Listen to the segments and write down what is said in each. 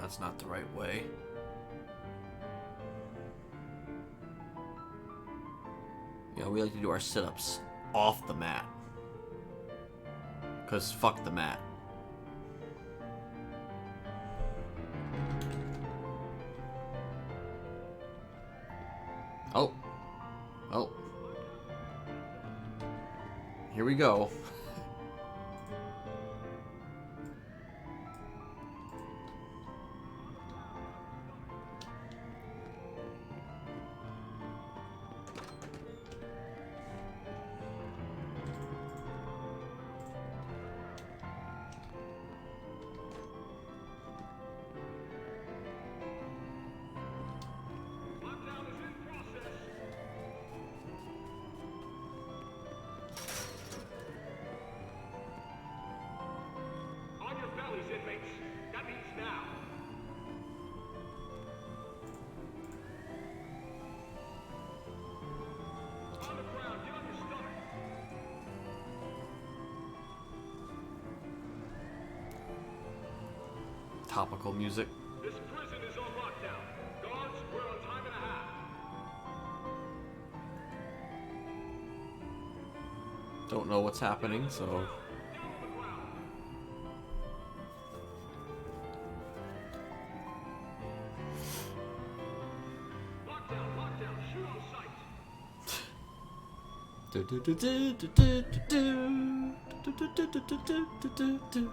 That's not the right way. You know, we like to do our sit-ups off the mat. Because fuck the mat. Oh. Oh. Here we go. Topical music. This prison is on lockdown. Guards, we're on time and a half. Don't know what's happening, so... Down on the ground. Lockdown, shoot on sight. Do do do do do do do do do do do do do do.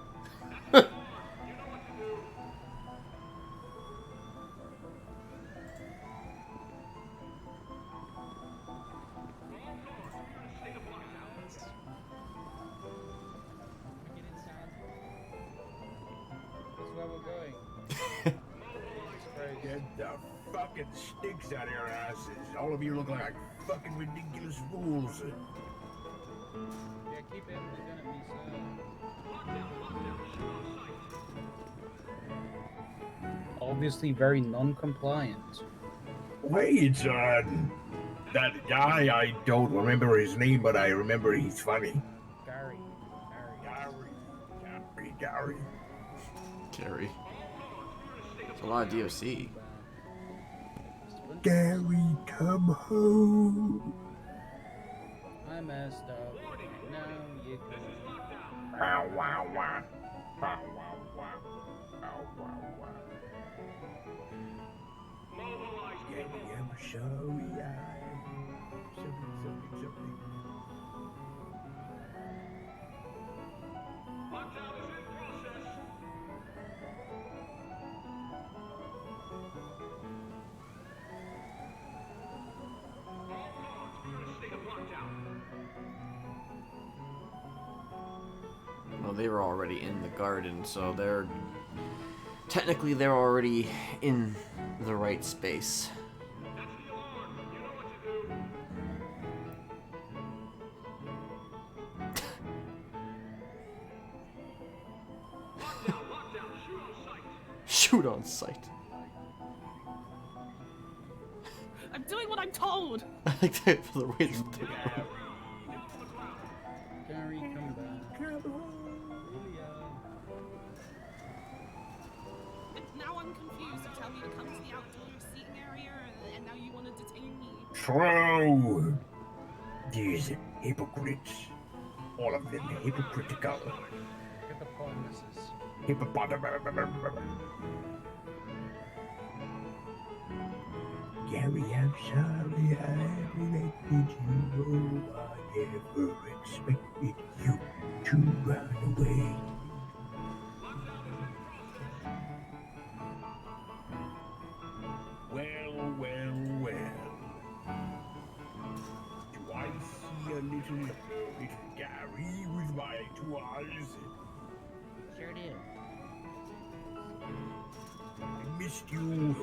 Get the fucking sticks out of your asses. All of you look like fucking ridiculous fools. Yeah, keep it. They're gonna be so... Obviously very non-compliant. Wait, that guy, I don't remember his name, but I remember he's funny. Gary. Gary. Gary. It's a lot of DOC. Gary, come home. I messed up. Now you can... Wow, wow, wow. Wow, wow, wow. Wow, wow, wow. Gary, I'm sorry. Something. Lockdown is in process. All guards, we're in a state of lockdown. Well, they were already in the garden, so they're... Technically, they're already in the right space. That's the alarm. You know what to do. Lockdown, shoot on sight. Shoot on sight. I'm doing what I'm told. I like that for the way it's Gary, come back. And now I'm confused. You tell me to come to the outdoor seating area, and now you want to detain me. True. These hypocrites. All of them hypocritical. Get the promises. Hippopotamus. Gary, I'm sorry I related you. I never expected you to run away. Well. Do I see a little Gary with my 2 eyes? Sure do. I missed you.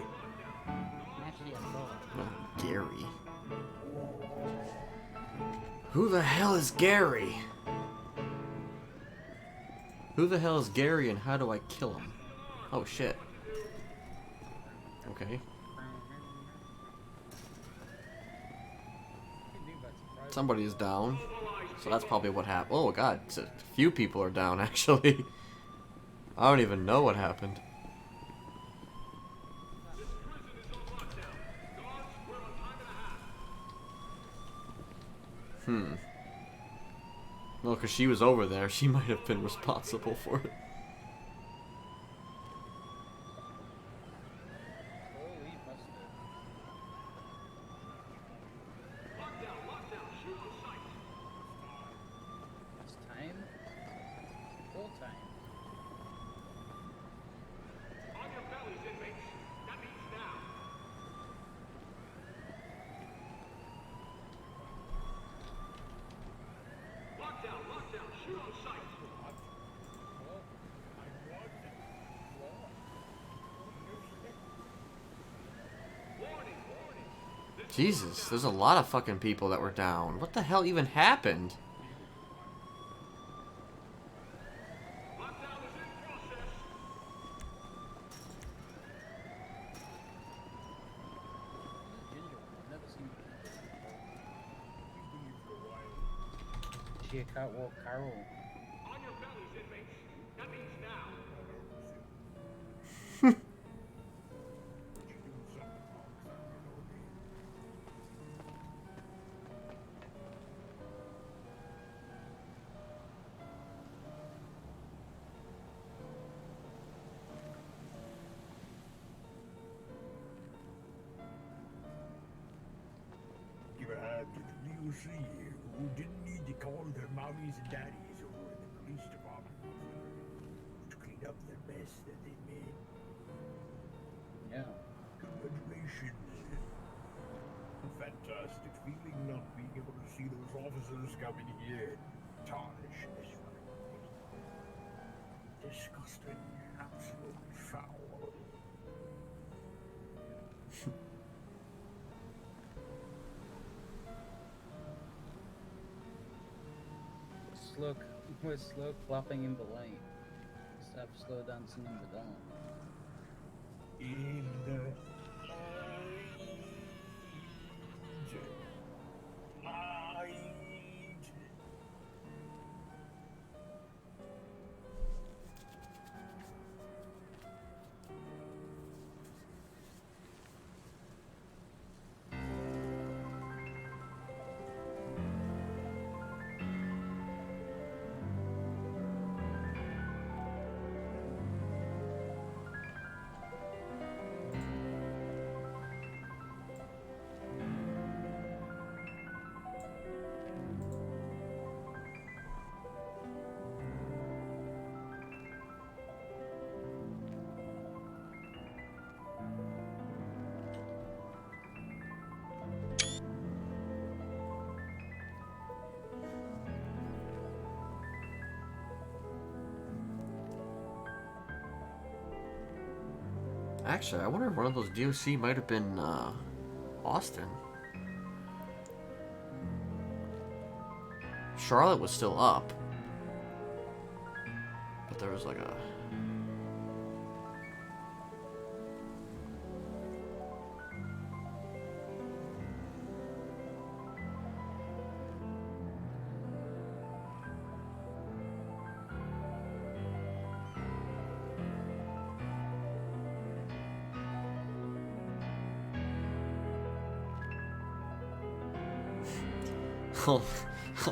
Actually, I'm wrong. Oh, Gary. Who the hell is Gary? Who the hell is Gary and how do I kill him? Oh shit. Okay. Somebody is down. So that's probably what happened. Oh god, a few people are down actually. I don't even know what happened. Well, because she was over there, she might have been responsible for it. Oh, he must have. Lockdown, lockdown, shoot on sight. It's time. Full time. On your bellies, inmates. That means now. Lockdown, lockdown, shoot on sight. Warning, warning. Jesus, there's a lot of fucking people that were down. What the hell even happened? Lockdown is in process. Ginger one. I've never seen her. She a catwalk Carol. On your bellies, inmates. That means now. Give a hand to the real three who didn't need to call their mommies and daddies over in the police department to clean up the mess that they made. Yeah. Congratulations. A fantastic feeling not being able to see those officers coming here and tarnish this reputation. Disgusting. Absolutely foul. We're slow clapping in the light. Stop slow dancing in the dawn. In the light. Actually, I wonder if one of those DOC might have been Austin. Charlotte was still up, but there was like a...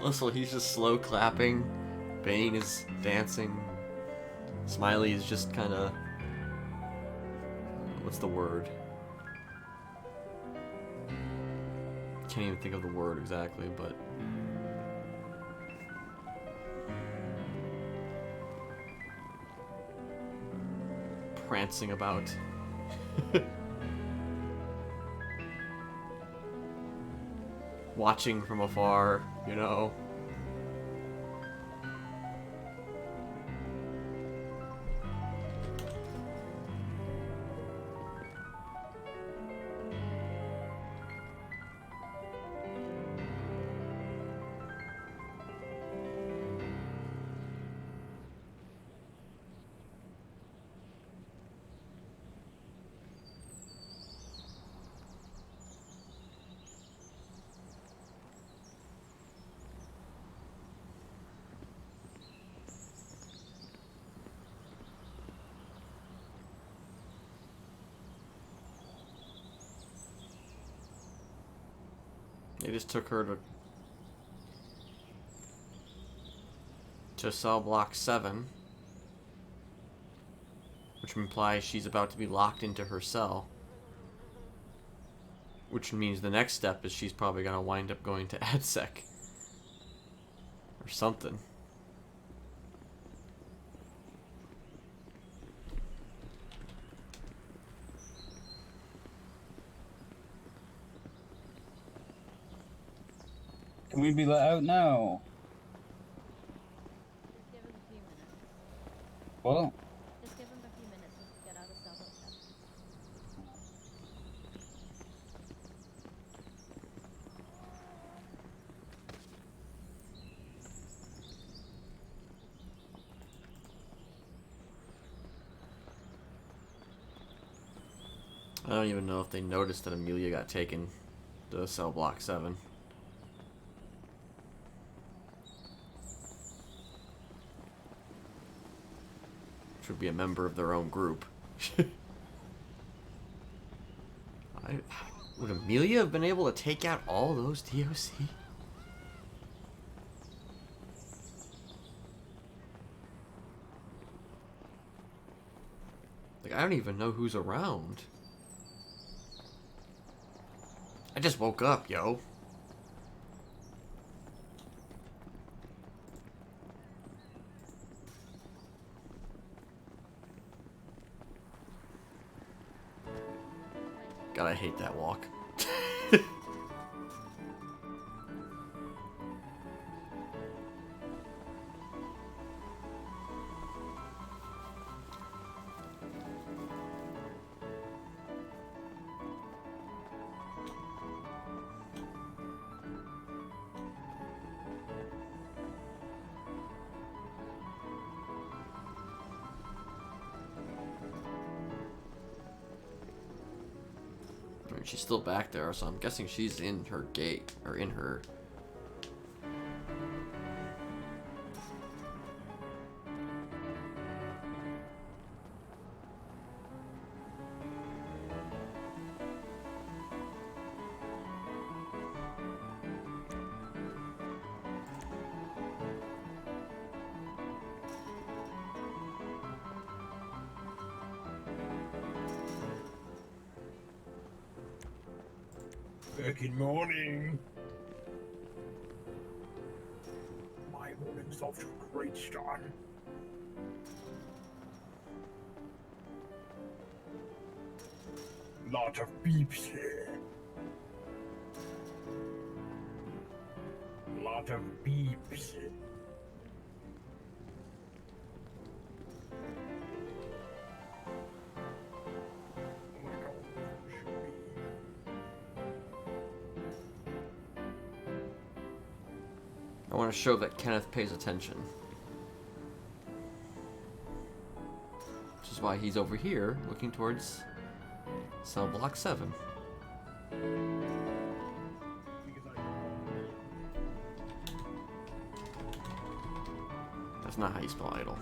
Also, he's just slow clapping. Bane is dancing. Smiley is just kind of... What's the word? Can't even think of the word exactly, but... prancing about. Watching from afar, you know. They just took her to to cell block 7. Which implies she's about to be locked into her cell. Which means the next step is she's probably going to wind up going to AdSec. Or something. Can we be let out now? Just give us a few minutes. What? Just give him a few minutes to get out of cell block 7. I don't even know if they noticed that Amelia got taken to cell block 7. Which would be a member of their own group. Would Amelia have been able to take out all those DOC? Like, I don't even know who's around. I just woke up, yo. God, I hate that walk. She's still back there, so I'm guessing she's in her gate, or in her... Good morning. My morning's off to a great start. Lot of beeps here. Lot of beeps. I want to show that Kenneth pays attention. Which is why he's over here, looking towards cell block 7. That's not how you spell idle.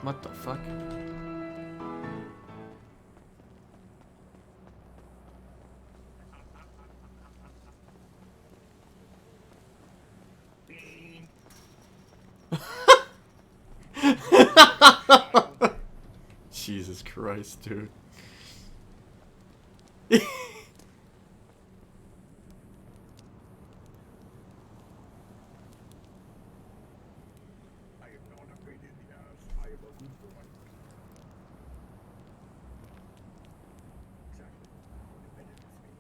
What the fuck? Jesus Christ, dude. I am not a pain in the ass. I am a good boy. Exactly. Independent with me.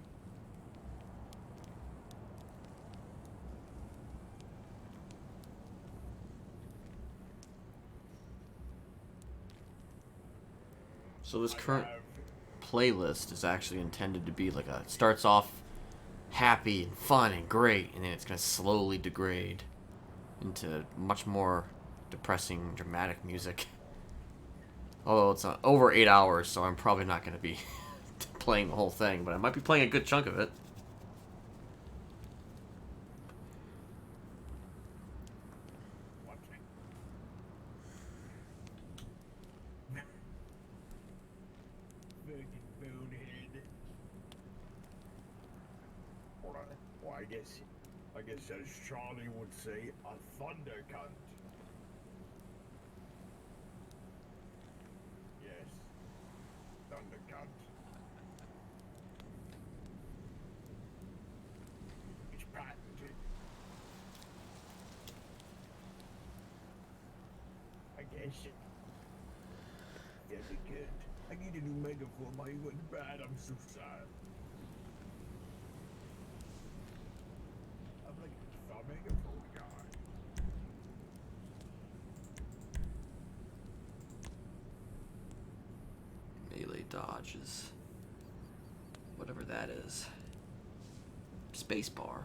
So this current playlist is actually intended to be like a... It starts off happy and fun and great, and then it's going to slowly degrade into much more depressing, dramatic music. Although it's over 8 hours, so I'm probably not going to be playing the whole thing, but I might be playing a good chunk of it. Virgin bonehead. I guess as Charlie would say, a thunder cunt. Yes, thunder cunt. It's patented. I guess it. Very good. I need a new megaphone. Mine went bad. I'm so sad. I'm like the megaphone guy. Melee dodges. Whatever that is. Spacebar.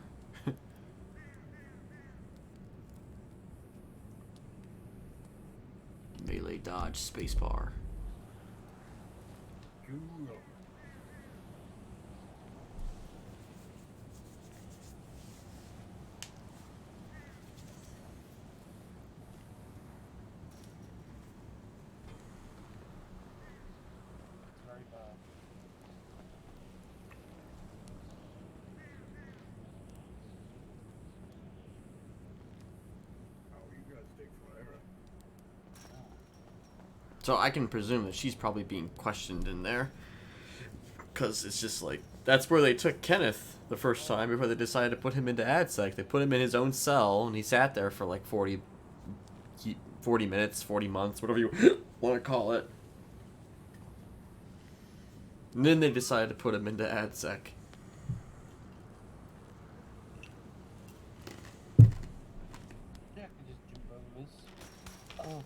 Melee dodge spacebar. Cool. It's very bad. Oh, you guys take forever. So I can presume that she's probably being questioned in there. Because it's just like, that's where they took Kenneth the first time before they decided to put him into AdSec. They put him in his own cell, and he sat there for like 40 minutes, 40 months, whatever you want to call it. And then they decided to put him into AdSec. Yeah, I can just jump over this. Oh.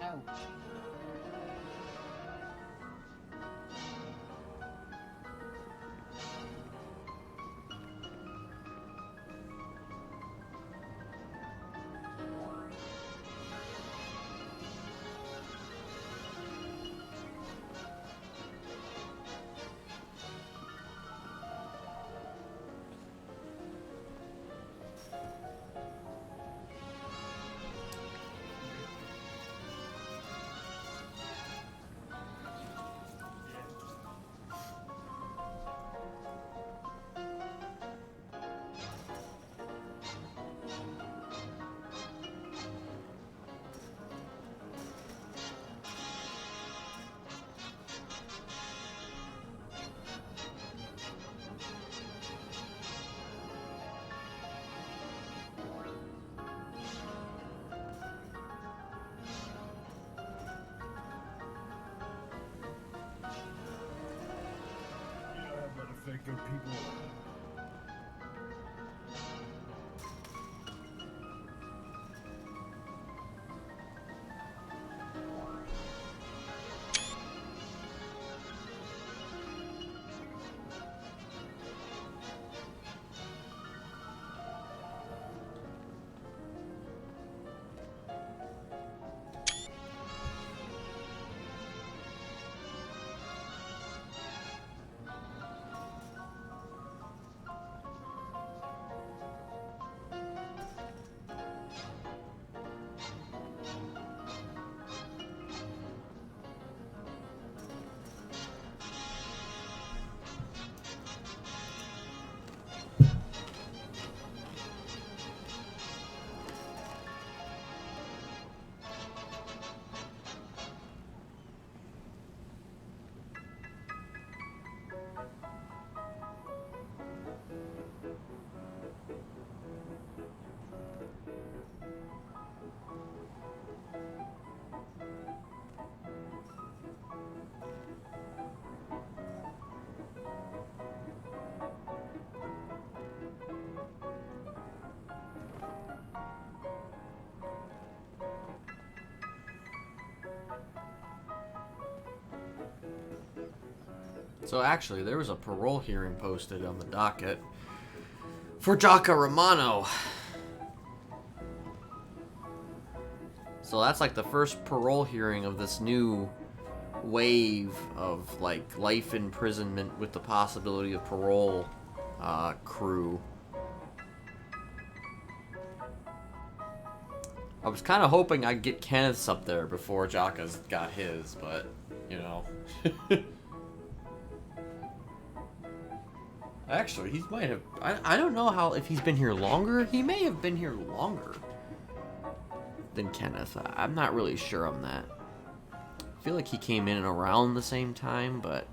Ouch. You know how that affected people. So actually, there was a parole hearing posted on the docket for Jaka Romano. So that's like the first parole hearing of this new wave of like life imprisonment with the possibility of parole crew. I was kind of hoping I'd get Kenneth's up there before Jaka's got his, but, you know. Actually, he might have... I don't know how... If he's been here longer. He may have been here longer than Kenneth. I'm not really sure on that. I feel like he came in and around the same time, but...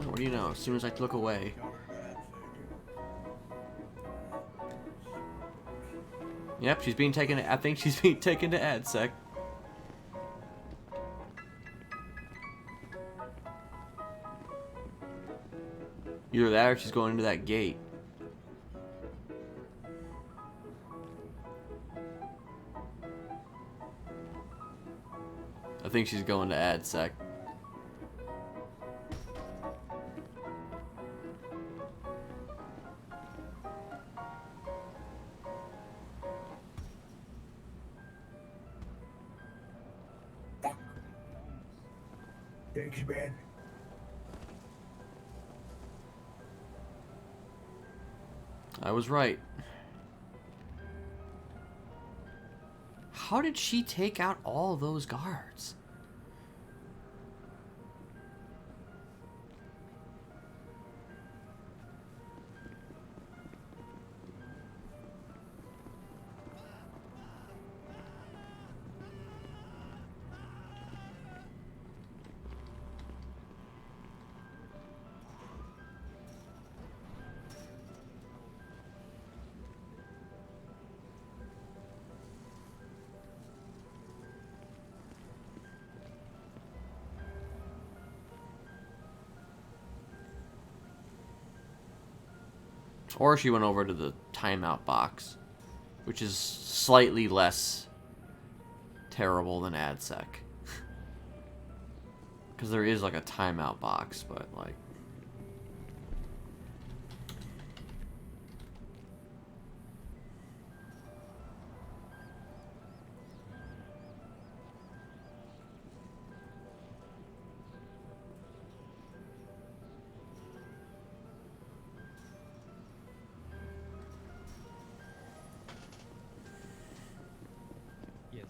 What do you know? As soon as I look away. Yep, she's being taken. I think she's being taken to AdSec. Either that or she's going into that gate. I think she's going to AdSec. Thanks, man. I was right. How did she take out all those guards? Or she went over to the timeout box, which is slightly less terrible than AdSec. Because there is like a timeout box, but like... Yes.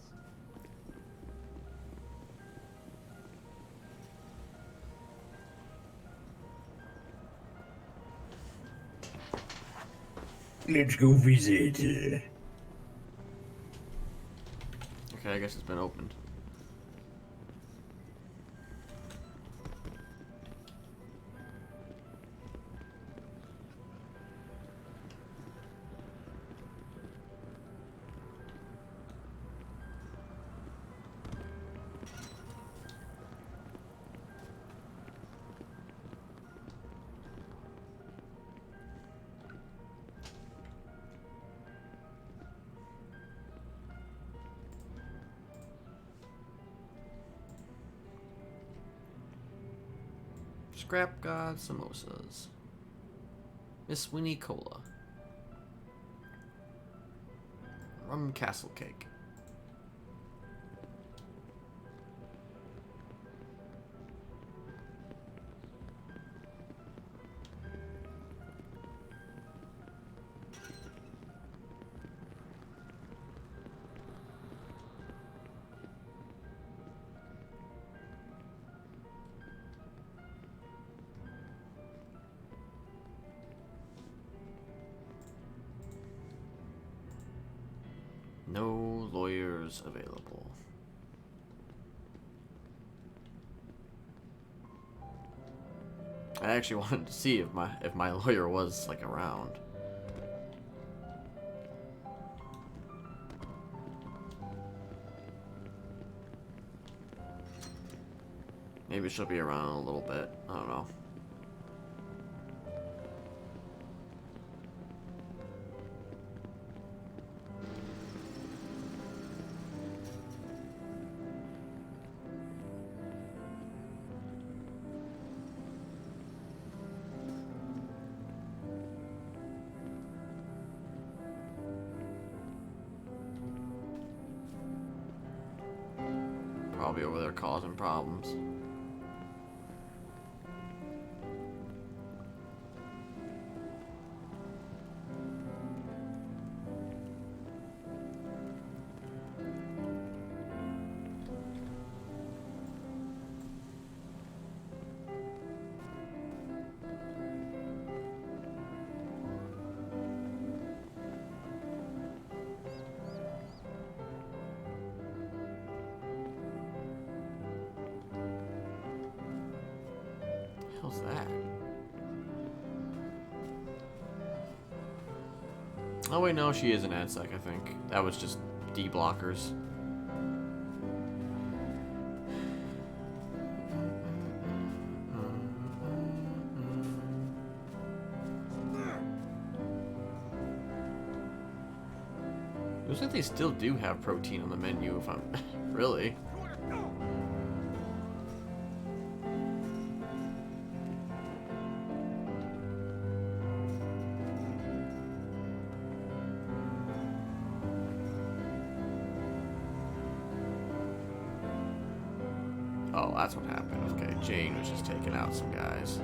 Let's go visit. Okay, I guess it's been opened. Scrap God samosas. Miss Winnie Cola. Rum castle cake. No lawyers available. I actually wanted to see if my lawyer was like around. Maybe she'll be around in a little bit. I don't know. Probably over there causing problems. How's that? Oh wait, no, she is an AdSec, I think. That was just D-blockers. Looks like they still do have protein on the menu if I'm... really? Oh, that's what happened. Okay, Jane was just taking out some guys.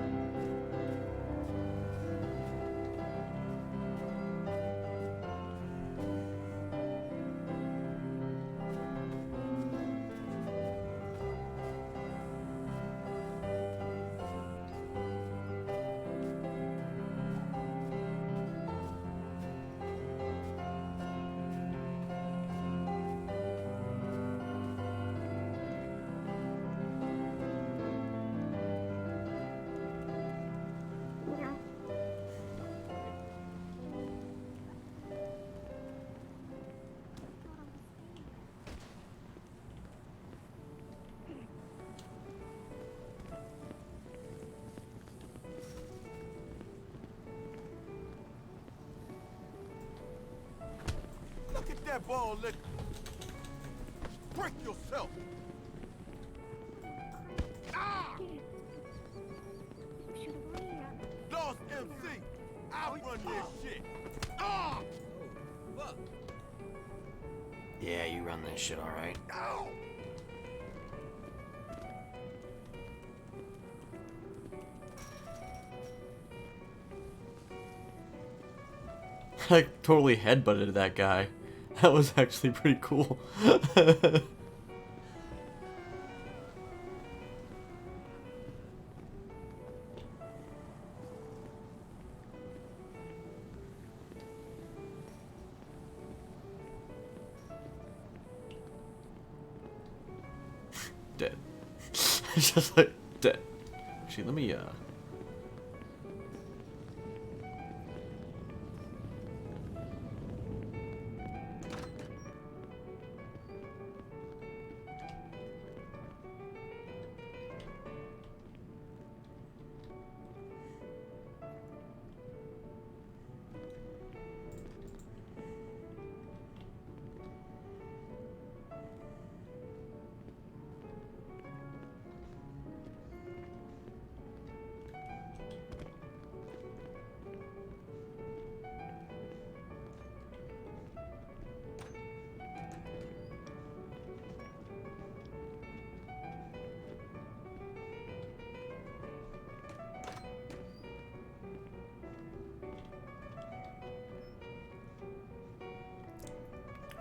Look at that ball lick. Break yourself. Ah! Lost MC. I run this shit. Ah! Fuck. Yeah, you run this shit alright. Ow! I totally headbutted that guy. That was actually pretty cool. Dead. It's just like dead. Actually, let me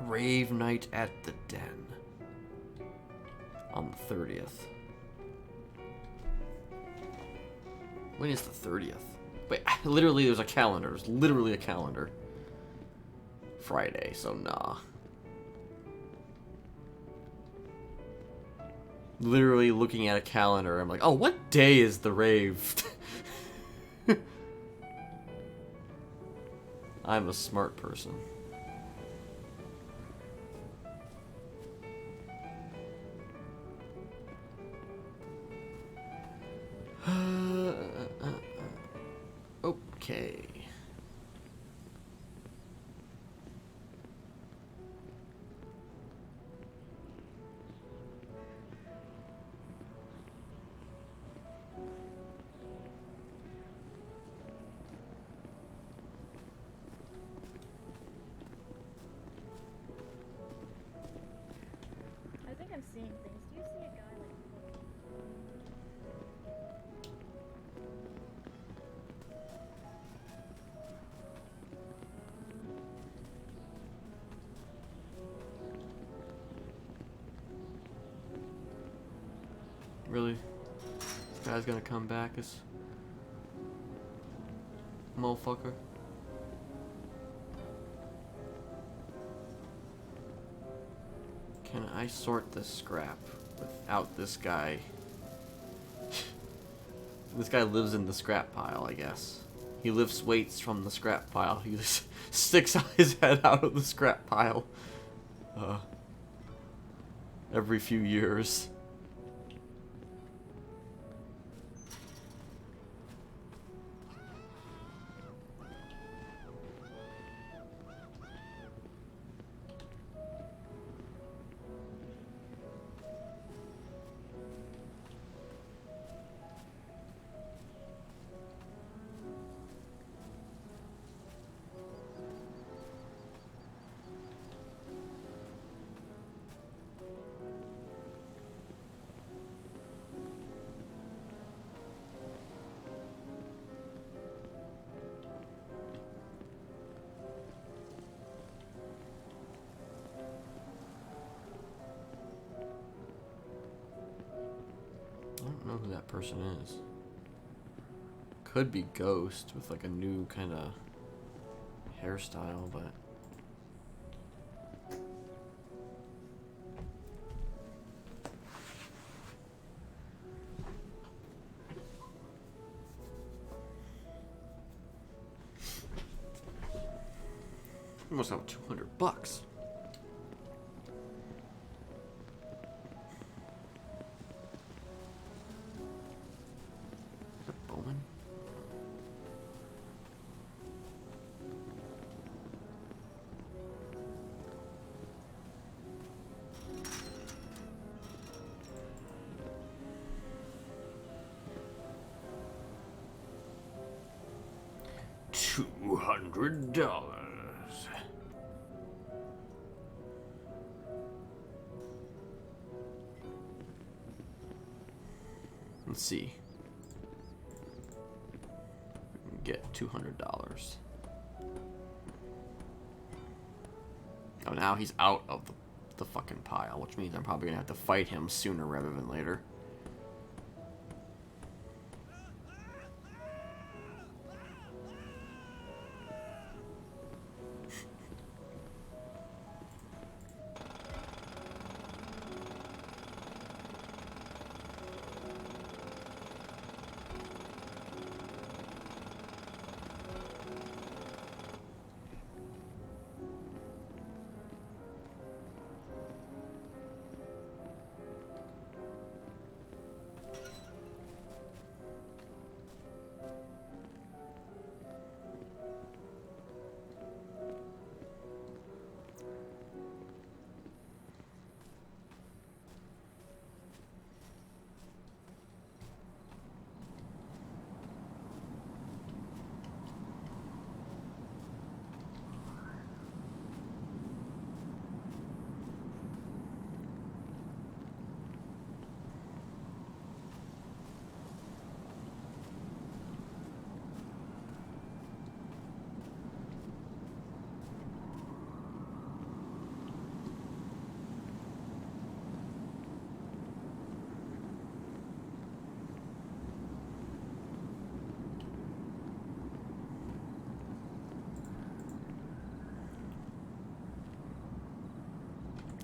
Rave Night at the Den on the 30th. When is the 30th? Wait, literally there's a calendar. There's literally a calendar. Friday, so nah. Literally looking at a calendar, I'm like, oh, what day is the rave? I'm a smart person. Okay. I think I'm seeing things. Do you Really? This guy's gonna come back as motherfucker. Can I sort this scrap without this guy? This guy lives in the scrap pile, I guess. He lifts weights from the scrap pile. He just sticks his head out of the scrap pile every few years. I don't know who that person is. Could be Ghost with like a new kind of hairstyle, but I must have $200. Bowman? $200. Let's see. We can get $200. Oh, now he's out of the fucking pile, which means I'm probably gonna have to fight him sooner rather than later.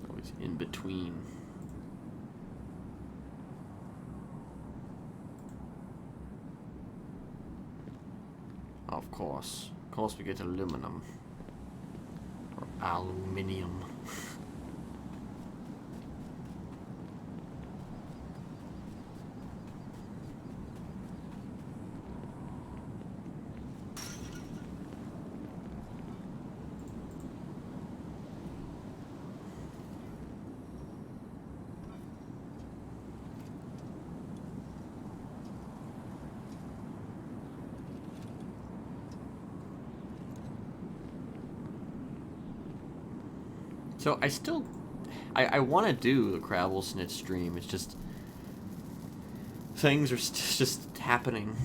Always in between. Of course we get aluminum. Or aluminium. So I want to do the Crabble Snitch stream. It's just things are just happening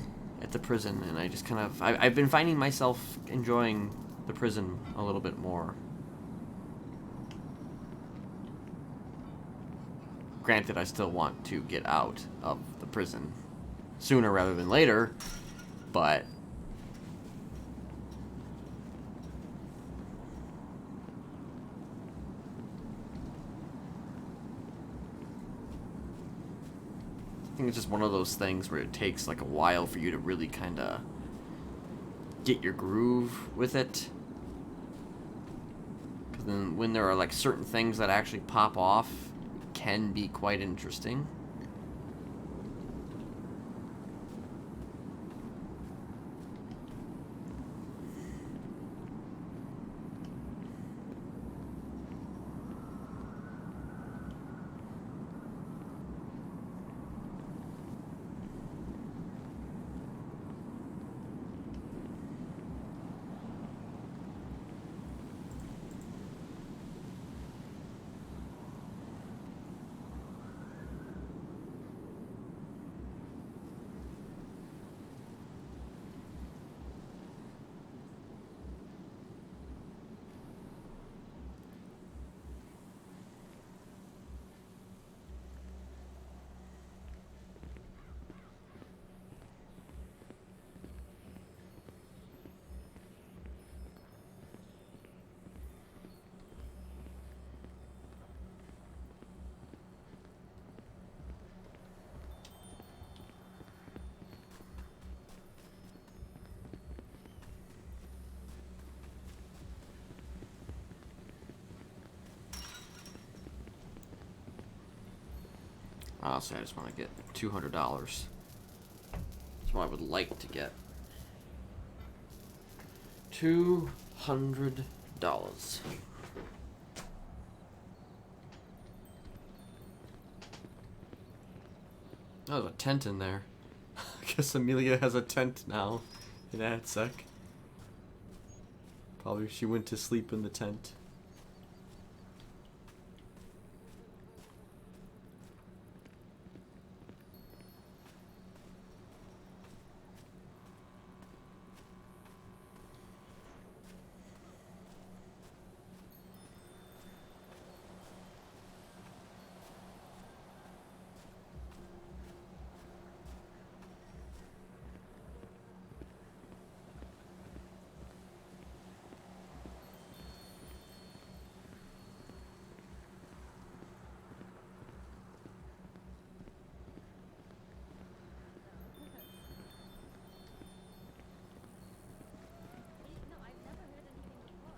at the prison, and I just kind of I've been finding myself enjoying the prison a little bit more. Granted, I still want to get out of the prison sooner rather than later, but I think it's just one of those things where it takes like a while for you to really kind of get your groove with it. Because then when there are like certain things that actually pop off, it can be quite interesting. Honestly, I just want to get $200. That's what I would like to get. $200. Oh, there's a tent in there. I guess Amelia has a tent now in AdSec. Probably she went to sleep in the tent. No, I've never heard anything before.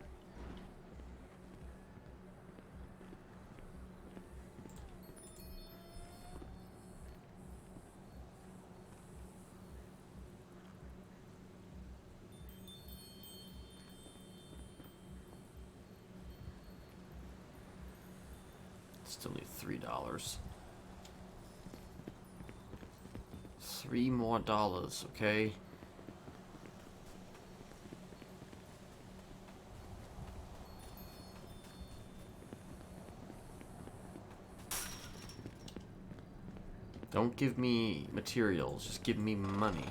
Still need $3. $3 more, okay? Don't give me materials, just give me money.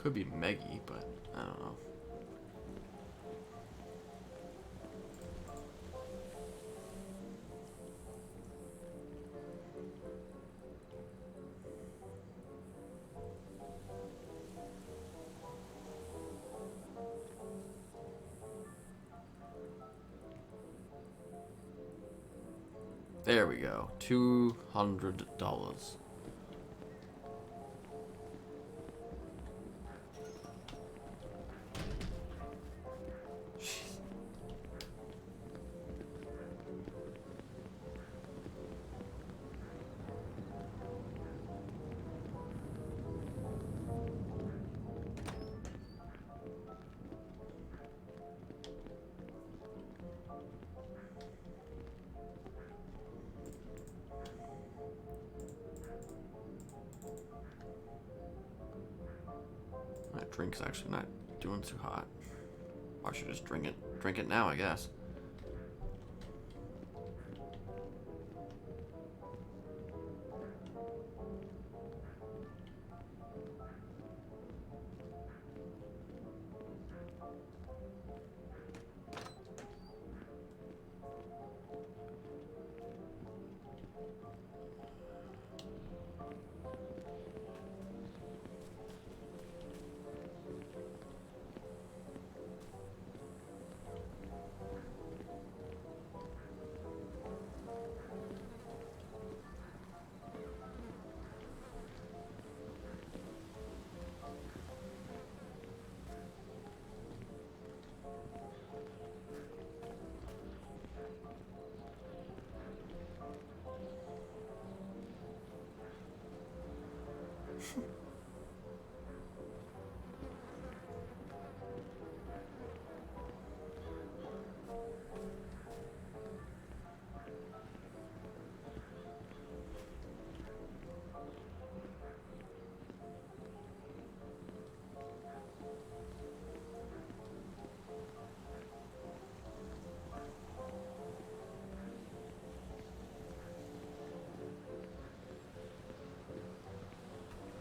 Could be Meggie, but I don't know. There we go. $200. That drink's actually not doing too hot. I should just drink it. Drink it now, I guess.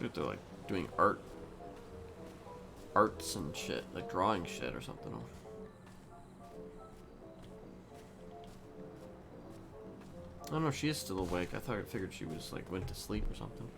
Dude, they're like doing arts and shit, like drawing shit or something. I don't know, she is still awake. I figured she was like went to sleep or something.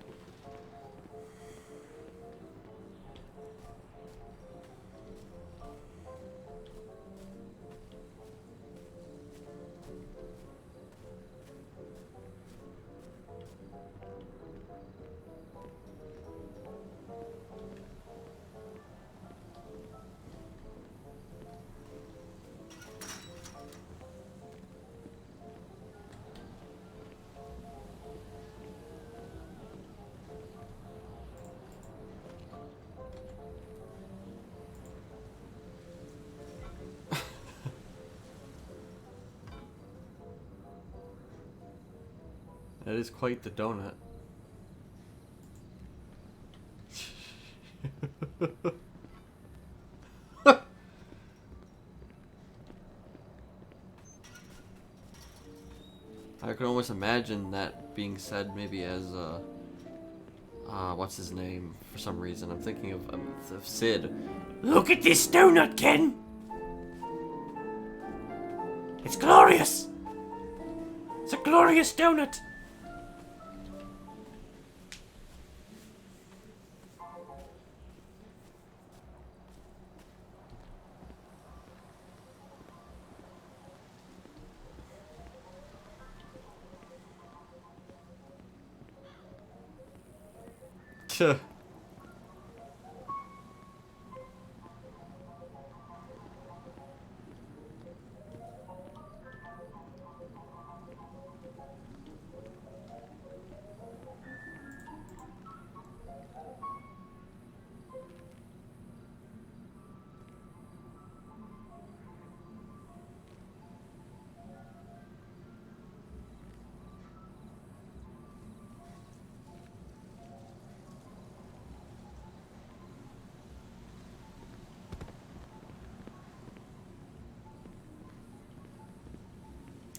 That is quite the donut. I can almost imagine that being said maybe as what's his name for some reason. I'm thinking of Sid. Look at this donut, Ken! It's glorious! It's a glorious donut! Tuh.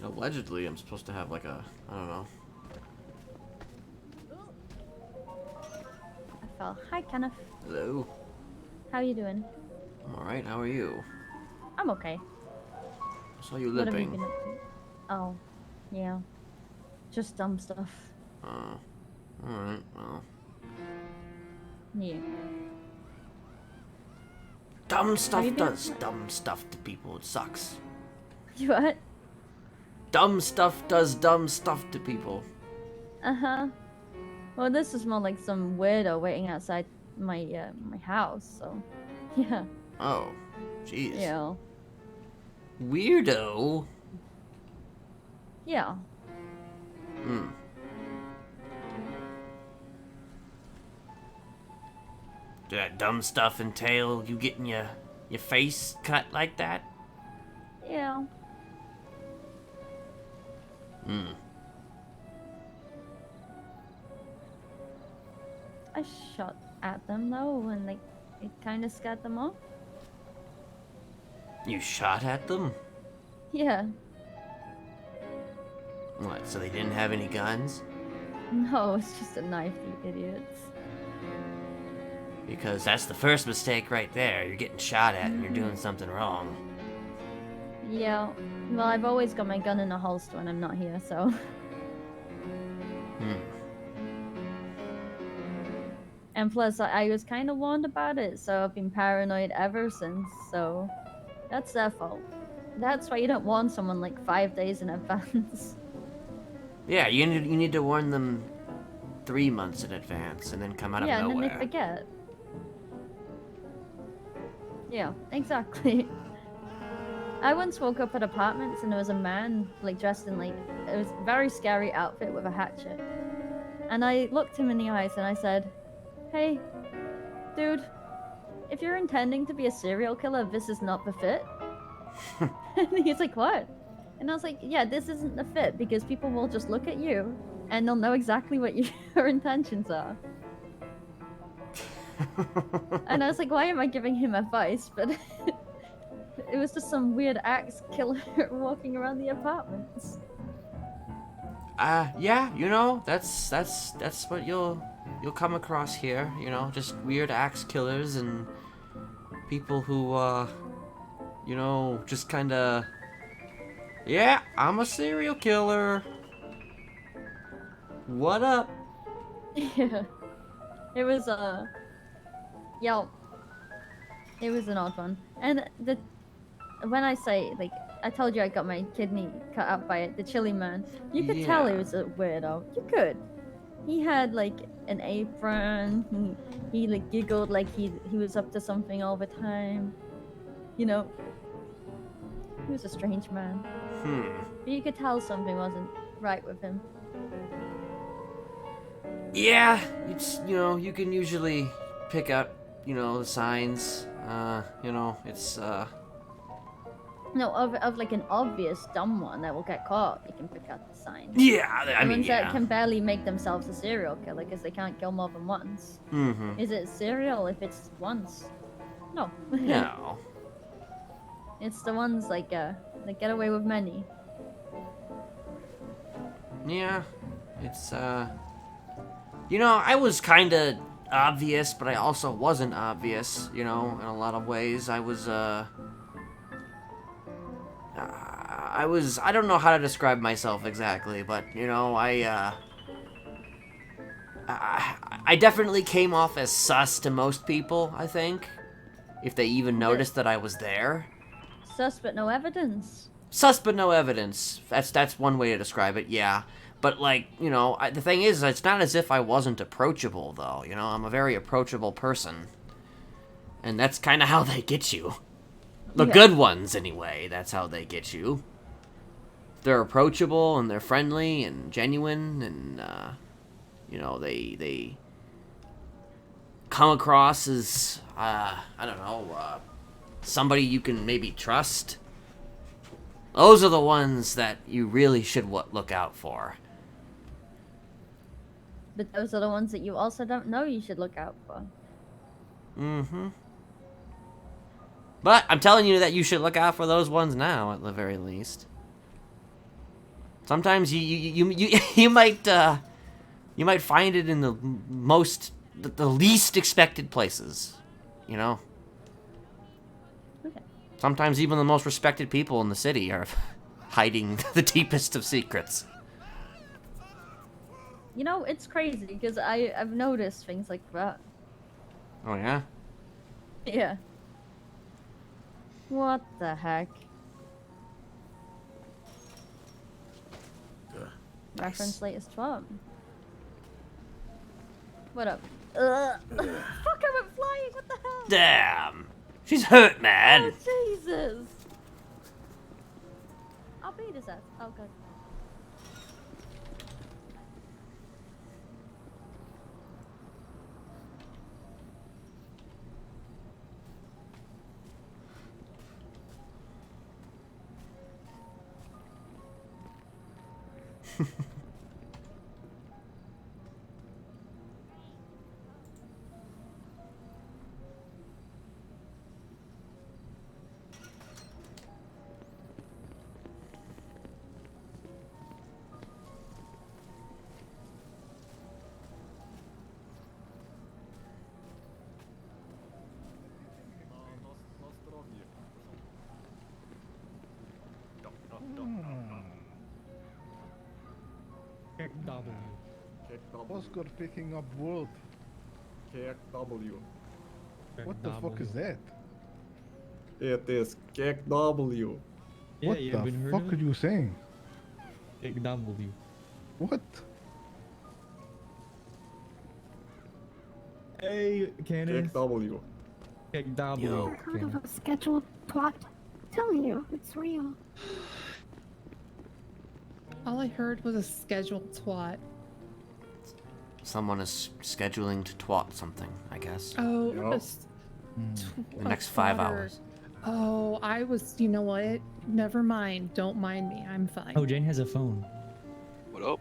Allegedly, I'm supposed to have like a, I don't know. I fell. Hi, Kenneth. Hello. How you doing? I'm alright, how are you? I'm okay. I saw you What have you limping. been up to? Oh, yeah. Just dumb stuff. Alright, well. Yeah. Dumb stuff you been- does dumb stuff to people, it sucks. You what? dumb stuff does dumb stuff to people. Uh-huh. Well, this is more like some weirdo waiting outside my my house, so yeah. Oh, jeez. Yeah. Weirdo. Yeah. Hmm. Did that dumb stuff entail you getting your face cut like that? Yeah. Hmm. I shot at them though, and like it kind of scared them off. You shot at them? Yeah. What, so they didn't have any guns? No, it's just a knife, you idiots. Because that's the first mistake right there. You're getting shot at and you're doing something wrong. Yeah. Well, I've always got my gun in a holster when I'm not here, so. Hmm. And plus, I was kind of warned about it, so I've been paranoid ever since, so. That's their fault. That's why you don't warn someone like 5 days in advance. Yeah, you need to warn them 3 months in advance and then come out of Yeah, and nowhere. then they forget. Yeah, exactly. I once woke up at apartments and there was a man like dressed in like it was a very scary outfit with a hatchet. And I looked him in the eyes and I said, "Hey, dude, if you're intending to be a serial killer, this is not the fit." And he's like, "What?" And I was like, "Yeah, this isn't the fit because people will just look at you and they'll know exactly what your intentions are." And I was like, why am I giving him advice? But it was just some weird axe killer walking around the apartments. Yeah, you know, that's what you'll come across here, you know, just weird axe killers and people who you know, just kind of, yeah, I'm a serial killer. What up? Yeah. It was yeah. It was an odd one. And when I say like I told you I got my kidney cut out by the chili man, you could tell he Yeah. was a weirdo. You could. He had like an apron. He like giggled like he was up to something all the time. You know. He was a strange man. But you could tell something wasn't right with him. Yeah, it's, you know, you can usually pick up, you know, the signs. You know, it's No, of like an obvious dumb one that will get caught, you can pick out the signs. yeah, I The mean, ones yeah. that can barely make themselves a serial killer because they can't kill more than once. Mm-hmm. Is it serial if it's once? No. No. It's the ones like that get away with many. Yeah, it's you know, I was kind of obvious, but I also wasn't obvious, you know, in a lot of ways. I don't know how to describe myself exactly, but, you know, I definitely came off as sus to most people, I think. If they even noticed that I was there. Sus but no evidence. Sus but no evidence. That's one way to describe it, yeah. But, like, you know, the thing is, it's not as if I wasn't approachable, though. You know, I'm a very approachable person. And that's kind of how they get you. The Yeah. good ones, anyway, that's how they get you. They're approachable, and they're friendly, and genuine, and, you know, they come across as, I don't know, somebody you can maybe trust. Those are the ones that you really should look out for. But those are the ones that you also don't know you should look out for. Mm-hmm. But I'm telling you that you should look out for those ones now, at the very least. Sometimes you might find it in the least expected places, you know. Okay. Sometimes even the most respected people in the city are hiding the deepest of secrets. You know, it's crazy because I've noticed things like that. Oh yeah? Yeah. What the heck? Reference latest twat. What up? Fuck, I went flying, what the hell? Damn! She's hurt, man! Oh, Jesus! I'll beat his ass. Oh, good. W. W. Oscar picking up wood. W. What the fuck is that? It is W. Yeah, What you the haven't heard fuck of are it? you saying? W. What? Hey, Kenneth. W. W. Yo. Heard of a scheduled plot? I'm telling you, it's real. All I heard was a scheduled twat. Someone is scheduling to twat something, I guess. Oh, Yup. The next 5 twatter. hours. Oh, I was. You know what? Never mind. Don't mind me. I'm fine. Oh, Jane has a phone. What up?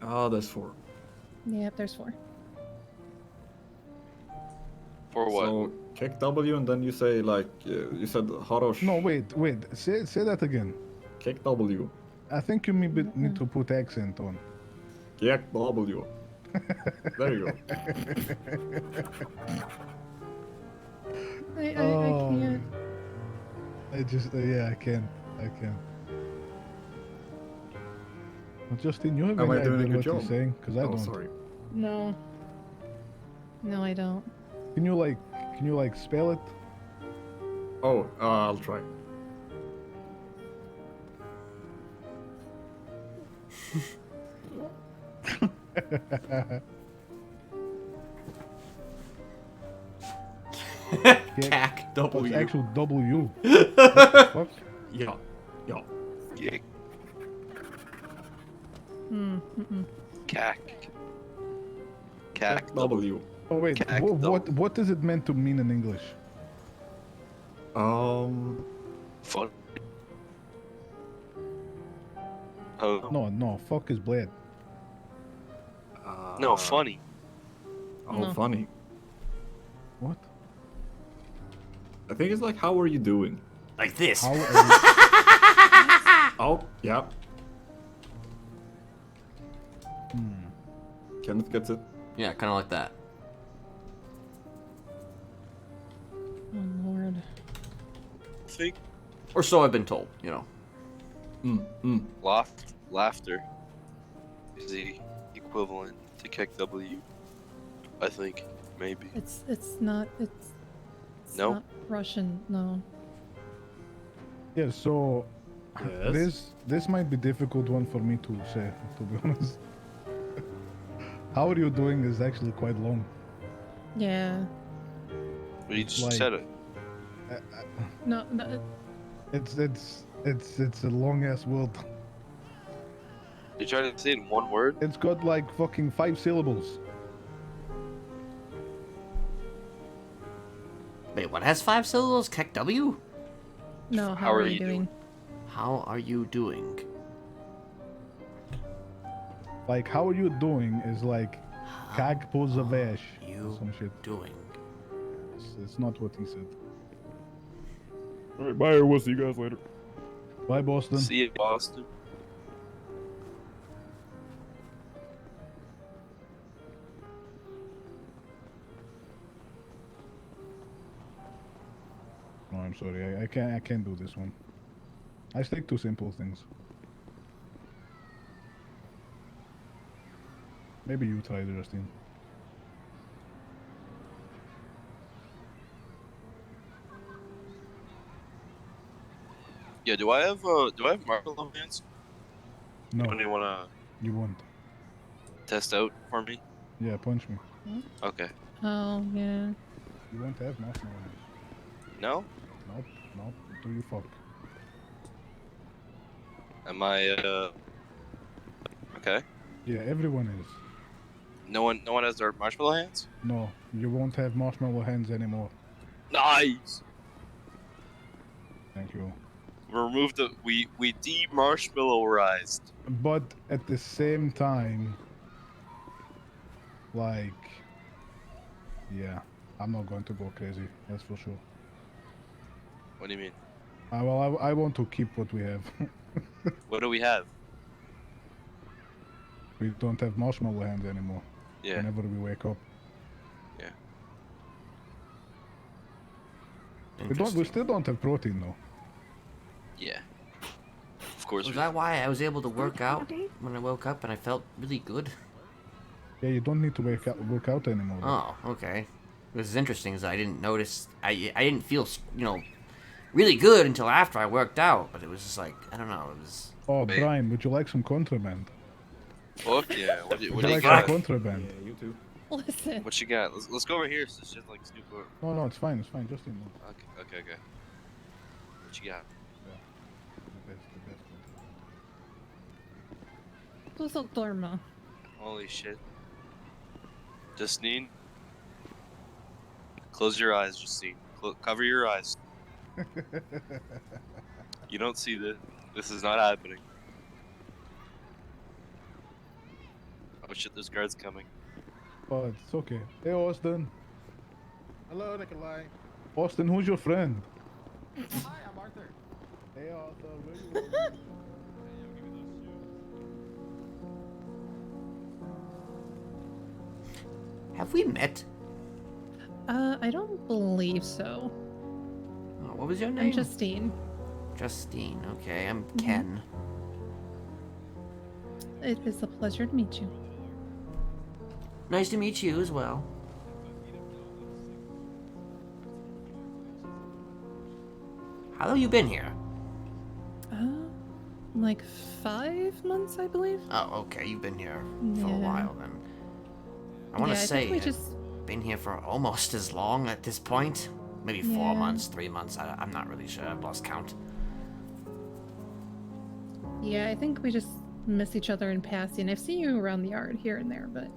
Ah, there's 4. Yep, there's 4. For what? So kick W and then you say like you said Harosh. No, wait. Say that again. Kick W. I think you maybe need to put accent on. Kick W. There you go. I Oh. can't. I just yeah, I can't. But Justin, you have Am I any doing a idea good what job? he's saying? Because I Oh, don't. sorry. No. No, I don't. Can you like spell it? Oh, I'll try. CAC What's W. actual W? What the fuck? Yeah. Yeah. Mm-mm. Cack. Cack. W. Oh wait, Cack what is it meant to mean in English? Fun. Oh. No, fuck is bled. No, funny. Oh, No. funny. What? I think it's like, how are you doing? Like this. How are you? Oh, yeah. Hmm. Kenneth gets it. Yeah, kind of like that. Oh Lord. Think Or so I've been told, you know. laughter is the equivalent to kick W. I think maybe. It's not. It's No? not Russian. No. Yeah, so Yes. this might be difficult one for me to say, to be honest. How are you doing is actually quite long. Yeah. Well, you just Like- said it. No. No. It's a long ass word. You trying to say it in one word? It's got like fucking 5 syllables. Wait, what has 5 syllables? CAC W? No. How are you doing? How are you doing? Like how are you doing is like kag pozavash You some shit. doing? It's not what he said. Alright, bye. We'll see you guys later. Bye, Boston. See you, Boston. No, I'm sorry. I can't do this one. I stick to simple things. Maybe you try, Justin. Yeah, do I have marshmallow hands? No, Anybody wanna you won't. test out for me? Yeah, punch me. Okay. Oh, yeah. You won't have marshmallow hands. No? Nope, nope. Do you fuck? Am I okay. Yeah, everyone is. No one has their marshmallow hands? No, you won't have marshmallow hands anymore. Nice! Thank you. Remove the we de-marshmallowerized. But at the same time, like, yeah, I'm not going to go crazy. That's for sure. What do you mean? I want to keep what we have. What do we have? We don't have marshmallow hands anymore. Yeah. Whenever we wake up. Yeah. We still don't have protein though. Yeah. Of course. Was that why I was able to work out when I woke up and I felt really good? Yeah, you don't need to work out anymore. Oh, okay. This is interesting, is I didn't notice. I didn't feel, really good until after I worked out, but it was just like, I don't know, it was... Oh, Brian, would you like some contraband? Fuck yeah. What do you like got? some contraband? Yeah, you too. Listen. What you got? Let's go over here so shit like stupid. No, it's fine, just in there. Okay. What you got? The best. Who's a Dorma? Holy shit. Justine? Close your eyes, Justine. Cover your eyes. You don't see this. This is not happening. Oh shit, there's guards coming. Oh, it's okay. Hey, Austin. Hello, Nikolai. Austin, who's your friend? Hi, I'm Arthur. Hey, Arthur, where you going? Have we met? I don't believe so. Oh, what was your name? I'm Justine. Justine, okay. I'm Ken. It is a pleasure to meet you. Nice to meet you as well. How long you been here? Like 5 months, I believe. Oh, okay. You've been here for a Yeah. while then. I want to Yeah, I say think we I've just... been here for almost as long at this point. Maybe 4 Yeah. months, 3 months. I'm not really sure. I've lost count. Yeah, I think we just miss each other in passing. I've seen you around the yard here and there, but...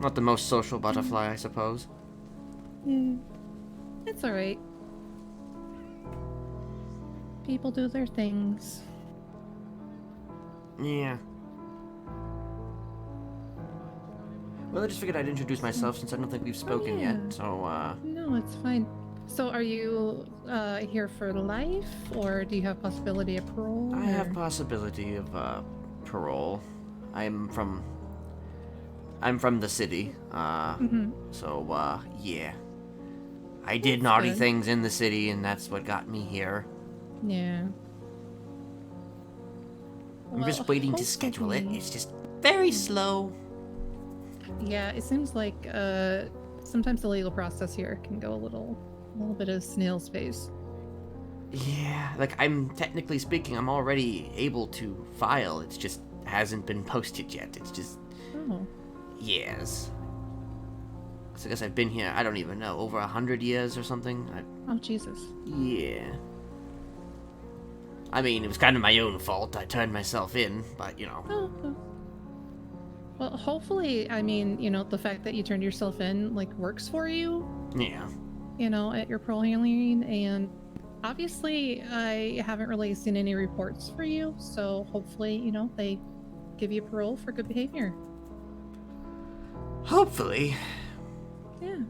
Not the most social butterfly, I suppose. It's alright. People do their things. Yeah. Well, I just figured I'd introduce myself since I don't think we've spoken yeah. yet. So, No, it's fine. So are you here for life, or do you have possibility of parole? I have possibility of parole. I'm from the city. So yeah. I did naughty good. things in the city, and that's what got me here. Yeah. I'm just waiting to schedule it. It's just very slow. Yeah, it seems like sometimes the legal process here can go a little bit of snail's pace. Yeah, like I'm technically speaking, I'm already able to file. It's just hasn't been posted yet. It's just yes. So I guess I've been here. I don't even know, over 100 years or something. Oh Jesus. Yeah. I mean, it was kind of my own fault. I turned myself in, but you know. Oh. Well, hopefully, I mean, the fact that you turned yourself in works for you. Yeah. At your parole hearing, and obviously I haven't really seen any reports for you, so hopefully, they give you parole for good behavior. Hopefully. Yeah.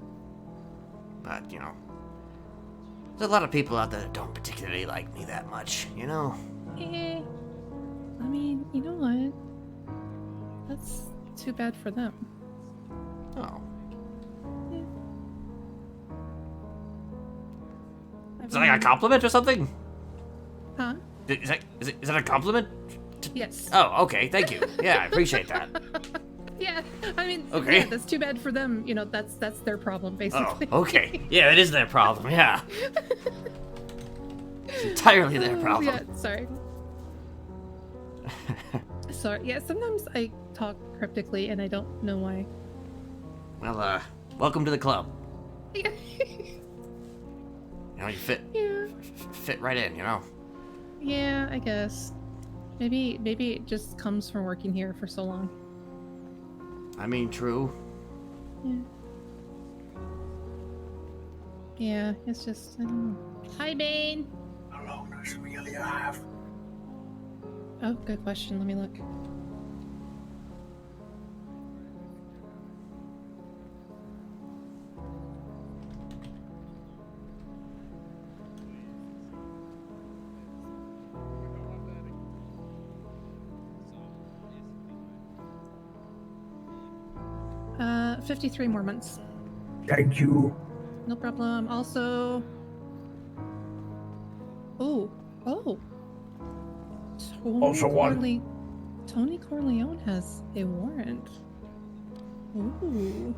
But, there's a lot of people out there that don't particularly like me that much, I mean, you know what? That's too bad for them. Oh. Yeah. Is that like a compliment or something? Huh? Is that a compliment? Yes. Oh, okay, thank you. Yeah, I appreciate that. Yeah, I mean, Okay. yeah, that's too bad for them. That's their problem, basically. Oh, okay. Yeah, it is their problem, yeah. entirely their problem. Yeah, sorry. Sorry. Yeah, sometimes I talk cryptically and I don't know why. Well, welcome to the club. Yeah. You know, you fit right in, you know. Yeah, I guess. Maybe it just comes from working here for so long. I mean, true. Yeah. Yeah, it's just, I don't know. Hi, Bane! How long does Amelia have? Oh, good question. Let me look. Uh, 53 more months. Thank you. No problem. Also... Oh. Also what? Tony Corleone has a warrant. Ooh.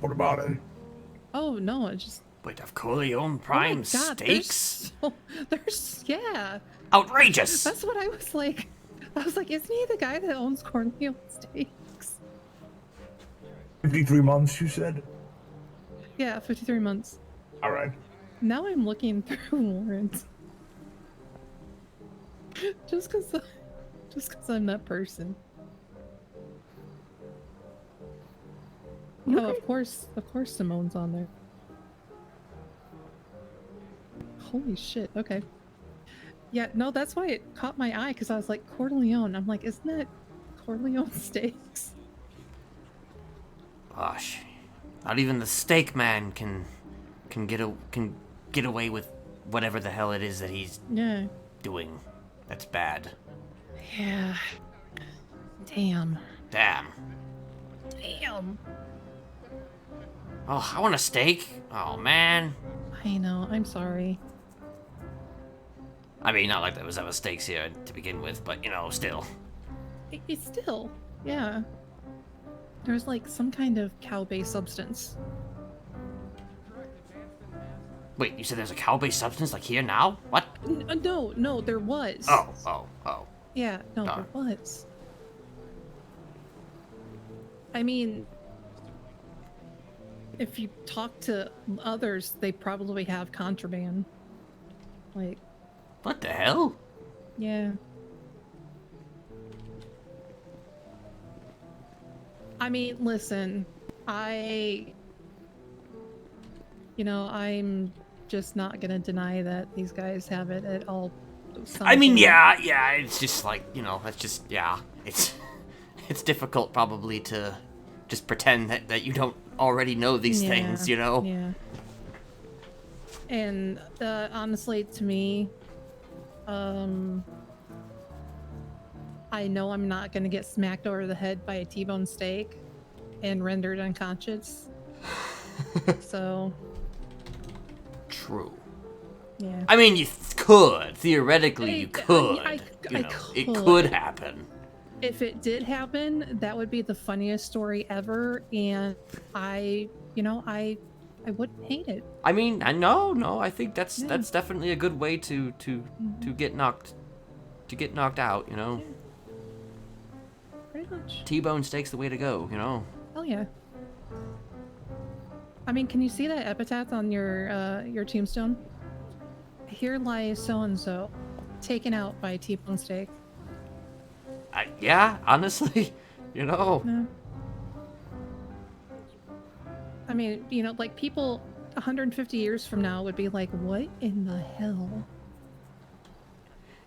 What about it? Oh, no, it just... Wait, have Corleone Prime God, steaks? There's... Yeah. Outrageous! That's what I was like. I was like, isn't he the guy that owns Corleone Steaks? 53 months, you said? Yeah, 53 months. Alright. Now I'm looking through warrants. Just cause I'm that person. No, of course Simone's on there. Holy shit, okay. Yeah, no, that's why it caught my eye, because I was like, Corleone. I'm like, isn't that Corleone Steaks? Gosh, not even the steak man can get away with whatever the hell it is that he's doing. That's bad. Yeah. Damn. Damn. Oh, I want a steak. Oh man. I know. I'm sorry. I mean, not like there was ever steaks here to begin with, but you know, still. It's still, yeah. There's like some kind of cow-based substance. Wait, you said there's a cow-based substance like here now? What? No, there was. Oh. Yeah, no, Darn. there was. I mean, if you talk to others, they probably have contraband. Like... What the hell? Yeah. I mean, listen, I'm just not gonna deny that these guys have it at all. I mean, yeah, it's just like, you know, that's just, yeah, it's difficult probably to just pretend that you don't already know these things, you know? Yeah. And, honestly, to me, I know I'm not gonna get smacked over the head by a T-bone steak and rendered unconscious. So... True. Yeah. I mean, you could. Theoretically, you could. It could happen. If it did happen, that would be the funniest story ever, and I wouldn't hate it. I mean, I think that's definitely a good way to get knocked out, you know. Pretty much. T-bone steak's the way to go, you know. Oh yeah. I mean, can you see that epitaph on your tombstone? Here lies so and so, taken out by a T-bone steak. Yeah, honestly, you know. Yeah. I mean, like people 150 years from now would be like, what in the hell?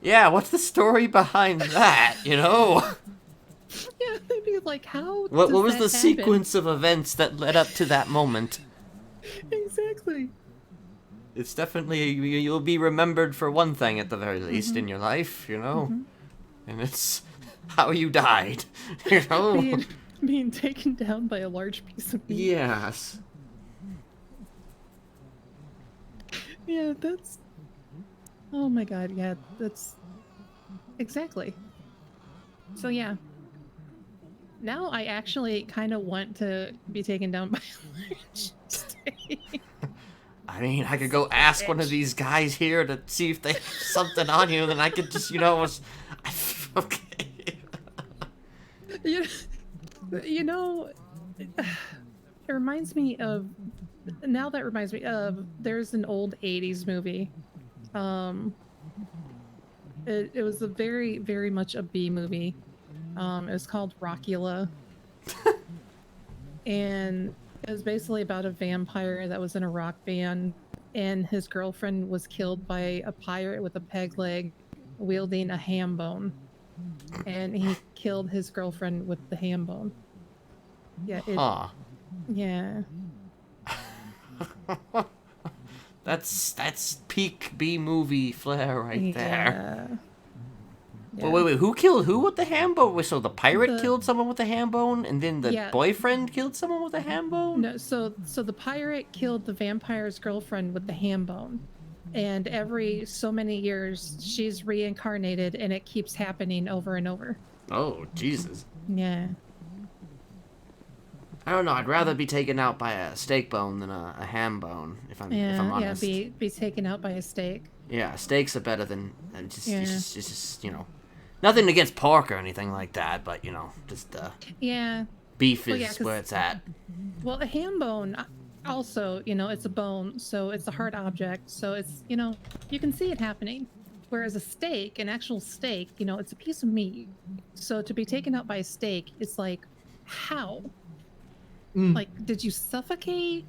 Yeah, what's the story behind that, you know? Yeah, they'd be like, how What was that the happen? sequence of events that led up to that moment? Exactly. It's definitely, you'll be remembered for one thing at the very least in your life, you know? And it's how you died, you know? Being taken down by a large piece of meat. Yes. Yeah, that's... Oh my god, yeah, that's... Exactly. So yeah. Now I actually kind of want to be taken down by a large steak. I mean, I could go ask one of these guys here to see if they have something on you, then I could just, okay. You know, it reminds me of. Now that reminds me of. There's an old '80s movie. It was a very, very much a B movie. It was called Rockula. And it was basically about a vampire that was in a rock band, and his girlfriend was killed by a pirate with a peg leg wielding a ham bone. And he killed his girlfriend with the ham bone. Yeah. Yeah. That's peak B movie flair right there. Yeah. Wait, who killed who with the ham bone? So the pirate killed someone with a ham bone, and then the boyfriend killed someone with a ham bone? No, so the pirate killed the vampire's girlfriend with the ham bone. And every so many years, she's reincarnated, and it keeps happening over and over. Oh, Jesus. Yeah. I don't know. I'd rather be taken out by a steak bone than a ham bone, if I'm honest. Yeah, be taken out by a steak. Yeah, steaks are better than it's just nothing against pork or anything like that, but just beef is where it's at. Well, a ham bone also, it's a bone, so it's a hard object, so it's you can see it happening. Whereas a steak, an actual steak, it's a piece of meat. So to be taken out by a steak, it's like, how? Like, did you suffocate?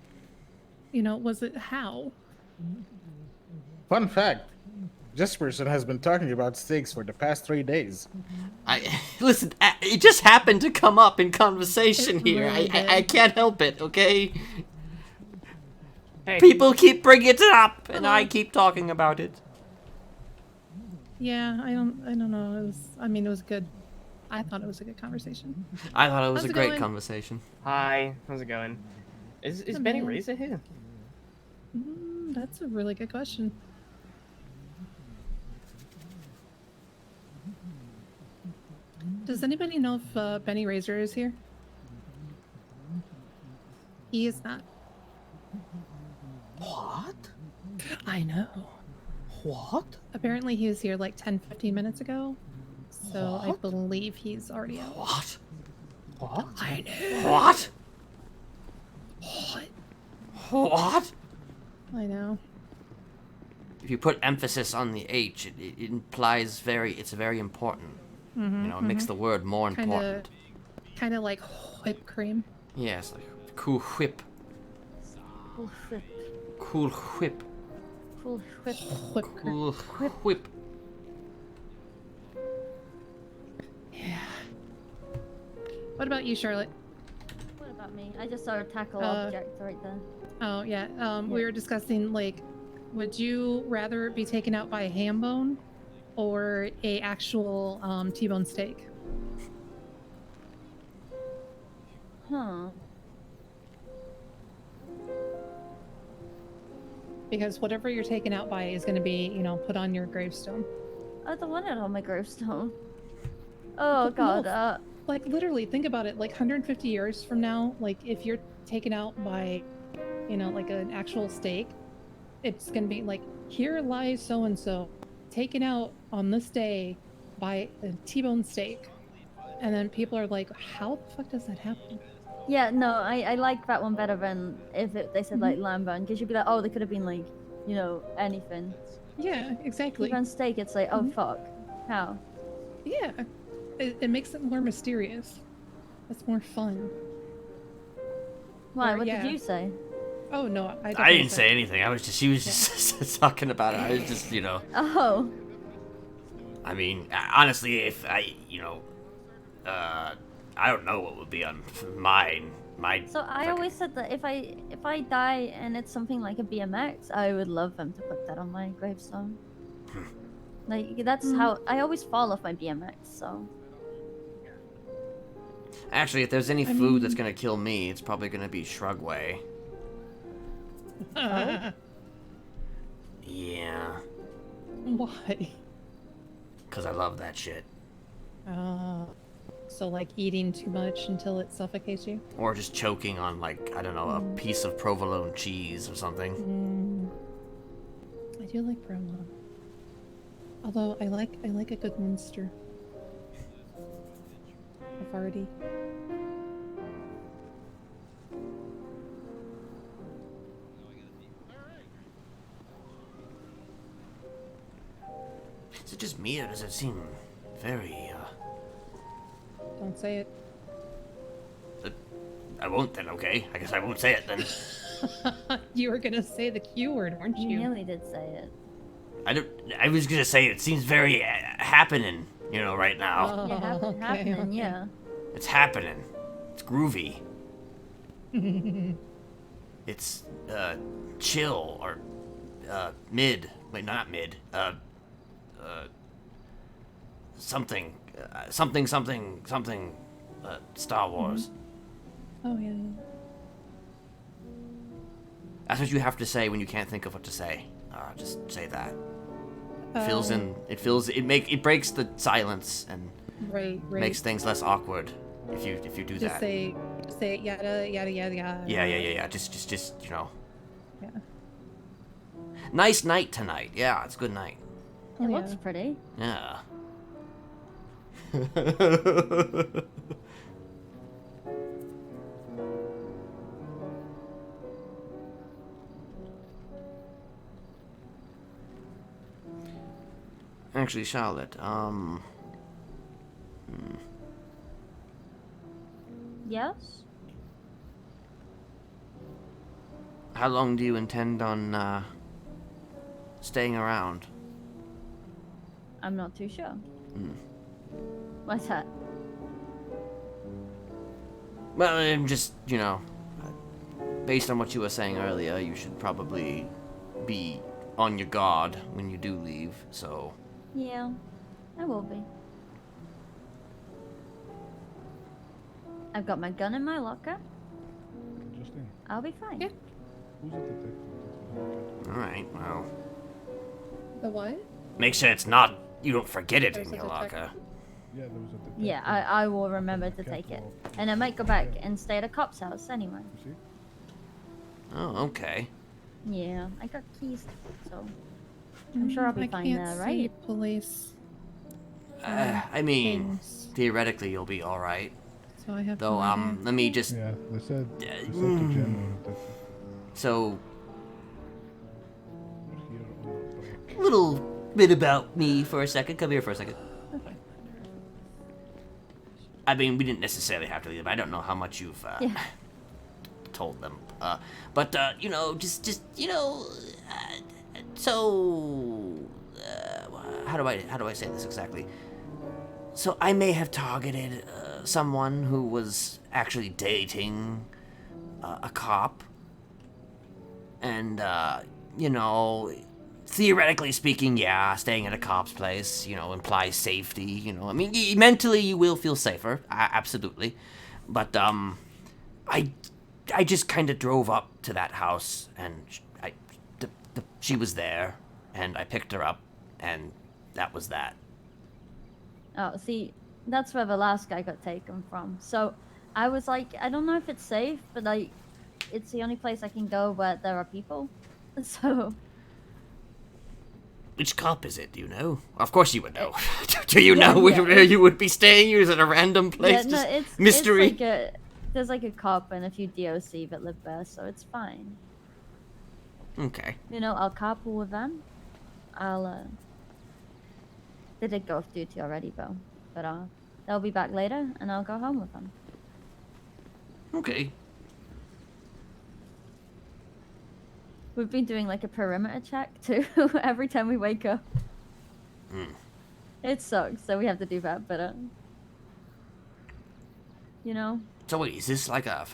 Was it how? Fun fact. Jesperson has been talking about steaks for the past 3 days. Listen, it just happened to come up in conversation here. I can't help it, okay? Hey. People keep bringing it up, and I keep talking about it. Yeah, I don't know. It was good. I thought it was a good conversation. I thought it was a great conversation. Hi, how's it going? Is Benny Razor here? That's a really good question. Does anybody know if Benny Razor is here? He is not. What? I know. What? Apparently he was here like 10-15 minutes ago. So I believe he's already out. What? What? I know. What? What? What? I know. If you put emphasis on the H, it implies it's very important. It makes the word more important. Kind of like whipped cream. Yes, like cool whip. Cool whip. Cool whip. Cool whip. Cool whip. Yeah. What about you, Charlotte? What about me? I just saw a tackle object right there. Oh, yeah. We were discussing, like, would you rather be taken out by a ham bone or a actual T-bone steak? Huh. Because whatever you're taken out by is going to be, put on your gravestone. I don't want it on my gravestone. Oh, God. No, like, literally, think about it. Like, 150 years from now, like, if you're taken out by, like an actual steak, it's going to be like, here lies so-and-so, taken out on this day by a T-bone steak. And then people are like, how the fuck does that happen? Yeah, no, I like that one better than if they said, like, lamb bone. Because you'd be like, oh, they could have been, like, anything. Yeah, exactly. T-bone steak, it's like, oh, fuck. How? Yeah. It makes it more mysterious. It's more fun. Why? What did you say? Oh no, I didn't say anything. She was just talking about it. I was just, Oh. I mean, honestly, if I don't know what would be on mine. So I always said that if I die and it's something like a BMX, I would love them to put that on my gravestone. Like, that's how I always fall off my BMX, so. Actually, if there's any food that's gonna kill me, it's probably gonna be Shrugway. Oh? Yeah. Why? Because I love that shit. So like eating too much until it suffocates you? Or just choking on, like, I don't know, a piece of provolone cheese or something. I do like brown. Although I like a good Munster. A Vardy. Is it just me, or does it seem very, Don't say it. I won't then, okay? I guess I won't say it then. You were gonna say the Q word, weren't you? You nearly did say it. I was gonna say it seems very happening, right now. Yeah, okay, happening, okay. yeah. It's happening. It's groovy. It's, chill, or, mid. Wait, not mid. Something. Something, Star Wars. Oh, yeah. That's what you have to say when you can't think of what to say. Just say that. It breaks the silence and Right. makes things less awkward if you do Just that. say yada yada yada yada. Yeah. Just Yeah. Nice night tonight. Yeah, it's a good night. It looks pretty. Yeah. Actually, Charlotte, Yes? how long do you intend on, staying around? I'm not too sure. Hmm. What's that? Well, I'm just, based on what you were saying earlier, you should probably be on your guard when you do leave, so... Yeah, I will be. I've got my gun in my locker. Justine, I'll be fine. Yeah. who's the detective? Alright, well... The what? Make sure you don't forget it There's in a your locker. Yeah, there was a detective. Yeah, I will remember to take it. And I might go back and stay at a cop's house anyway. You see? Oh, okay. Yeah, I got keys, so I'm sure I'll be I fine can't there, see right? police. I mean, things. theoretically you'll be alright. So I have Though, no idea. let me just... Yeah, they said to General that So, we're here on a break. a little bit about me for a second. Come here for a second. Okay. I mean, we didn't necessarily have to leave. I don't know how much you've told them. But so how do I say this exactly? So I may have targeted someone who was actually dating a cop, and theoretically speaking, yeah, staying at a cop's place, implies safety. I mean, mentally you will feel safer, absolutely. But I just kind of drove up to that house, and she was there, and I picked her up, and that was that. Oh, see, that's where the last guy got taken from. So I was like, I don't know if it's safe, but it's the only place I can go where there are people. So. Which cop is it? Do you know? Of course you would know. Do you know where you would be staying? Is it a random place? Yeah, no, it's mystery. There's like a cop and a few DOC that live there, so it's fine. Okay. I'll carpool with them. They did go off duty already, though. But they'll be back later, and I'll go home with them. Okay. We've been doing like a perimeter check too every time we wake up. It sucks, so we have to do that, but So wait, is this like a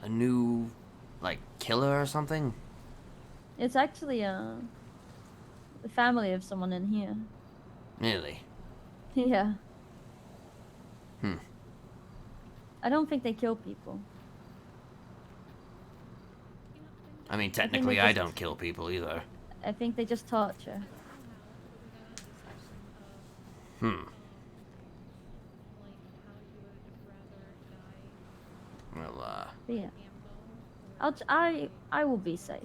new, like, killer or something? It's actually the family of someone in here. Really? Yeah. I don't think they kill people. I mean, technically, I don't kill people either. I think they just torture. Well, But yeah. I will be safe.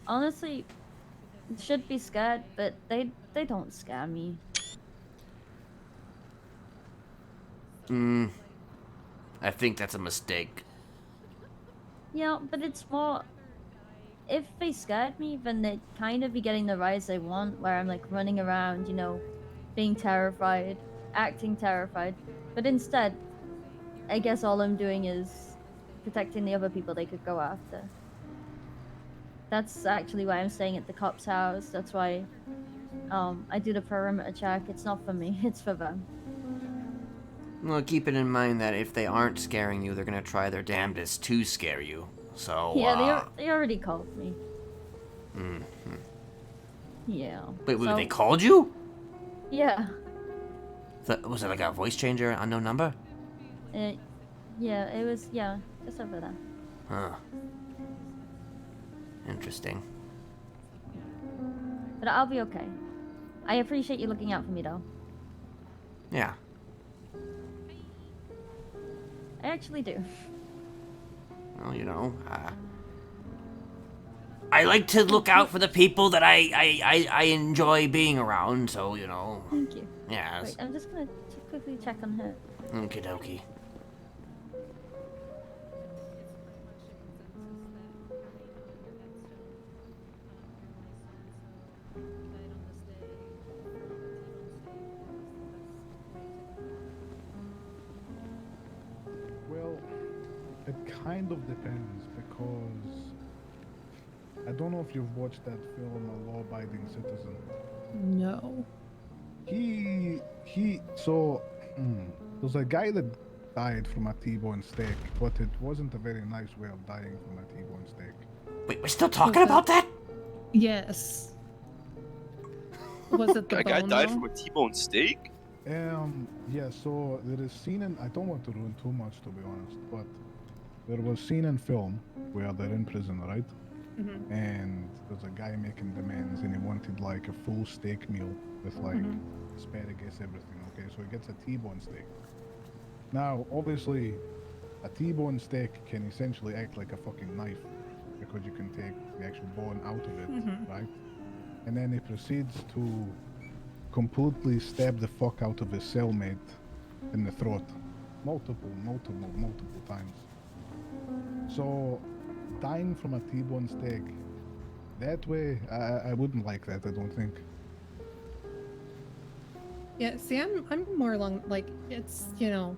Honestly, should be scared, but they don't scare me. I think that's a mistake. Yeah, but it's more. If they scared me, then they'd kind of be getting the rise they want, where I'm like running around, you know, being terrified, acting terrified. But instead, I guess all I'm doing is protecting the other people they could go after. That's actually why I'm staying at the cop's house. That's why I do the perimeter check. It's not for me, it's for them. Well, keep it in mind that if they aren't scaring you, they're gonna try their damnedest to scare you. So, Yeah, they already called me. Mm-hmm. Yeah. Wait, so, they called you? Yeah. Was it like a voice changer, unknown number? Yeah, it was, yeah, just over there. Huh. Interesting. But I'll be okay. I appreciate you looking out for me, though. Yeah. I actually do. Well, you know, I like to look out for the people that I enjoy being around, so, you know. Thank you. Yeah. Wait, I'm just gonna quickly check on her. Okie dokie. Well, it kind of depends because I don't know if you've watched that film, A Law-Abiding Citizen. No. So there's a guy that died from a T-bone steak, but it wasn't a very nice way of dying from a T-bone steak. Wait, we're still talking about that? Yes. Was it the A guy bone, died though? from a T-bone steak? Yeah, so there is scene in, I don't want to ruin too much to be honest, but there was scene in film where they're in prison, right? Mhm. And there's a guy making demands and he wanted like a full steak meal with like asparagus, everything, okay? So he gets a T-bone steak. Now, obviously, a T-bone steak can essentially act like a fucking knife because you can take the actual bone out of it, right? And then he proceeds to completely stab the fuck out of his cellmate in the throat. Multiple times. So, dying from a T-bone steak, that way, I wouldn't like that, I don't think. Yeah, see, I'm more along, like, it's, you know,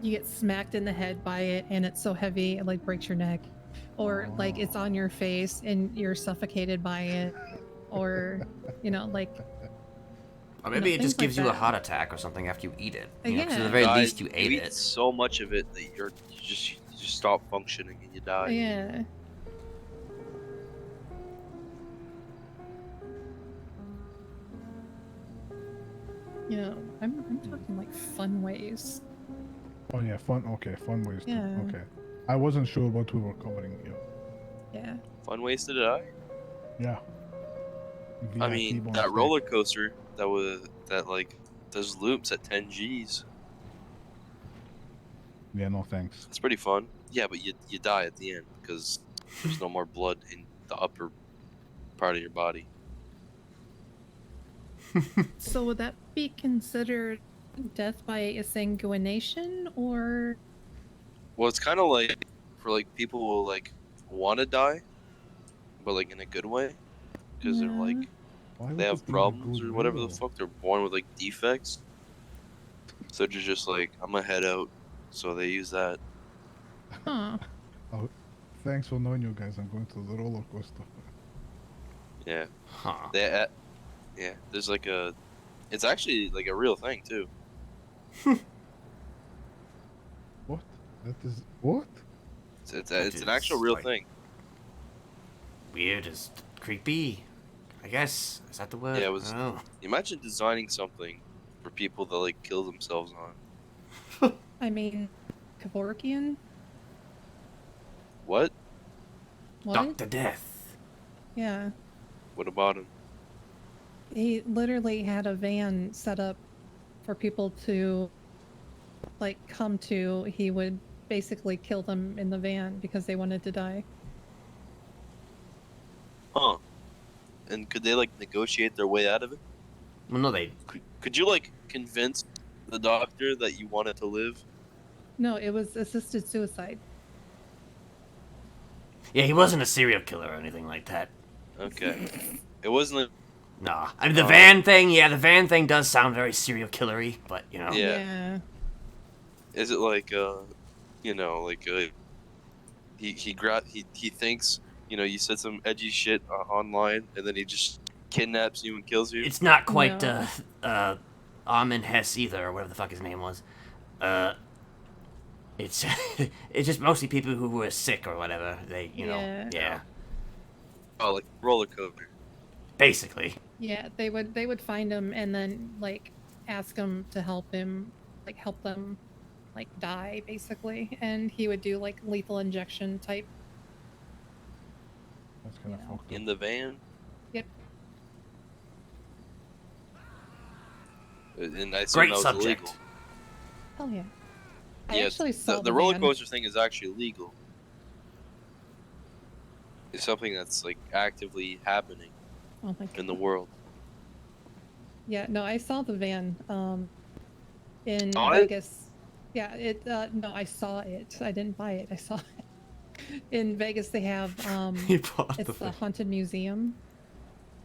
you get smacked in the head by it and it's so heavy it, like, breaks your neck. Or, like, it's on your face and you're suffocated by it. Or, you know, like... Or maybe it just gives you a that. heart attack or something after you eat it. You know, 'cause Yeah. at the very Die- least you ate eat it. so much of it that you just stop functioning and you die. Yeah. You know, I'm talking like fun ways. Oh yeah, fun ways too. Yeah. Okay. I wasn't sure what we were covering here. Yeah. Fun ways to die? Yeah. I Via mean, T-bone that steak. roller coaster that like does loops at 10 Gs. Yeah, no thanks. It's pretty fun. Yeah, but you die at the end because there's no more blood in the upper part of your body. So would that be considered death by exsanguination or? Well, it's kind of like for like people who like want to die, but like in a good way, because they're like Why they would have it be in a problems good or whatever way, the though? fuck. They're born with like defects, so they're just like, I'm gonna head out. So they use that. Huh. Oh, thanks for knowing you guys. I'm going to the roller coaster. Yeah. Huh. Yeah. There's like a. It's actually like a real thing too. What? That is what? It's an actual real thing. Weird is creepy. I guess. Is that the word? Yeah, it was. I don't know. Imagine designing something for people that like kill themselves on. I mean, Kevorkian? What? What? Dr. Death. Yeah. What about him? He literally had a van set up for people to like come to. He would basically kill them in the van because they wanted to die. Huh. And could they like negotiate their way out of it? Well, no, they. Could you like convince the doctor that you wanted to live? No, it was assisted suicide. Yeah, he wasn't a serial killer or anything like that. Okay. It wasn't like... Nah. I mean, the van thing, yeah, the van thing does sound very serial killer-y, but, you know. Yeah. Is it like, you know, like, he thinks, you know, you said some edgy shit online, and then he just kidnaps you and kills you? It's not quite, Armin Hess either, or whatever the fuck his name was. It's it's just mostly people who were sick or whatever. They, you know, yeah. Oh, like roller coaster. Basically. Yeah, they would find him and then like ask him to help him, like help them, like die basically, and he would do like lethal injection type. That's kind of fucked up. In the van? Yep. And I assume Great that was subject. illegal. Hell yeah. I Yeah, actually saw the roller van. coaster thing is actually legal. It's something that's like actively happening Oh my in the world. Yeah, no, I saw the van in Saw it? Vegas. Yeah, no, I saw it. I didn't buy it. I saw it. In Vegas they have He bought it's the the van. haunted museum,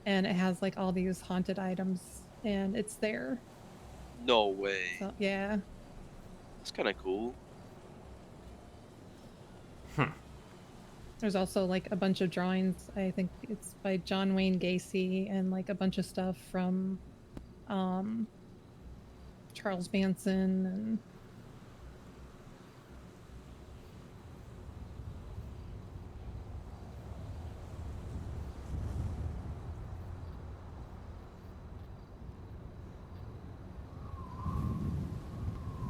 and it has like all these haunted items, and it's there. No way. So yeah. It's kind of cool. There's also like a bunch of drawings. I think it's by John Wayne Gacy, and like a bunch of stuff from Charles Manson and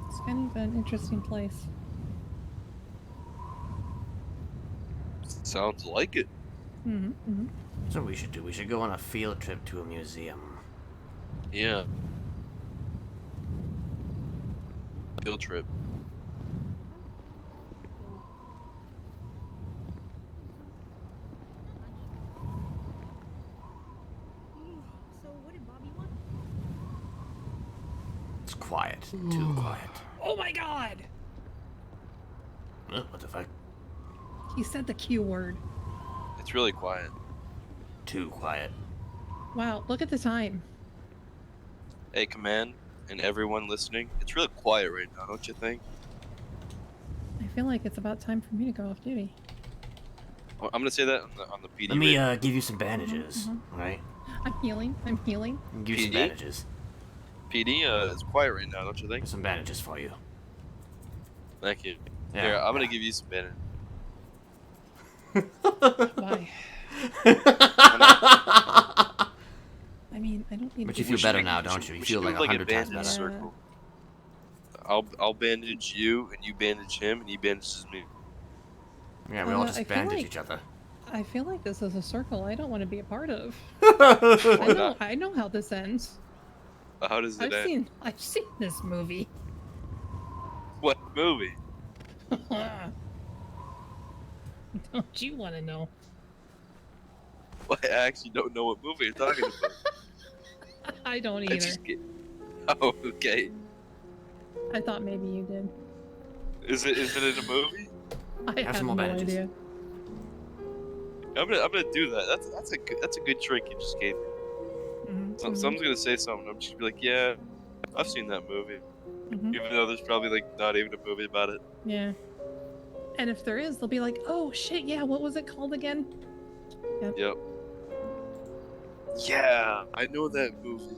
it's kind of an interesting place. Sounds like it. So we should do. We should go on a field trip to a museum. Yeah. Field trip. So what did Bobby want? It's quiet. Too quiet. Oh my god! What the fuck? He said the Q word. It's really quiet. Too quiet. Wow, look at the time. Hey, Command, and everyone listening, it's really quiet right now, don't you think? I feel like it's about time for me to go off duty. Oh, I'm gonna say that on the PD. Let me radio. give you some bandages, Mhm. right? I'm healing. I'm healing. Give you some PD? bandages. PD, it's quiet right now, don't you think? Some bandages for you. Thank you. Yeah. Here, I'm gonna give you some bandages. Why? I mean, I don't need. But you to feel be- better now, don't you? You We feel should like do, 100 times bandage better. circle. I'll bandage you, and you bandage him, and he bandages me. Yeah, we all I just feel bandage like- each other. I feel like this is a circle I don't want to be a part of. Why not? I know how this ends. How does it end? I've seen this movie. What movie? Don't you want to know? Well, I actually don't know what movie you're talking about. I don't I either. just get... Oh, okay. I thought maybe you did. Is it in a movie? I have some more no bandages. idea. I'm gonna do that. That's a good trick you just gave me. Someone's gonna say something. I'm just gonna be like, yeah, I've seen that movie, Mhm. even though there's probably like not even a movie about it. Yeah. And if there is, they'll be like, "Oh shit, yeah, what was it called again?" Yep. Yeah, I know that movie.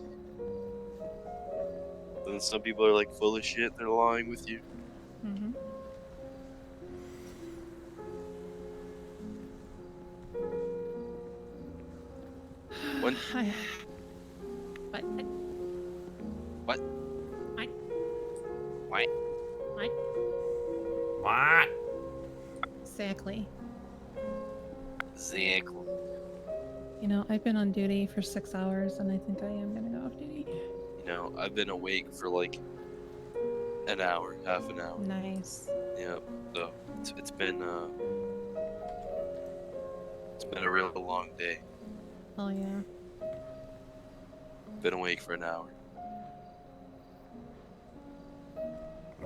Then some people are like full of shit. They're lying with you. Mm-hmm. When? What? What? What? What? What? What? Exactly. Exactly. You know, I've been on duty for 6 hours, and I think I am gonna go off duty. You know, I've been awake for like an hour, half an hour. Nice. Yep. So it's been a real long day. Oh yeah. Been awake for an hour.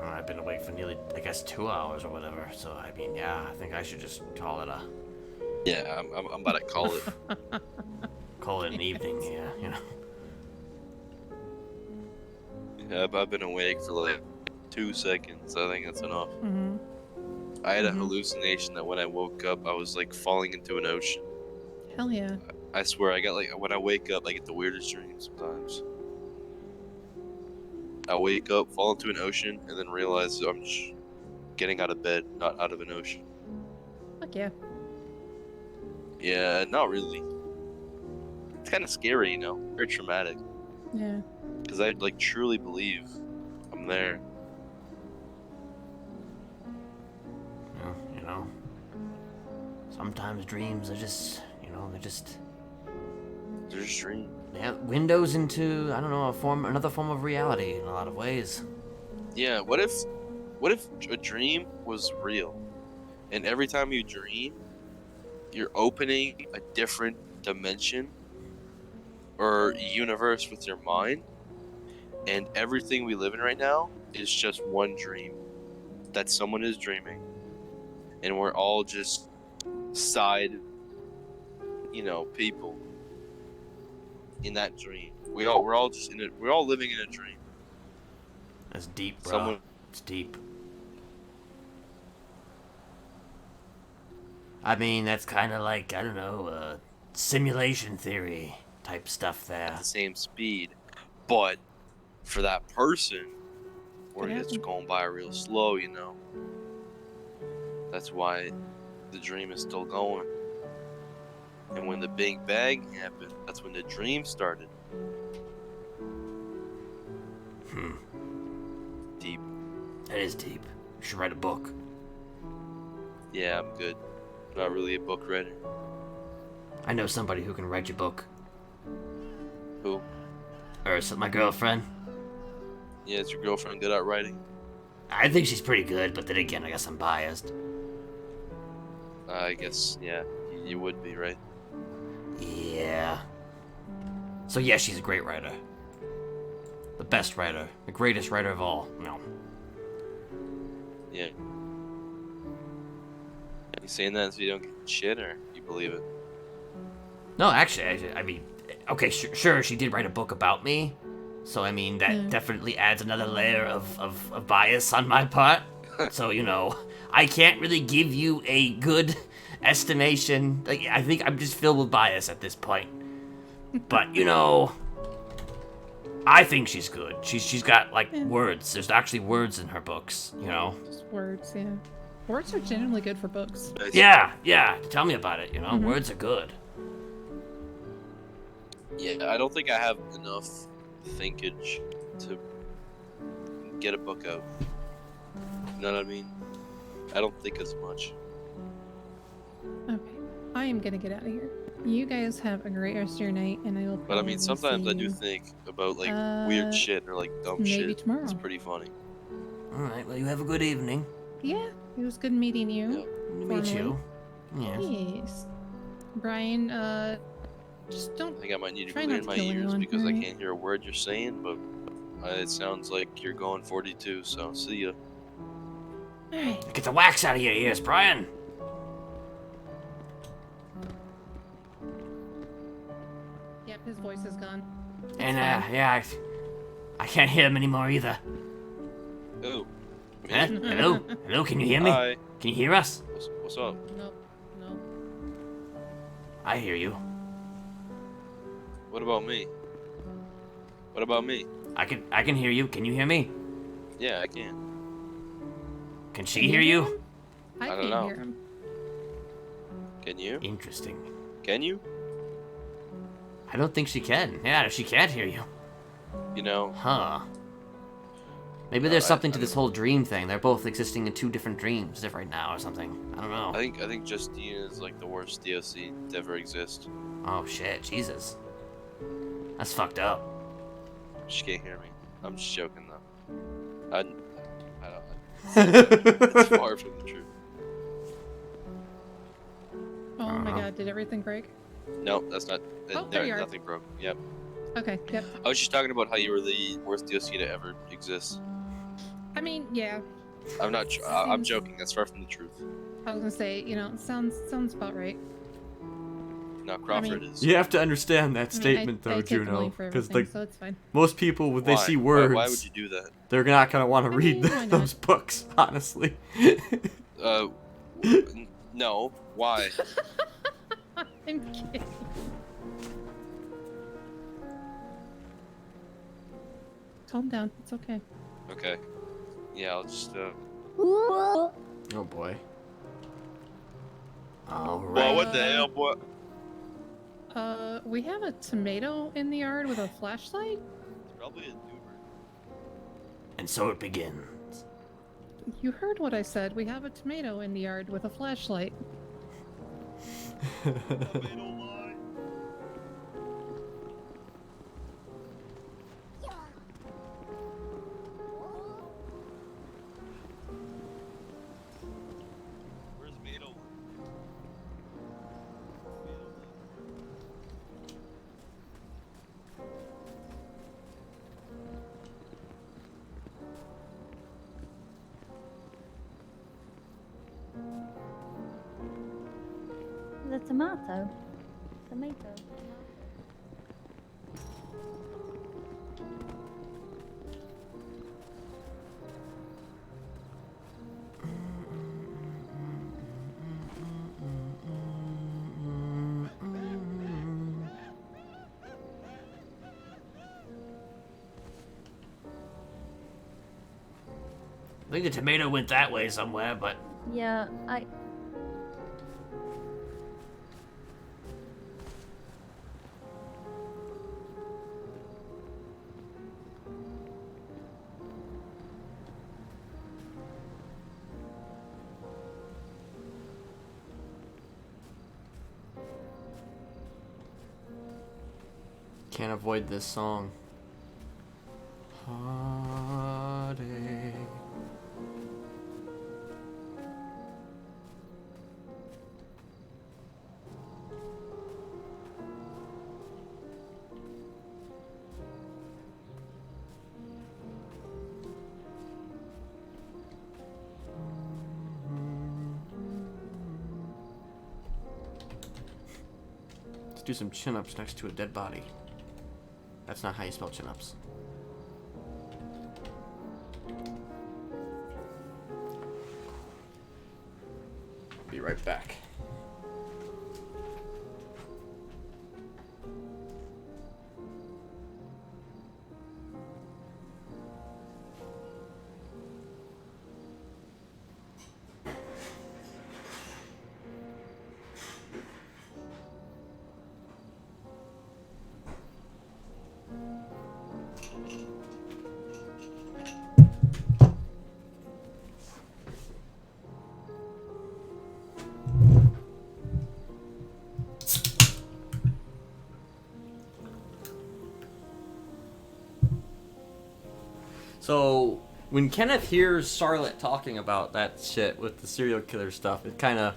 I've been awake for nearly, I guess, 2 hours or whatever. So I mean, yeah, I think I should just call it a. Yeah, I'm about to call it. Call it an evening. Yeah, you know. Yeah, I've been awake for like 2 seconds. I think that's enough. Mm-hmm. I had a hallucination that when I woke up, I was like falling into an ocean. Hell yeah. I swear, I got like when I wake up, I get the weirdest dreams sometimes. I wake up, fall into an ocean, and then realize I'm just getting out of bed, not out of an ocean. Fuck yeah. Yeah, not really. It's kind of scary, you know, very traumatic. Yeah. Because I like truly believe I'm there. You know. Sometimes dreams are just, you know, they're just dreams. They have windows into, I don't know, another form of reality in a lot of ways. Yeah, what if a dream was real, and every time you dream, you're opening a different dimension or universe with your mind, and everything we live in right now is just one dream that someone is dreaming, and we're all just side, you know, people in that dream. We're all just in it. We're all living in a dream. That's deep, bro. It's deep. I mean, that's kind of like, I don't know, simulation theory type stuff there. At the same speed, but for that person, where it's going by real slow, you know. That's why the dream is still going. And when the Big Bang happened, that's when the dream started. Deep. That is deep. You should write a book. Yeah, I'm good. Not really a book writer. I know somebody who can write your book. Who? Or my girlfriend. Yeah, is your girlfriend good at writing? I think she's pretty good, but then again, I guess I'm biased. I guess, yeah, you would be, right? Yeah. So yeah, she's a great writer. The best writer. The greatest writer of all. No. Yeah. You saying that so you don't get shit, or you believe it? No, actually, I mean, okay, sure, she did write a book about me. So, I mean, that definitely adds another layer of bias on my part. So, you know, I can't really give you a good estimation. Like, I think I'm just filled with bias at this point. But, you know, I think she's good. She's got, like, words. There's actually words in her books, you know? Just words, yeah. Words are generally good for books. Yeah. Tell me about it, you know? Words are good. Yeah, I don't think I have enough thinkage to get a book out. You know what I mean? I don't think as much. Okay, I am gonna get out of here. You guys have a great rest of your night, and I will. But I mean, sometimes I do think about like weird shit or like dumb shit. Maybe tomorrow. It's pretty funny. All right. Well, you have a good evening. Yeah, it was good meeting you. Yeah. Good to meet you. Yes. Yes. Brian, just don't. I think I might need to try clear not to my kill ears anyone, because I alright? can't hear a word you're saying, but it sounds like you're going 42, so see ya. Alright. Get the wax out of your ears, Brian. Yep, his voice is gone. And, yeah, I can't hear him anymore either. Oh. Huh? Hello? Hello, can you hear me? Hi. Can you hear us? What's up? No. I hear you. What about me? What about me? I can hear you. Can you hear me? Yeah, I can. Can she hear you? I don't can't know. hear him. Can you? Interesting. Can you? I don't think she can. Yeah, she can't hear you. You know. Huh. Maybe there's something to this whole dream thing. They're both existing in two different dreams right now or something. I don't know. I think Justine is like the worst DOC to ever exist. Oh shit, Jesus. That's fucked up. She can't hear me. I'm just joking though. I don't know. It's far from the truth. Oh my god, did everything break? No, that's not. Oh, there you are. Nothing broke. Yep. Okay, yep. I was just talking about how you were the worst DLC to ever exist. I mean, yeah. I'm not. I'm joking. That's far from the truth. I was gonna say, sounds about right. No, Crawford is. You have to understand that I statement, take though, the Juno, blame for because everything, so it's fine. most people, when they Why? see words, Why would you do that? they're not gonna want to read why not? those books. Honestly. No. Why? I'm kidding. Calm down. It's okay. Okay. Yeah, I'll just. Oh boy. All right. Well, what the hell, boy? We have a tomato in the yard with a flashlight. It's probably a tuber. And so it begins. You heard what I said. We have a tomato in the yard with a flashlight. Where's Beetle? The tomato. Tomato. I think the tomato went that way somewhere, but Yeah, can't avoid this song. Heartache. Let's do some chin-ups next to a dead body. That's not how you spell chin-ups. Be right back. So, when Kenneth hears Charlotte talking about that shit with the serial killer stuff, it kind of...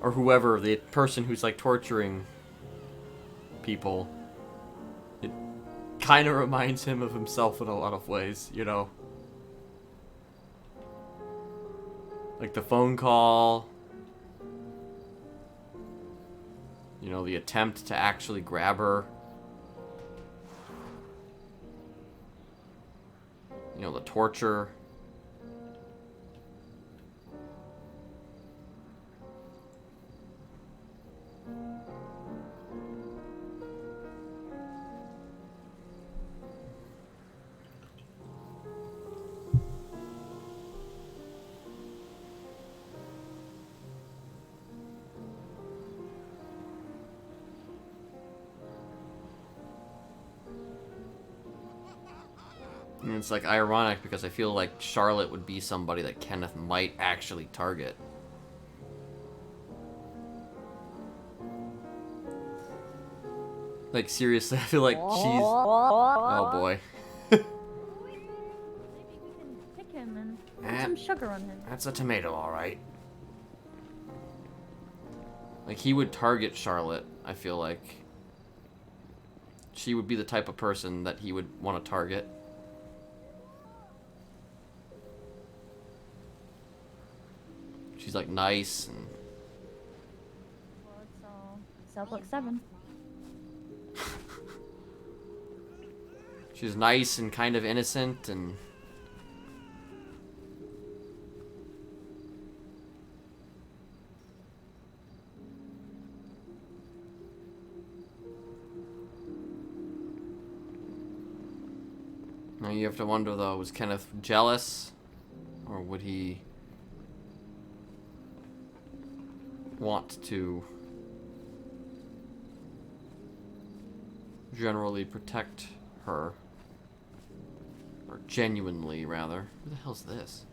Or whoever, the person who's, like, torturing people, it kind of reminds him of himself in a lot of ways, you know? Like the phone call, you know, the attempt to actually grab her. You know, the torture. And it's like ironic because I feel like Charlotte would be somebody that Kenneth might actually target. Like seriously, I feel like she's... Oh boy. maybe we can pick him and put some sugar on him. That's a tomato, alright. Like, he would target Charlotte, I feel like. She would be the type of person that he would want to target. She's like nice and... Well, it's all cell block 7. She's nice and kind of innocent and... Now you have to wonder though, was Kenneth jealous? Or would he want to generally protect her? Or genuinely, rather. Who the hell's this?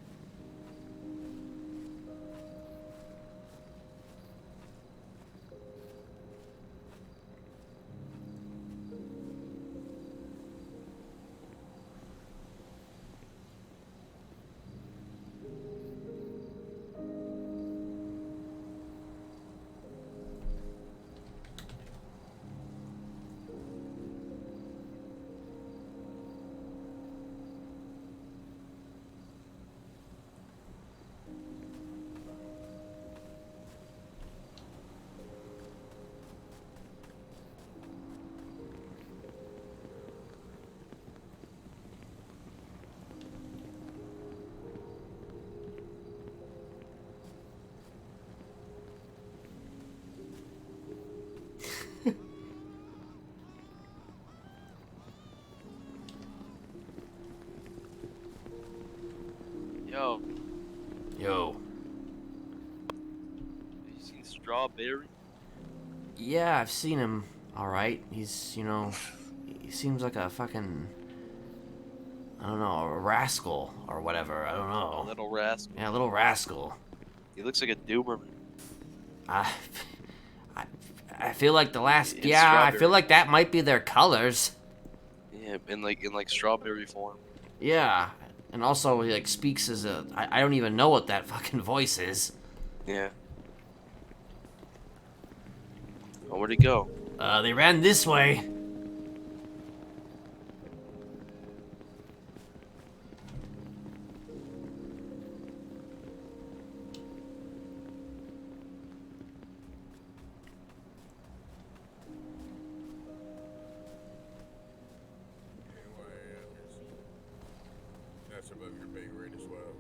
Yo. Yo. You seen Strawberry? Yeah, I've seen him. Alright. He's, you know, he seems like a fucking, I don't know, a rascal or whatever. I don't know. A little rascal. Yeah, a little rascal. He looks like a Doomerman. I feel like the last, It's yeah, I strawberry. feel like that might be their colors. Yeah, in like strawberry form. Yeah, and also he like speaks as a, I don't even know what that fucking voice is. Yeah. Oh, where'd he go? They ran this way. That's above your pay grade as well.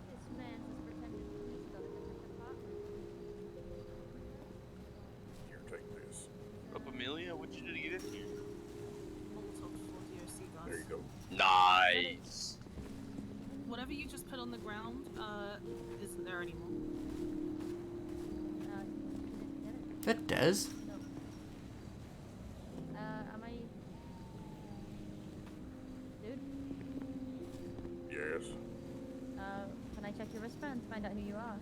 This man has pretended he's got a different department. Here, take this. Up Amelia, what'd you do to get in here? There you go. Nice. Whatever you just put on the ground, isn't there anymore. That does. Am I... Dude? Yes. Can I check your wristband to find out who you are?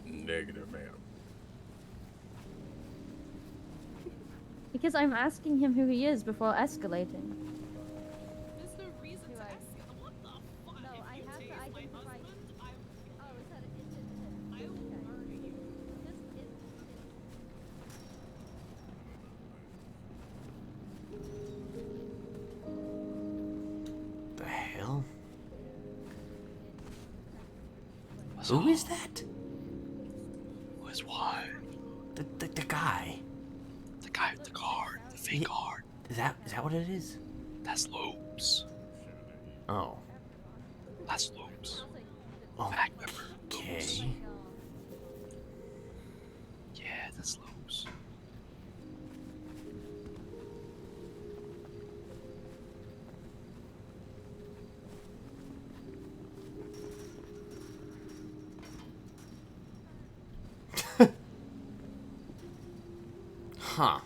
Negative, ma'am. Because I'm asking him who he is before escalating. There's no reason to ask. What the fuck? No, I have to identify... Oh, is that it? I will murder you. The hell? Who is that? Who is what? The guy. The guy with the card. The fake card. Is that what it is? That's Lopes. Oh. That's Lopes. Oh. Back member. Lopes. Okay. Yeah, that's Lopes. Huh.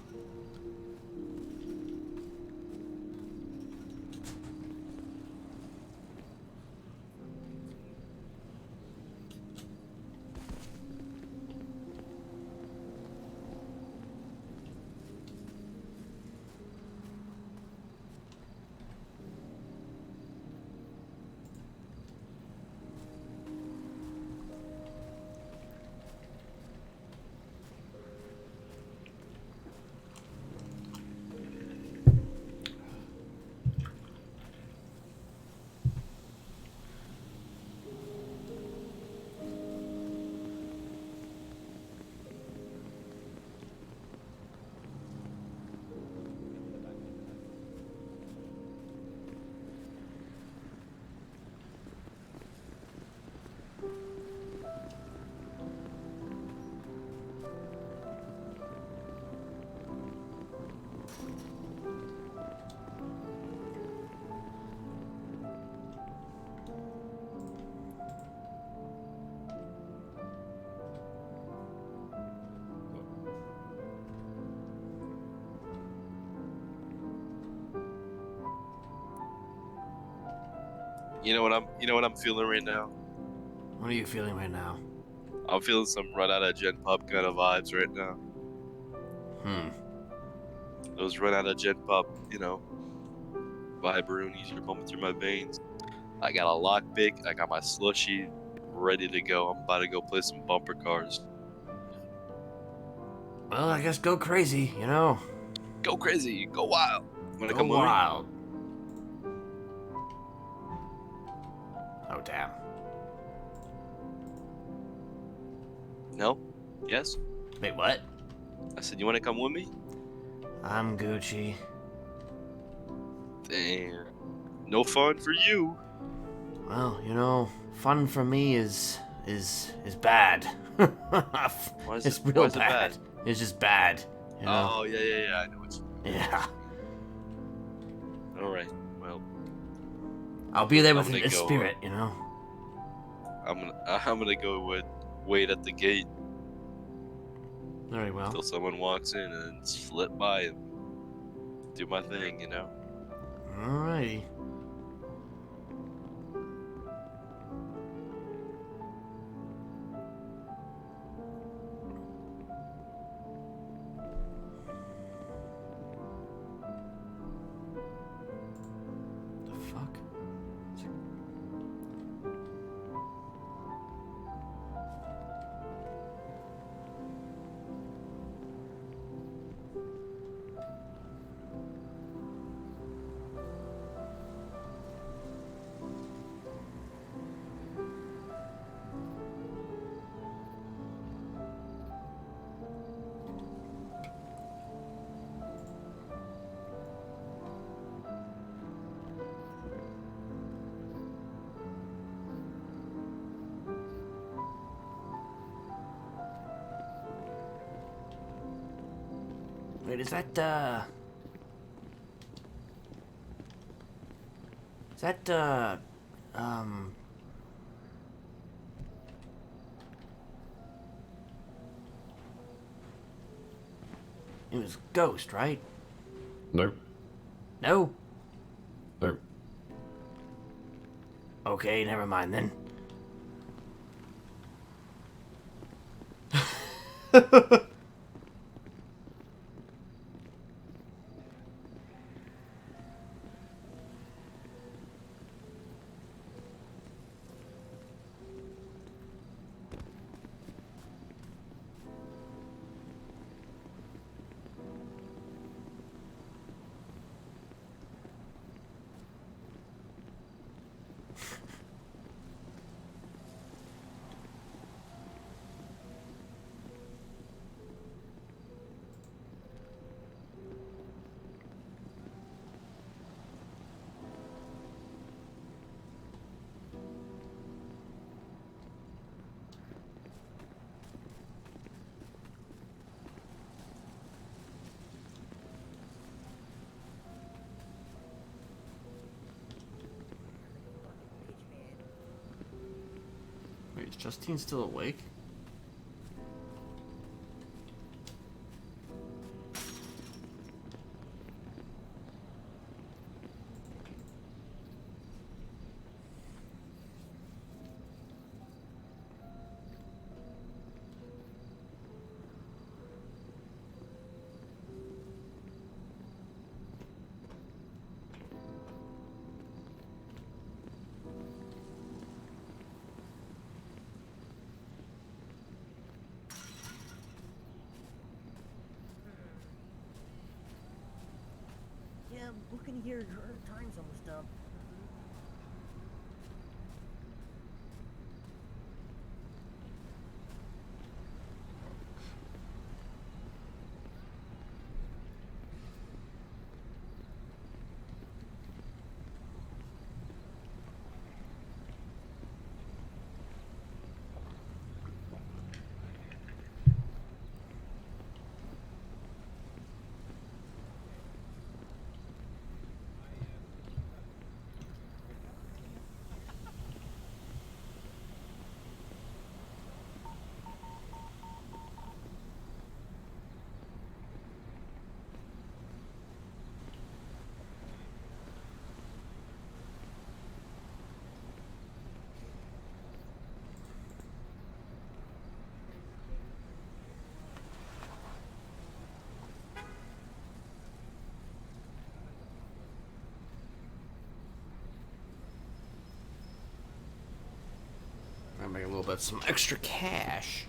You know what I'm feeling right now? What are you feeling right now? I'm feeling some run out of Gen Pop kind of vibes right now. Those run out of Gen Pop, vibroonies are pumping through my veins. I got a lockpick. I got my slushy ready to go. I'm about to go play some bumper cars. Well, I guess go crazy, Go crazy. Go wild. Wanna Go come with me? wild. Oh, damn. No? Yes? Wait, what? I said, you want to come with me? I'm Gucci. Damn. No fun for you. Well, fun for me is bad. Why is It's it, real why is it bad. bad? It's just bad. Oh, yeah. I know what you mean. Yeah. All right. Well, I'll be there with I'm a gonna go, spirit, I'm gonna go wait at the gate Very well. until someone walks in and slip by and do my thing, Alrighty. The fuck? Wait, is that, it was Ghost, right? Nope. No? Nope. Okay, never mind then. Wait, is Justine still awake? Yeah, looking here, your time's almost up. Gonna make a little bit some extra cash.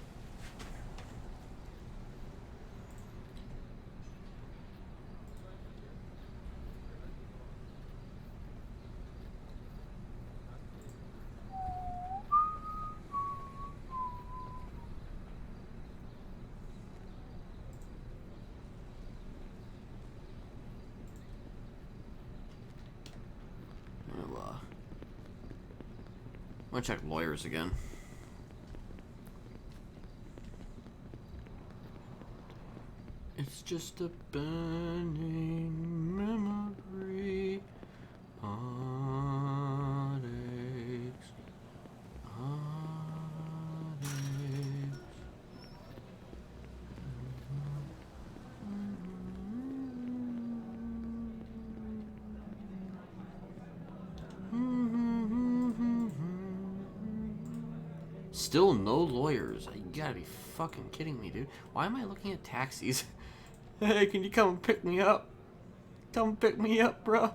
I'm gonna check lawyers again. It's just a burning memory. Heartaches, heartaches. Still no lawyers. You gotta be fucking kidding me, dude. Why am I looking at taxis? Hey, can you come and pick me up? Come pick me up, bro.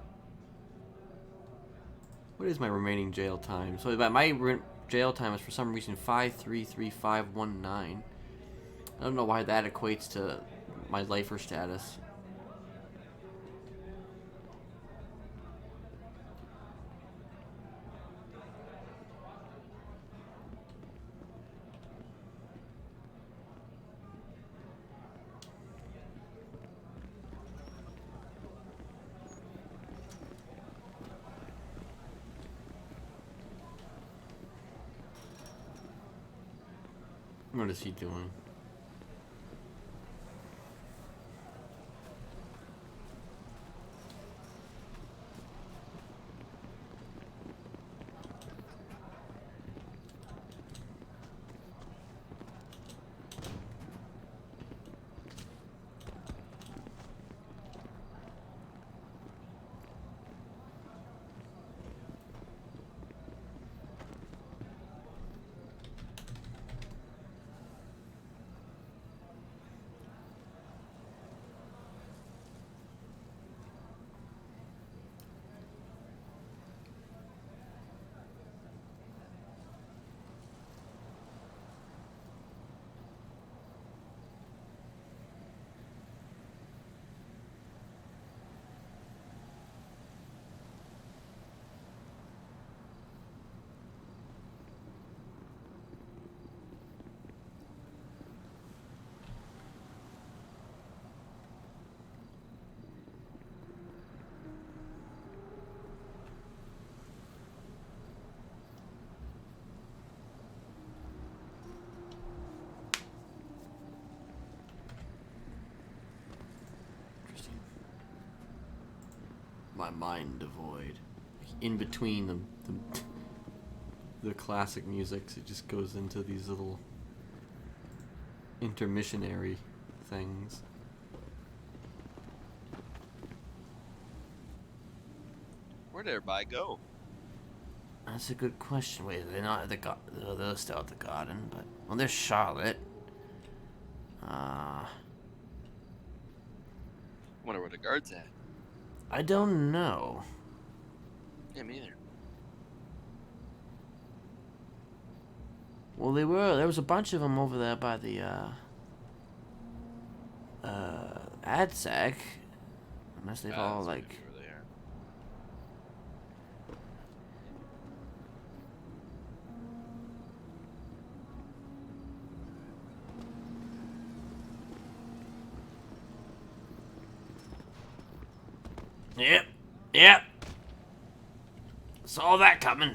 What is my remaining jail time? So my jail time is for some reason 533519. I don't know why that equates to my lifer status. What is he doing? My mind devoid. In between the classic musics, it just goes into these little intermissionary things. Where'd everybody go? That's a good question. Wait, they're not at the they're still at the garden, but well, there's Charlotte. Wonder where the guard's at. I don't know. Yeah, me either. Well, there was a bunch of them over there by the AdSec. Unless they've all like. Yep. Saw that coming.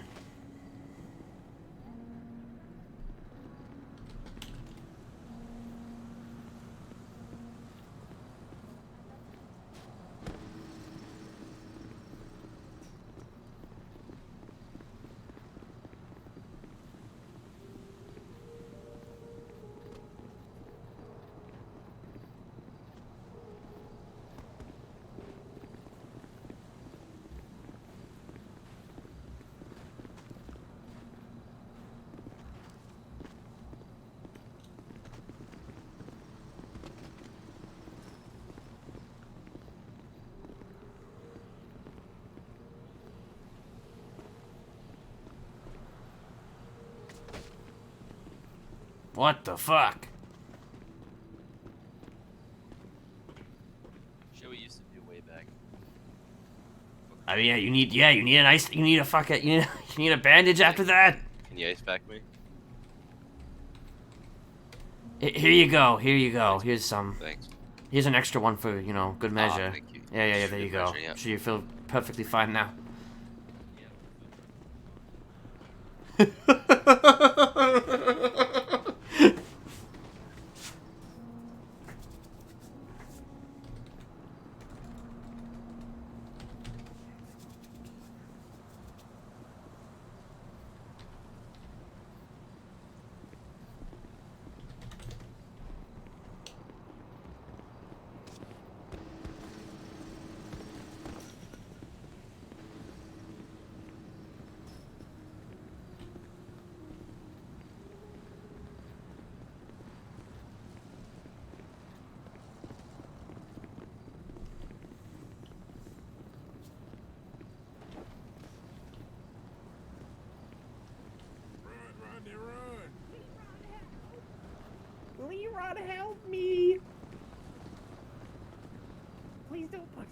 What the fuck? Shit we used to do way back. I mean, you need you need a bandage after that. Can you ice pack me? Here you go. Here's some. Thanks. Here's an extra one for, good measure. Thank you. Yeah, there you go. Measure, yeah. So you feel perfectly fine now. Leron, help me! Please don't push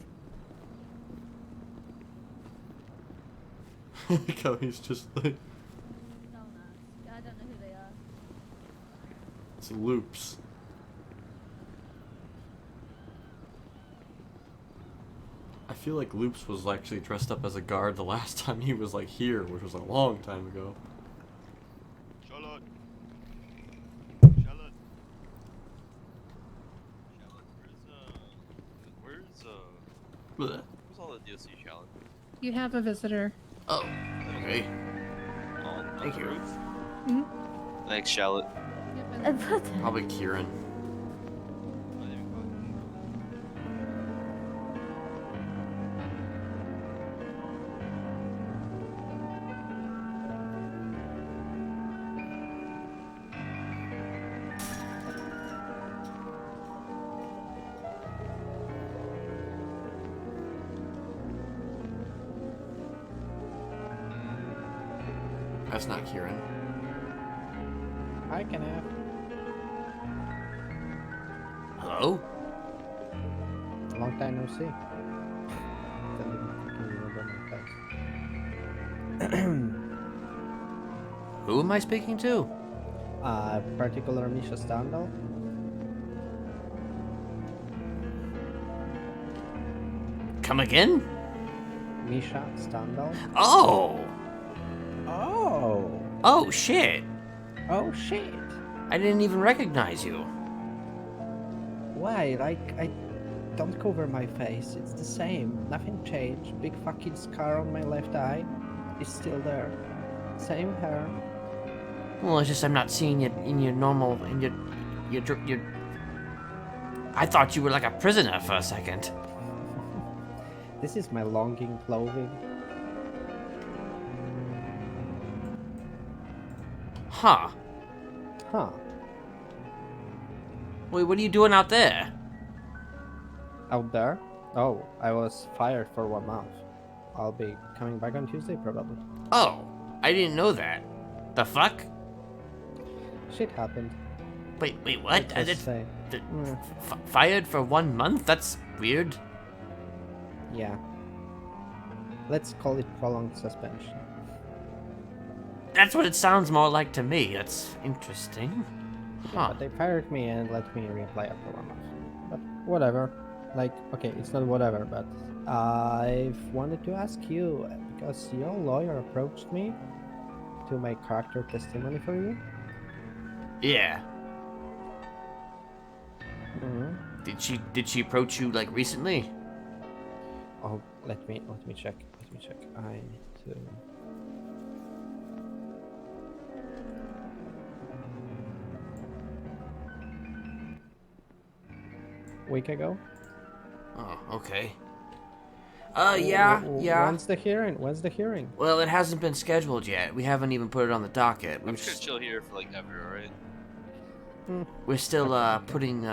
me. Look how he's just like... I don't know who they are. It's Loops. I feel like Loops was actually dressed up as a guard the last time he was like here, which was a long time ago. Charlotte. Where's all the DLC, Charlotte? You have a visitor. Oh, okay. On Thank the you. roof? Hmm? Thanks, Charlotte. Probably Kieran. That's not Kieran. Hi, Kenneth. Hello? Long time no see. Don't even fucking remember my face. Who am I speaking to? Particular Misha Standal. Come again? Misha Standal. Oh! Oh! Oh, shit! Oh shit! I didn't even recognize you. Why? Like, I don't cover my face. It's the same. Nothing changed. Big fucking scar on my left eye is still there. Same hair. Well, it's just I'm not seeing it in your normal, your... I thought you were like a prisoner for a second. This is my longing clothing. Huh. Huh. Wait, what are you doing out there? Out there? Oh, I was fired for 1 month. I'll be coming back on Tuesday, probably. Oh, I didn't know that. The fuck? Shit happened. Wait, what? Let's just say. Fired for 1 month? That's weird. Yeah. Let's call it prolonged suspension. That's what it sounds more like to me. That's interesting. Yeah, but they fired me and let me reapply after 1 month. But whatever. Like, okay, it's not whatever, but I've wanted to ask you, because your lawyer approached me to make character testimony for you. Yeah. Mm-hmm. Did she approach you like recently? Oh, let me check. I need to. Week ago. Oh, okay. Yeah. When's the hearing? Well, it hasn't been scheduled yet. We haven't even put it on the docket. I'm just gonna chill here for like ever, alright? We're still putting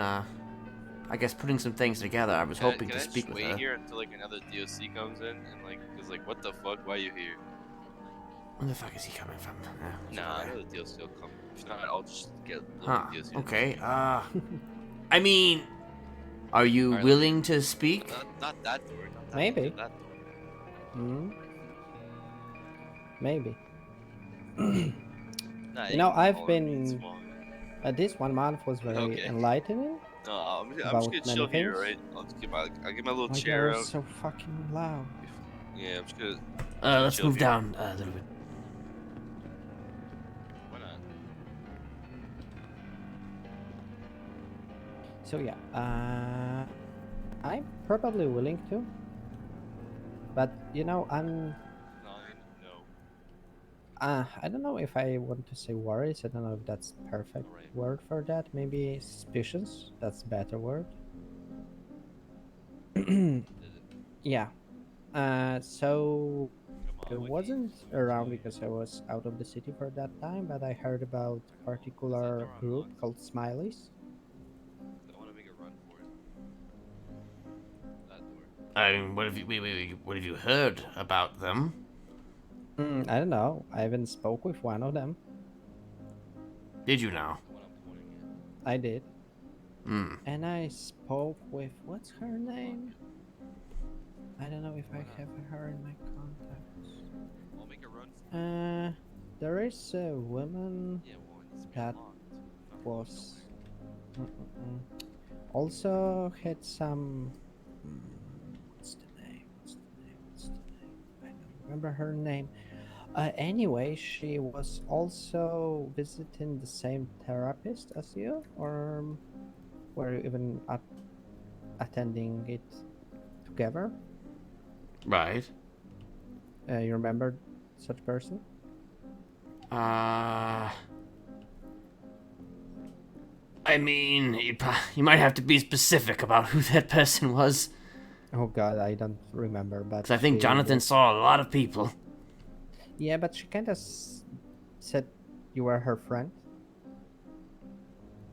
putting some things together. I was hoping to speak with her. Wait here until like another DOC comes in and like is like, what the fuck? Why are you here? Where the fuck is he coming from? Nah, I know the DLC will come. If not, I'll just get Huh. DLC. Okay. I mean, are you Alright, willing to speak? Not that door. Not that Maybe. Door, that door. Hmm. Maybe. Nah, You know, can I've follow me, it's been. fine. This 1 month was very Okay. enlightening. No, I'm just about gonna many chill here, things. right? I'll get my little Oh, chair you're out. so fucking loud. Yeah, I'm just gonna. Let's chill move here. down a little bit. Why not? So yeah, I'm probably willing to, but you know, I'm. I don't know if I want to say worries. I don't know if that's perfect word for that. Maybe suspicions. That's a better word. Yeah. So I wasn't around because I was out of the city for that time, but I heard about a particular group called Smileys. I want to make a run for it. That door. I mean, what have you what have you heard about them? I don't know. I even spoke with one of them. Did you now? I did. Hmm. And I spoke with what's her name? I don't know if I have her in my contacts. I'll make a run. There is a woman that was also had some. What's the name? I don't remember her name. Anyway, she was also visiting the same therapist as you, or were you even attending it together? Right. You remember such person? I mean, you might have to be specific about who that person was. Oh God, I don't remember, but 'Cause I think she Jonathan was- saw a lot of people. Yeah, but she kind of said you were her friend.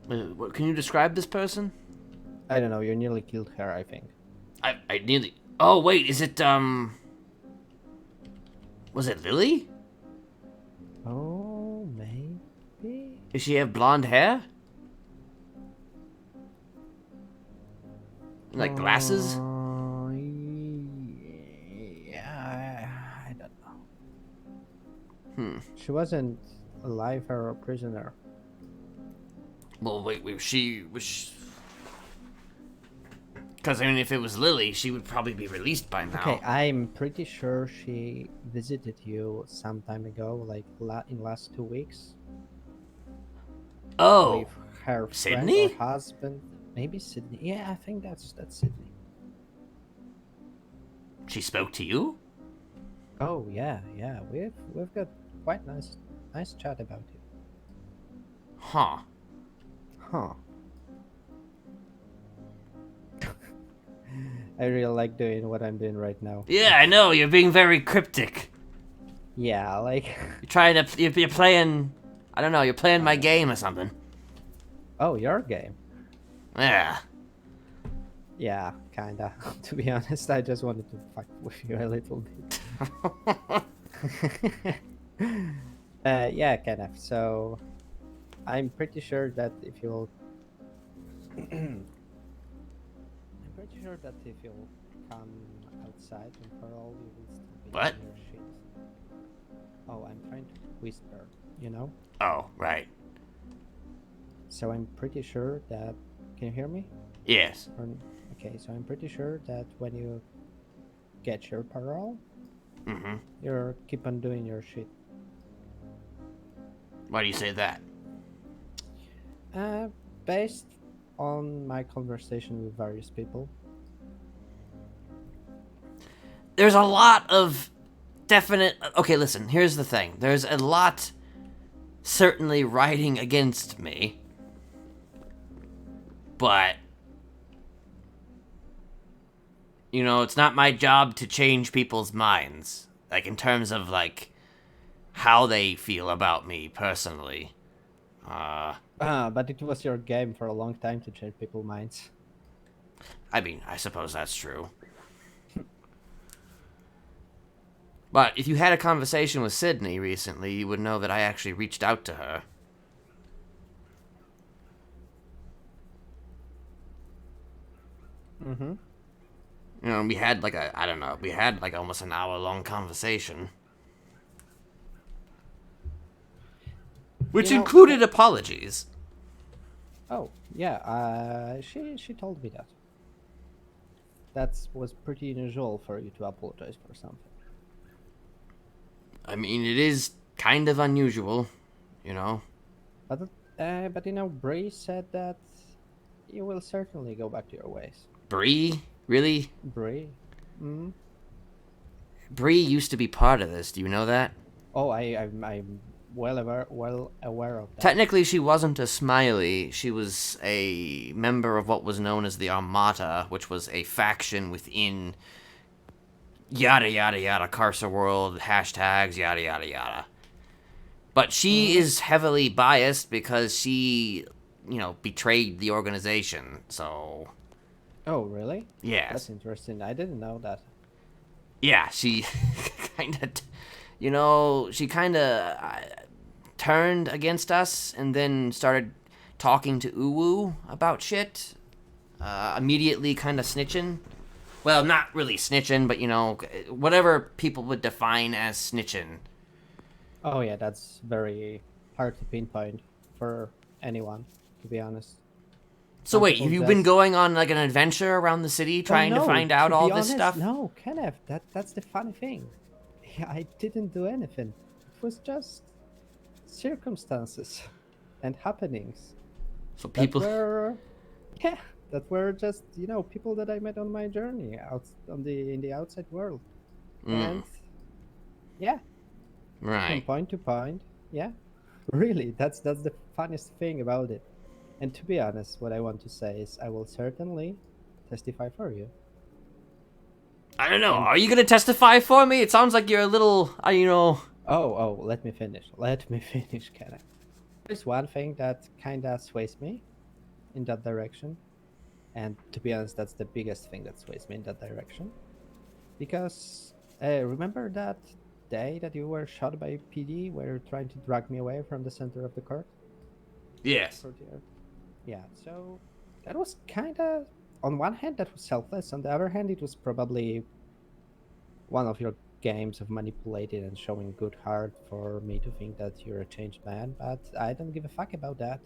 Can you describe this person? I don't know. You nearly killed her, I think. I nearly. Oh wait, is it Was it Lily? Oh, maybe. Does she have blonde hair? Like glasses? Yeah, I don't know. Hmm. She wasn't alive or a prisoner. Well, wait, she was. Because I mean, if it was Lily, she would probably be released by now. Okay, I'm pretty sure she visited you some time ago, like in last 2 weeks. Oh, with her Sydney? friend or husband, maybe Sydney. Yeah, I think that's Sydney. She spoke to you? Oh yeah. We've got quite nice chat about you. Huh. I really like doing what I'm doing right now. Yeah, I know. You're being very cryptic. Yeah, like You're trying to. You're playing. I don't know. You're playing my game or something. Oh, your game. Yeah. Yeah, kinda. To be honest, I just wanted to fuck with you a little bit. Yeah, Kenneth. So, I'm pretty sure that if you'll, I'm pretty sure that if you'll come outside from parole, you will still be What? in your shit. Oh, I'm trying to whisper. You know. Oh, right. So I'm pretty sure that. Can you hear me? Yes. Okay, so I'm pretty sure that when you get your parole, Mm-hmm. you'll keep on doing your shit. Why do you say that? Based on my conversation with various people. There's a lot of definite. Okay, listen. Here's the thing. There's a lot, certainly writing against me, but. You know, it's not my job to change people's minds. Like, in terms of, like, how they feel about me personally. But it was your game for a long time to change people's minds. I mean, I suppose that's true. But if you had a conversation with Sydney recently, you would know that I actually reached out to her. Mm-hmm. You know, we had like we had like almost an hour-long conversation. Which included apologies. Oh, yeah, she told me that. That was pretty unusual for you to apologize for something. I mean, it is kind of unusual, you know. But you know, Bree said that you will certainly go back to your ways. Bree? Really? Bree? Mm-hmm. Bree used to be part of this, do you know that? Oh, I'm well aware of that. Technically, she wasn't a Smiley. She was a member of what was known as the Armada, which was a faction within yada yada yada Carcer World, hashtags, yada yada yada. But she is heavily biased because she, you know, betrayed the organization, so... Oh, really? Yes. That's interesting. I didn't know that. Yeah, she kind of, you know, she kind of turned against us and then started talking to Uwu about shit. Immediately kind of snitching. Well, not really snitching, but, you know, whatever people would define as snitching. Oh, yeah, that's very hard to pinpoint for anyone, to be honest. So wait, have you been going on like an adventure around the city trying to find out all this stuff? No, Kenneth, that's the funny thing. I didn't do anything. It was just circumstances and happenings. So people that were just, you know, people that I met on my journey out in the outside world. And yeah. Right. From point to point. Yeah. Really, that's the funniest thing about it. And to be honest, what I want to say is I will certainly testify for you. I don't know. Are you going to testify for me? It sounds like you're a little, you know... Oh, let me finish. Let me finish, Kenneth. There's one thing that kind of sways me in that direction. And to be honest, that's the biggest thing that sways me in that direction. Because remember that day that you were shot by PD where you're trying to drag me away from the center of the court? Yes. Yeah, so that was kind of, on one hand, that was selfless. On the other hand, it was probably one of your games of manipulating and showing good heart for me to think that you're a changed man. But I don't give a fuck about that.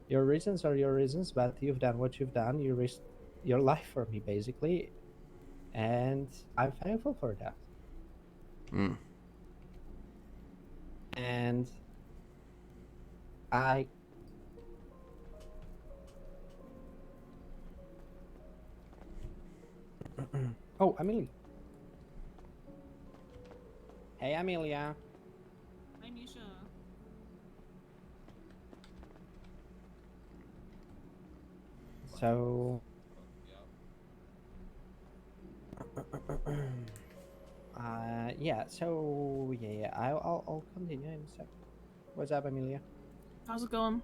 Your reasons are your reasons, but you've done what you've done. You risked your life for me, basically. And I'm thankful for that. And I... Oh, Amelia. Hey, Amelia. Hi, Misha. So... yeah, I'll continue in a sec. What's up, Amelia? How's it going?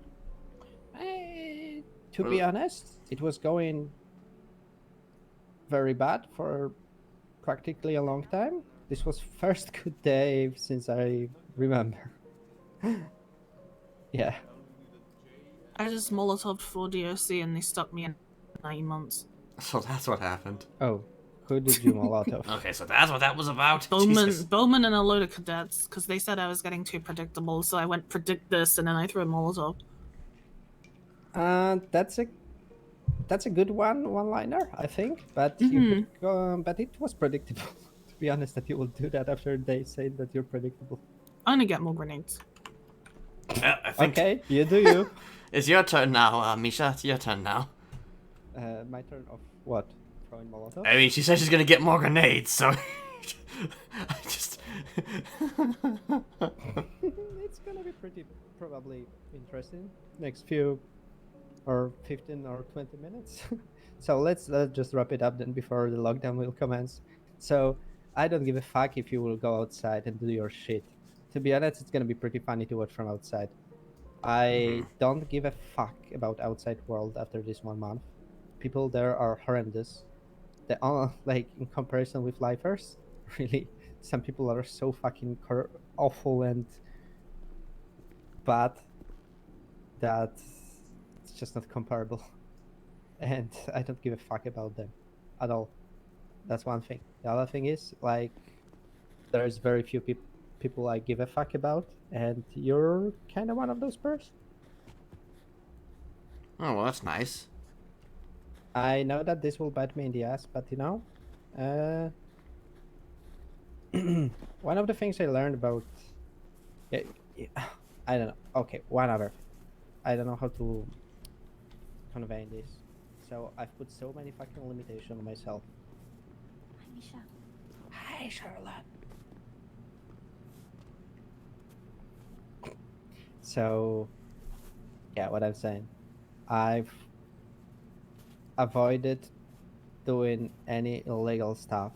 To be honest, it was going very bad for practically a long time. This was first good day since I remember. Yeah. I just Molotov for DOC and they stuck me in 9 months. So that's what happened. Oh, who did you Molotov? Okay, so that's what that was about? Bowman and a load of cadets, because they said I was getting too predictable, so I went predict this and then I threw a Molotov. That's a good one-liner, I think. But but it was predictable. To be honest, that you will do that after they say that you're predictable. I'm gonna get more grenades. I think... Okay, you do you. It's your turn now, Misha. It's your turn now. My turn of what? Throwing Molotov? I mean, she said she's gonna get more grenades, so... I just... It's gonna be pretty, probably interesting. Next few... or 15 or 20 minutes. So let's just wrap it up then before the lockdown will commence. So I don't give a fuck if you will go outside and do your shit. To be honest, it's gonna be pretty funny to watch from outside. I don't give a fuck about outside world after this 1 month. People there are horrendous. They all, like, in comparison with lifers, really, some people are so fucking awful and bad that it's just not comparable. And I don't give a fuck about them at all. That's one thing. The other thing is, like, there's very few people I give a fuck about, and you're kind of one of those persons. Oh, well, that's nice. I know that this will bite me in the ass, but you know, one of the things I learned about, I don't know. Okay, one other thing. I don't know how to convey this. So I've put so many fucking limitations on myself. Hi, Misha. Hi, Charlotte. So, yeah, what I'm saying, I've avoided doing any illegal stuff.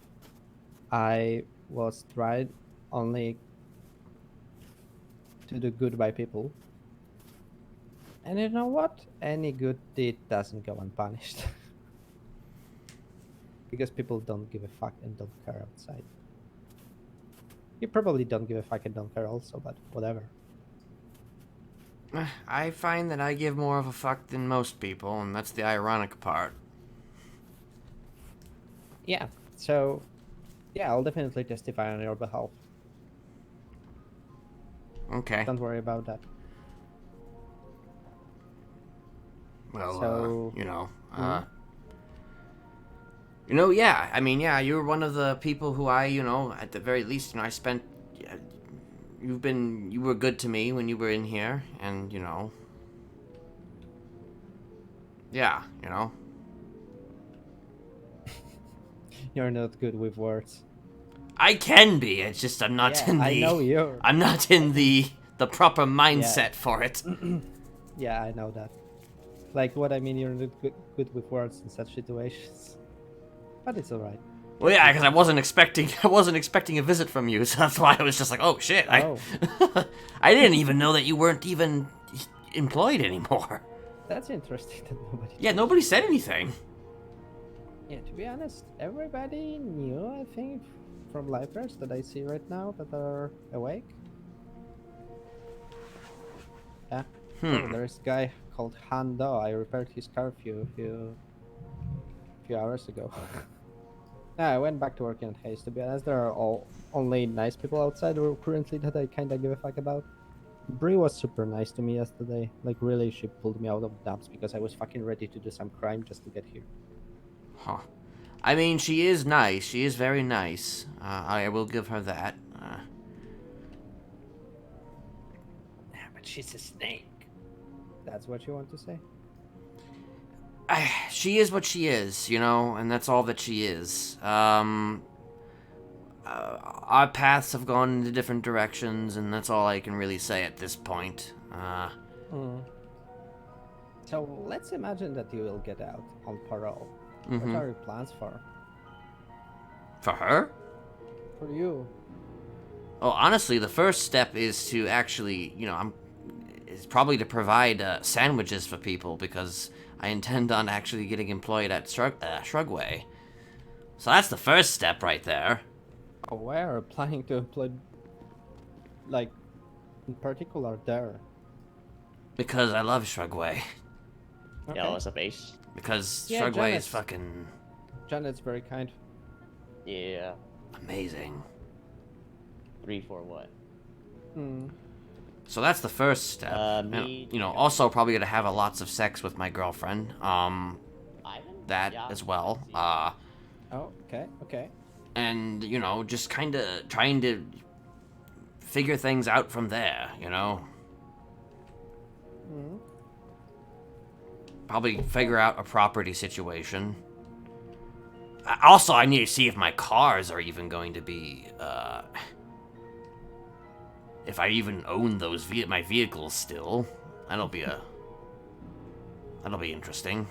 I was trying only to do good by people. And you know what? Any good deed doesn't go unpunished. Because people don't give a fuck and don't care outside. You probably don't give a fuck and don't care also, but whatever. I find that I give more of a fuck than most people, and that's the ironic part. Yeah, so, yeah, I'll definitely testify on your behalf. Okay. Don't worry about that. Well, So, yeah, I mean, yeah, you were one of the people who I, at the very least, I spent, you were good to me when you were in here, and, yeah, You're not good with words. I can be, it's just I'm not in the... I know you're... I'm not in the proper mindset for it. Yeah, I know that. Like, what I mean, you're not good with words in such situations. But it's alright. Well, yeah, because I wasn't expecting a visit from you, so that's why I was just like, oh, shit. Oh. I didn't even know that you weren't even employed anymore. That's interesting that nobody... Yeah, nobody said anything. Yeah, to be honest, everybody knew, I think, from lifers that I see right now that are awake. Yeah. Oh, there's a guy called Hando. I repaired his car a few hours ago. Yeah, I went back to work in haste. To be honest, there are only nice people outside currently that I kind of give a fuck about. Bree was super nice to me yesterday. Like, really, she pulled me out of the dumps because I was fucking ready to do some crime just to get here. Huh. I mean, she is nice. She is very nice. I will give her that. Yeah, but she's a snake. That's what you want to say? She is what she is, and that's all that she is. Our paths have gone into different directions, and that's all I can really say at this point. So let's imagine that you will get out on parole. Mm-hmm. What are your plans for? For her? For you. Oh, honestly, the first step is to actually, is probably to provide sandwiches for people, because I intend on actually getting employed at Shrugway. So that's the first step right there. Oh, where are planning to employ, like, in particular there? Because I love Shrugway. Okay. Yeah, what's up, Ace? Because Yeah, Shrugway is fucking... Janet's very kind. Yeah. Amazing. 3 for what? So that's the first step. Also probably gonna have lots of sex with my girlfriend. That as well. Oh, okay. And, just kind of trying to figure things out from there, Probably figure out a property situation. Also, I need to see if my cars are even going to be, if I even own my vehicles still. That'll be interesting.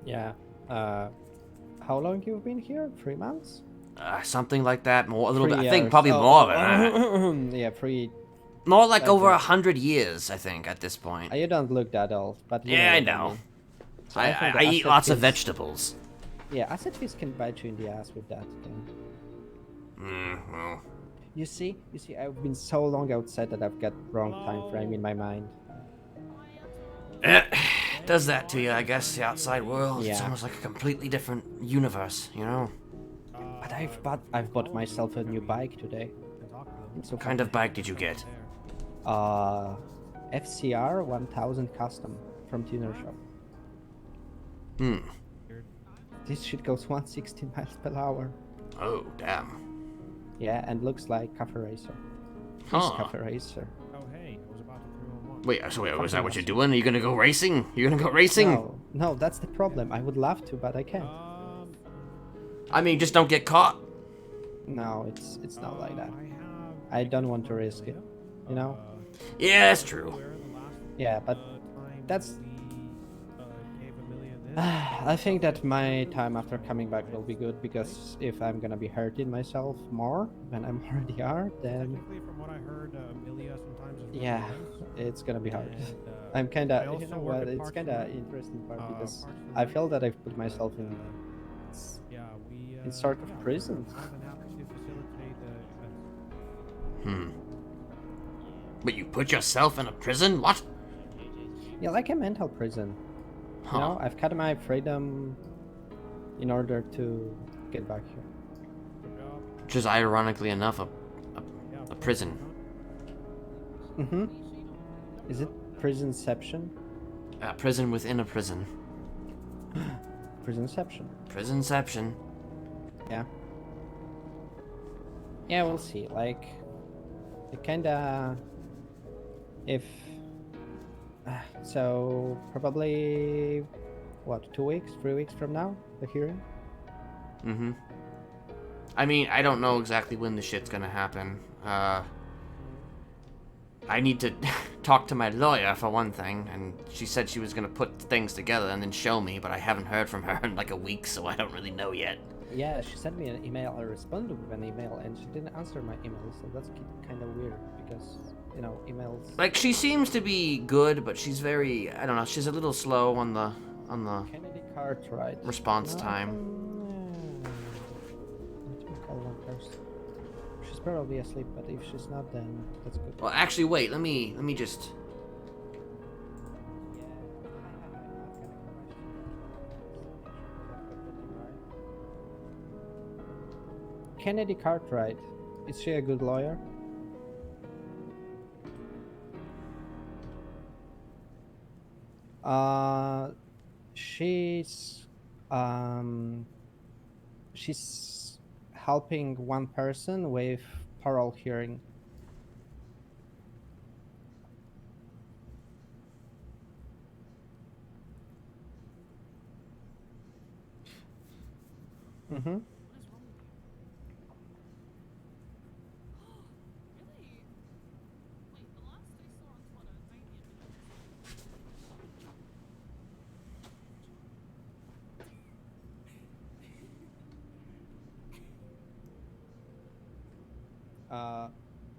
Yeah. How long you've been here? 3 months? Something like that. More, a little 3 bit. I years. think probably more than that. Yeah, 3. More like over 100 years, I think, at this point. You don't look that old, but yeah, I know. So I eat lots of vegetables. Yeah, acid fish can bite you in the ass with that thing. Well. You see, I've been so long outside that I've got wrong time frame in my mind. Does that to you, I guess, the outside world. It's Yeah. almost like a completely different universe, you know? But I've bought myself a new bike today. It's so What kind of bike did you get? FCR 1000 custom from Tuner Shop. This shit goes 160 miles per hour. Oh, damn. Yeah, and looks like Cafe Racer. Huh. Cafe Racer. Oh, hey, I was about to throw him one. Wait, so wait, was that what you're doing? Are you gonna go racing? You're gonna go racing? No, that's the problem. I would love to, but I can't. I mean, just don't get caught. No, it's not like that. I don't want to risk it, you know? Yeah, that's true. Yeah, but that's... I think that my time after coming back will be good, because if I'm gonna be hurting myself more than I'm already are, then... From what I heard, Amelia sometimes is really Yeah, nice. it's gonna be hard. And, I'm kinda, I you also know work what, at it's Parks kinda and Rec. interesting part, because Parks and I Rec, feel that I've put myself in, in sort of prison. more than happy to facilitate the events. But you put yourself in a prison? What? Yeah, like a mental prison. Huh. You know, I've cut my freedom in order to get back here. Which is ironically enough a prison. Mm-hmm. Is it prisonception? Prison within a prison. Prisonception. Prisonception. Yeah. Yeah, we'll see. Like, it kinda... If... So, probably... What, 2 weeks? 3 weeks from now? The hearing? I mean, I don't know exactly when the shit's gonna happen. I need to talk to my lawyer for one thing, and she said she was gonna put things together and then show me, but I haven't heard from her in like a week, so I don't really know yet. Yeah, she sent me an email. I responded with an email, and she didn't answer my email, so that's kind of weird, because, you know, emails... Like, she seems to be good, but she's very, I don't know, she's a little slow on the Kennedy Cartwright. response time. Let me call one first. She's probably asleep, but if she's not, then that's good. Well, actually, wait, let me just... Kennedy Cartwright. Is she a good lawyer? She's helping one person with parole hearing. Mm-hmm.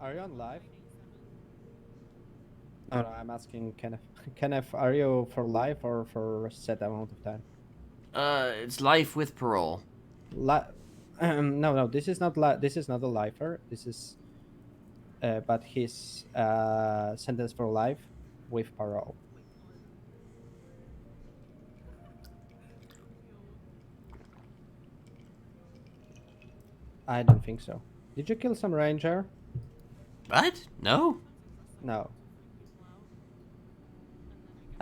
Are you on live? Oh, no, I'm asking Kenneth. Kenneth, are you for live or for a set amount of time? It's life with parole. No, this is not this is not a lifer. This is, but he's sentenced for life with parole. I don't think so. Did you kill some ranger? What? No. No.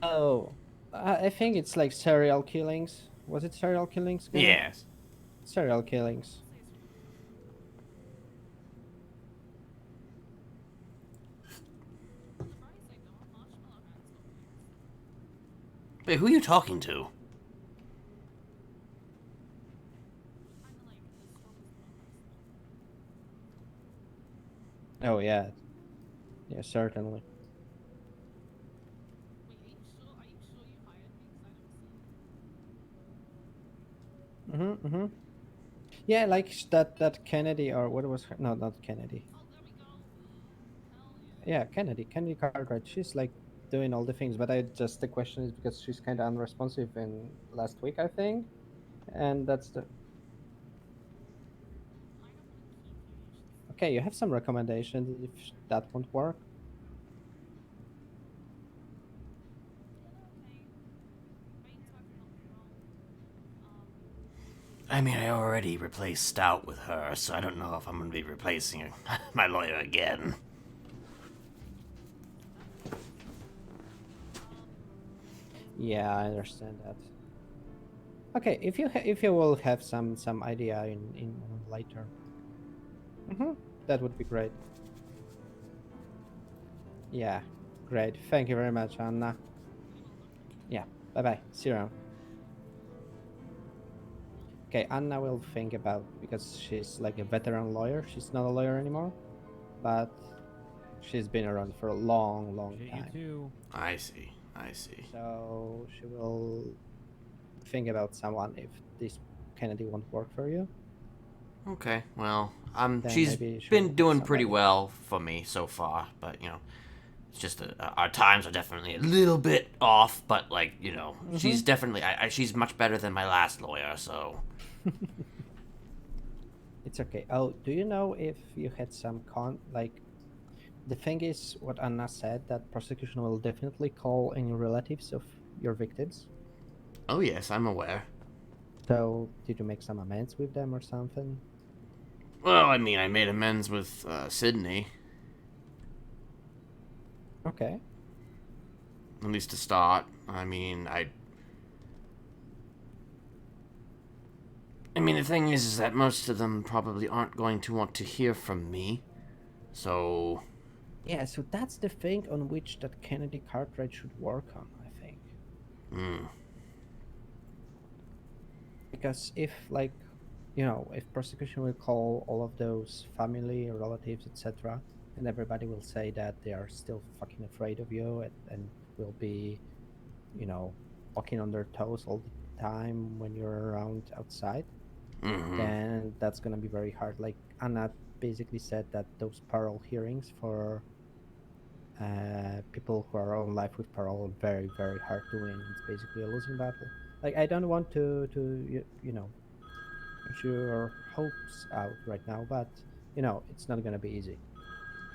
Oh, I think it's like serial killings. Was it serial killings? Yes. Serial killings. Wait, who are you talking to? Oh yeah. Yeah, certainly. Yeah, like that Kennedy, or what was her? No, not Kennedy. Yeah, Kennedy Cartwright. She's like doing all the things, but the question is because she's kind of unresponsive in last week, I think, and that's the. Okay, you have some recommendations if that won't work. I mean, I already replaced Stout with her, so I don't know if I'm gonna be replacing my lawyer again. Yeah, I understand that. Okay, if you will have some idea in later, that would be great. Yeah, great. Thank you very much, Anna. Yeah, bye bye. See you around. Okay, Anna will think about, because she's like a veteran lawyer. She's not a lawyer anymore, but she's been around for a long time. I see. I see. So she will think about someone if this Kennedy won't work for you. Okay, well, Then she's maybe she'll been have doing some pretty idea. well for me so far, but it's just our times are definitely a little bit off. But like, she's definitely she's much better than my last lawyer. So It's okay. Oh, do you know if you had some the thing is what Anna said, that prosecution will definitely call any relatives of your victims. oh yes, I'm aware. So did you make some amends with them or something? Well, I mean, I made amends with Sydney, Okay. at least to start. I mean, the thing is that most of them probably aren't going to want to hear from me. So Yeah, so that's the thing on which that Kennedy Cartwright should work on, I think. Because if if prosecution will call all of those family, relatives, etc., and everybody will say that they are still fucking afraid of you and will be, walking on their toes all the time when you're around outside, then that's gonna be very hard. Like Anna basically said that those parole hearings for people who are on life with parole are very, very hard to win. It's basically a losing battle. Like, I don't want to put your hopes out right now, but it's not gonna be easy.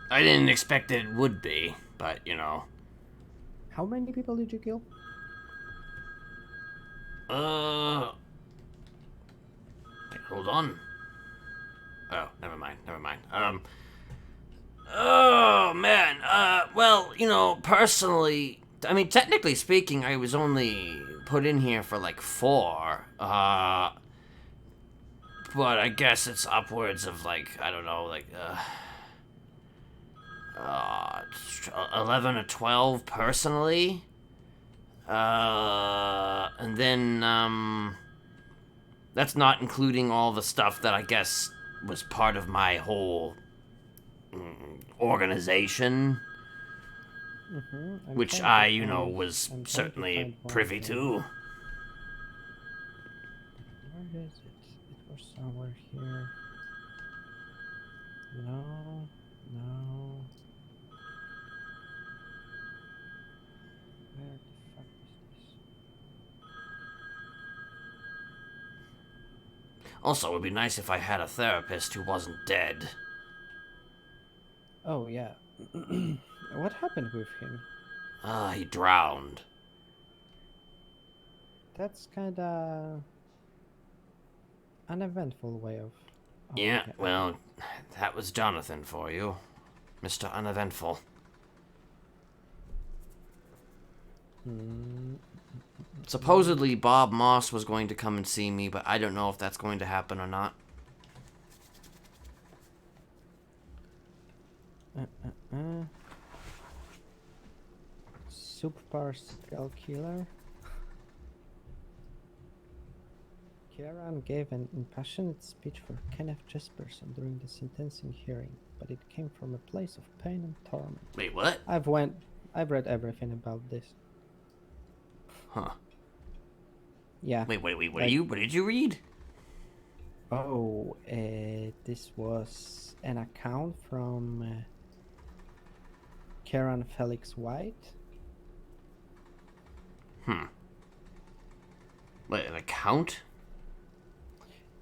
I didn't expect it would be, but How many people did you kill? Wait, hold on. Oh, never mind. Oh man. Well, personally, I mean, technically speaking, I was only put in here for like 4. But I guess it's upwards of like, I don't know, like 11 or 12 personally. And then that's not including all the stuff that I guess was part of my whole organization, which I, was certainly privy to. Where is it? It was somewhere here. No. Where the fuck is this? Also, it would be nice if I had a therapist who wasn't dead. Oh, yeah. What happened with him? He drowned. That's kinda uneventful way of... Yeah, well, that was Jonathan for you. Mr. Uneventful. Supposedly, Bob Moss was going to come and see me, but I don't know if that's going to happen or not. Super Skull Killer. Kieran gave an impassioned speech for Kenneth Jesperson during the sentencing hearing, but it came from a place of pain and torment. Wait, what? I've read everything about this. Huh. Yeah. Wait, what did you read? Oh, this was an account from Karen Felix White. Wait, an account?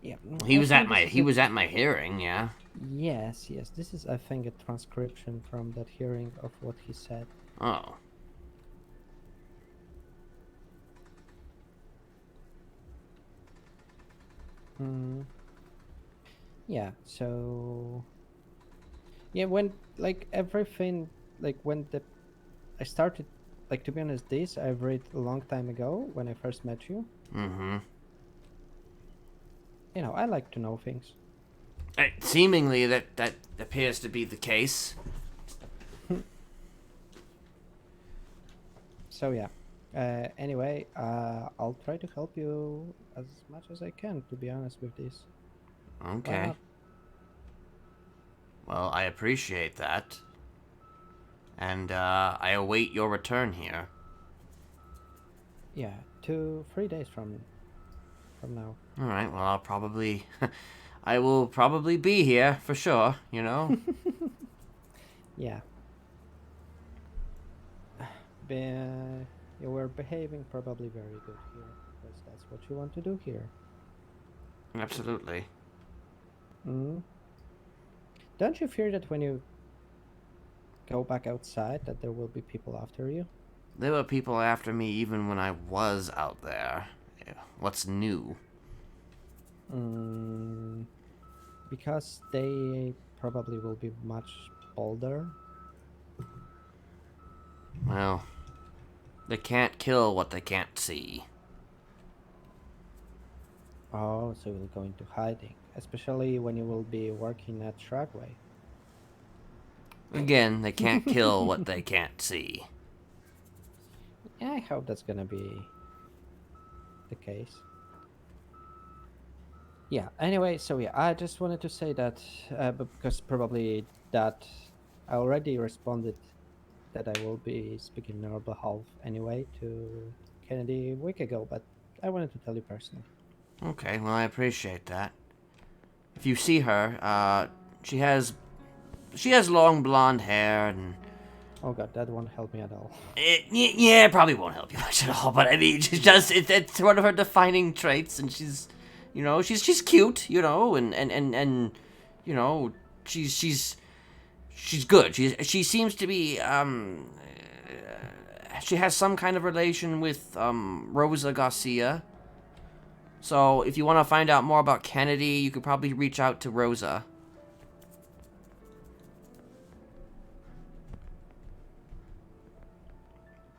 Yeah. He I was think at my this is a- my hearing, yeah. Yes, yes. This is, I think, a transcription from that hearing of what he said. Oh. Hmm. Yeah. So. Yeah, when like everything, like when the I started, like to be honest, this I read a long time ago when I first met you. Mm-hmm. You know, I like to know things. Seemingly, that appears to be the case. So yeah. Anyway, I'll try to help you as much as I can. To be honest with this. Why Okay. not? Well, I appreciate that. And, I await your return here. Yeah, 3 days from now. Alright, well, I'll probably... I will probably be here, for sure, you know? Yeah. You were behaving probably very good here, because that's what you want to do here. Absolutely. Hmm. Don't you fear that when you go back outside that there will be people after you? There were people after me even when I was out there. What's new? Because they probably will be much bolder. Well, they can't kill what they can't see. Oh, so you'll go into hiding, especially when you will be working at Shragway. Again, they can't kill what they can't see. Yeah, I hope that's gonna be the case. Yeah, anyway, so yeah, I just wanted to say that, but because probably that I already responded that I will be speaking on our behalf anyway to Kennedy a week ago, but I wanted to tell you personally. Okay, well, I appreciate that. If you see her, she has long blonde hair and... Oh god, that won't help me at all. It probably won't help you much at all, but I mean, it's one of her defining traits, and she's, you know, she's cute, you know, and you know, she's good. She seems to be, she has some kind of relation with, Rosa Garcia. So, if you want to find out more about Kennedy, you could probably reach out to Rosa.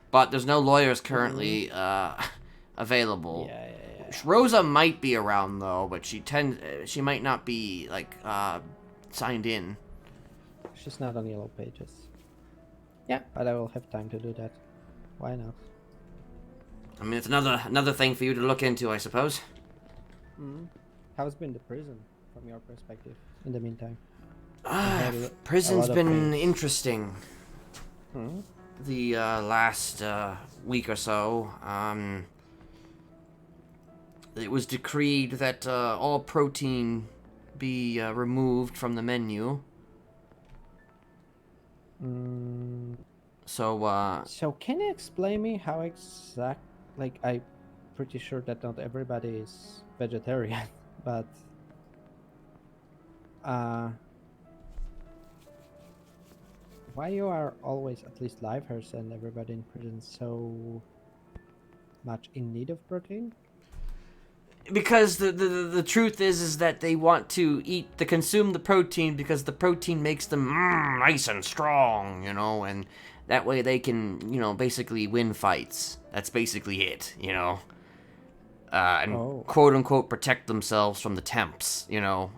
But there's no lawyers currently available. Yeah. Rosa might be around though, but she might not be like signed in. She's not on Yellow Pages. Yeah, but I will have time to do that. Why not? I mean, it's another thing for you to look into, I suppose. How's been the prison from your perspective in the meantime? Prison's been interesting. Hmm? The last week or so, it was decreed that all protein be removed from the menu. So can you explain me how exact? Like, I'm pretty sure that not everybody is vegetarian, but why you are always, at least livers and everybody in prison, so much in need of protein? Because the truth is that they want to consume the protein because the protein makes them nice and strong, you know, and that way they can, you know, basically win fights. That's basically it, you know. And quote unquote protect themselves from the temps, you know.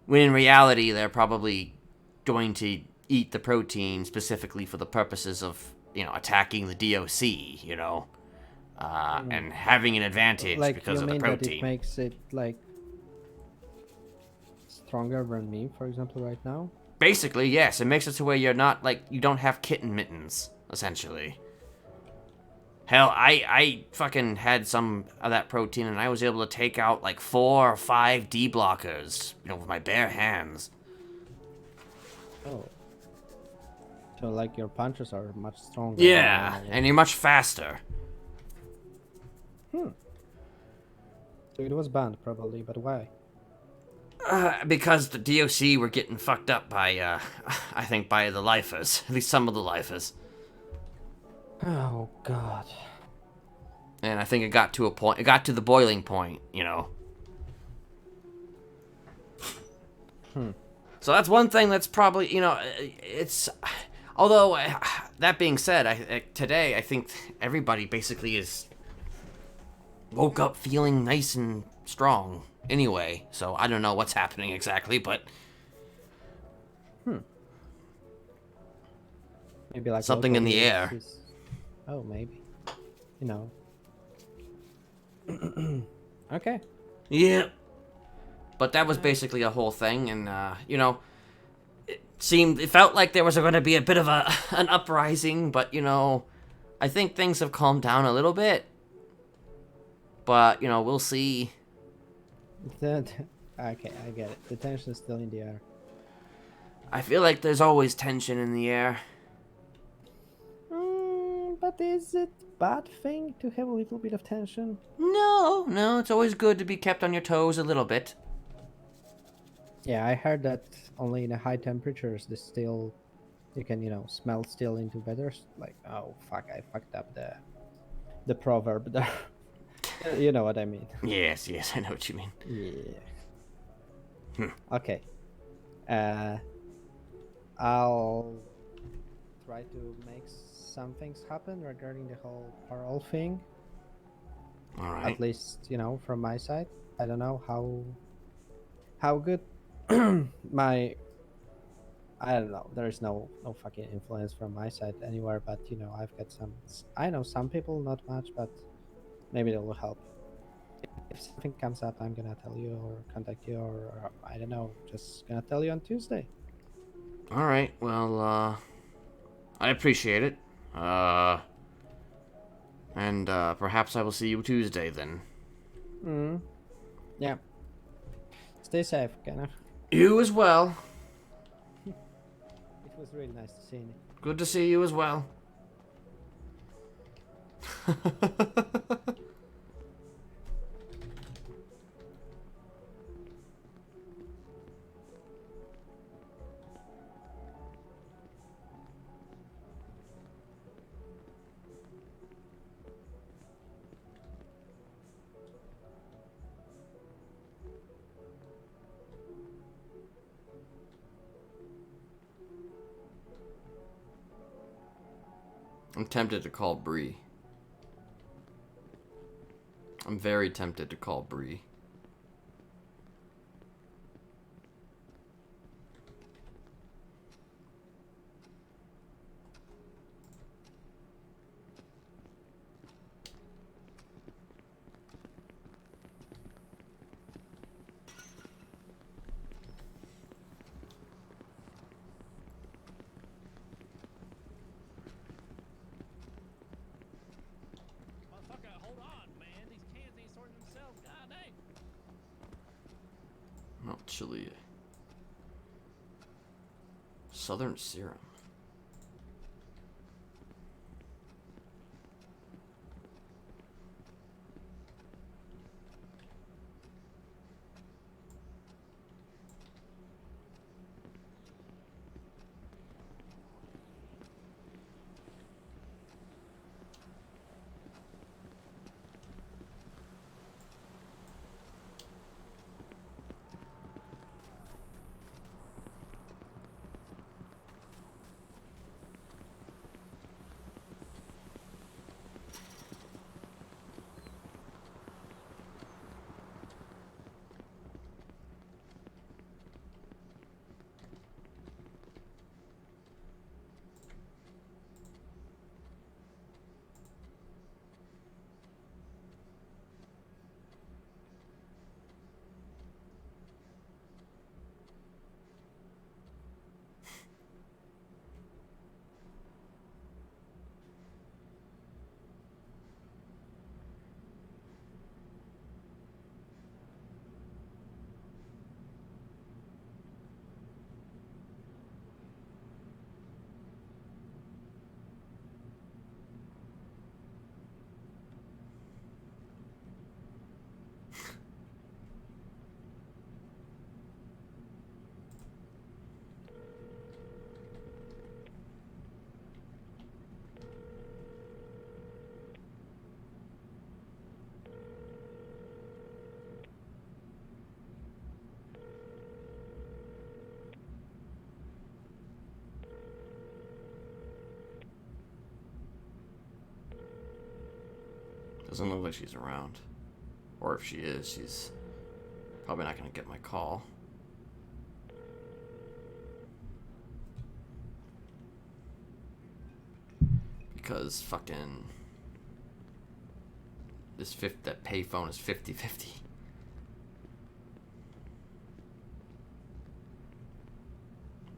When in reality they're probably going to eat the protein specifically for the purposes of, you know, attacking the DOC, you know. And having an advantage like, because of the That protein. it makes it like stronger than me, for example, right now? Basically, yes. It makes it to where you're not, like, you don't have kitten mittens, essentially. Hell, I fucking had some of that protein and I was able to take out like 4 or 5 D blockers, you know, with my bare hands. Oh. So like your punches are much stronger. Yeah, and you're much faster. So it was banned, probably, but why? Because the DOC were getting fucked up by, I think by the lifers. At least some of the lifers. Oh, God. And I think it got to a point, it got to the boiling point, you know. So that's one thing that's probably, you know, it's... Although, that being said, today I think everybody basically is... woke up feeling nice and strong anyway. So I don't know what's happening exactly, but... Maybe like something in the locally air. Oh, maybe. You know. Okay. Yeah. But that was basically a whole thing, and, you know... It felt like there was going to be a bit of an uprising, but, you know, I think things have calmed down a little bit. But, you know, we'll see. Okay, I get it. The tension is still in the air. I feel like there's always tension in the air. But is it a bad thing to have a little bit of tension? No, it's always good to be kept on your toes a little bit. Yeah, I heard that only in the high temperatures, you can, you know, smell still into better. Like, oh fuck, I fucked up the proverb there. You know what I mean? Yes, I know what you mean. Yeah. Okay. I'll try to make some things happen regarding the whole parole thing. All right. At least, you know, from my side. I don't know how good I don't know. There is no fucking influence from my side anywhere, but you know, I've got I know some people, not much, but maybe they will help. If something comes up, I'm gonna tell you or contact you, or I don't know, just gonna tell you on Tuesday. All right. Well, I appreciate it. And perhaps I will see you Tuesday then. Yeah. Stay safe, Kenneth. You as well. It was really nice to see you. Good to see you as well. I'm tempted to call Bree. I'm very tempted to call Bree. Not chili. Southern Serum. Doesn't look like she's around. Or if she is, she's probably not going to get my call. Because fucking that payphone is 50-50.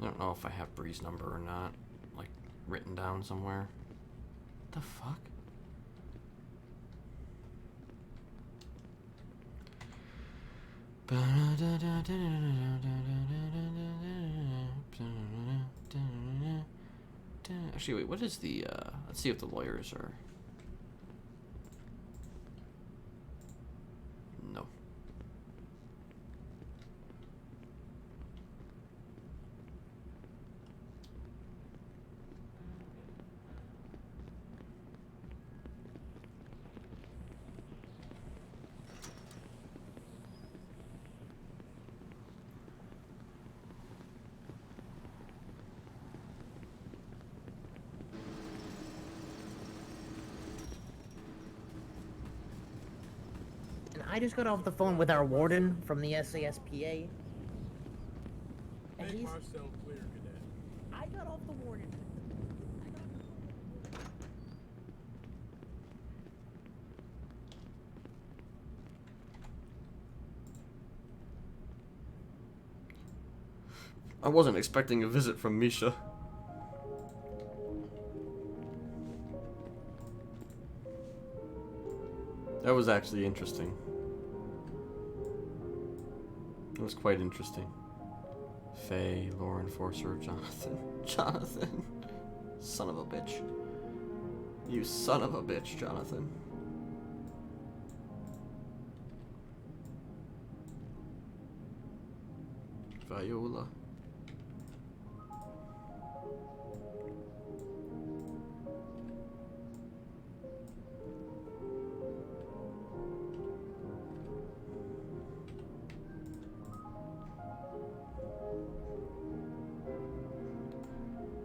I don't know if I have Bree's number or not, like written down somewhere. What the fuck? Actually, wait, what is the, let's see if the lawyers are... No. And I just got off the phone with our warden from the SASPA. And Make he's... Marcel clear, Cadet. I got off the warden. I wasn't expecting a visit from Misha. That was actually interesting. It was quite interesting. Faye, law enforcer, Jonathan. Jonathan. Son of a bitch. You son of a bitch, Jonathan. Viola.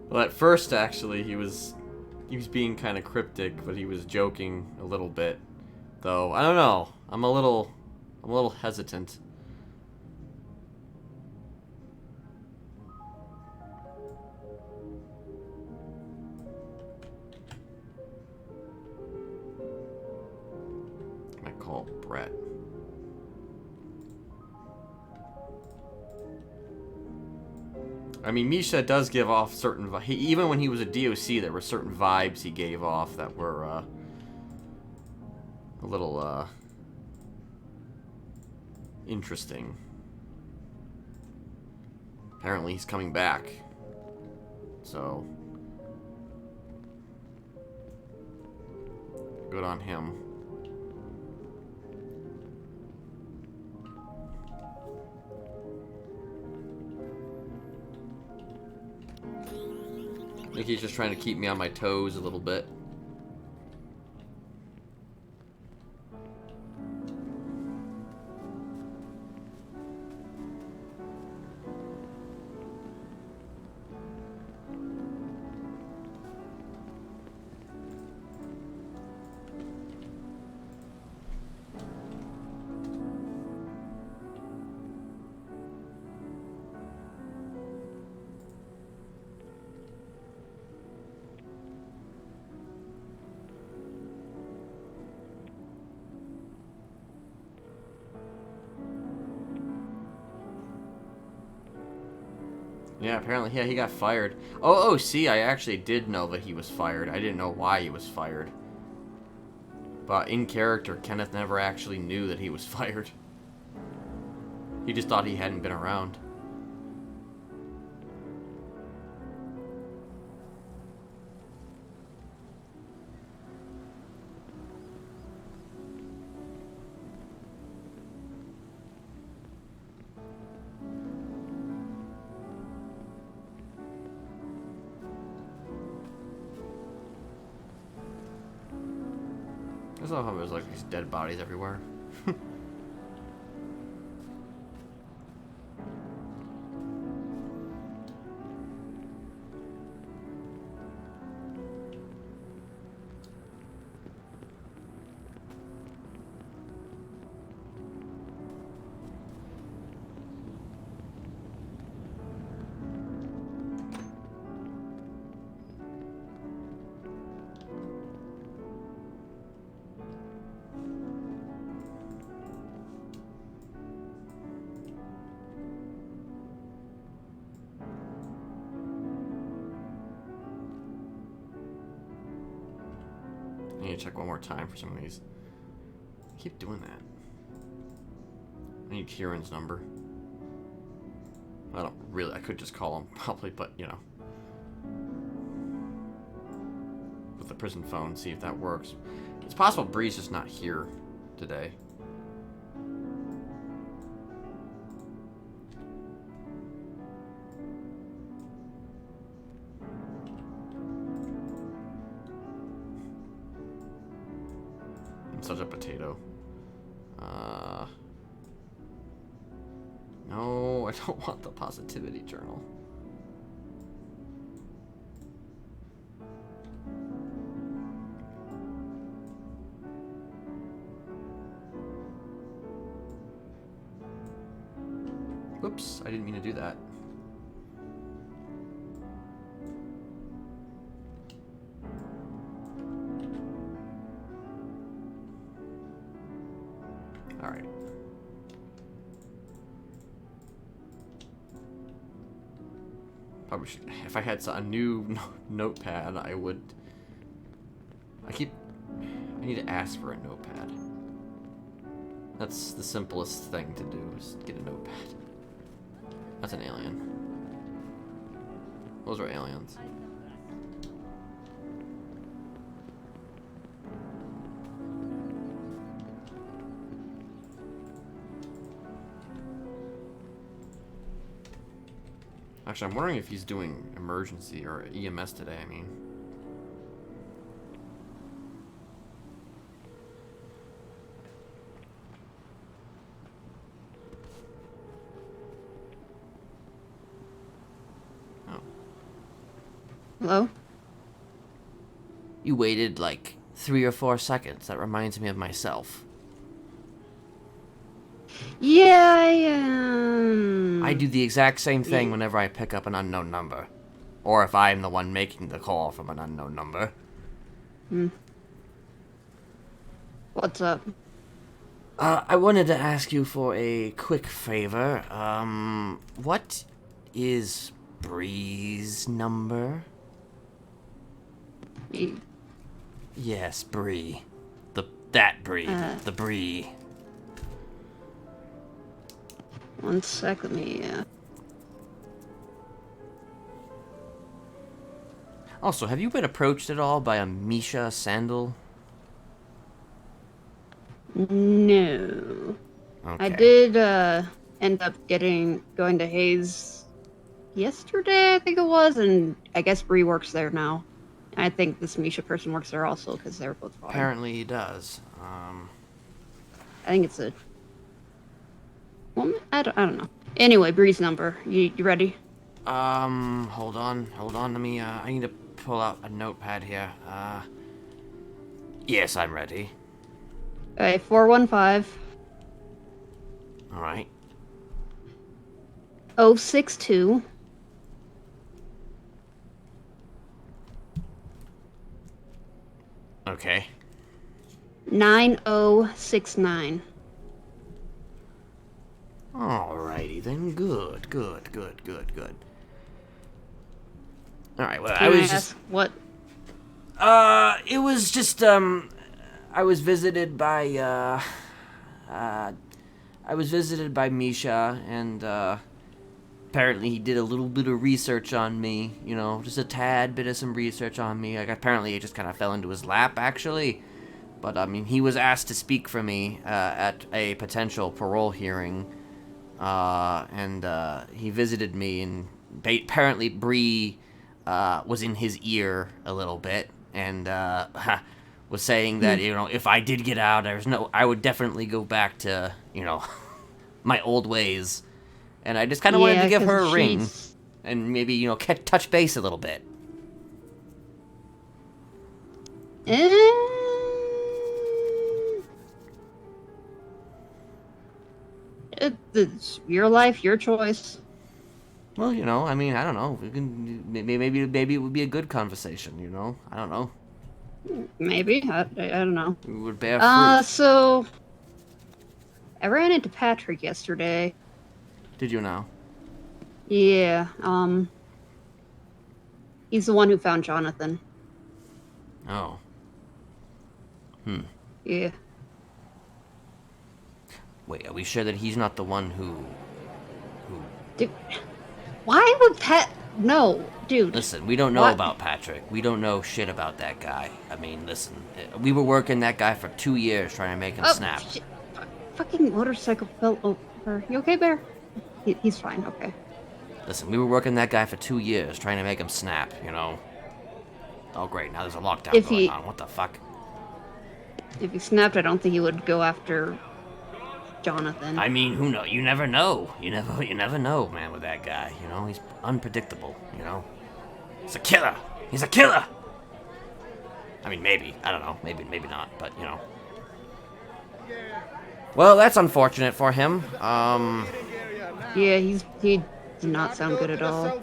Well, at first, actually, he was being kind of cryptic, but he was joking a little bit. Though, I don't know. I'm a little hesitant. I call Brett. I mean, Misha does give off certain... even when he was a DOC, there were certain vibes he gave off that were, a little, interesting. Apparently, he's coming back. So... good on him. I think he's just trying to keep me on my toes a little bit. Yeah, apparently, yeah, he got fired. Oh, see, I actually did know that he was fired. I didn't know why he was fired. But in character, Kenneth never actually knew that he was fired. He just thought he hadn't been around. I love how there's like these dead bodies everywhere. check one more time for some of these. I keep doing that. I need Kieran's number. I don't really. I could just call him probably, but you know, with the prison phone, see if that works. It's possible Bree's just not here today. I'm such a potato. No, I don't want the positivity journal. Whoops, I didn't mean to do that. All right. Probably should, if I had a new notepad, I would. I need to ask for a notepad. That's the simplest thing to do, is get a notepad. That's an alien. Those are aliens. Actually, I'm wondering if he's doing emergency or EMS today, I mean. Oh. Hello? You waited like 3 or 4 seconds. That reminds me of myself. Yeah, I am. I do the exact same thing whenever I pick up an unknown number. Or if I'm the one making the call from an unknown number. What's up? I wanted to ask you for a quick favor. What is Bree's number? Me? Yes, Bree. That Bree. The Bree. One sec, let me, Also, have you been approached at all by a Misha Sandal? No. Okay. I did, end up going to Hayes yesterday, I think it was, and I guess Bree works there now. I think this Misha person works there also, because they're both fine. Apparently he does. I think it's a woman? I don't know. Anyway, Bree's number. You ready? Hold on. Let me, I need to pull out a notepad here. Yes, I'm ready. Okay, 415. Alright. 062. Okay. 9069. Alrighty then, good. Alright, well, Can I was ask just... what? It was just, I was visited by, Misha, and, apparently he did a little bit of research on me, you know, just a tad bit of some research on me. Like, apparently it just kind of fell into his lap, actually. But, I mean, he was asked to speak for me, at a potential parole hearing, and he visited me, and apparently Bree, was in his ear a little bit, and, was saying that, you know, if I did get out, I would definitely go back to, you know, my old ways. And I just kind of wanted to give her a ring, and maybe, you know, touch base a little bit. It's your life, your choice. Well, you know, I mean, I don't know. We can maybe it would be a good conversation. You know, I don't know. Maybe I don't know. We would bear fruit. So I ran into Patrick yesterday. Did you now? Yeah. He's the one who found Jonathan. Oh. Yeah. Wait, are we sure that he's not the one who... Dude, why would No, dude. Listen, we don't know What? about Patrick. We don't know shit about that guy. I mean, listen, we were working that guy for 2 years trying to make him snap. Shit. Fucking motorcycle fell over. You okay, Bear? He's fine, okay. Listen, we were working that guy for 2 years trying to make him snap, you know? Oh, great, now there's a lockdown If going he- on. What the fuck? If he snapped, I don't think he would go after Jonathan. I mean, who knows? You never know. You never know, man, with that guy. You know, he's unpredictable. You know, he's a killer. He's a killer. I mean, maybe. I don't know. Maybe not. But you know. Well, that's unfortunate for him. Yeah, he did not sound good at all.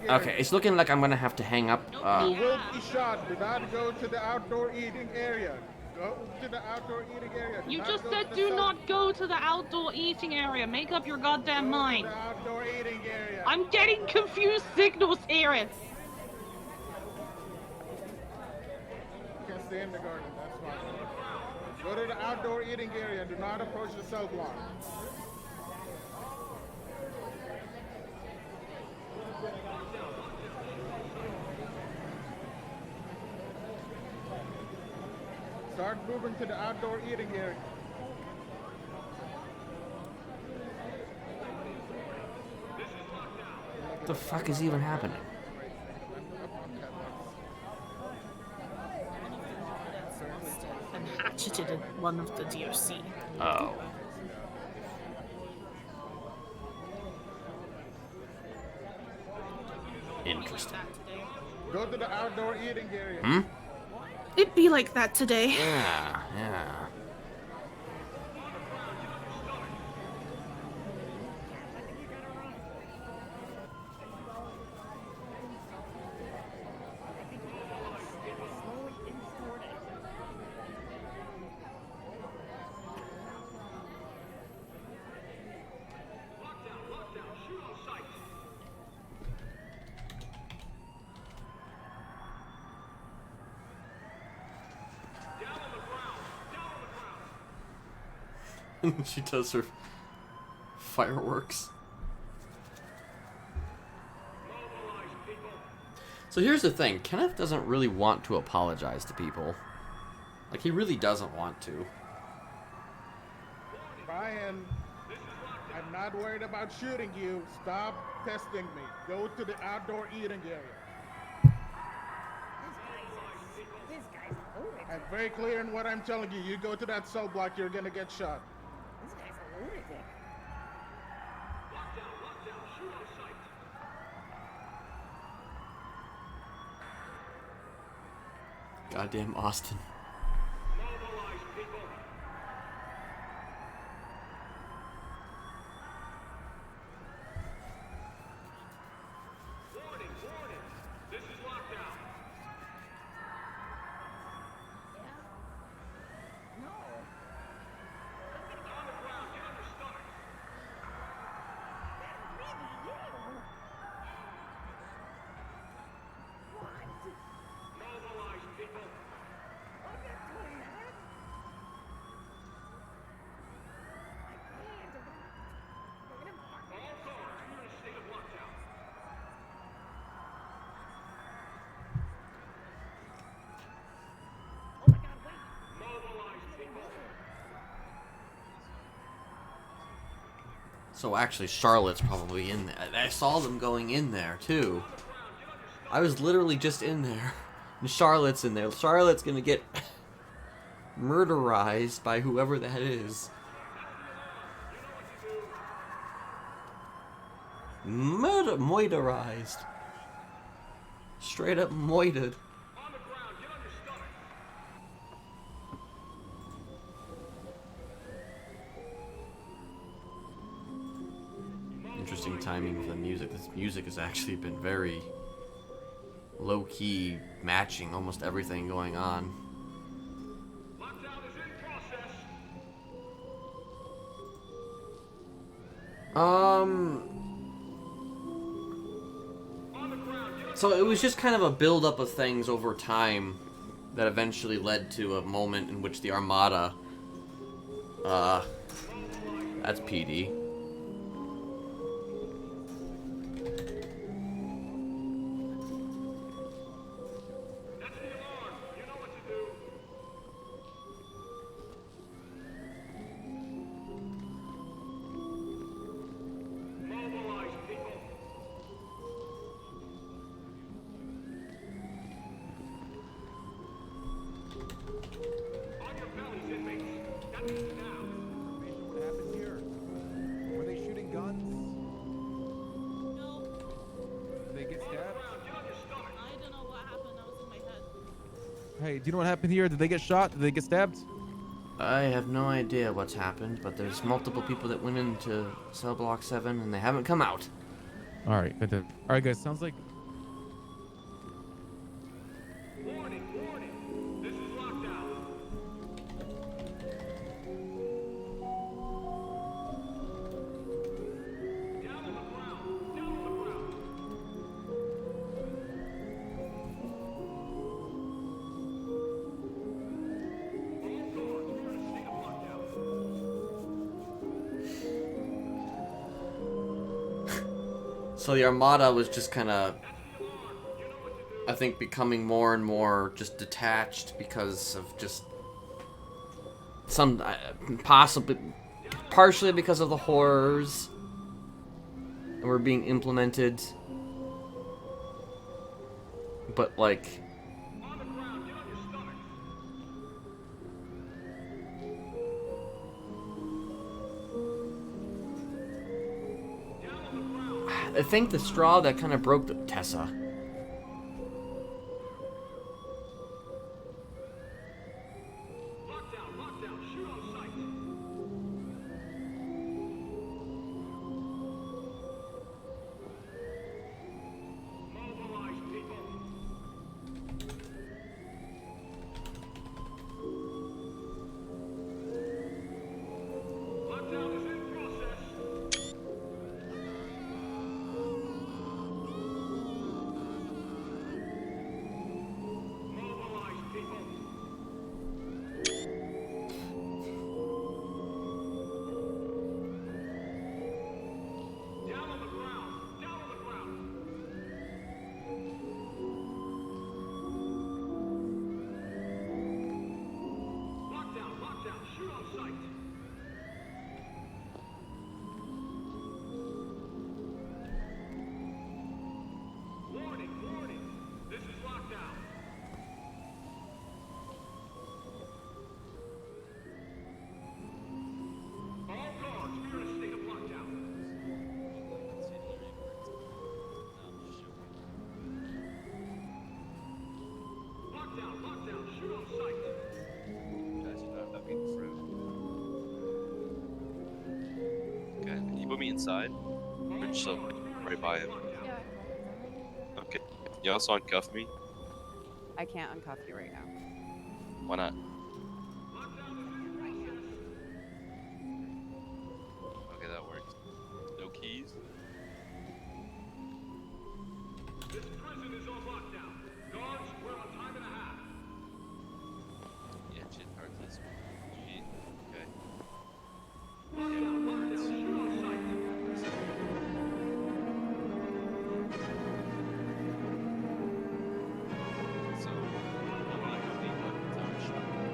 Okay, it's looking like I'm gonna have to hang up. You will be shot. Do not go to the outdoor eating area. Go to the outdoor eating area. You just said do not go to the outdoor eating area. Make up your goddamn mind. Outdoor eating area. I'm getting confused signals here. You can stay in the garden. That's fine. Go to the outdoor eating area. Do not approach the cell block. Start moving to the outdoor eating area. What the fuck is even happening? And hatcheted one of the DOC. Oh. Interesting. Go to the outdoor eating area. Hmm? It'd be like that today. Yeah. She does her fireworks. So here's the thing, Kenneth doesn't really want to apologize to people. Like, he really doesn't want to. Brian, I'm not worried about shooting you. Stop testing me. Go to the outdoor eating area. This guy's a lunatic. I'm very clear in what I'm telling you. You go to that cell block, you're gonna get shot. This guy's a lunatic. Goddamn Austin. So actually, Charlotte's probably in there. I saw them going in there, too. I was literally just in there. And Charlotte's in there. Charlotte's gonna get murderized by whoever that is. Moiterized. Straight up moited. Interesting timing of the music. This music has actually been very low-key, matching almost everything going on. So it was just kind of a build-up of things over time that eventually led to a moment in which the Armada, that's PD. What happened here? Were they shooting guns? No, Did they get stabbed? I don't know what happened. That was in my head. Hey, do you know what happened here? Did they get shot? Did they get stabbed? I have no idea what's happened, but there's multiple people that went into cell block 7 and they haven't come out. All right, all right, guys. Sounds like. Warning, warning. This is lockdown. Down on the ground. Down on the ground. All guards, we're in a state of lockdown. So the Armada was just kind of, I think, becoming more and more just detached because of just some, possibly, partially because of the horrors that were being implemented. But like, I think the straw that kind of broke the Tessa. Lockdown, lockdown. Shoot on sight. Mobilize people. Lockdown is in process. Mobilize people. Down on the ground. Down on the ground. Lockdown, lockdown. Shoot on sight. Warning, warning. This is lockdown. All guards, we're in a state of lockdown. Lockdown, lockdown. Shoot on sight. Okay, can you put me inside? Or just right by him? Okay. You also uncuff me? I can't uncuff you right now. Why not? Okay, that works. No keys? This prison is on lockdown. Guards, we're on time and a half. Yeah, shit, hard to this. Shit. Okay. Lockdown, lockdown. Shoot on sight. So, I'm gonna go meet with Tower Shop.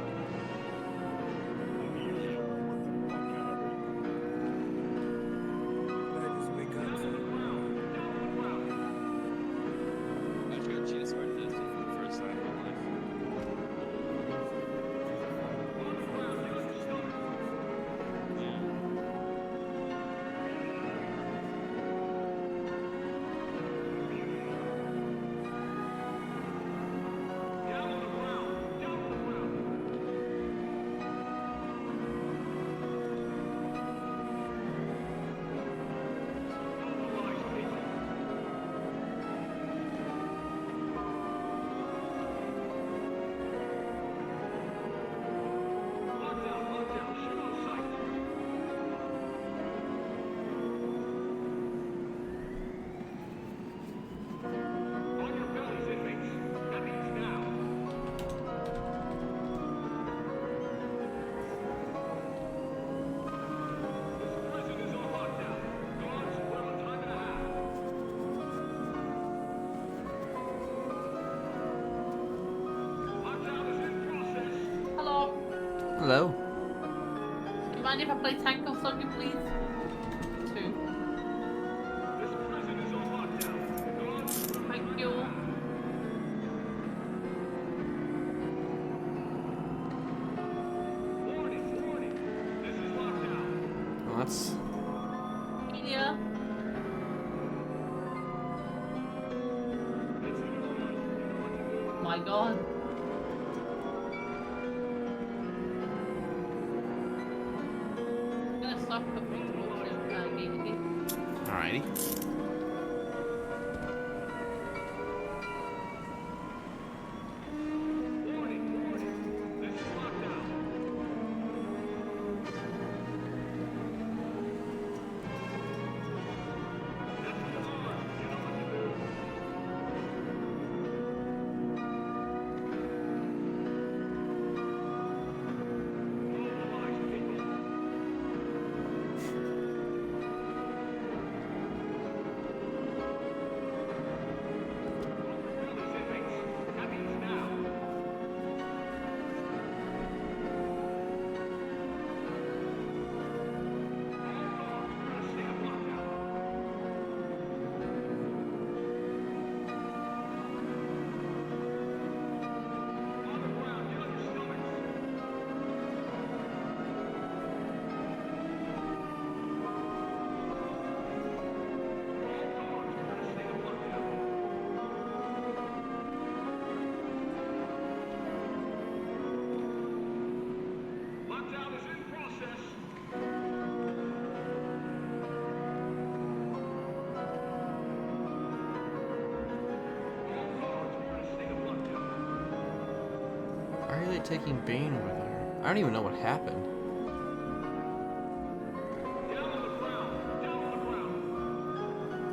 Hello. Do you mind if I play tank or something, please? 2. Thank you. Well, that's... Media. My god. I'm gonna stop the Alrighty. Why are they taking Bane with her? I don't even know what happened.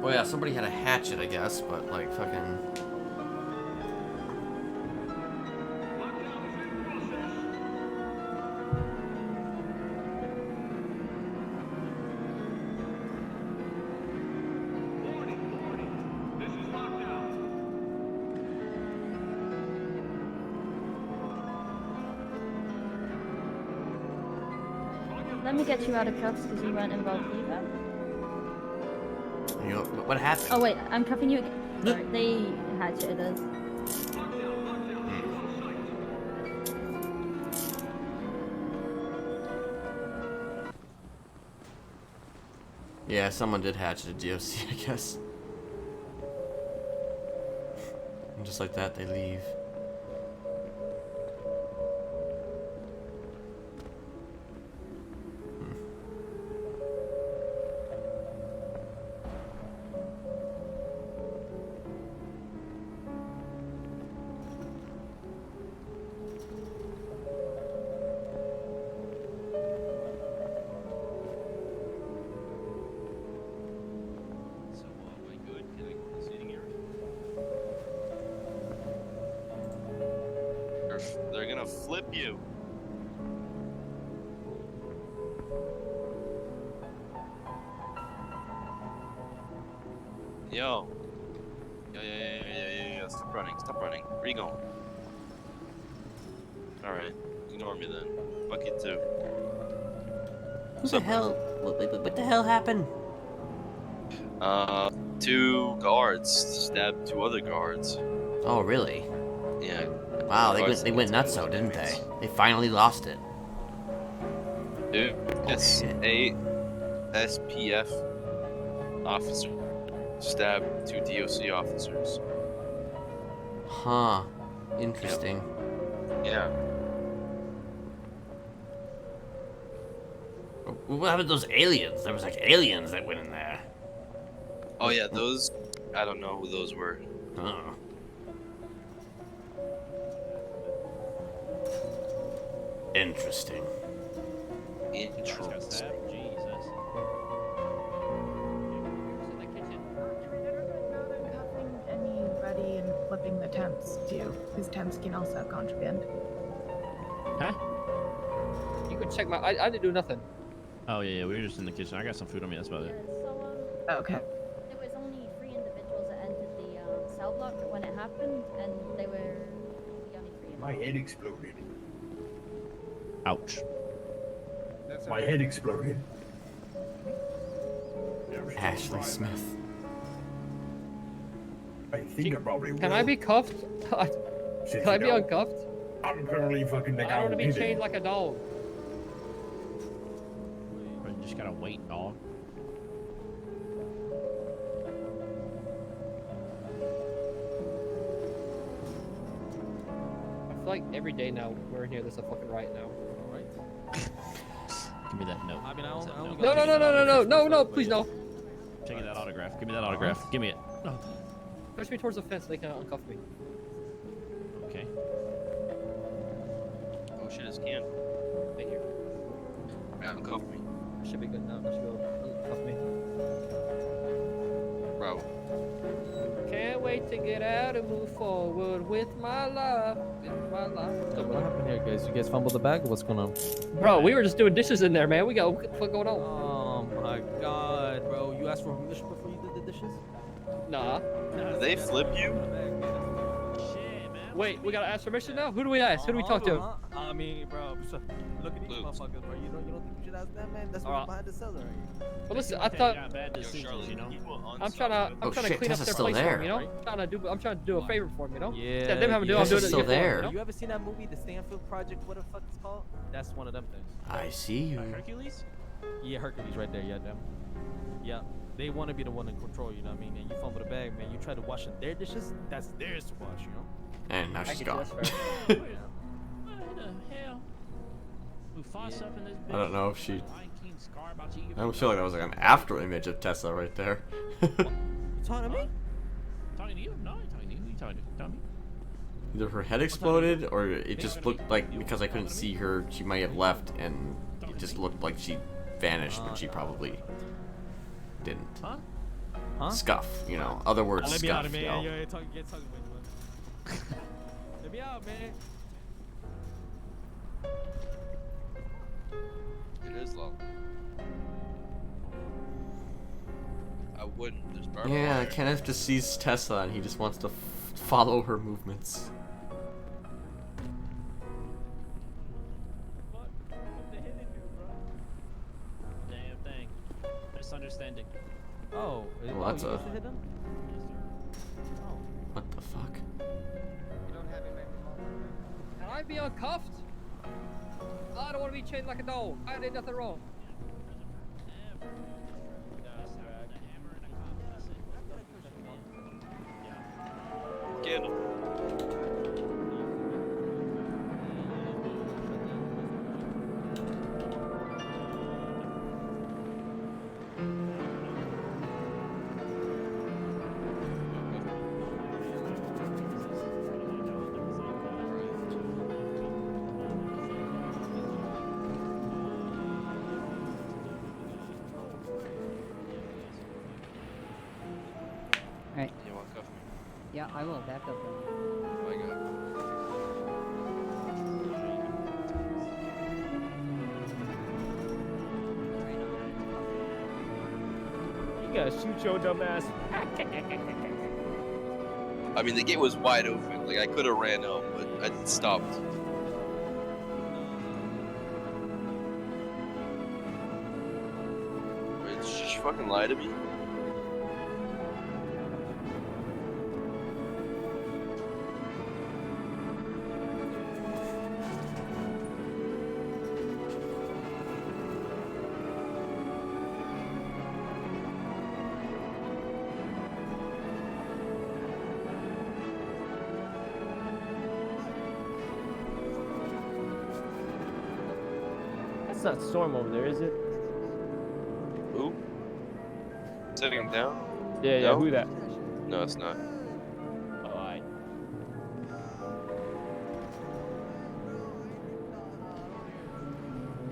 Oh yeah, somebody had a hatchet, I guess, but like fucking... Let me get you out of cuffs because you weren't involved either. You know, what happened? Oh wait, I'm cuffing you again. Sorry, they hatcheted us. Yeah, someone did hatchet a DOC, I guess. And just like that, they leave. They're gonna flip you. Yo. Yo. Stop running. Stop running. Where you going? Alright. Ignore me then. Fuck you too. What the hell? What the hell happened? 2 guards stabbed 2 other guards. Oh, really? Yeah. Wow, they went nutso, didn't they? They finally lost it. Dude, it's 8 SPF officers stabbed 2 DOC officers. Huh. Interesting. Yeah. What happened to those aliens? There was like aliens that went in there. Oh yeah, those... I don't know who those were. Oh. Interesting. Interesting. Anybody and flipping the temps too, because temps can also contraband. Huh? You could check my. I didn't do nothing. Oh yeah, we were just in the kitchen. I got some food on me. That's about it. Okay. There was only 3 individuals that entered the cell block when it happened, and they were the only 3. My head exploded. Ouch. My head exploded. Ashley Smith. I think I probably will. Can I be cuffed? Since Can I you be don't, uncuffed? I'm currently fucking the I guy don't want to who be did it. chained like a dog. Bro, you just gotta wait, dog. I feel like every day now we're in here, there's a fucking riot now. Alright. Give me that note. I mean, No, please no. Take that autograph. Give me that autograph. Give me it. No. Push me towards the fence so they can uncuff me. Okay. Oh shit, it's Ken. Right here. Man, uncuff me. Should be good now. I should be able to uncuff me. Bro. Can't wait to get out and move forward with my life. What happened here, guys? You guys fumbled the bag? What's going on? Bro, we were just doing dishes in there, man. We got what the fuck going on? Oh my god, bro. You asked for permission before you did the dishes? Nah. Did they flip you? Wait, we gotta ask permission now? Who do we ask? Who do we talk to? I mean, bro, look at these motherfuckers, bro. You don't think we should ask them, man? That's what's behind the cellar right here. Well, listen, I thought bad decisions, you know. I'm trying to clean up their place for them, you know. I'm trying to do a favor for them, you know. Yeah. Instead of them having to do, I'm doing it for them, you know? You ever seen that movie, The Stanfield Project? What the fuck it's called? That's one of them things. I see you. Hercules? Yeah, Hercules right there. Yeah, them. Yeah. They want to be the one in control, you know what I mean? And you fumble the bag, man. You try to wash their dishes, that's theirs to wash, you know? And now she's gone. What the hell? Mufasa up in this bitch. I don't know if she. Lion King Scar about to eat I don't feel like that was like an after image of Tessa right there. You talking to me? Talking to you? No, I'm talking to you. Who you talking to? Tell me. Either her head exploded, or it just looked like, because I couldn't see her, she might have left, and it just looked like she vanished when she probably didn't. Huh? Scuff, you know. Other words, Let me scuff. out, man. You know? Yo, talking, get talking, man. Let me out, man. It is long. I wouldn't. There's barbed Yeah, wire. Kenneth just sees Tessa and he just wants to follow her movements. Damn thing. Misunderstanding. Oh, Well, that's you a. used to hit them? What the fuck? Can I be uncuffed? I don't want to be chained like a dog. I did nothing wrong. Get him. Alright. You want to cuff me? Yeah, I will back up. Oh my god. You gotta shoot your dumb ass. I mean, the gate was wide open. Like, I could have ran out, but I stopped. Wait, did she fucking lie to me? That's not Storm over there, is it? Who? Setting him down? Yeah, No? who that? No, it's not. Oh, alright.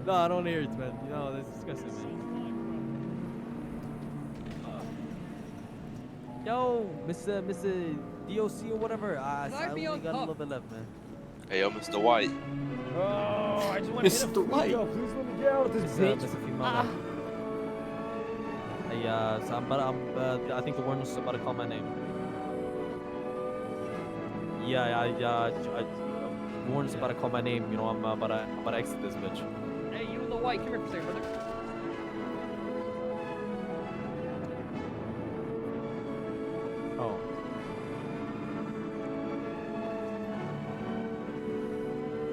No, I don't hear it, man. You know, that's disgusting, man. Yo, Mr. DOC or whatever. I only got a little bit left, man. Hey, yo, Mr. White. Oh, I just want to hit a Mr. White. Please let me get out of this bitch. Mr. Female. Hey, so I think the warden was about to call my name. Yeah, Warren's about to call my name. You know, I'm about to exit this bitch. Hey, you in the white, come here for a second, brother. Oh.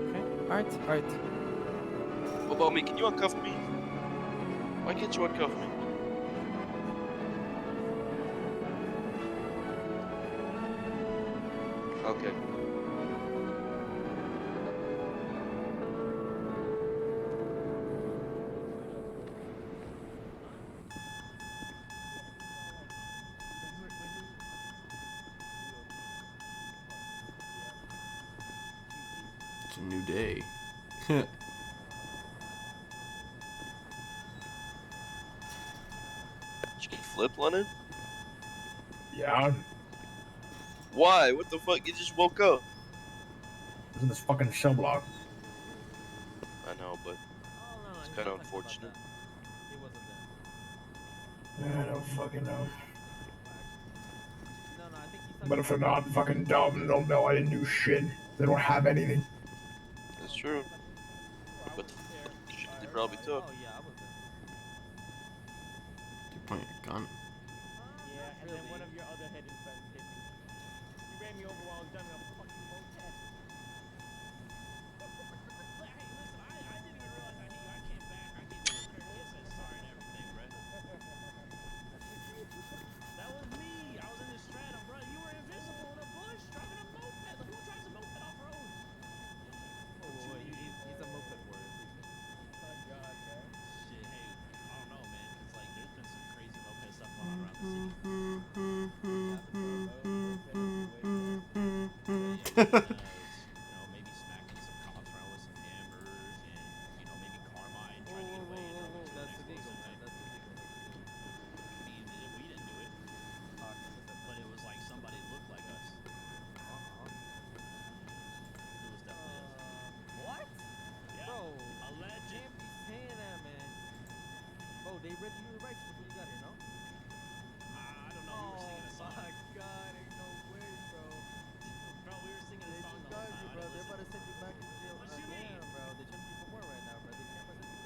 Okay. Alright, alright. What about me? Can you uncuff me? Why can't you uncuff me? Okay. It's a new day. Did you get flip, Lennon? Yeah, Why? What the fuck? You just woke up. I was in this fucking cell block. I know, but it's kind of unfortunate. I don't fucking know. But if they're not fucking dumb, they'll know I didn't do shit. They don't have anything. That's true. But the shit they probably took. You point your gun. Yeah, and then one of your other hidden friends hit me. He ran me over while I was driving a fucking moped. Hey, listen, I didn't even realize I hit you. I came back. I gave you a courteous and sorry and everything, bro. That was me. I was in the stratum, bro. You were invisible in a bush driving a moped. Like, who drives a moped off road? Oh, wait, he's a moped warrior. Oh, God, man. Shit, hey, I don't know, man. It's like there's been some crazy moped stuff going on around the city. Maybe smacking some cops around with some hammers, and maybe Carmine trying to get away. That's illegal, man. That's illegal. I mean, we didn't do it, but it was like somebody looked like us. It was definitely us. What? Yeah. Bro, Alleged. can't be saying that, man. Bro, they read you the rights before you got here, no? I don't know. We were singing a song. Oh my God, ain't no way, bro. Bro, we were singing a song the whole time. Bro, they're about to send you back to jail again, bro. They're charging you for more right now, bro. They can't send you back.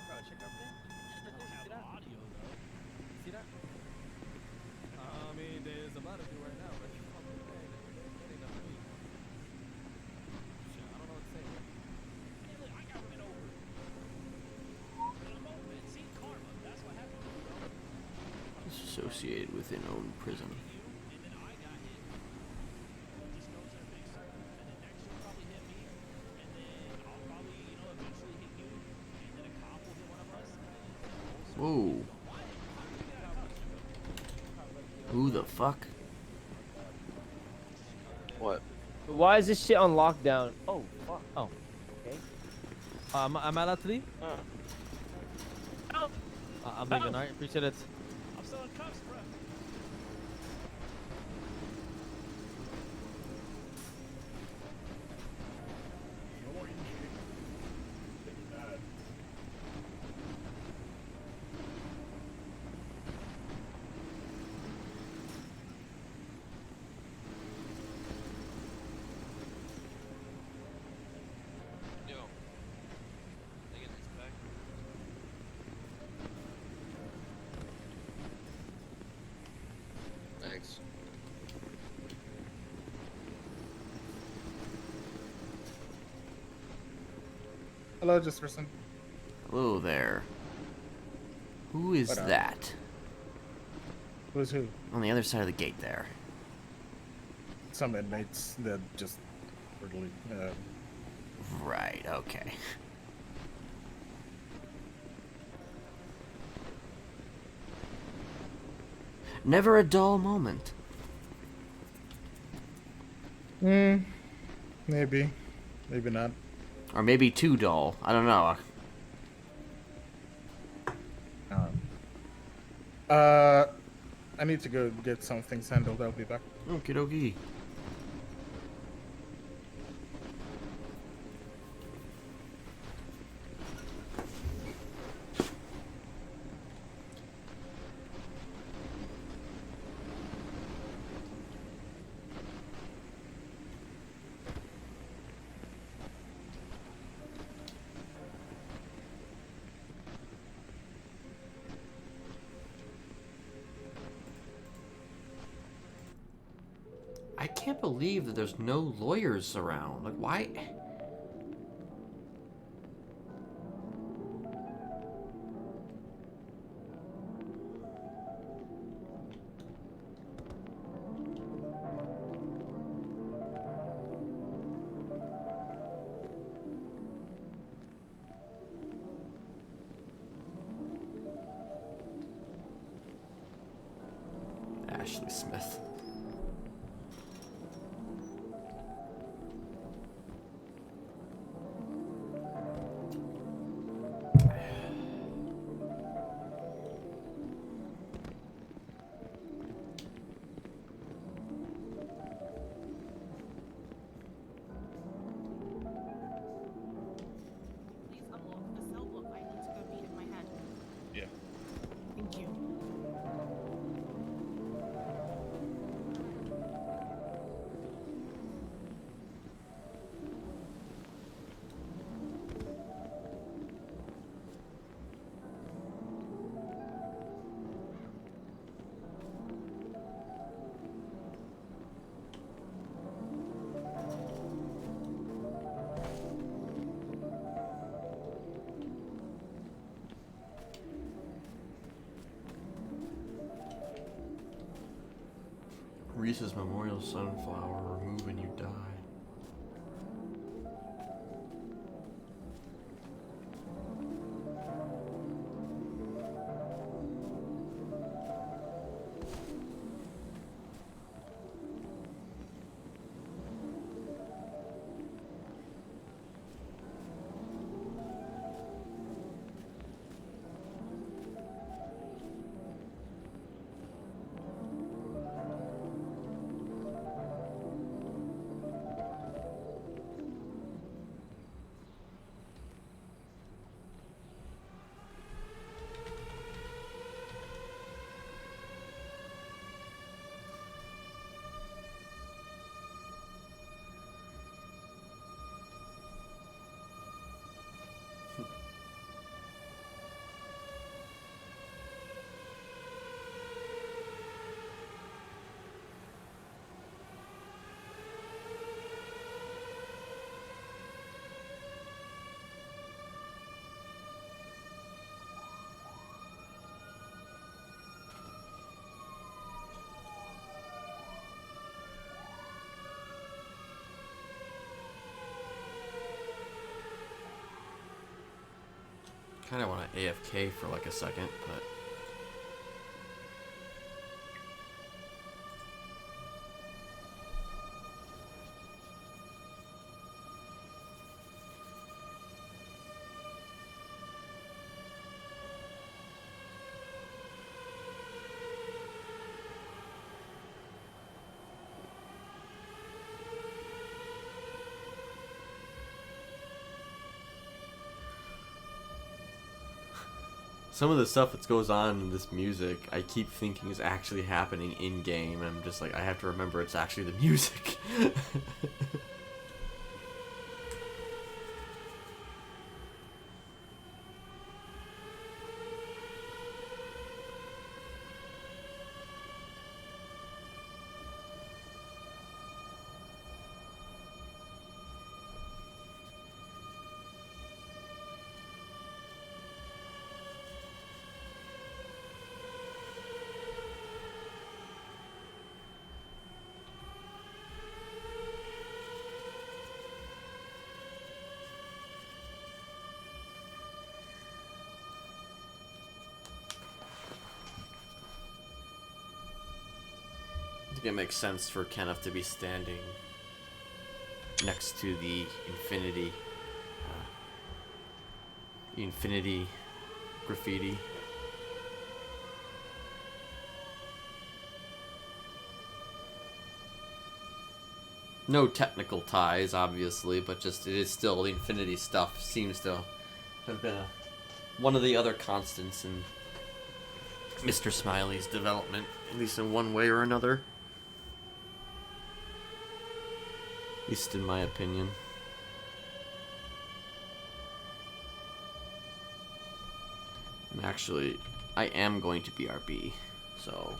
Bro, check out there. They don't have audio, though. See that? I mean, there's a lot of you right now, but you fucking paying it. That ain't nothing to me. Shit, I don't know what to say, man. Hey, look, I got ran over. In a moped. See, karma. That's what happened to me, bro. Associated with an own prison. And then I got hit. Just goes in a big circle. And then next you'll probably hit me. And then I'll probably, eventually hit you. And then a cop will hit one of us. Whoa. Who the fuck? What? Why is this shit on lockdown? Oh, fuck. Oh. Okay. Am I allowed to leave? Oh. I'm leaving, alright? Appreciate it. I'm still in cuffs, bro. Yo. They get this back. Thanks. Hello, Jesperson. Hello there. Who is What up? that? Who's who? On the other side of the gate there. Some inmates that just brutally. Right, okay. Never a dull moment. Maybe. Maybe not. Or maybe too dull. I don't know. I need to go get some things handled. I'll be back. Okie dokie. I can't believe that there's no lawyers around. Like, why? Ashley Smith. Please unlock the cell block. I need to go beat in my head. Yeah. Thank you. Reese's Memorial Sunflower, remove when you die. Kind of want to AFK for like a second, but some of the stuff that goes on in this music, I keep thinking is actually happening in game, and I'm just like, I have to remember it's actually the music. I think it makes sense for Kenneth to be standing next to the infinity graffiti. No technical ties, obviously, but just it is still the infinity stuff seems to have been one of the other constants in Mr. Smiley's development, at least in one way or another. At least in my opinion. And actually, I am going to BRB, so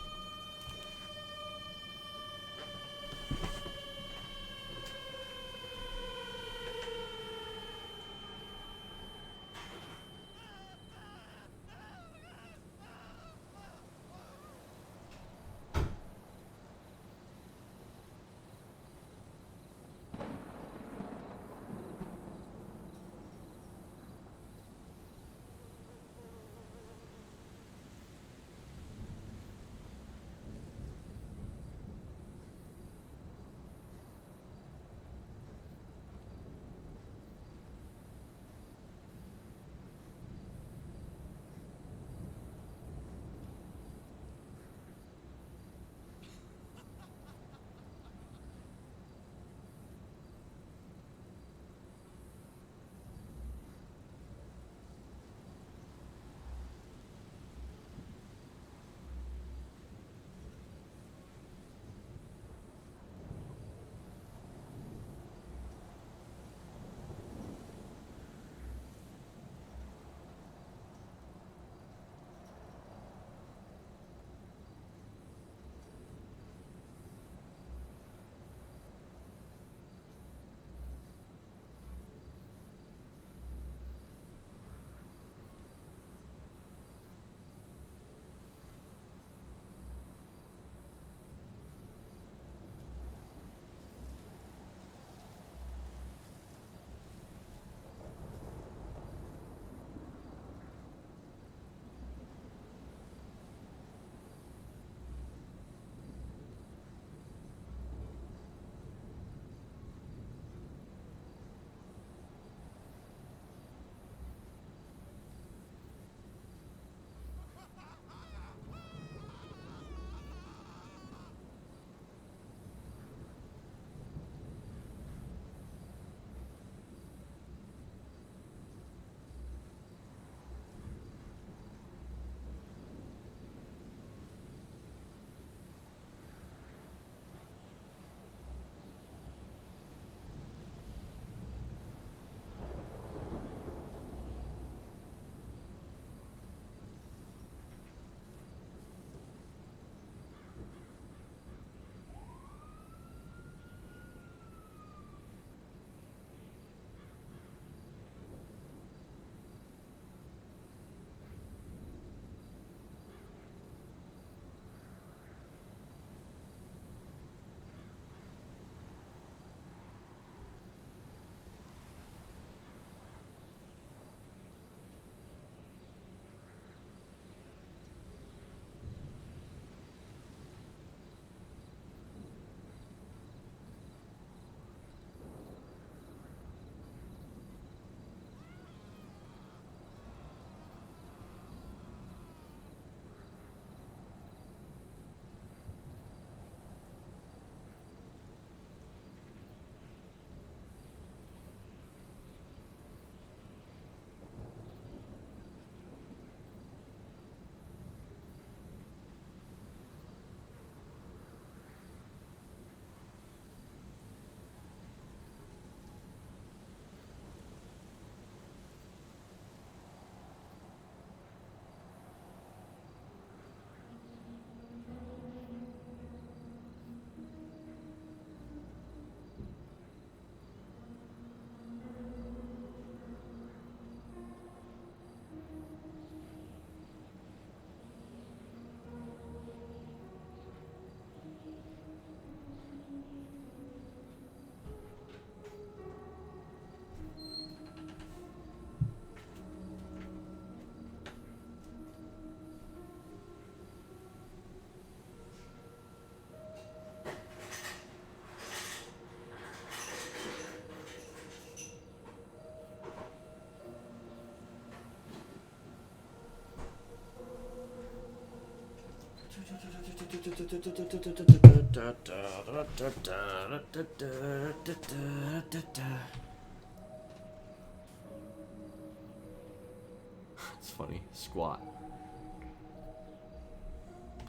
It's funny. Squat.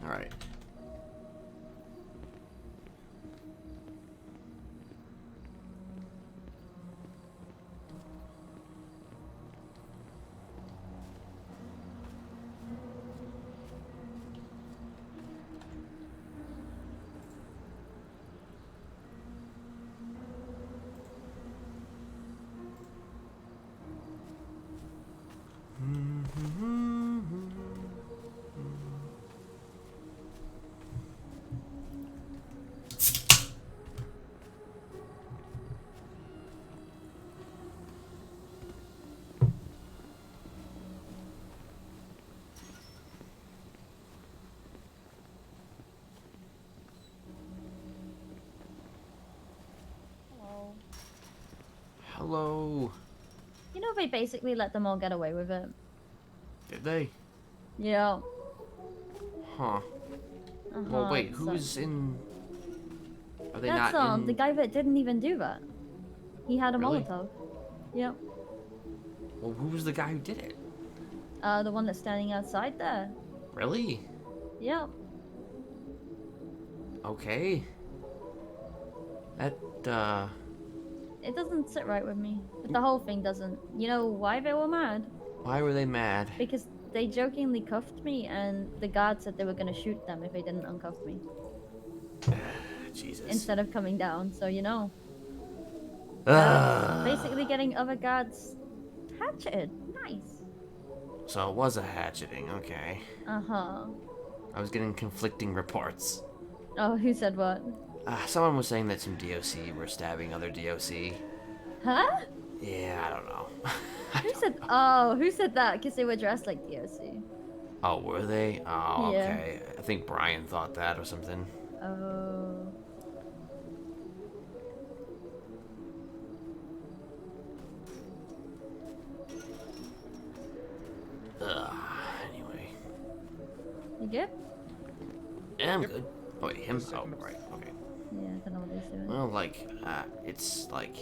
Alright. Hello. You know, they basically let them all get away with it. Did they? Yeah. Huh. Well, wait, who's in... Are they That's not in... the guy that didn't even do that. He had a Really? Molotov. Yep. Well, who was the guy who did it? The one that's standing outside there. Really? Yep. Okay. That, It doesn't sit right with me. But the whole thing doesn't. You know why they were mad? Why were they mad? Because they jokingly cuffed me, and the guard said they were gonna shoot them if they didn't uncuff me. Jesus. Instead of coming down, so you know. Ugh. Basically getting other guards hatcheted. Nice. So it was a hatcheting, okay. Uh-huh. I was getting conflicting reports. Oh, who said what? Someone was saying that some DOC were stabbing other DOC. Huh? Yeah, I don't know. Who said that? Because they were dressed like DOC. Oh, were they? Oh, Yeah. okay. I think Brian thought that or something. Oh. Anyway. You good? Yeah, I'm good. Oh, wait, him? Oh, right, okay. Yeah, I don't know what he's doing. Well, like, it's like...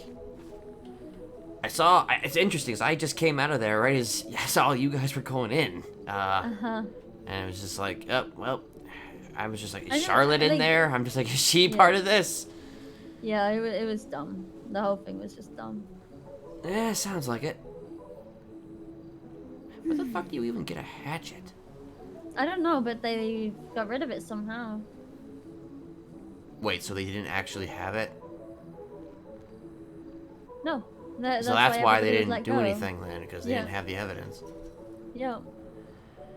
it's interesting, because I just came out of there right as I saw you guys were going in. Uh-huh. And it was just like, oh, well, I was just like, I is know, Charlotte in like- there? I'm just like, is she Yeah. part of this? Yeah, it was dumb. The whole thing was just dumb. Yeah, sounds like it. Where the fuck do you even get a hatchet? I don't know, but they got rid of it somehow. Wait, so they didn't actually have it? No. So that's why they everybody was didn't let do go. anything then, because they Yeah. didn't have the evidence. Yep.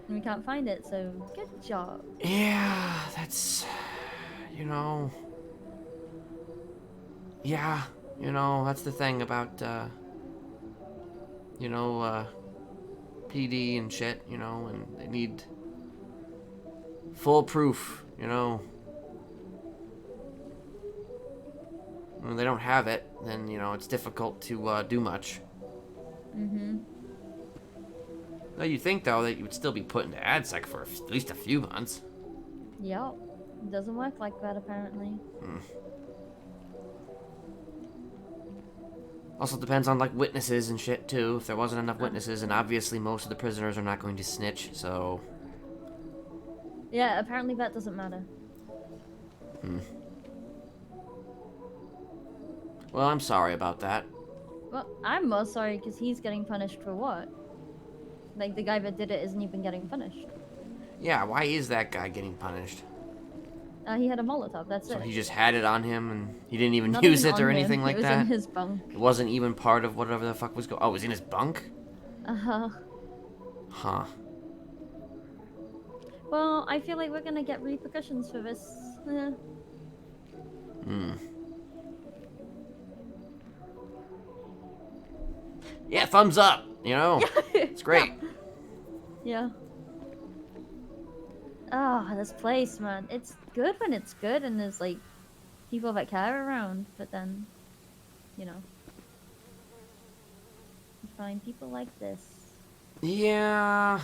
And we can't find it, so good job. Yeah, that's... You know... Yeah, you know, that's the thing about, you know, PD and shit, you know, and they need full proof, you know. When they don't have it, then, you know, it's difficult to do much. Mm-hmm. Well, you'd think, though, that you would still be put into AdSec for at least a few months. Yep. It doesn't work like that, apparently. Hmm. Also depends on, like, witnesses and shit, too. If there wasn't enough witnesses, and obviously most of the prisoners are not going to snitch, so... Yeah, apparently that doesn't matter. Hmm. Well, I'm sorry about that. Well, I'm more sorry because he's getting punished for what? Like, the guy that did it isn't even getting punished. Yeah, why is that guy getting punished? He had a Molotov, that's So it. he just had it on him, and he didn't even Not use even it or on him, anything like it was that? in his bunk. It wasn't even part of whatever the fuck was going... Oh, it was in his bunk? Uh-huh. Huh. Well, I feel like we're gonna get repercussions for this. Hmm. Yeah, thumbs up, you know? It's great. Yeah. Ah, this place, man. It's good when it's good and there's, like, people that care around, but then, you know. You find people like this. Yeah.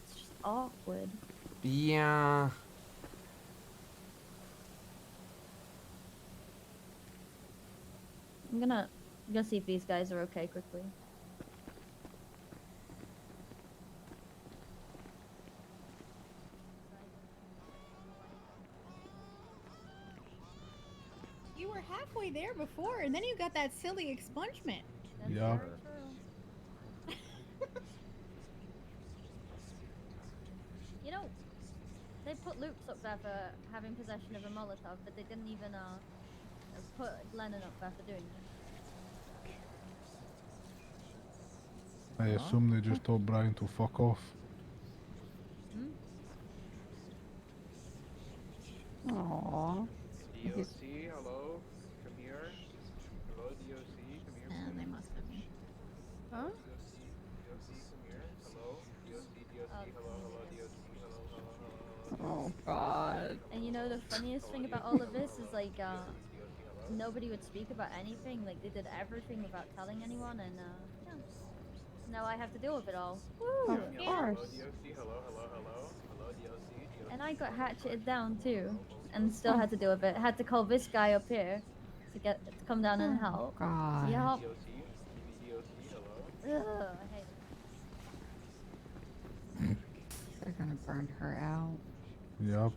It's just awkward. Yeah. I'm gonna see if these guys are okay quickly. You were halfway there before, and then you got that silly expungement. Yeah. You know, they put Luke's up there for having possession of a Molotov, but they didn't even put Lennon up there for doing it. I assume they just told Brian to fuck off. Aww. DOC, hello? Come here. Hello, DOC, come here. They must have been. Huh? DOC, come here. Hello? DOC, hello, DOC, hello. Oh god. And you know the funniest thing about all of this is like nobody would speak about anything. Like they did everything without telling anyone, and yeah. Now I have to deal with it all. Woo! Of course. And I got hatcheted down too, and still had to deal with it. Had to call this guy up here to come down and help. God. Yup. Ugh, I hate it. They're gonna burn her out. Yep.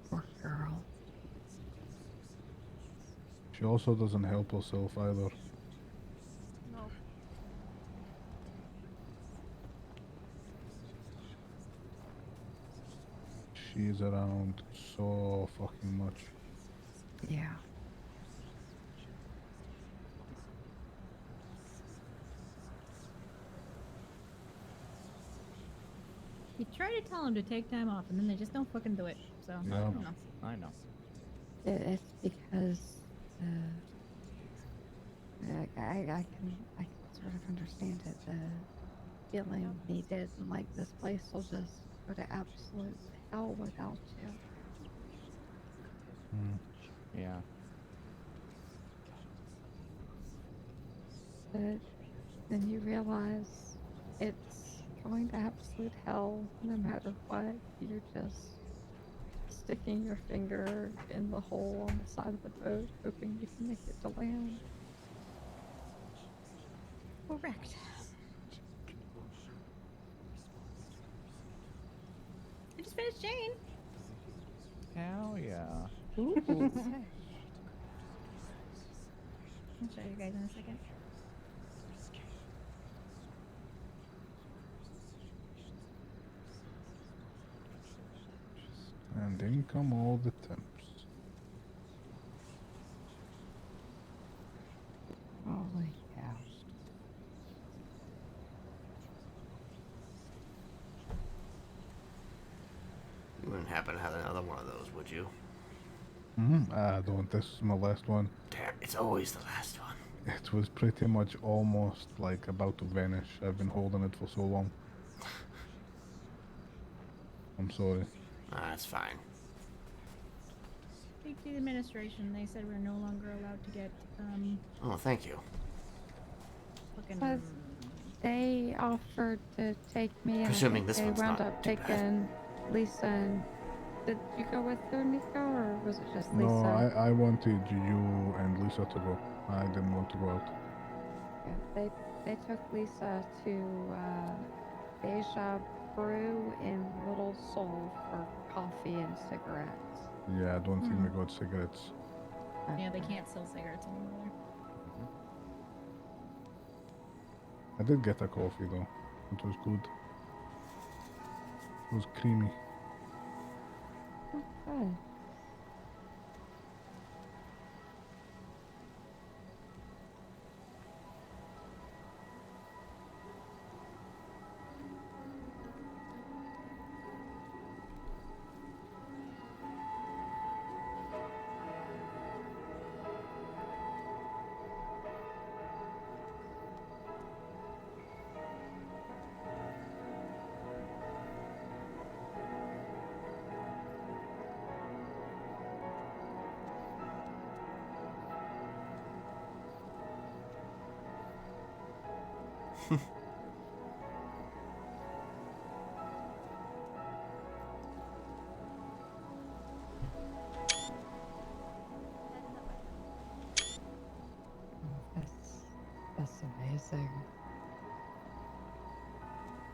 Poor girl. She also doesn't help herself either. No. She's around so fucking much. Yeah. You try to tell them to take time off, and then they just don't fucking do it. So Yeah. I don't know. I know. It's because I can sort of understand it. The feeling he did, and like this place will just go to absolute hell without you. Yeah. But then you realize it's going to absolute hell no matter what. You're just sticking your finger in the hole on the side of the boat, hoping you can make it to land. Correct. I just finished Jane. Hell yeah. Ooh. I'll show you guys in a second. And in come all the temps. Holy cow. You wouldn't happen to have another one of those, would you? I don't. This is my last one. Damn, it's always the last one. It was pretty much almost like about to vanish. I've been holding it for so long. I'm sorry. That's fine. Speak to the administration. They said we're no longer allowed to get Oh, thank you. fucking. But they offered to take me, and Presuming I this think one's they wound not up too bad. taking Lisa. And did you go with her, Nico, or was it just Lisa? No, I wanted you and Lisa to go. I didn't want to go out. Yeah, they took Lisa to Deja Brew in Little Seoul for coffee and cigarettes. Yeah, I don't think we got cigarettes. Yeah, they can't sell cigarettes anymore. I did get a coffee though. It was good. It was creamy. Good.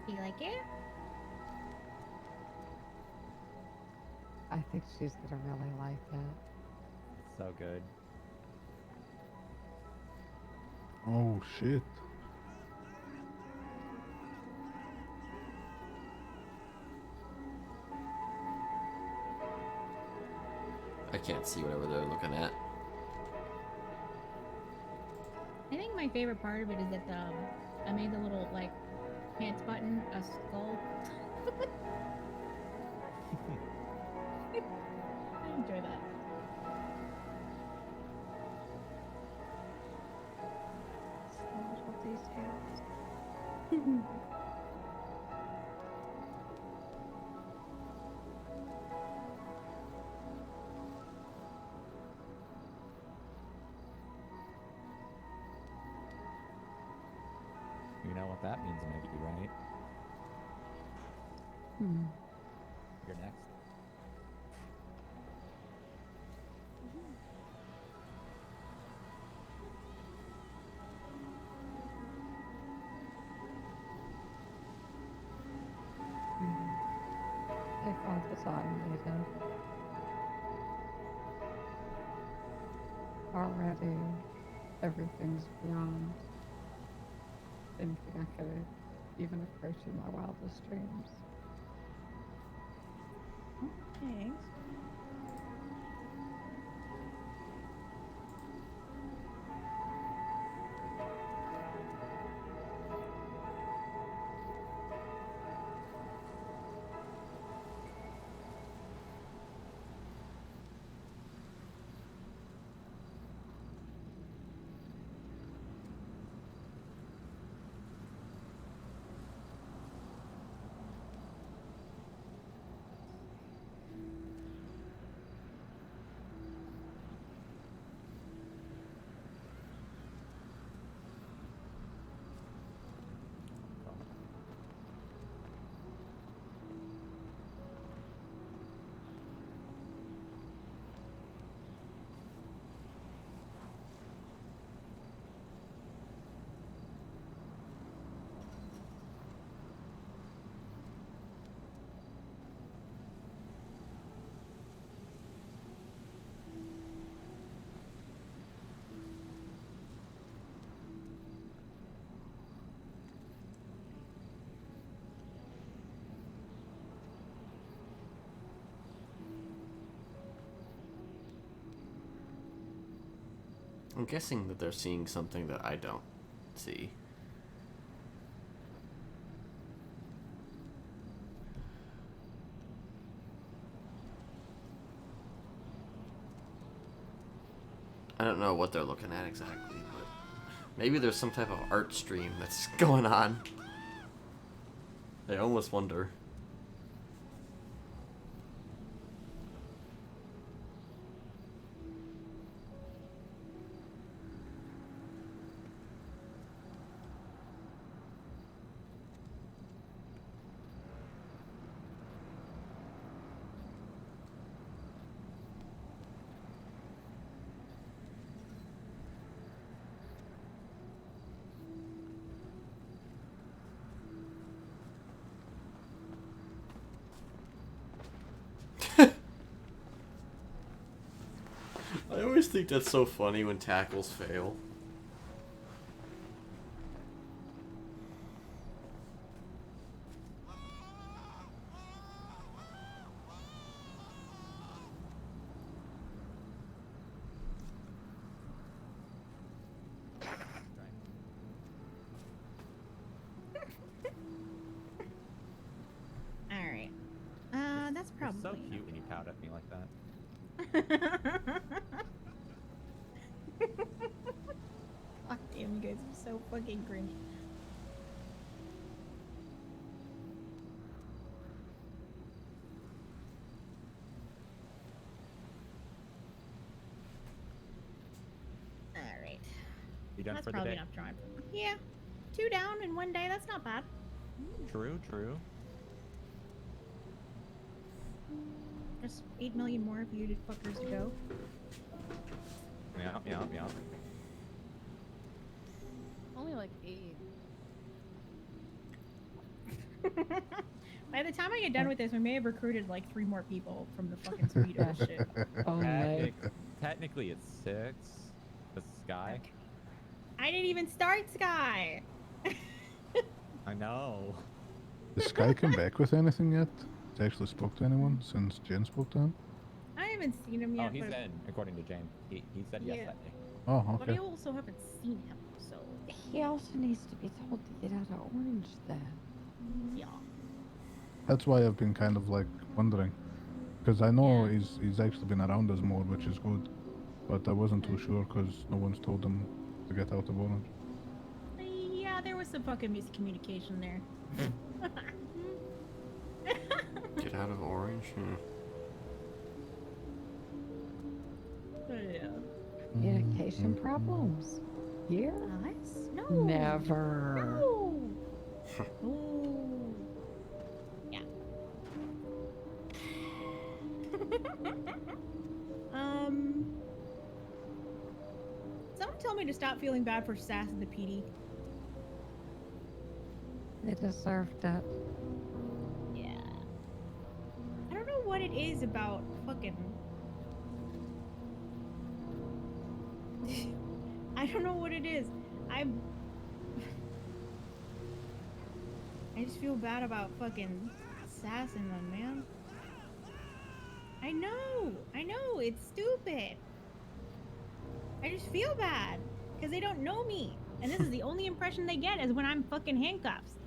Do you like it? I think she's gonna really like it. So good. Oh shit. I can't see whatever they're looking at. I think my favorite part of it is that I made the little like pants button a skull. I enjoy that. Small details. You know what that means, Maggie, right? Hmm. You're next. Take all the time needed. Already, everything's beyond anything I could even approach in my wildest dreams. Thanks. I'm guessing that they're seeing something that I don't see. I don't know what they're looking at exactly, but maybe there's some type of art stream that's going on. I almost wonder. I always think that's so funny when tackles fail. Alright. That's You're probably so cute when you pout at me like that. Fuck damn, you guys are so fucking cringy. Alright. You done That's for the probably day? enough drive. Yeah. 2 down in 1 day, that's not bad. True, true. Just 8 million more for you to fuckers to go. Yeah, yeah, yeah. Only like 8. By the time I get done with this, we may have recruited like 3 more people from the fucking speedo shit. Oh no. Technically, it's 6. The Sky. I didn't even start Sky. I know. Has Sky come back with anything yet? Has actually spoke to anyone since Jen spoke to him? I haven't seen him yet. Oh, he's but... in, according to Jane. He said yes Yeah. that day. Oh, But I okay. also haven't seen him, so. He also needs to be told to get out of Orange then. Yeah. That's why I've been kind of like wondering. Because I know he's actually been around us more, which is good. But I wasn't too sure because no one's told him to get out of Orange. Yeah, there was some fucking miscommunication there. Get out of Orange? Yeah. Communication problems. Here? Us? No. Never. No. Ooh. Yeah. Someone tell me to stop feeling bad for Sass and the PD. They deserved it. Yeah. I don't know what it is about fucking. I don't know what it is. I just feel bad about fucking sassing them, man. I know, it's stupid. I just feel bad because they don't know me, and this is the only impression they get is when I'm fucking handcuffs.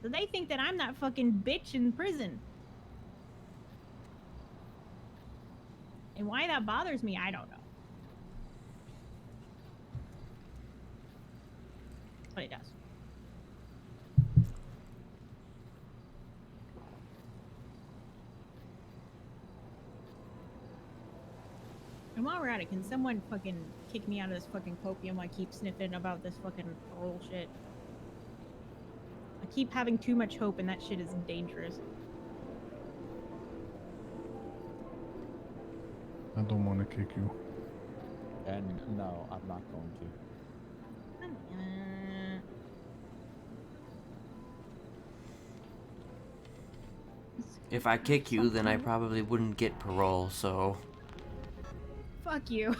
So they think that I'm that fucking bitch in prison. And why that bothers me, I don't know. But it does. And while we're at it, can someone fucking kick me out of this fucking copium? I keep sniffing about this fucking roll shit. I keep having too much hope and that shit is dangerous. I don't want to kick you. And no, I'm not going to. If I kick you, then I probably wouldn't get parole, so... Fuck you.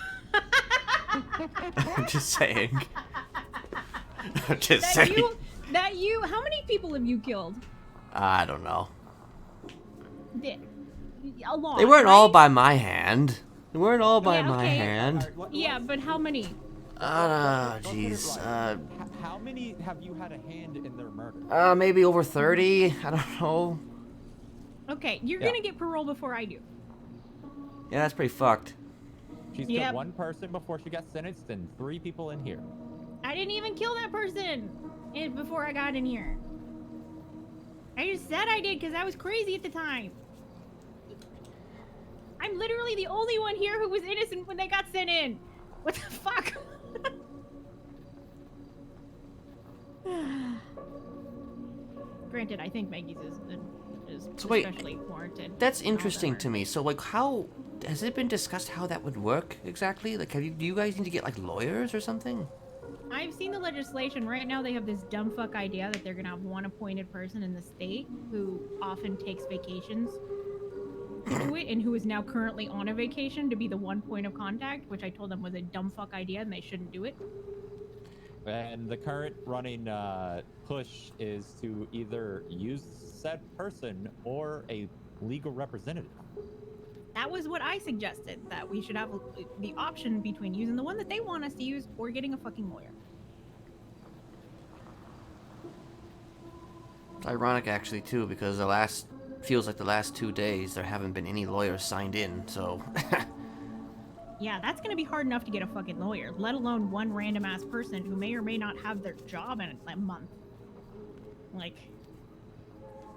I'm just saying. I'm just saying. How many people have you killed? I don't know. A lot. They weren't right? all by my hand. They weren't all by Yeah, my okay. hand. Yeah, but how many? Jeez. How many have you had a hand in their murder? Maybe over 30. I don't know. Okay, you're Yeah. gonna get parole before I do. Yeah, that's pretty fucked. She's Yep. killed one person before she got sentenced and 3 people in here. I didn't even kill that person before I got in here. I just said I did because I was crazy at the time. I'm literally the only one here who was innocent when they got sent in. What the fuck? Granted, I think Maggie's is So wait, especially warranted. That's interesting to me. So, like, how... Has it been discussed how that would work exactly? Like, do you guys need to get, like, lawyers or something? I've seen the legislation. Right now they have this dumb fuck idea that they're gonna have one appointed person in the state who often takes vacations to do it and who is now currently on a vacation to be the one point of contact, which I told them was a dumb fuck idea and they shouldn't do it. And the current running push is to either use said person or a legal representative. That was what I suggested, that we should have the option between using the one that they want us to use or getting a fucking lawyer. It's ironic, actually, too, because feels like the last 2 days there haven't been any lawyers signed in, so... Yeah, that's gonna be hard enough to get a fucking lawyer, let alone one random ass person who may or may not have their job in a month. Like...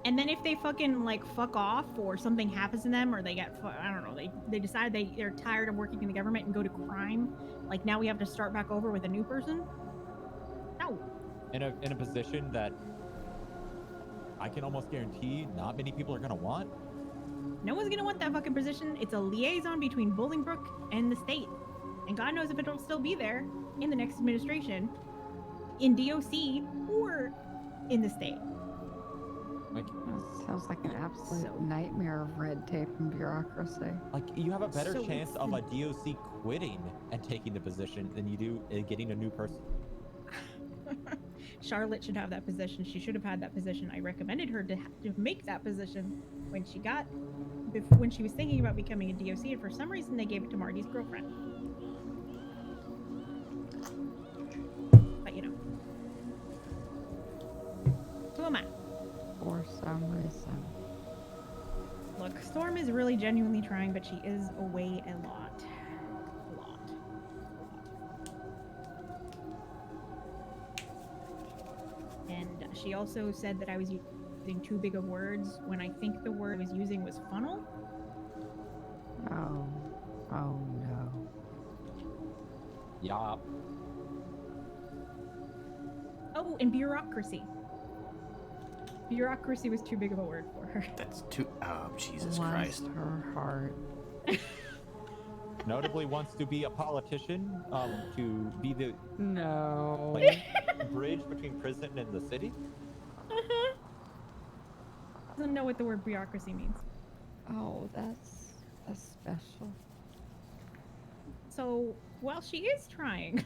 And then if they fucking, like, fuck off or something happens to them or they get, I don't know, they decide they're tired of working in the government and go to crime, like, now we have to start back over with a new person? No. In a position that I can almost guarantee not many people are gonna want. No one's gonna want that fucking position. It's a liaison between Bolingbrook and the state. And God knows if it'll still be there in the next administration, in DOC, or in the state. Like, That sounds like an absolute nightmare of red tape and bureaucracy. like you have a better So chance it's of a DOC quitting and taking the position than you do getting a new person. Charlotte should have that position. She should have had that position. I recommended her to make that position when she was thinking about becoming a DOC, and for some reason they gave it to Marty's girlfriend. But you know, who am I? For some reason. Look, Storm is really genuinely trying, but she is away a lot. And she also said that I was using too big of words when I think the word I was using was funnel. Oh. Oh no. Yeah. Oh, and bureaucracy. Bureaucracy was too big of a word for her. That's too. Oh, Jesus Bless Christ. her heart. Notably wants to be a politician, to be the No. bridge between prison and the city. Doesn't know what the word bureaucracy means. Oh, that's special. So while she is trying,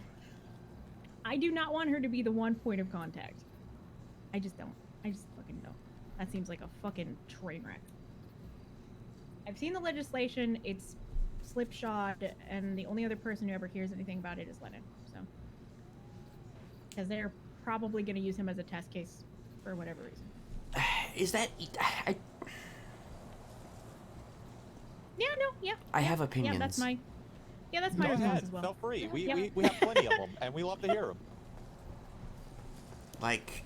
I do not want her to be the one point of contact. I just don't. I just fucking don't. That seems like a fucking train wreck. I've seen the legislation. It's slipshod, and the only other person who ever hears anything about it is Lennon. So, because they're probably going to use him as a test case for whatever reason. Is that? Yeah. I have opinions. Yeah, that's my. Yeah, that's my Go response ahead, as well. feel free. We Yep. we have plenty of them, and we love to hear them. Like,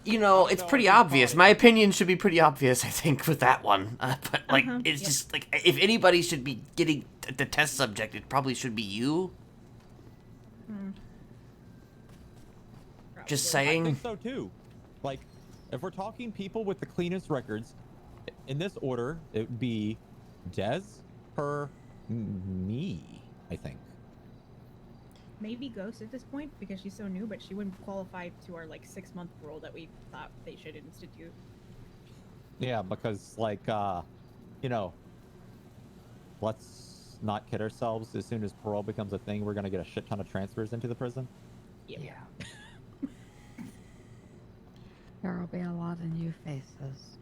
You know, it's pretty obvious. My opinion should be pretty obvious, I think, with that one. But like, it's just like, if anybody should be getting the test subject, it probably should be you. Just saying. I think so too. Like, if we're talking people with the cleanest records, in this order, it would be Des, her, me, I think. Maybe Ghost at this point because she's so new, but she wouldn't qualify to our like 6-month rule that we thought they should institute. Yeah, because like, you know, let's not kid ourselves. As soon as parole becomes a thing, we're gonna get a shit ton of transfers into the prison. Yeah. There will be a lot of new faces.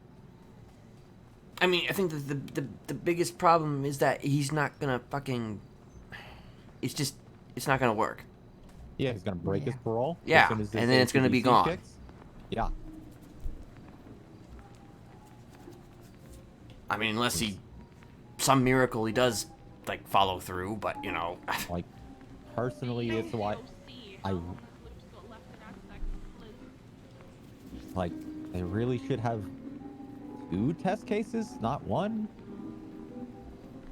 I mean, I think that the biggest problem is that he's not gonna fucking. It's not gonna work. Yeah, he's gonna break his parole. Yeah, as soon as this and then it's gonna be ACDC gone. kicks. Yeah. I mean, unless some miracle he does like follow through, but you know. Like, personally, it's why I like. They really should have 2 test cases, not 1.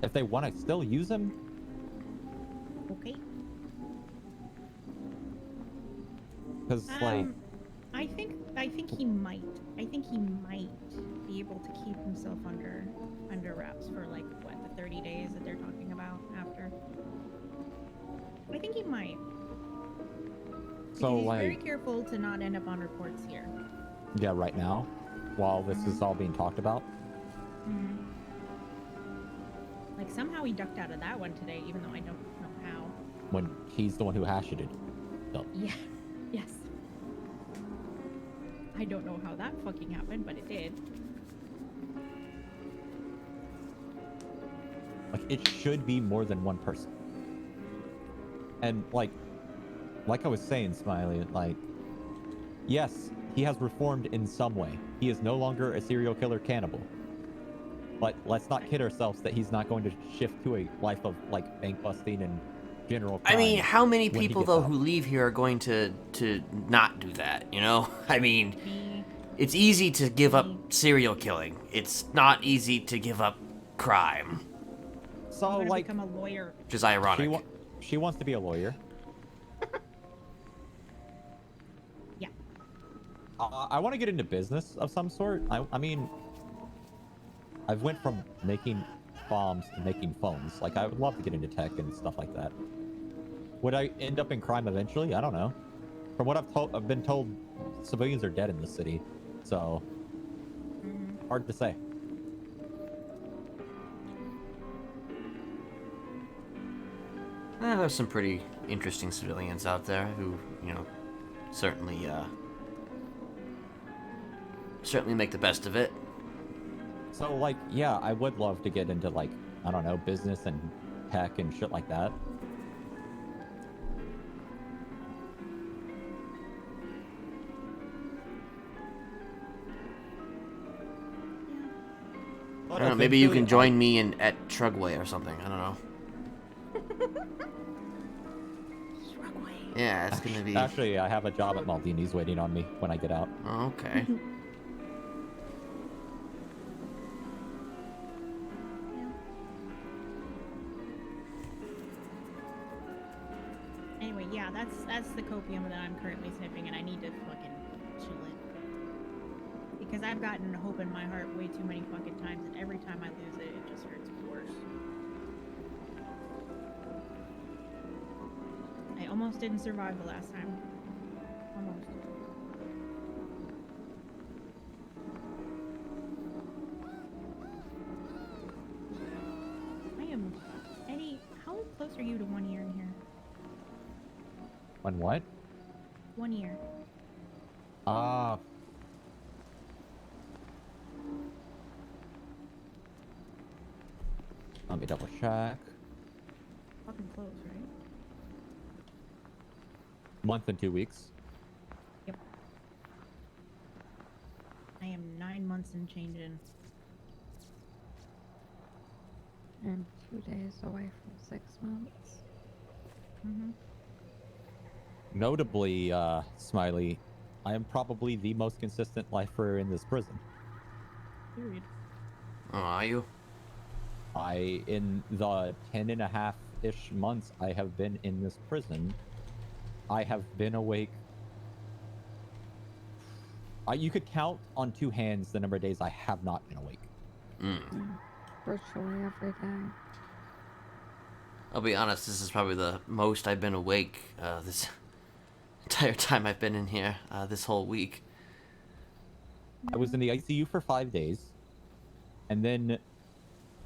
If they want to still use them. Okay. Because like, I think he might. I think he might be able to keep himself under wraps for like what, the 30 days that they're talking about after. I think he might. so He's very like, careful to not end up on reports here. yeah, right now, while this is all being talked about. Like somehow he ducked out of that one today, even though I don't know how. When he's the one who hashed it. So, Yeah. Yes. I don't know how that fucking happened, but it did. like, it should be more than 1 person. And like I was saying, Smiley, like, yes, he has reformed in some way. He is no longer a serial killer cannibal. But let's not kid ourselves that he's not going to shift to a life of like bank busting and general crime. I mean, how many when he people gets though out. who leave here are going to not do that? You know, I mean, it's easy to give up serial killing. It's not easy to give up crime. So I'm gonna like, become a lawyer. Which is ironic. She wants to be a lawyer. Yeah. I want to get into business of some sort. I mean, I've went from making bombs to making phones. Like, I would love to get into tech and stuff like that. Would I end up in crime eventually? I don't know. From what I've been told civilians are dead in the city, so hard to say. There's some pretty interesting civilians out there who, you know, certainly make the best of it. So, like, yeah, I would love to get into, like, I don't know, business and tech and shit like that. I don't know, maybe you can join me at Trugway or something. I don't know. Yeah, it's gonna be... Actually, I have a job at Maldini's waiting on me when I get out. Oh, okay. Anyway, yeah, that's the copium that I'm currently sniffing, and I need to fucking chill it. Because I've gotten hope in my heart way too many fucking times, and every time I lose it, it just hurts worse. I almost didn't survive the last time. Almost. I am... Eddie, how close are you to 1 year in here? When what? 1 year. Let me double check. Fucking close, right? Month and 2 weeks. Yep. I am 9 months and changing. I'm 2 days away from 6 months. Notably, Smiley, I am probably the most consistent lifer in this prison. Period. Oh, are you? In the 10.5-ish months I have been in this prison, I have been awake. You could count on 2 hands the number of days I have not been awake. Virtually every day. I'll be honest, this is probably the most I've been awake this entire time I've been in here, this whole week. I was in the ICU for 5 days, and then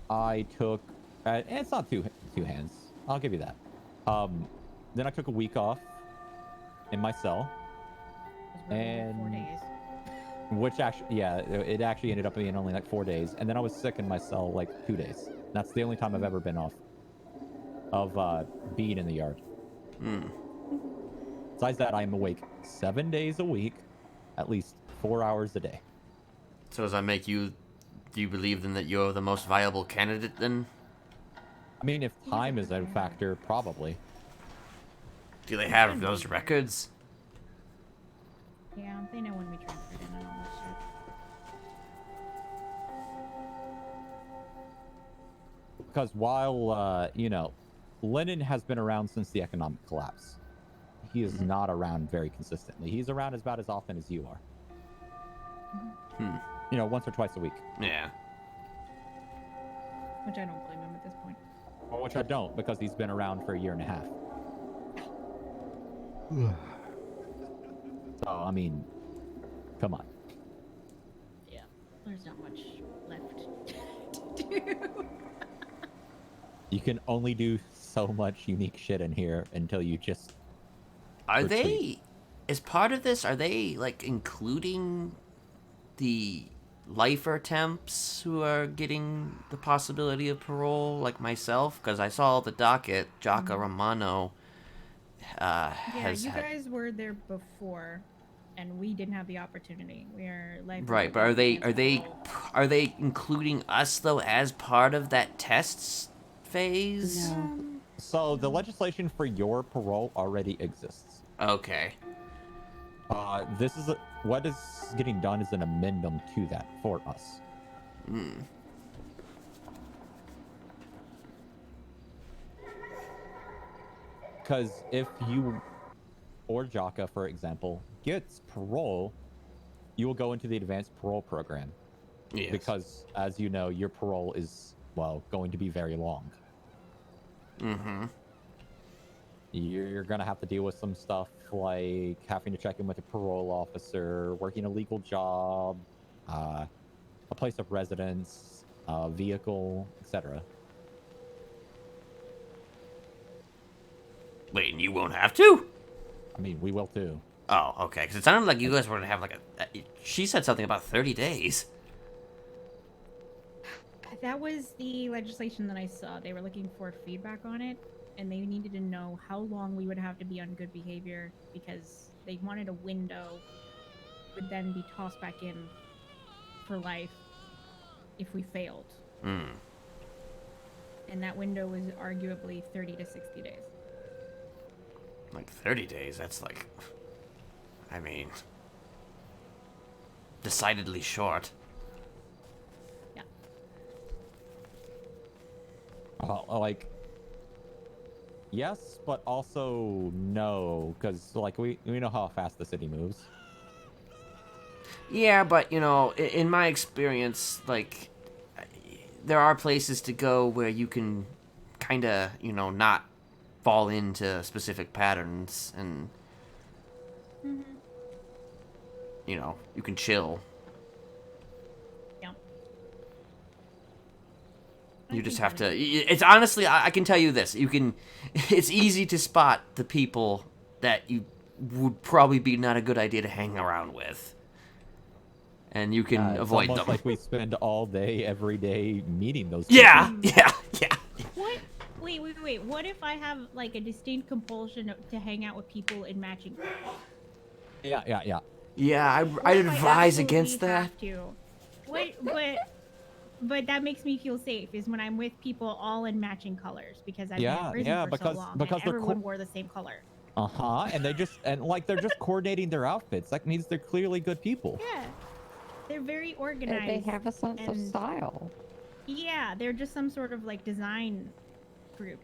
I took... it's not two hands. I'll give you that. Then I took a week off in my cell. And 4 days. Which actually, yeah, it actually ended up being only like 4 days. And then I was sick in my cell like 2 days. That's the only time I've ever been off of being in the yard. Besides that, I'm awake 7 days a week, at least 4 hours a day. So does that make you... Do you believe then that you're the most viable candidate then? I mean, if time is a factor, probably. Do they have those records? Yeah, they know when we transferred in and all that shit. Because while, you know, Lenin has been around since the economic collapse, he is not around very consistently. He's around about as often as you are. You know, once or twice a week. Yeah. Which I don't blame him at this point. Well, which I don't, because he's been around for 1.5 years. So, I mean, come on. Yeah, there's not much left to do. You can only do so much unique shit in here until you just... Are they... As part of this, are they, like, including the lifer temps who are getting the possibility of parole, like myself? Because I saw the docket, Jaka Romano has you had... guys were there before, and we didn't have the opportunity. We are like... Right, but are they including us, though, as part of that tests phase? No. So, the legislation for your parole already exists. Okay. This is what is getting done is an amendment to that for us. Because if you, or Jaka, for example, gets parole, you will go into the advanced parole program. Yes. Because, as you know, your parole is, well, going to be very long. You're gonna have to deal with some stuff like having to check in with a parole officer, working a legal job, a place of residence, a vehicle, etc. Wait, and you won't have to? I mean, we will too. Oh, okay. Because it sounded like you guys were gonna have like she said something about 30 days. That was the legislation that I saw. They were looking for feedback on it, and they needed to know how long we would have to be on good behavior because they wanted a window would then be tossed back in for life if we failed. Hmm. And that window was arguably 30 to 60 days. Like 30 days, that's like... I mean... decidedly short. Yeah. Like... Yes, but also no, because, like, we know how fast the city moves. Yeah, but, you know, in my experience, like... there are places to go where you can kind of, you know, not fall into specific patterns and, you know, you can chill. Yeah. You just have to, it's honestly, I can tell you this, you can, it's easy to spot the people that you would probably be not a good idea to hang around with. And you can avoid it's almost them. like we spend all day, every day meeting those Yeah, people. yeah. What? Wait. What if I have, like, a distinct compulsion to hang out with people in matching colors? Yeah. Yeah, I'd advise against that. Have to. Wait, but that makes me feel safe, is when I'm with people all in matching colors, because I've been in prison for so long, and everyone wore the same color. And they just, and like, they're just coordinating their outfits. That means they're clearly good people. Yeah. They're very organized. They have a sense of style. Yeah, they're just some sort of, like, design group.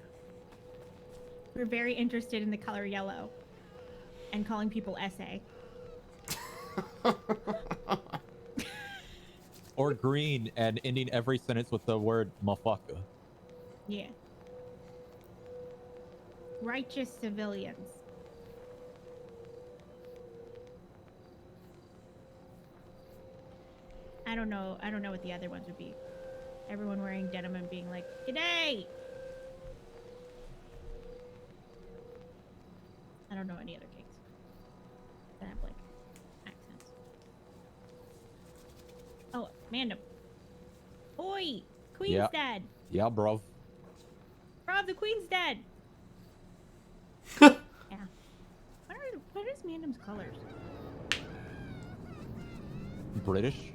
We're very interested in the color yellow and calling people SA. Or green and ending every sentence with the word motherfucker. Yeah. Righteous civilians. I don't know what the other ones would be. Everyone wearing denim and being like, "G'day!" I don't know any other kings that have, like, accents. Oh, Mandem. Oi! Queen's dead! Yeah, bro. Rob, the Queen's dead! Yeah. What is Mandem's colors? British?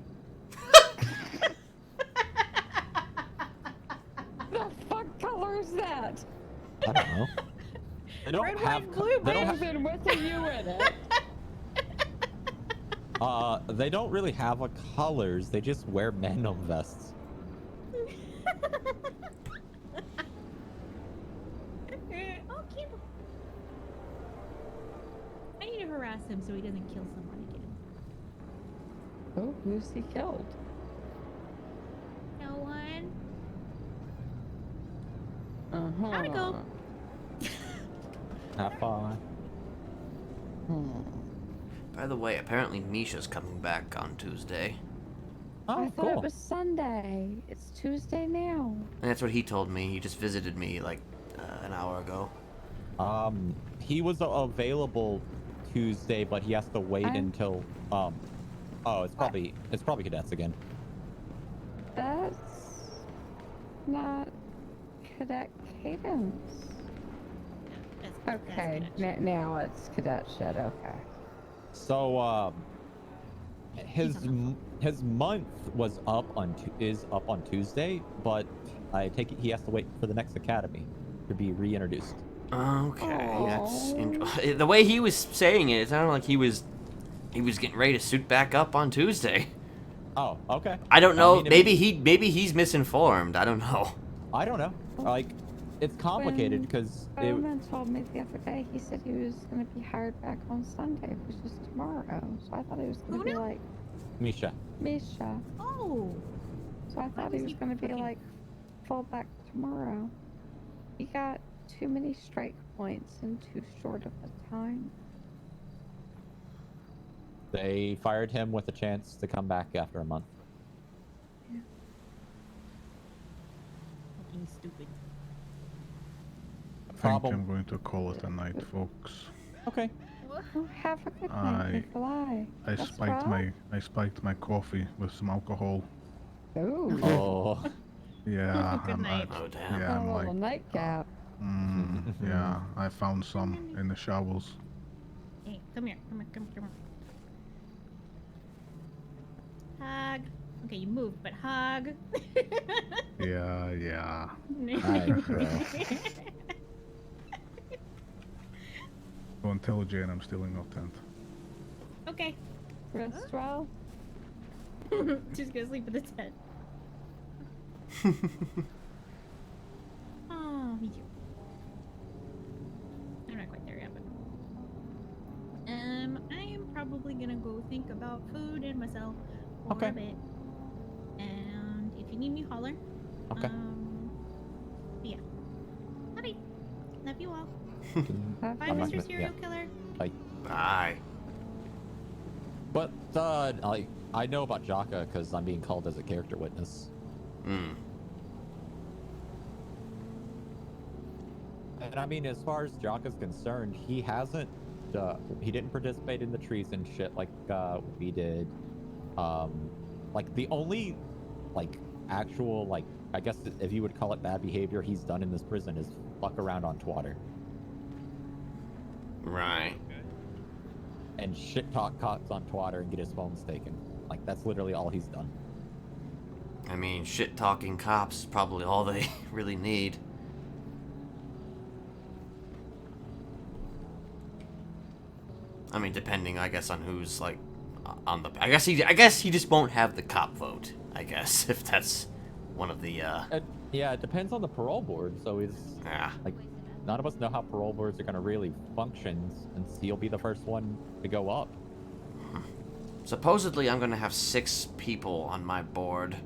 The fuck color is that? I don't know. They don't Red, have. white, blue, They don't have. and with a U in it. They don't really have a colors. They just wear Magnum vests. Oh, Campbell. I need to harass him so he doesn't kill someone again. Oh, who's he killed? No one. Gotta go. Have fun. By the way, apparently Misha's coming back on Tuesday. I thought it was Sunday. It's Tuesday now. And that's what he told me. He just visited me like an hour ago. He was available Tuesday, but he has to wait until oh, it's probably cadets again. That's not Cadet Cadence. Okay, now it's Cadet Shed. Okay. So his month was is up on Tuesday, but I take it he has to wait for the next academy to be reintroduced. Okay, that's the way he was saying it. It sounded like he was getting ready to suit back up on Tuesday. Oh, okay. I don't know. I mean, maybe he's misinformed. I don't know. I don't know. Like, it's complicated because Bowman told me the other day. He said he was going to be hired back on Sunday, which is tomorrow. So I thought he was going to be like Misha. Oh. So I thought he was going to be like full back tomorrow. He got too many strike points in too short of a time. They fired him with a chance to come back after a month. Fucking stupid. I think I'm going to call it a night, folks. Okay. Oh, have a good night, Nikolai. I spiked my coffee with some alcohol. Ooh. Oh. Yeah. Good night. Oh, damn. Yeah, I'm A like, little nightcap. yeah, I found some in the showers. Hey, come here. Come here. Hug. Okay, you moved, but hug. Yeah. Alright, bro. Go and tell Jane I'm stealing your tent. Okay. Rest well. Just gonna sleep in the tent. Oh, me too. I'm not quite there yet, but I am probably gonna go think about food and myself for a bit. And if you need me, holler. Okay. Yeah. Bye. Love you all. Bye, I'm not Mr. gonna- Serial yeah. Killer. Bye. But I know about Jaka because I'm being called as a character witness. And I mean, as far as Jaka's concerned, he hasn't. He didn't participate in the treason shit like we did. Like the only, like actual, like I guess if you would call it bad behavior he's done in this prison is fuck around on Twitter. Right. And shit talk cops on Twitter and get his phones taken. Like that's literally all he's done. I mean, shit-talking cops is probably all they really need. I mean, depending, I guess, on who's like on the. I guess he just won't have the cop vote. I guess if that's one of the. Yeah, it depends on the parole board. So like none of us know how parole boards are gonna really function, and he'll be the first one to go up. Supposedly, I'm gonna have 6 people on my board,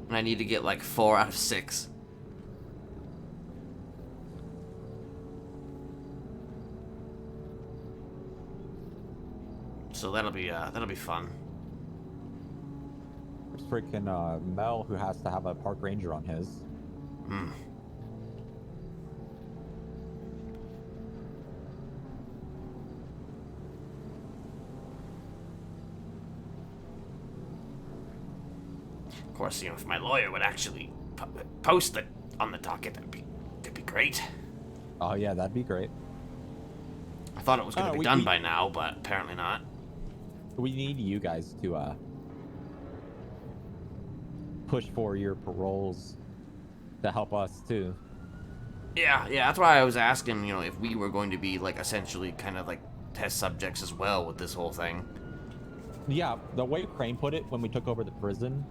and I need to get like 4 out of 6. So that'll be fun. There's freaking Mel who has to have a park ranger on his. Of course, you know, if my lawyer would actually post it on the docket, that'd be great. Oh yeah, that'd be great. I thought it was going to be done by now, but apparently not. We need you guys to push for your paroles to help us too. Yeah, that's why I was asking, you know, if we were going to be like essentially kind of like test subjects as well with this whole thing. Yeah, the way Crane put it when we took over the prison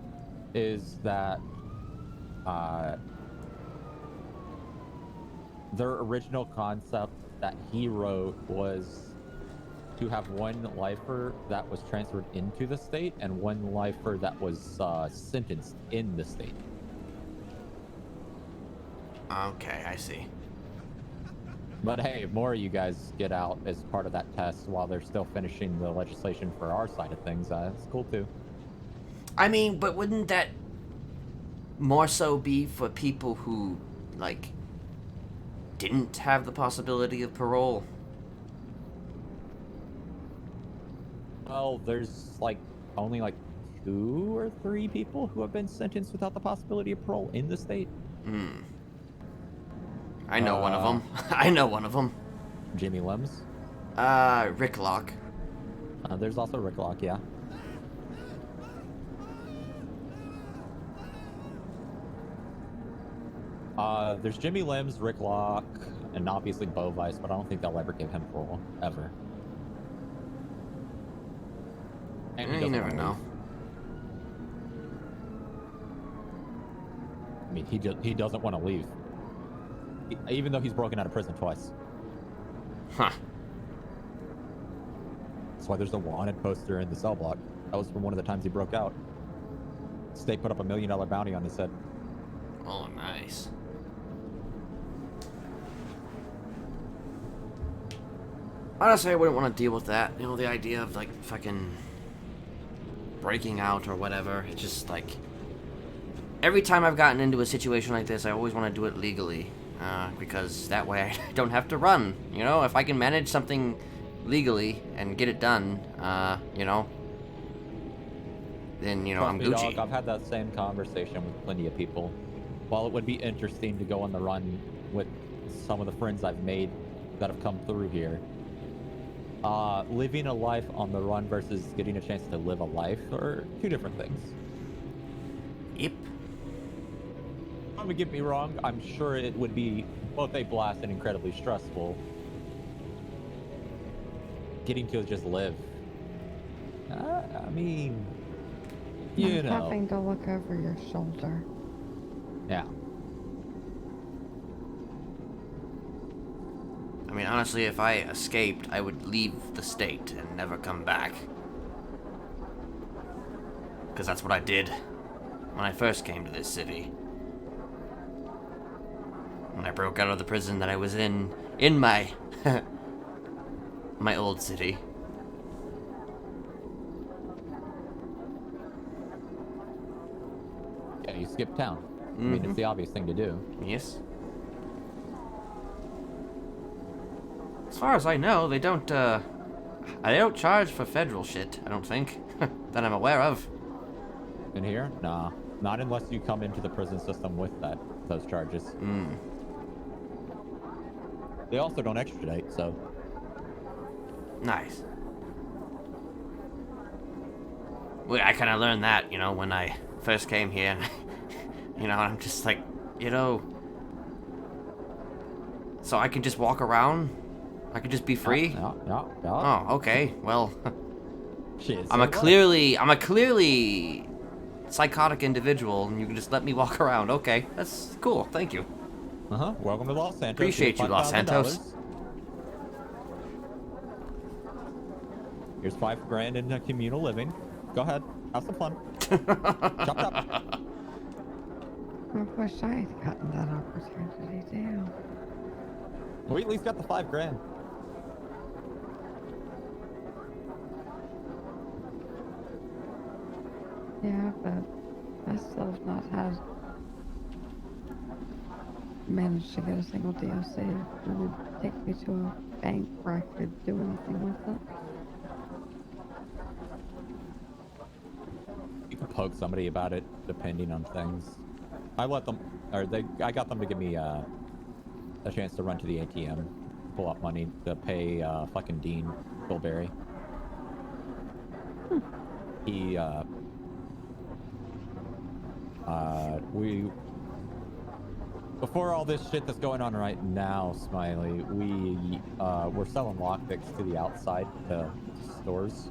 is that their original concept that he wrote was to have one lifer that was transferred into the state and one lifer that was sentenced in the state. Okay, I see. But hey, if more of you guys get out as part of that test while they're still finishing the legislation for our side of things, it's cool too. I mean, but wouldn't that more so be for people who, like, didn't have the possibility of parole? Well, there's like only like 2 or 3 people who have been sentenced without the possibility of parole in the state. I know one of them. I know one of them. Jimmy Lems? Rick Locke. There's also Rick Locke, yeah. There's Jimmy Lems, Rick Locke, and obviously Bo Vice, but I don't think they'll ever give him parole, ever. And You never know. I mean, he doesn't want to leave. Even though he's broken out of prison twice. Huh. That's why there's a wanted poster in the cell block. That was from one of the times he broke out. State put up $1 million bounty on his head. Oh, nice. Honestly, I wouldn't want to deal with that. You know, the idea of, like, fucking breaking out or whatever. It's just, like... Every time I've gotten into a situation like this, I always want to do it legally. Because that way I don't have to run. You know, if I can manage something legally and get it done, you know... Then, you know, I'm Trust me, Gucci. dog, I've had that same conversation with plenty of people. While it would be interesting to go on the run with some of the friends I've made that have come through here, living a life on the run versus getting a chance to live a life are two different things. Yep. Don't get me wrong, I'm sure it would be both a blast and incredibly stressful. Getting to just live. I mean... You Not know. having to look over your shoulder. Yeah. I mean, honestly, if I escaped, I would leave the state and never come back. Because that's what I did when I first came to this city. When I broke out of the prison that I was in my... my old city. Yeah, you skip town. I mean, it's the obvious thing to do. Yes. As far as I know, they don't charge for federal shit, I don't think. That I'm aware of. In here? Nah. Not unless you come into the prison system with those charges. They also don't extradite, so... Nice. Well, I kind of learned that, you know, when I first came here. You know, and I'm just like, you know... So I can just walk around? I can just be free? Yeah. Oh, okay. Well... Shit, I'm a clearly psychotic individual, and you can just let me walk around. Okay, that's cool. Thank you. Welcome to Los Santos. Appreciate you, Los Santos. Here's $5,000 in communal living. Go ahead, have some fun. Chop chop. I wish I had gotten that opportunity, damn. We at least got the $5,000. Yeah, but I still have not had managed to get a single DOC. It would take me to a bank where I could do anything with it. You can poke somebody about it, depending on things. I got them to give me a chance to run to the ATM, pull out money to pay fucking Dean Bilberry. He before all this shit that's going on right now, Smiley, we're selling lockpicks to the outside stores,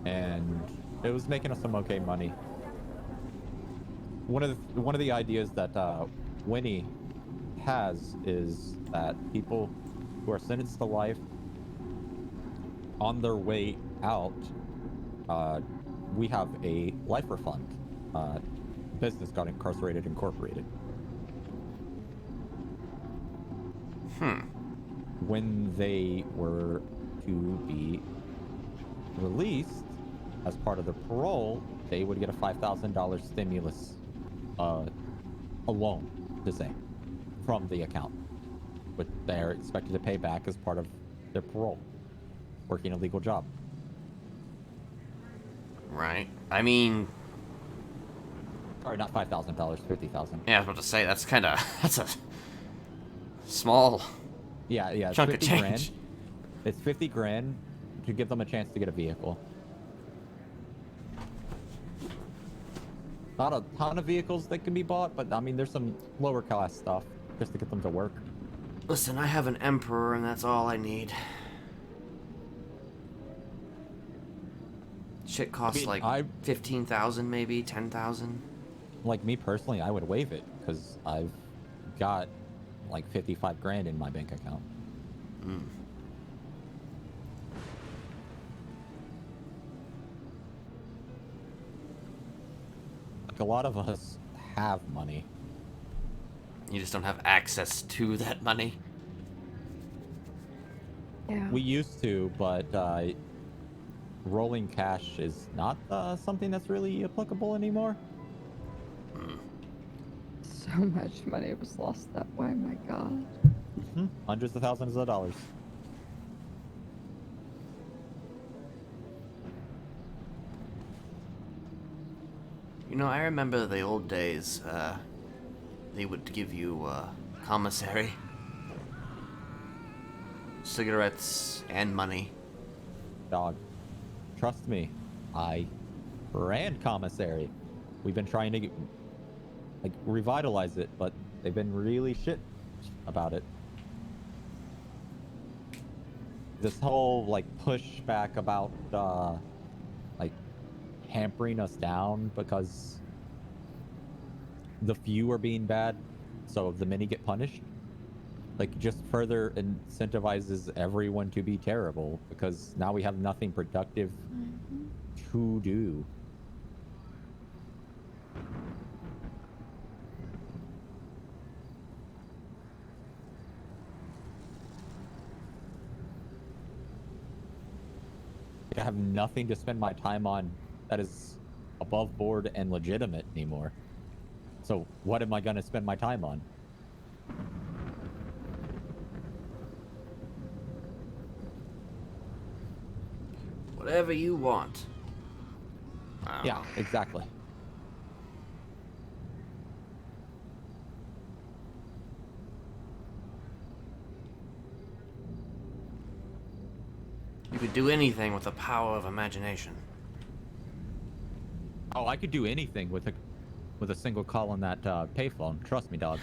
and it was making us some okay money. One of the ideas that Winnie has is that people who are sentenced to life on their way out, we have a life refund. Business got incarcerated, incorporated. When they were to be released as part of their parole, they would get a $5,000 stimulus, a loan, to say, from the account, which they're expected to pay back as part of their parole, working a legal job. Right. I mean... Sorry, not $5,000, $50,000. Yeah, I was about to say, that's a small chunk of change. It's $50,000 to give them a chance to get a vehicle. Not a ton of vehicles that can be bought, but I mean, there's some lower class stuff just to get them to work. Listen, I have an Emperor, and that's all I need. Shit costs like 15,000, maybe 10,000. Like me personally, I would waive it because I've got like $55,000 in my bank account. Like a lot of us have money. You just don't have access to that money. Yeah. We used to, but rolling cash is not something that's really applicable anymore. So much money was lost that way, my god. Hundreds of thousands of dollars. You know, I remember the old days, they would give you, commissary. Cigarettes and money. Dog, trust me, I ran commissary. We've been trying to, like, revitalize it, but they've been really shit about it. This whole, like, pushback about, like, hampering us down because the few are being bad, so the many get punished. Like, just further incentivizes everyone to be terrible because now we have nothing productive to do. I have nothing to spend my time on that is above board and legitimate anymore. So what am I going to spend my time on? Whatever you want. Yeah, exactly. You could do anything with the power of imagination. Oh, I could do anything with a single call on that payphone. Trust me, dog.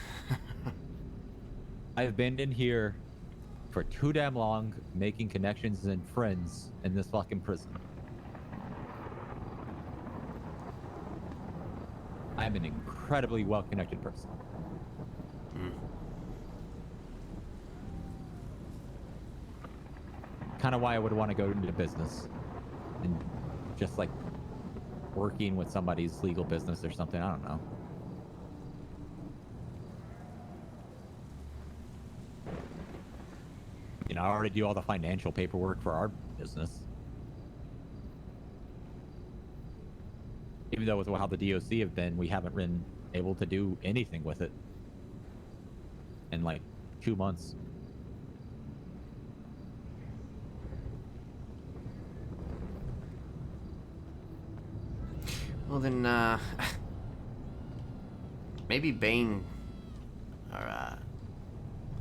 I've been in here for too damn long, making connections and friends in this fucking prison. I'm an incredibly well-connected person. Kind of why I would want to go into business and just like working with somebody's legal business or something. I don't know. You know, I already do all the financial paperwork for our business. Even though with how the DOC have been, we haven't been able to do anything with it in like 2 months. Well then, maybe Bane, or,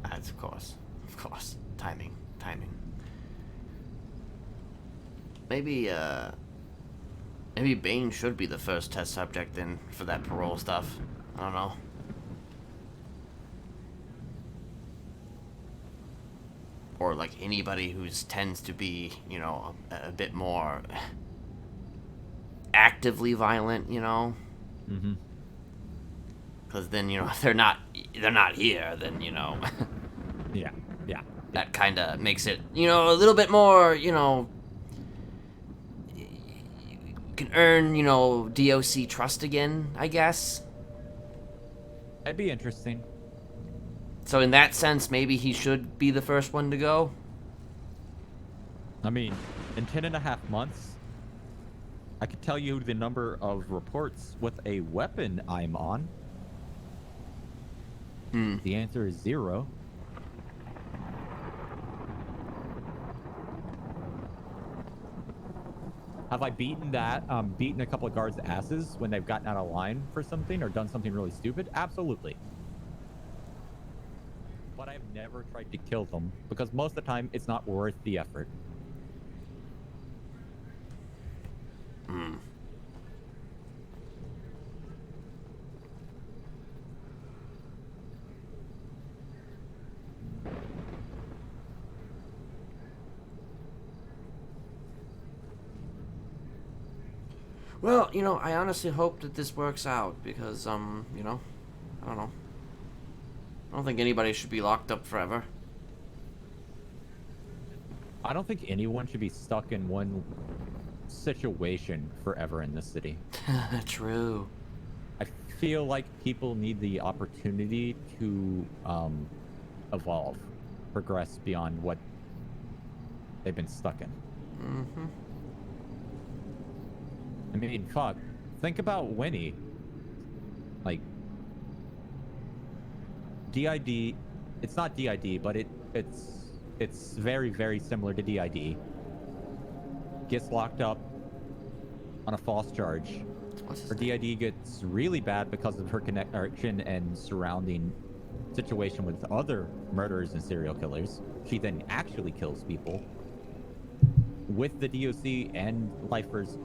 of course, timing. Maybe Bane should be the first test subject then for that parole stuff. I don't know. Or like anybody who tends to be, you know, a bit more actively violent, you know. Mm-hmm. Because then, you know, if they're not here, then, you know. Yeah. That kind of makes it, you know, a little bit more, you know, you can earn, you know, DOC trust again, I guess. That'd be interesting. So in that sense, maybe he should be the first one to go. I mean, in 10.5 months, I could tell you the number of reports with a weapon I'm on. The answer is 0. Have I beaten a couple of guards' asses when they've gotten out of line for something or done something really stupid? Absolutely. But I've never tried to kill them because most of the time it's not worth the effort. Well, you know, I honestly hope that this works out because, you know, I don't know. I don't think anybody should be locked up forever. I don't think anyone should be stuck in one situation forever in this city. True. I feel like people need the opportunity to evolve, progress beyond what they've been stuck in. Mm-hmm. I mean, fuck. Think about Winnie. Like, DID. It's not DID, but it's very, very similar to DID. Gets locked up on a false charge. Her DID gets really bad because of her connection and surrounding situation with other murderers and serial killers. She then actually kills people. With the DOC and lifers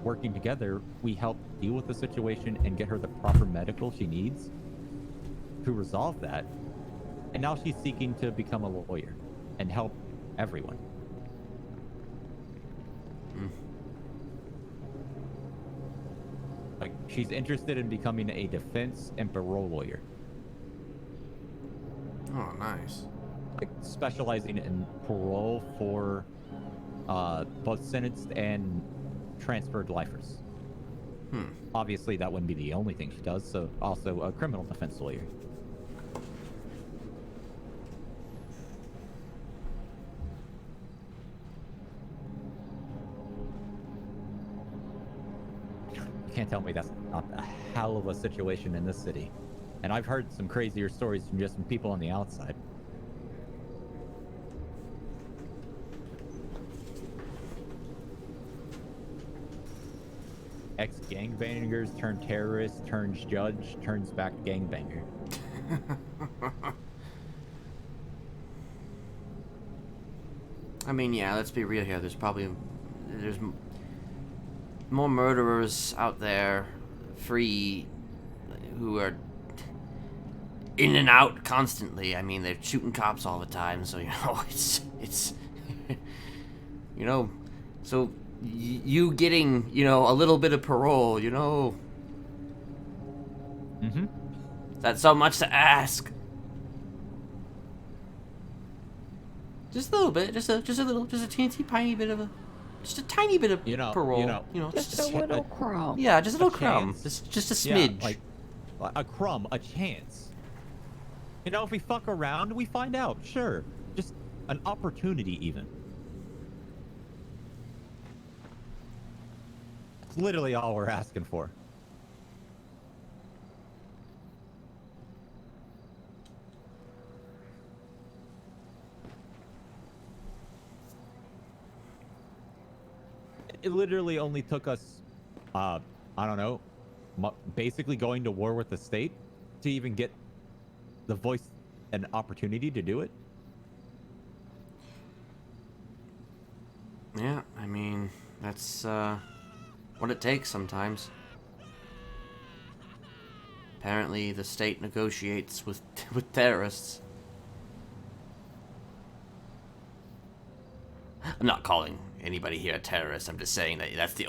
working together, we help deal with the situation and get her the proper medical she needs to resolve that. And now she's seeking to become a lawyer and help everyone. Like, she's interested in becoming a defense and parole lawyer. Oh, nice. Like, specializing in parole for both sentenced and transferred lifers. Obviously, that wouldn't be the only thing she does, so also a criminal defense lawyer. Can't tell me that's not a hell of a situation in this city. And I've heard some crazier stories from just some people on the outside. Ex-gangbangers turn terrorist, turns judge, turns back gangbanger. I mean, yeah, let's be real here. There's more murderers out there, free, who are in and out constantly. I mean, they're shooting cops all the time, so, you know, it's you know, so you getting, you know, a little bit of parole, you know. Mm-hmm. That's so much to ask. Just a little bit, just a teensy tiny bit of a, just a tiny bit of parole. Just a little crumb. Yeah, just a little crumb. Just a smidge. Yeah, like a crumb, a chance. You know, if we fuck around, we find out. Sure, just an opportunity, even. It's literally all we're asking for. It literally only took us, I don't know, basically going to war with the state to even get the voice and opportunity to do it. Yeah, I mean, that's what it takes sometimes. Apparently, the state negotiates with terrorists. I'm not calling anybody here a terrorist. I'm just saying that that's the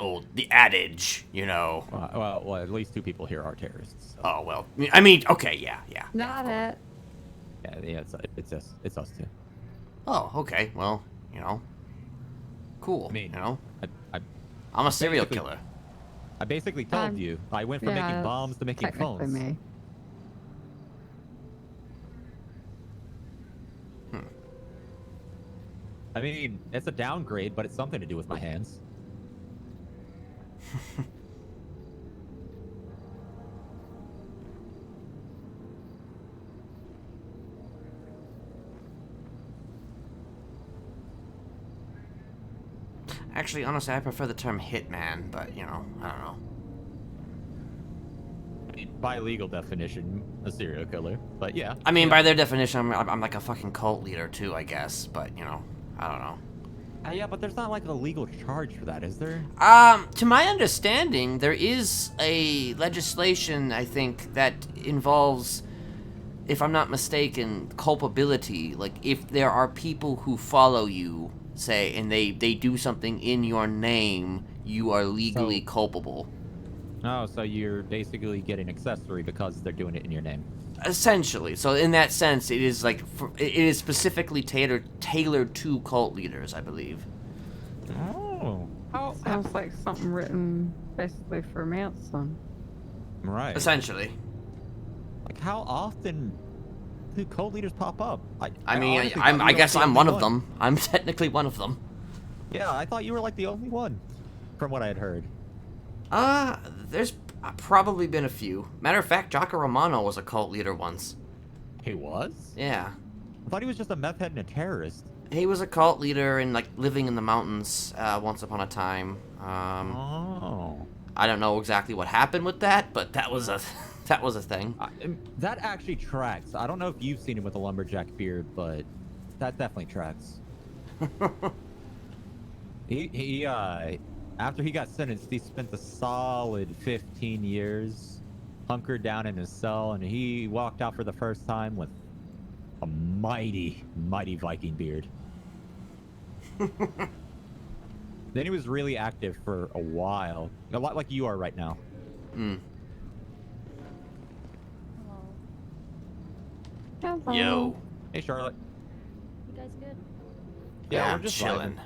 adage, you know. Well, at least 2 people here are terrorists. So. Oh well, I mean, okay, yeah. Not it. Yeah, it's us too. Oh, okay. Well, you know, cool. I mean, you know, I'm a serial killer. I basically told you I went from making bombs to making phones. Me. I mean, it's a downgrade, but it's something to do with my hands. Actually, honestly, I prefer the term hitman, but, you know, I don't know. I mean, by legal definition, a serial killer, but yeah. I mean, by their definition, I'm like a fucking cult leader, too, I guess, but, you know, I don't know. Yeah, but there's not like a legal charge for that, is there? To my understanding, there is a legislation, I think, that involves, if I'm not mistaken, culpability. Like, if there are people who follow you, say, and they do something in your name, you are legally culpable. Oh, so you're basically getting accessory because they're doing it in your name. Essentially. So in that sense, it is like it is specifically tailored to cult leaders, I believe. Oh. Sounds like something written basically for Manson. Right. Essentially. Like, how often do cult leaders pop up? I guess I'm one of them. I'm technically one of them. Yeah, I thought you were like the only one, from what I had heard. There's probably been a few. Matter of fact, Jocko Romano was a cult leader once. He was? Yeah. I thought he was just a meth head and a terrorist. He was a cult leader and like living in the mountains once upon a time. Oh. I don't know exactly what happened with that, but that was a thing. That actually tracks. I don't know if you've seen him with a lumberjack beard, but that definitely tracks. he after he got sentenced, he spent a solid 15 years hunkered down in his cell, and he walked out for the first time with a mighty Viking beard. Then he was really active for a while, a lot like you are right now. Yo. Hey, Charlotte. You guys good? Yeah, we're I'm just chilling. vibing.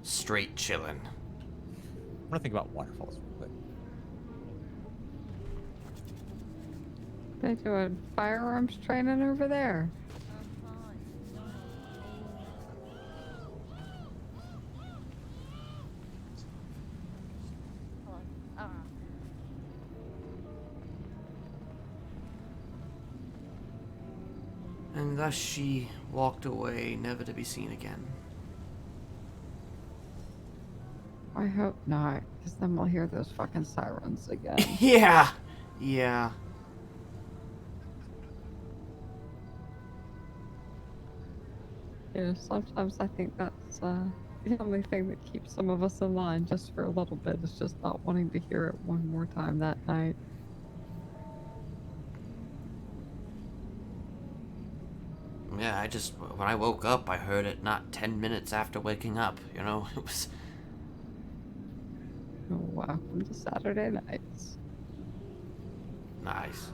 Straight chilling. I'm gonna think about waterfalls real quick. They doing firearms training over there. And thus she walked away, never to be seen again. I hope not, because then we'll hear those fucking sirens again. Yeah. Yeah. Yeah, sometimes I think that's the only thing that keeps some of us in line just for a little bit, is just not wanting to hear it one more time that night. Yeah, when I woke up, I heard it not 10 minutes after waking up, you know? It was... Oh, welcome to Saturday nights. Nice.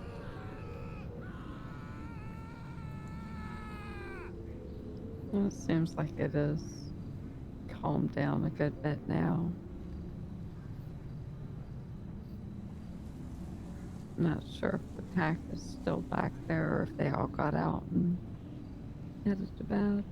Well, it seems like it is calmed down a good bit now. Not sure if the pack is still back there or if they all got out and headed to bed.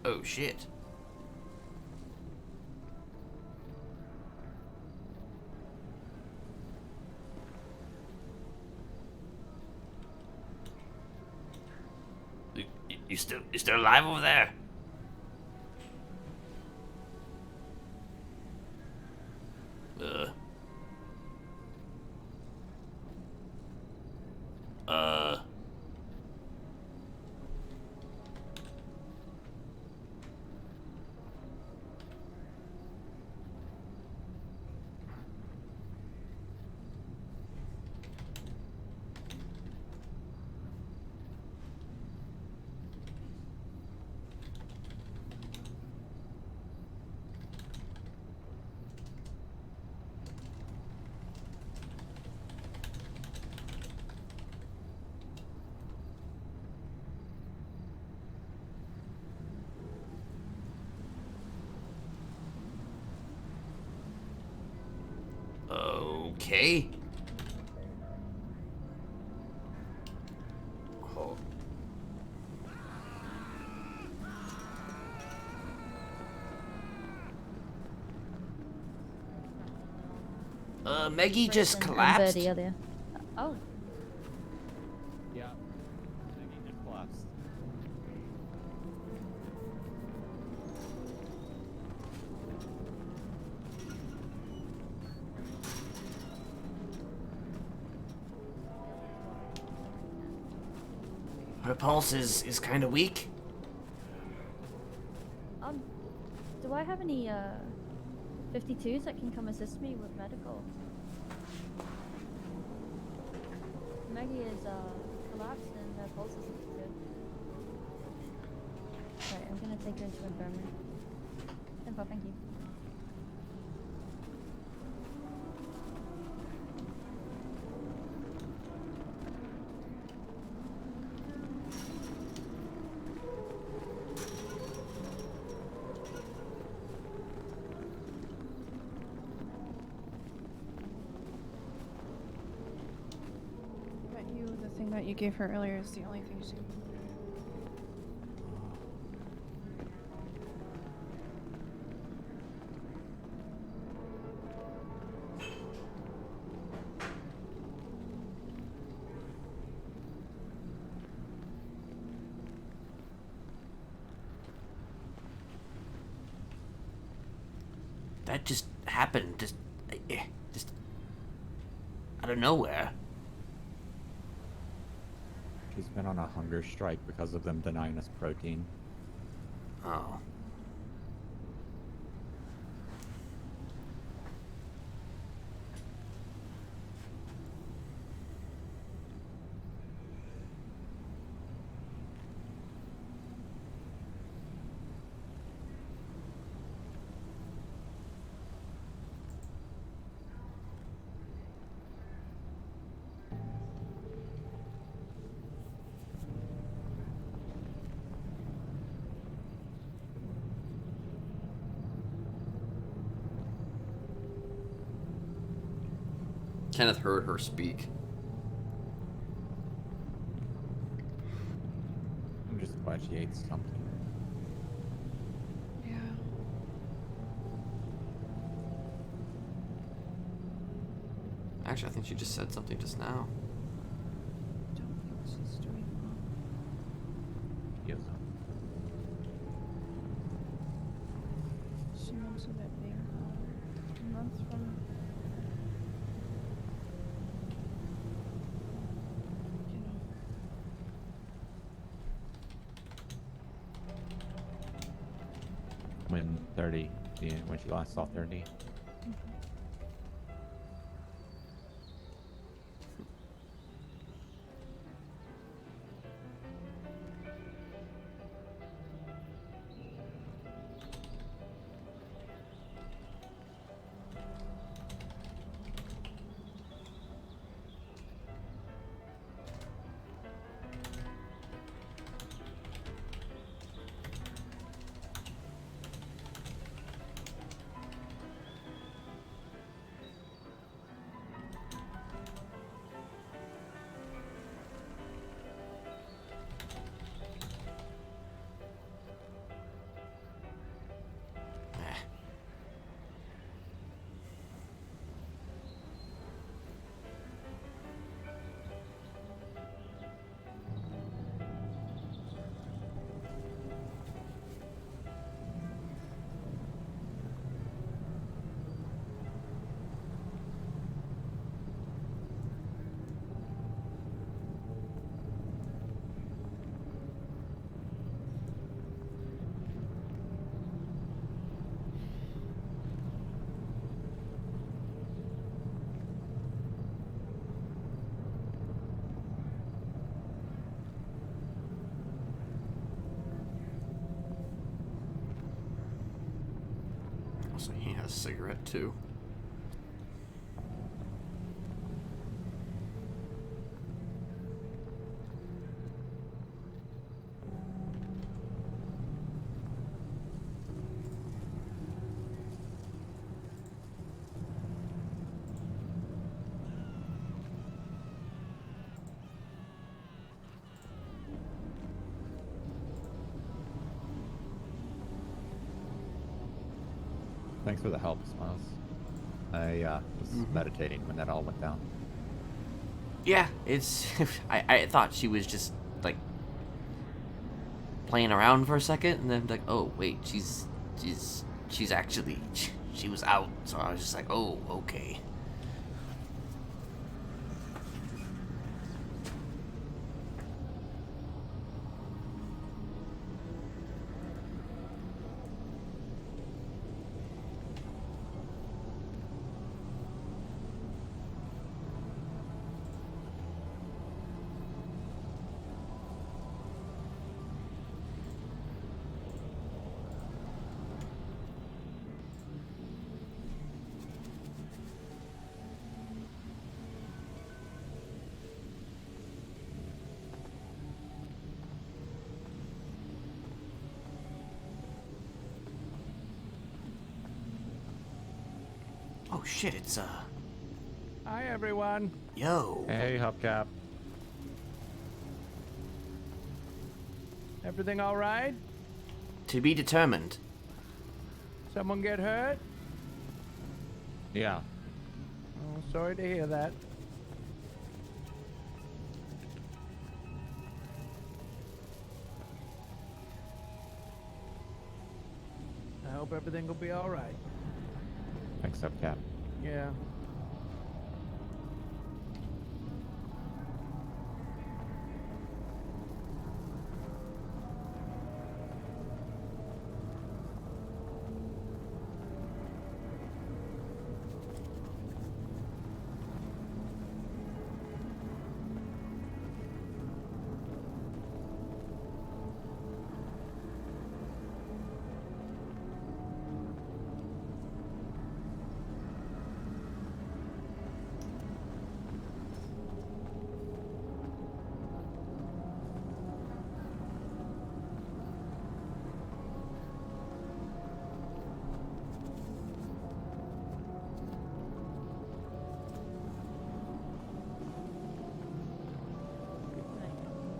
Oh, shit. You still alive over there? Okay. Maggie just collapsed. Earlier. Oh. Her pulse is kind of weak. Do I have any 52s that can come assist me with medical? Maggie is collapsed and her pulse isn't good. Right, I'm gonna take her into infirmary. Info, thank you. The thing that you gave her earlier is the only thing she. That just happened, just out of nowhere. She's been on a hunger strike because of them denying us protein. Oh. Kenneth heard her speak. I'm just glad she ate something. Yeah. Actually, I think she just said something just now. I don't think she's doing well. Yes. She mentioned it being months from. When 30, yeah, when she last saw 30. So he has a cigarette too. Thanks for the help, Smiles. I was meditating when that all went down. Yeah, it's. I thought she was just like playing around for a second, and then like, oh wait, she's actually she was out. So I was just like, oh okay. Oh shit, it's Hi, everyone. yo. Hey, Hubcap. Everything all right? To be determined. Someone get hurt? Yeah. Oh, sorry to hear that. I hope everything will be all right. Thanks, Hubcap. Yeah.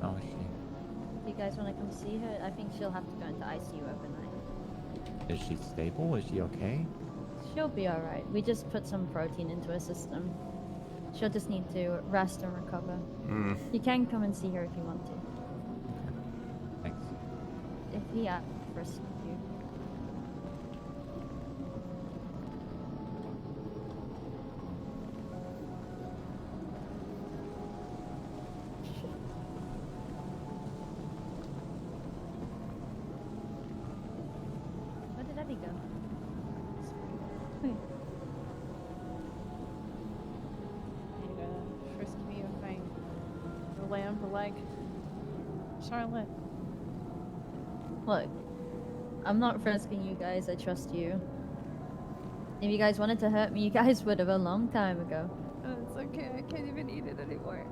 Oh, is she? Do you guys want to come see her? I think she'll have to go into ICU overnight. Is she stable? Is she okay? She'll be alright. We just put some protein into her system. She'll just need to rest and recover. You can come and see her if you want to. Thanks. If he asks for you. Where did Abby go? Wait. Need to frisk me with my lamb leg. Charlotte. Look, I'm not frisking you guys, I trust you. If you guys wanted to hurt me, you guys would have a long time ago. Oh, it's okay. I can't even eat it anymore.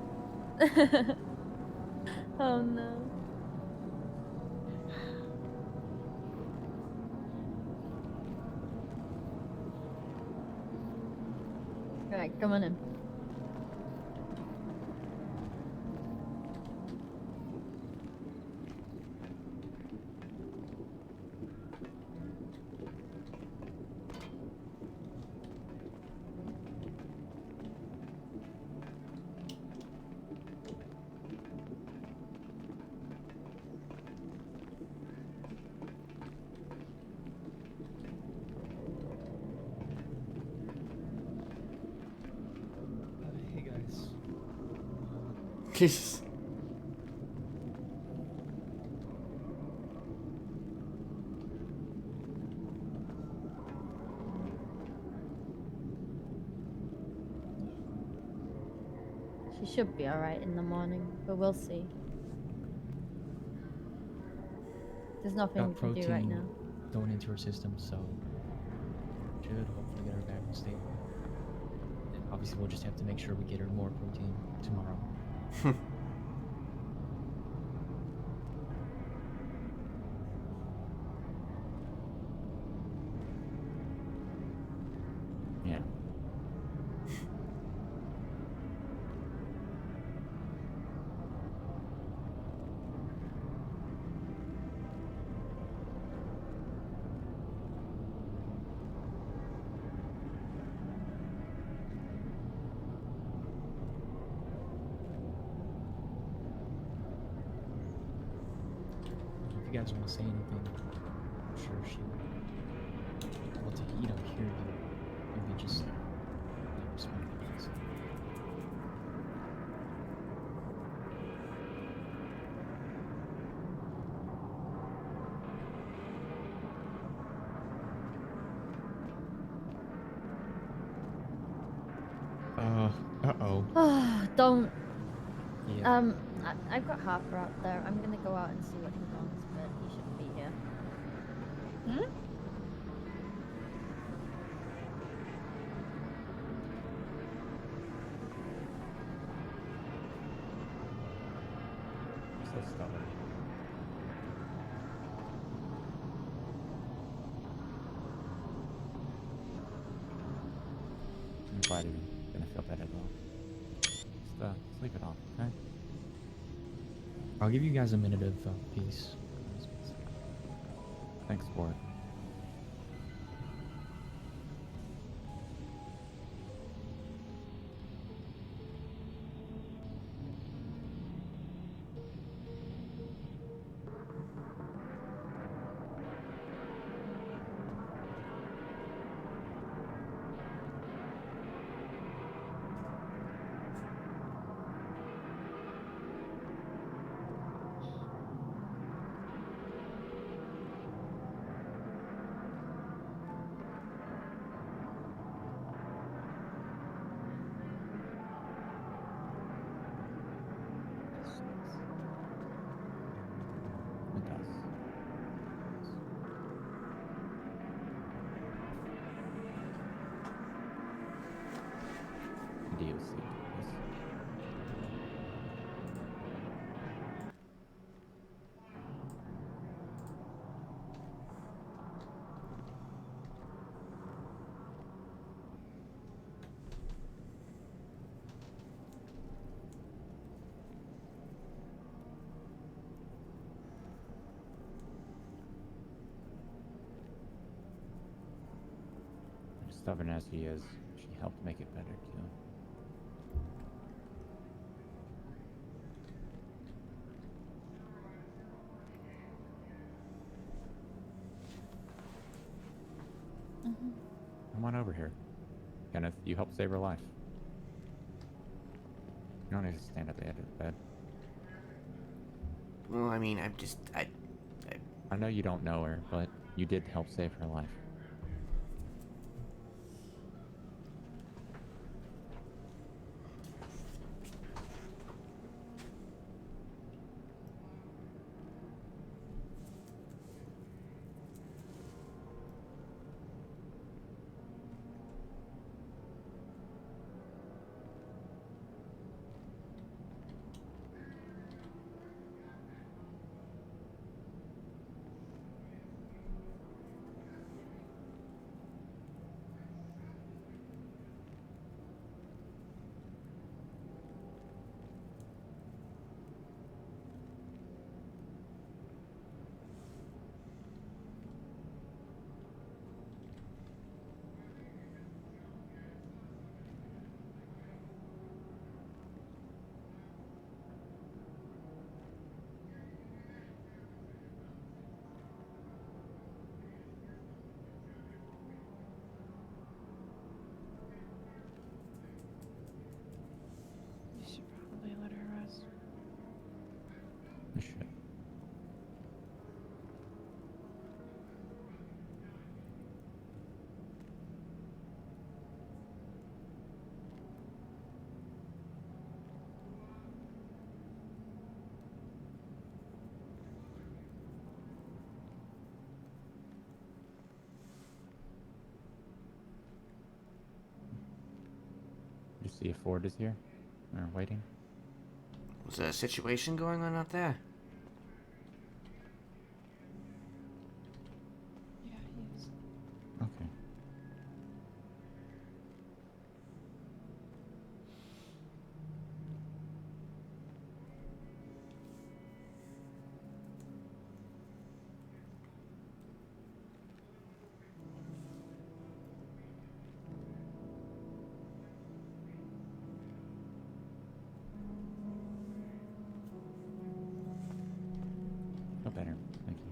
Oh no. Alright, come on in. Hey guys. Jesus. She should be alright in the morning, but we'll see. There's nothing we can do right now. Going into her system, so should hopefully get her back and stable. And obviously, we'll just have to make sure we get her more protein tomorrow. Yeah. If you guys want to say anything, I'm sure she will. Well, to hear you, maybe just respond to this. Uh-oh. Don't. Yeah. I've got Harper out there. I'm gonna go out and see what he wants, but he shouldn't be here. Hmm? So stubborn. not even gonna feel bad at all. Just sleep it off, okay? I'll give you guys a minute of peace. Thanks for it. It does. DLC. Yes. Stubborn as he is, she helped make it better too. Come on over here. Kenneth, you helped save her life. You don't need to stand at the edge of the bed. Well, I mean, I know you don't know her, but you did help save her life. You should probably let her rest. You should. You see if Ford is here? Or waiting? Was there a situation going on out there? Yeah, he is. Okay. Feel better. Thank you.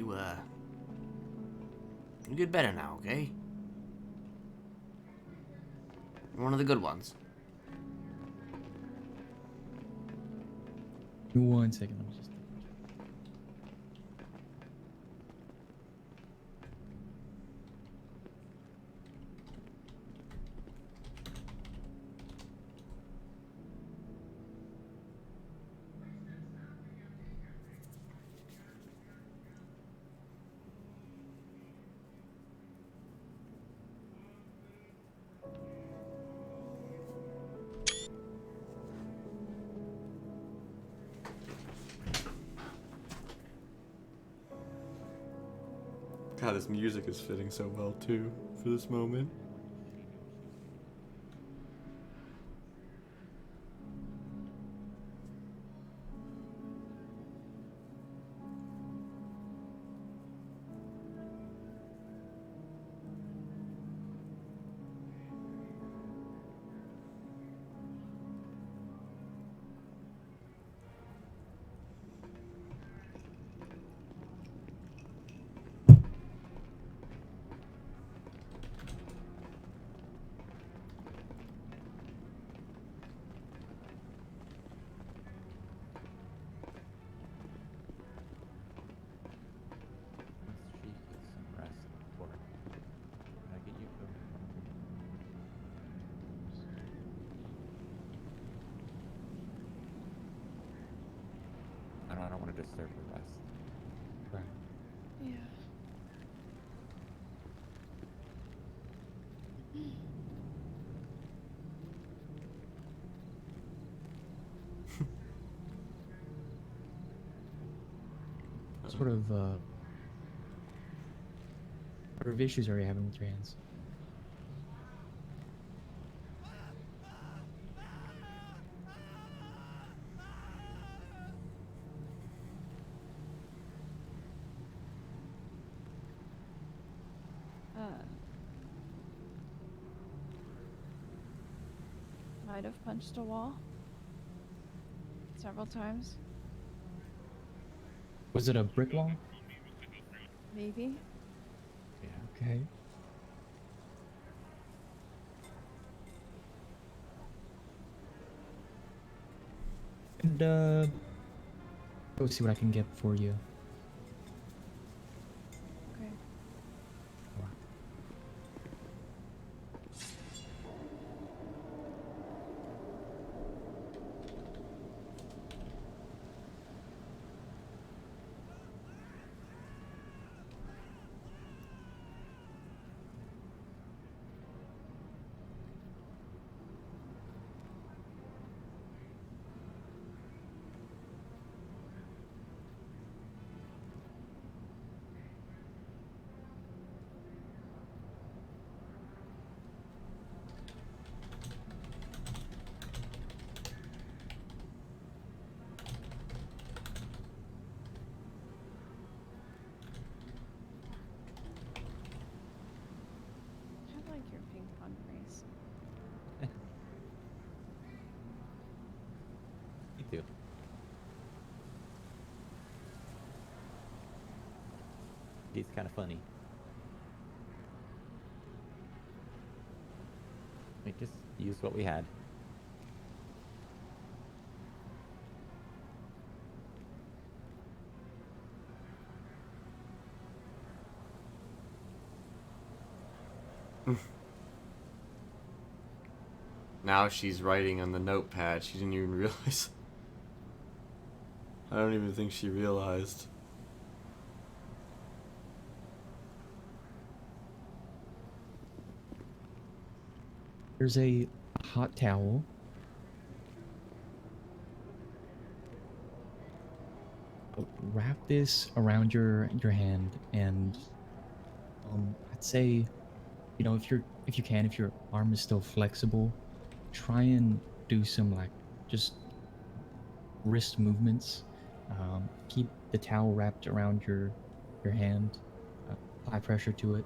Yeah. You get better now, okay? You're one of the good ones. 1 second, let me just... how this music is fitting so well too for this moment. I don't want to disturb the rest. Right. Yeah. What sort of issues are you having with your hands? Might have punched a wall several times. Was it a brick wall? Maybe. Yeah. Okay. And go see what I can get for you. Okay. I like your ping pong face. Me too. He's kind of funny. We just used what we had. Now she's writing on the notepad. She didn't even realize. I don't even think she realized. There's a hot towel. Wrap this around your hand, and I'd say, you know, if your arm is still flexible, try and do some like just wrist movements. Keep the towel wrapped around your hand. Apply pressure to it.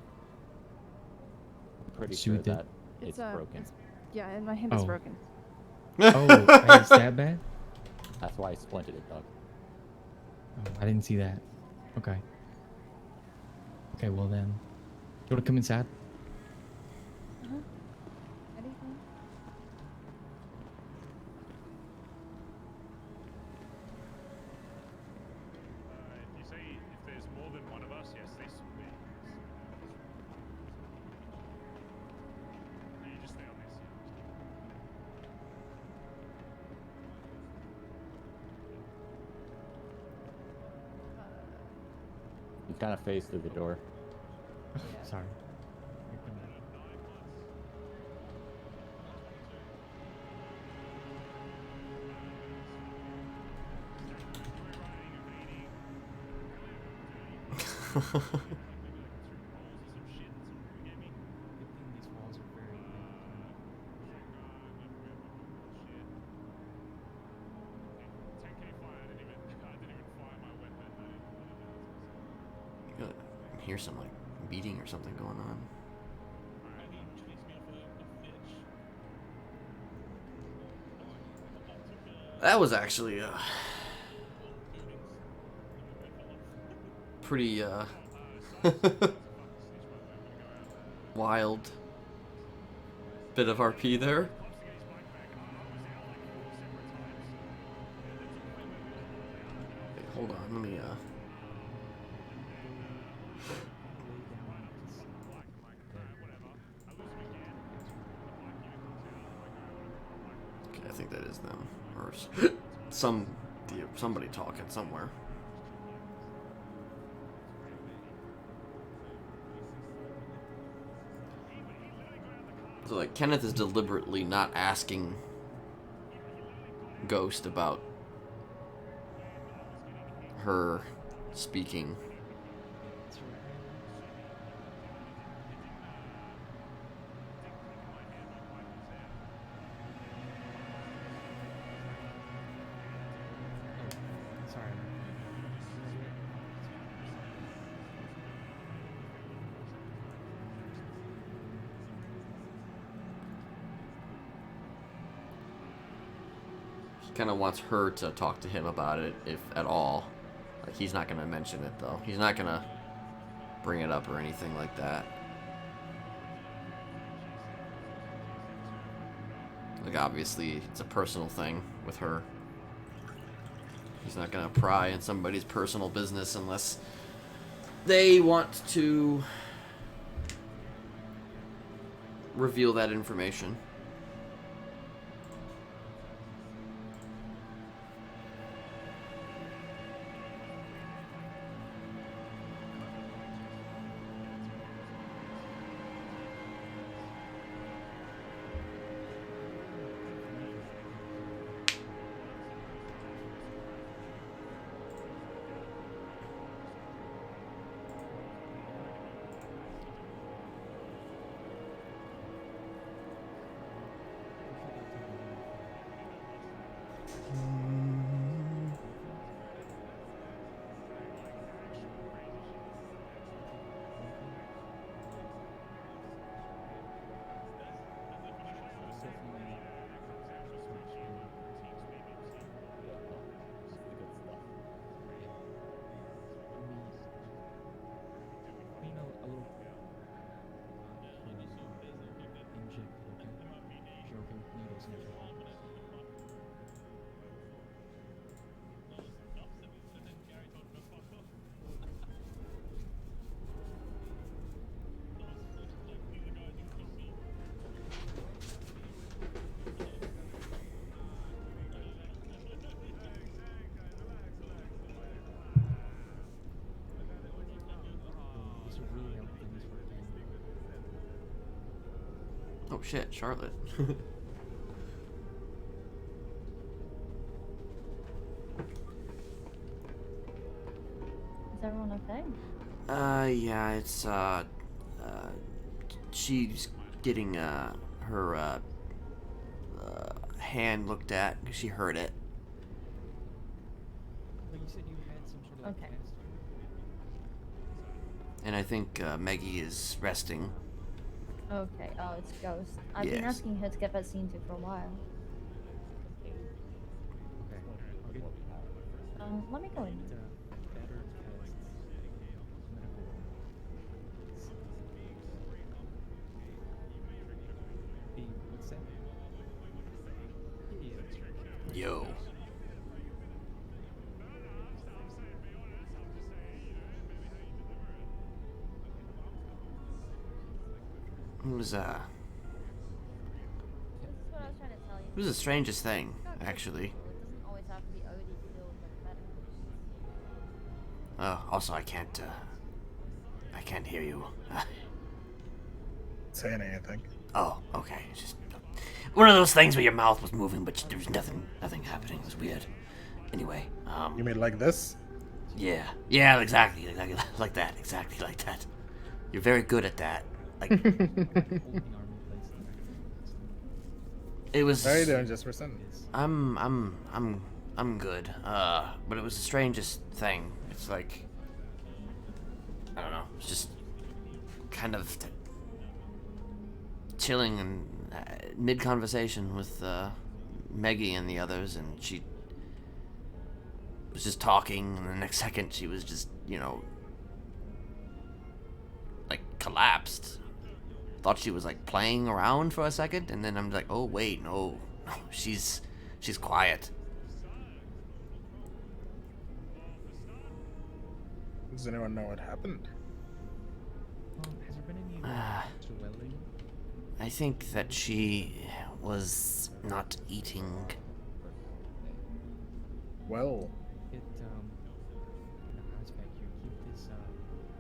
I'm pretty sure Soothe it. that it's broken. Yeah, and my hand is Oh. broken. Oh, is that bad? That's why I splinted it, Doug. Oh, I didn't see that. Okay. Okay, well then, you want to come inside? Uh-huh. Anything? You say if there's more than one of us, yes, this will be. No, you just stay on this. You kind of phased through the door. Sorry. hear some like beating or something going on. That was actually pretty wild bit of RP there. Wait, hold on, let me okay, I think that is them. Or somebody talking somewhere. So like Kenneth is deliberately not asking Ghost about her speaking. Sorry. He kind of wants her to talk to him about it, if at all. Like, he's not going to mention it, though. He's not going to bring it up or anything like that. Like, obviously, it's a personal thing with her. He's not going to pry in somebody's personal business unless they want to reveal that information. Oh shit, Charlotte. Is everyone okay? Yeah, it's, she's getting, her, hand looked at because she heard it. Like you said, you had some sort of like Okay. test. And I think, Maggie is resting. Okay, oh, it's Ghost. I've been Yes. asking her to get that scene to for a while. Let me go in. Yo. It was, This is what I was trying to tell you. it was the strangest thing, actually. It doesn't always have to be Odie filled with medical. Also, I can't hear you. Saying anything. Oh, okay. It's just one of those things where your mouth was moving, but there was nothing happening. It was weird. Anyway, You mean like this? yeah, exactly like that, exactly like that. You're very good at that. Like, it was. How are you doing, Jesperson? I'm good. But it was the strangest thing. It's like, I don't know, was just kind of chilling and mid-conversation with Meggie and the others, and she was just talking, and the next second she was just, you know, like collapsed. Thought she was like playing around for a second, and then I'm like, oh wait, no, she's quiet. Does anyone know what happened? Has there been any swelling? I think that she was not eating. Well. It Hazmat, you keep this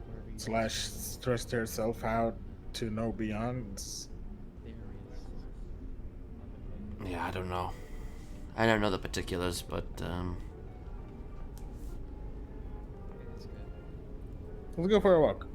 wherever you Slash stressed herself out to no beyonds. Yeah, I don't know. I don't know the particulars, but Let's go for a walk.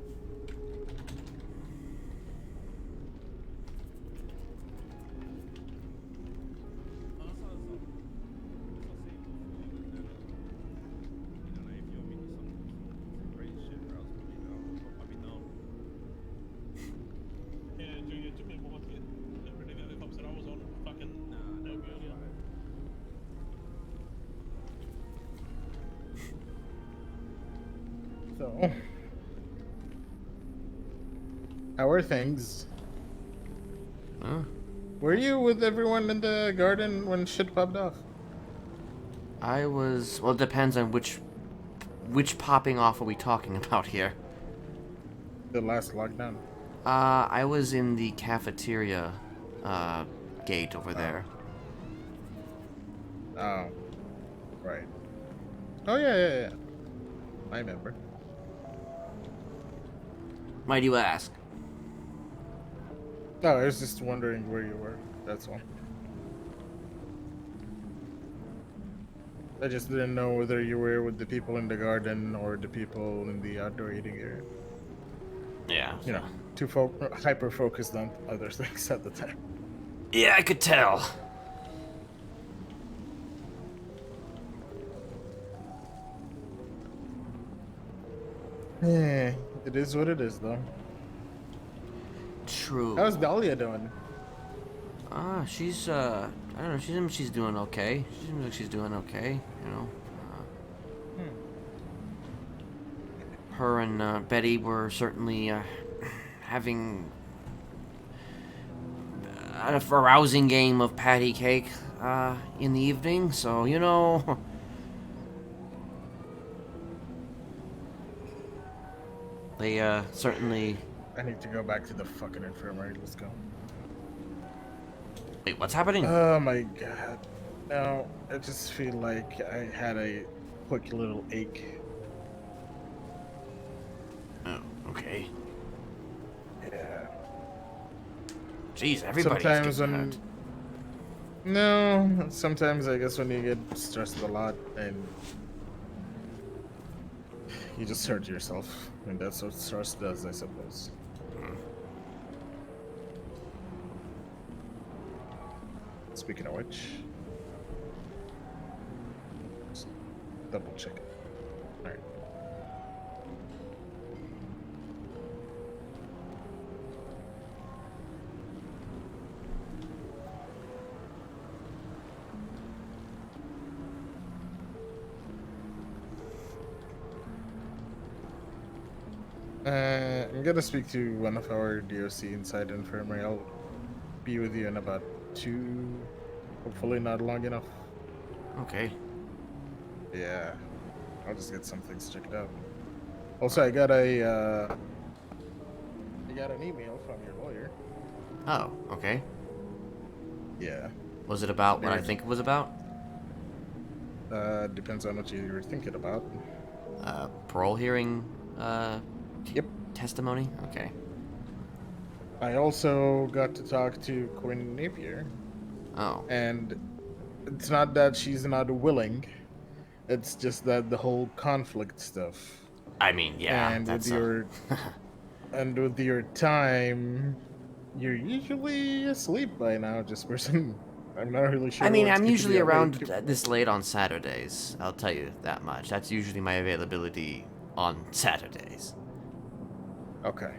So, how are things? Huh? Were you with everyone in the garden when shit popped off? I was. Well, it depends on which popping off are we talking about here. The last lockdown. I was in the cafeteria gate over there. Oh, right. Oh yeah. I remember. Why do you ask? No, I was just wondering where you were. That's all. I just didn't know whether you were with the people in the garden or the people in the outdoor eating area. Yeah. You know, too hyper focused on other things at the time. Yeah, I could tell. Yeah, it is what it is, though. True. How's Dahlia doing? She's I don't know. She seems she's doing okay. She seems like she's doing okay. You know. Her and Betty were certainly having a rousing game of patty cake in the evening. So you know. They certainly. I need to go back to the fucking infirmary. Let's go. Wait, what's happening? Oh my god. No, I just feel like I had a quick little ache. Oh, okay. Yeah. Jeez, everybody's sometimes getting when hurt. No, sometimes I guess when you get stressed a lot and you just hurt yourself, and that's what stress does, I suppose. Speaking of which, just double check it. All right. I'm gonna speak to one of our DOC inside the infirmary. I'll be with you in about 2, hopefully not long enough. Okay. Yeah, I'll just get some things checked out. Also, I got an email from your lawyer. Oh, okay. Yeah. Was it about what I think it was about? Depends on what you were thinking about. Parole hearing, Yep. testimony? Okay. I also got to talk to Quinn Napier. Oh. And it's not that she's not willing. It's just that the whole conflict stuff. I mean, yeah, And that's with your time, you're usually asleep by now, Jesperson. I'm not really sure. I mean, what's I'm keeping usually you around awake. this late on Saturdays. I'll tell you that much. That's usually my availability on Saturdays. Okay.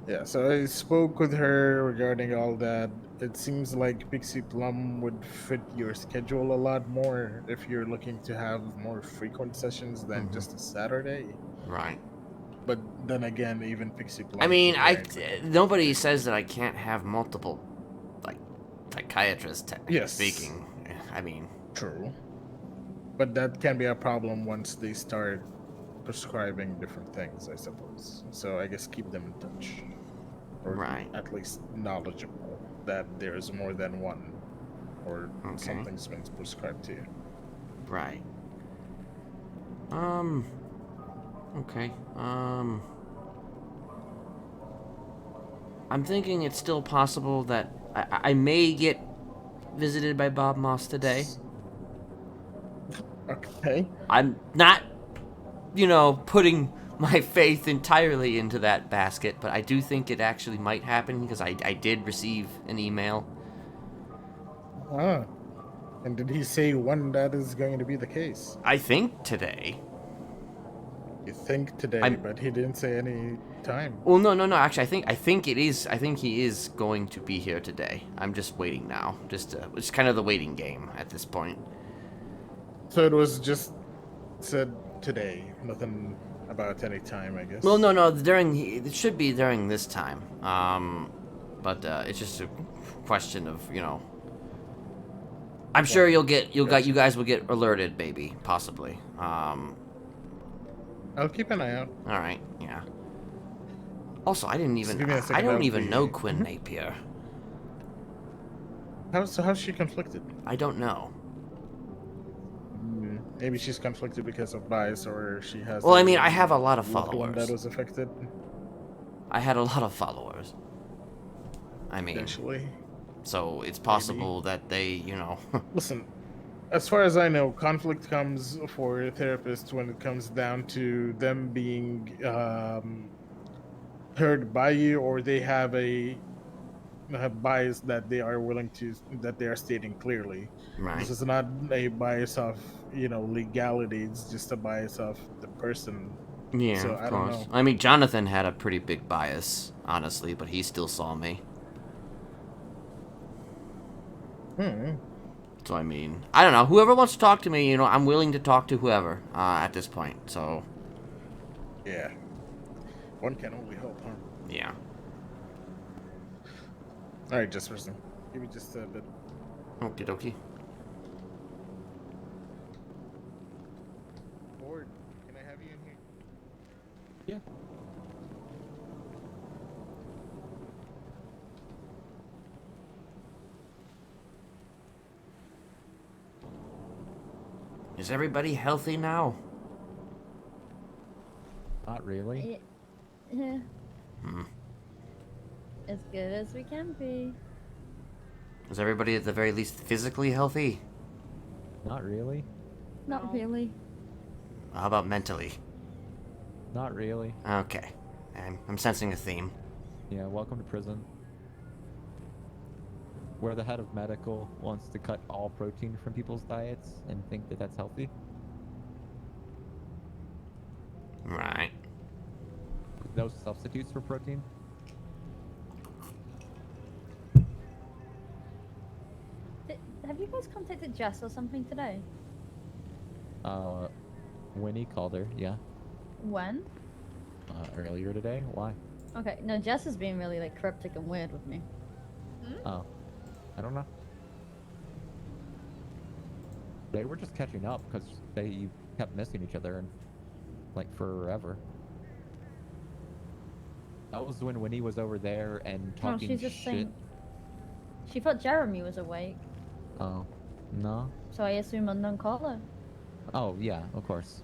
Yeah, so I spoke with her regarding all that. It seems like Pixie Plum would fit your schedule a lot more if you're looking to have more frequent sessions than just a Saturday. Right. But then again, even Pixie Plum I mean, is apparently nobody says that I can't have multiple, like, psychiatrists, technically Yes. speaking. I mean, true. But that can be a problem once they start prescribing different things, I suppose. So I guess keep them in touch. Or Right. at least knowledgeable that there's more than one. Or Okay. something's been prescribed to you. right. Okay. I'm thinking it's still possible that I may get visited by Bob Moss today. Okay. I'm not, putting my faith entirely into that basket, but I do think it actually might happen because I did receive an email. Ah. And did he say when that is going to be the case? I think today. You think today, but he didn't say any time. Well, no. Actually, I think it is. I think he is going to be here today. I'm just waiting now. It's kind of the waiting game at this point. So it was just said today, nothing about any time, I guess. Well, no. It should be during this time. But it's just a question of I'm sure you guys will get alerted, maybe, possibly. I'll keep an eye out. All right, yeah. Also, I didn't even. Give me a second, I don't that'll even be- know Quinn Napier. How's she conflicted? I don't know. Maybe she's conflicted because of bias, or she has. Well, I mean, I have a lot of loved one followers. that was affected. I had a lot of followers. I mean, Potentially. so it's possible that they, Listen, as far as I know, conflict comes for therapists when it comes down to them being heard by you, or they have a bias that they are that they are stating clearly. Right. This is not a bias of legality. It's just a bias of the person. yeah, So of I don't course. know. I mean, Jonathan had a pretty big bias, honestly, but he still saw me. So I mean, I don't know. Whoever wants to talk to me, I'm willing to talk to whoever at this point. So. Yeah. One can only hope, huh? Yeah. All right, Jesperson. Give me just a bit. Okie dokie. Board, can I have you in here? Yeah. Is everybody healthy now? Not really. Yeah. Hmm. As good as we can be. Is everybody at the very least physically healthy? Not really. Not really. How about mentally? Not really. Okay. I'm sensing a theme. Yeah, welcome to prison. Where the head of medical wants to cut all protein from people's diets and think that that's healthy. Right. No substitutes for protein. Have you guys contacted Jess or something today? Winnie called her, yeah. When? Earlier today. Why? Okay, no, Jess has been really like cryptic and weird with me. Oh. I don't know. They were just catching up because they kept missing each other and like forever. That was when Winnie was over there and No, talking she's just shit. saying. She thought Jeremy was awake, Oh, no. so I assume unknown caller. Oh yeah, of course.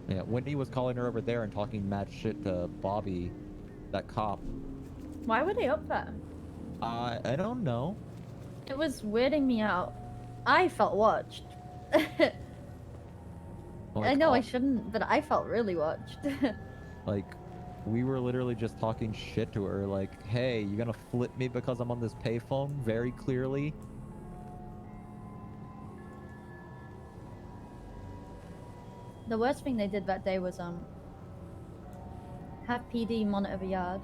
Yeah, Winnie was calling her over there and talking mad shit to Bobby, that cop. Why were they up there? I don't know. It was weirding me out. I felt watched. I Like, know I all- shouldn't, but I felt really watched. Like, we were literally just talking shit to her, like, hey, you gonna flip me because I'm on this payphone? Very clearly. The worst thing they did that day was Have PD monitor the yard.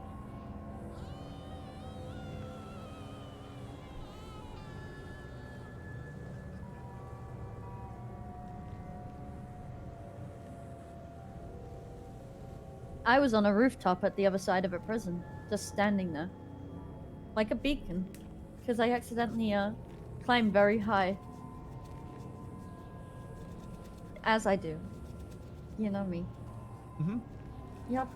I was on a rooftop at the other side of a prison, just standing there. Like a beacon. Because I accidentally climbed very high. As I do. You know me. Mm-hmm. Yep.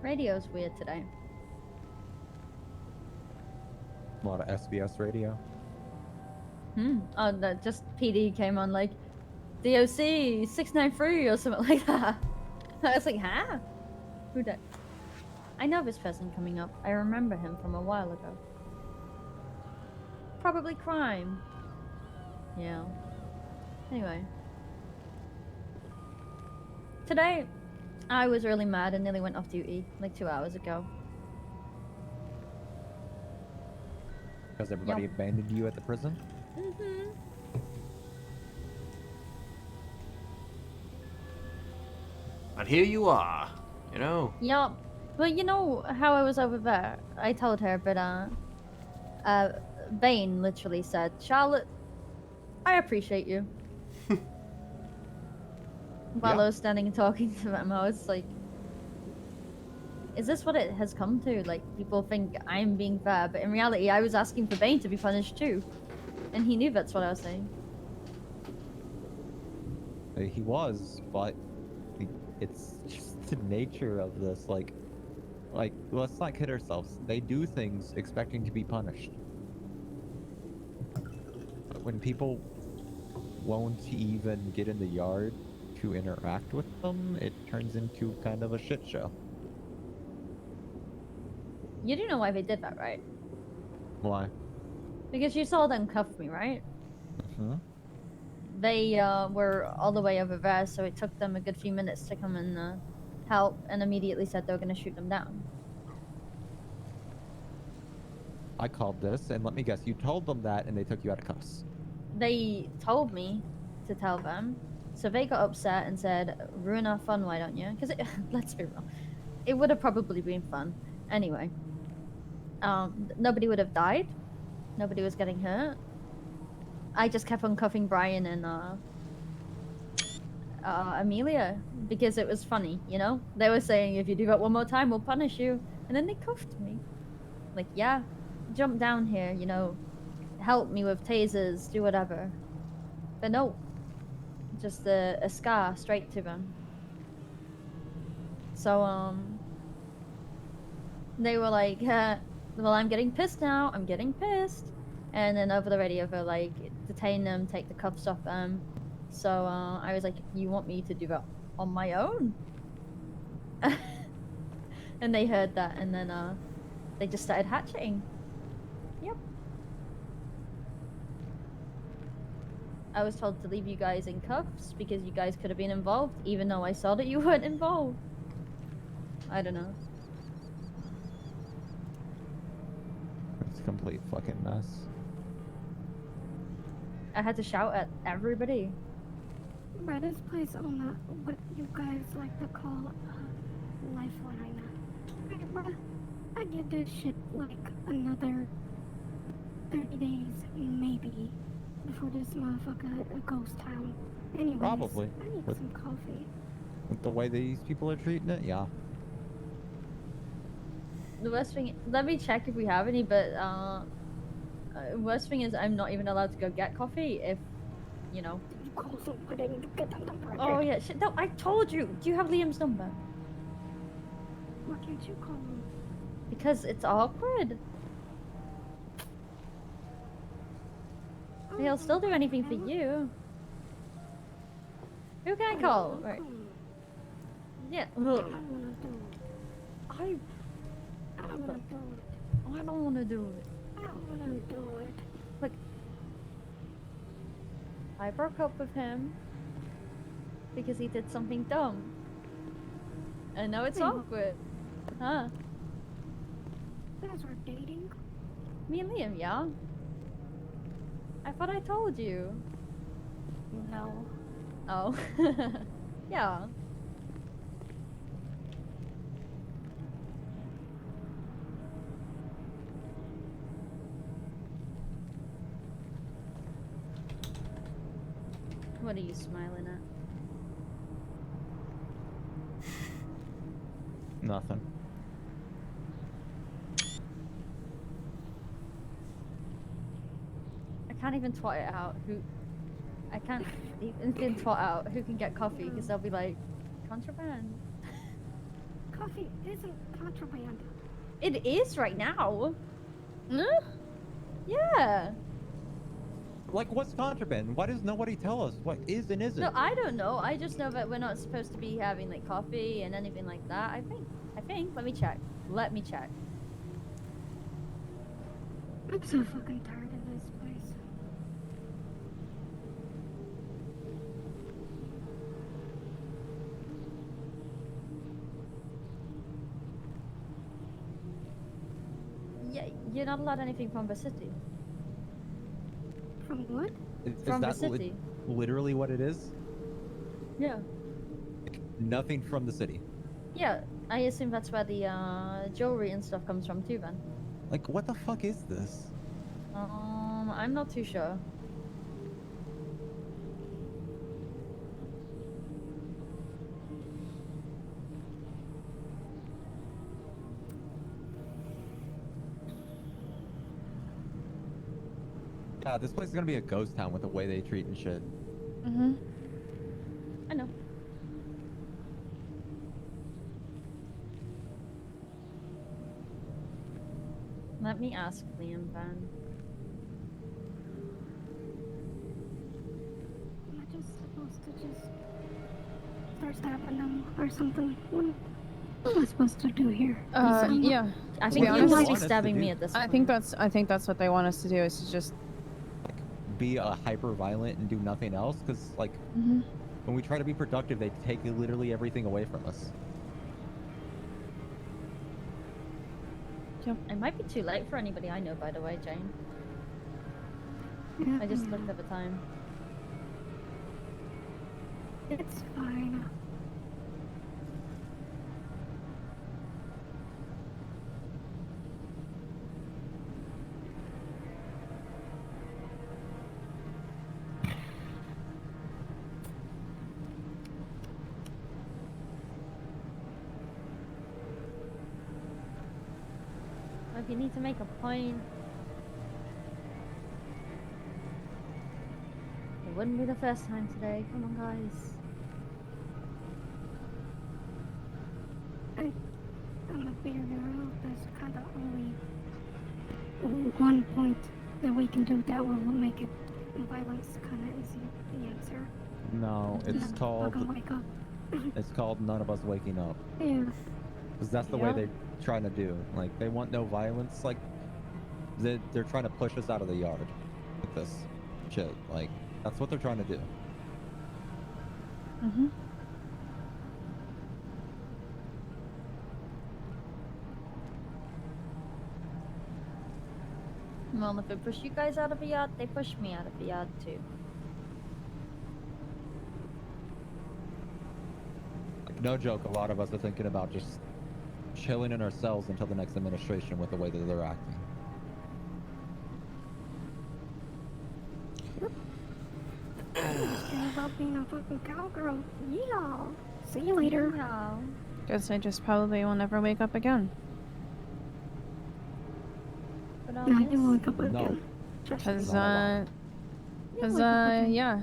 Radio's weird today. A lot of SBS radio. Oh, that just PD came on like DOC 693 or something like that. I was like, huh? Who that? I know this person coming up. I remember him from a while ago. Probably crime. Yeah. Anyway. Today, I was really mad and nearly went off duty like 2 hours ago. Because everybody abandoned you at the prison? Mm-hmm. But here you are, you know? Yup. But you know how I was over there? I told her, but Bane literally said, Charlotte, I appreciate you. While I was standing and talking to them, I was like, is this what it has come to? Like, people think I'm being fair, but in reality, I was asking for Bane to be punished too. And he knew that's what I was saying. He was, but it's just the nature of this. Like, let's not kid ourselves. They do things expecting to be punished. But when people won't even get in the yard to interact with them, it turns into kind of a shit show. You do know why they did that, right? Why? Because you saw them cuff me, right? They were all the way over there, so it took them a good few minutes to come and help, and immediately said they were going to shoot them down. I called this, and let me guess, you told them that, and they took you out of cuffs. They told me to tell them, so they got upset and said, ruin our fun, why don't you? Because, let's be real, it would have probably been fun. Anyway, nobody would have died. Nobody was getting hurt. I just kept on cuffing Brian and Amelia because it was funny, you know? They were saying, if you do that one more time, we'll punish you. And then they cuffed me. Like, yeah, jump down here, you know, help me with tasers, do whatever. But no, just a scar straight to them. So, they were like, well, I'm getting pissed now, I'm getting pissed. And then over the radio, they're like, detain them, take the cuffs off them. So I was like, you want me to do that on my own? And they heard that, and then they just started hatcheting. Yep. I was told to leave you guys in cuffs because you guys could have been involved, even though I saw that you weren't involved. I don't know. It's a complete fucking mess. I had to shout at everybody. By this place on what you guys like to call a lifeline. I give this shit like another 30 days, maybe, before this motherfucker a ghost town. Anyways, Probably. I need With- some coffee. With the way these people are treating it, yeah. The worst thing, let me check if we have any, but worst thing is I'm not even allowed to go get coffee if, you know. You call somebody to get that number. Oh yeah, shit, no, I told you. Do you have Liam's number? Why can't you call him? Because it's awkward. He'll still do anything for you. Who can I call? Right. Yeah. Ugh. I don't want to do it. Look, I broke up with him because he did something dumb. And now it's Wait, awkward. Huh? You guys were dating? Me and Liam, yeah? I thought I told you. No. Oh. Yeah. What are you smiling at? Nothing. I can't even twat it out. I can't even twat out who can get coffee because they'll be like, contraband. Coffee isn't contraband. It is right now. Yeah. Like, what's contraband? Why does nobody tell us what is and isn't? No, I don't know. I just know that we're not supposed to be having like coffee and anything like that. I think. Let me check. Let me check. I'm so fucking tired of this place. Yeah, you're not allowed anything from the city. From what? Is From the that city. literally what it is? Yeah. Nothing from the city. Yeah, I assume that's where the jewelry and stuff comes from too then. Like, what the fuck is this? I'm not too sure. Yeah, this place is gonna be a ghost town with the way they treat and shit. Mm-hmm. I know. Let me ask Liam then. Am I just supposed to just start stabbing them or something? What am I supposed to do here? Yeah. I To think be he honest, might be stabbing me at this point. I think that's what they want us to do is to just Be hyper violent and do nothing else, because like Mhm. when we try to be productive, they take literally everything away from us. Yep. It might be too late for anybody I know, by the way, Jane. I just looked at the time. It's fine. If you need to make a point, it wouldn't be the first time today. Come on, guys. I'm a bigger girl. There's kind of only one point that we can do that will make it violence kind of is the answer. No, it's Not called. fucking wake up. It's called none of us waking up. Yeah. Because that's the way Yeah. they're trying to do. Like, they want no violence. Like, they're trying to push us out of the yard with this shit. Like, that's what they're trying to do. Mm-hmm. Well, if they push you guys out of the yard, they push me out of the yard too. Like, no joke, a lot of us are thinking about just chilling in our cells until the next administration with the way that they're acting. Thinking about being a fucking cowgirl. Yeah. See you later. Yeah. Guess I just probably will never wake up again. But Yeah, you will wake up No. again. Cause Not yeah.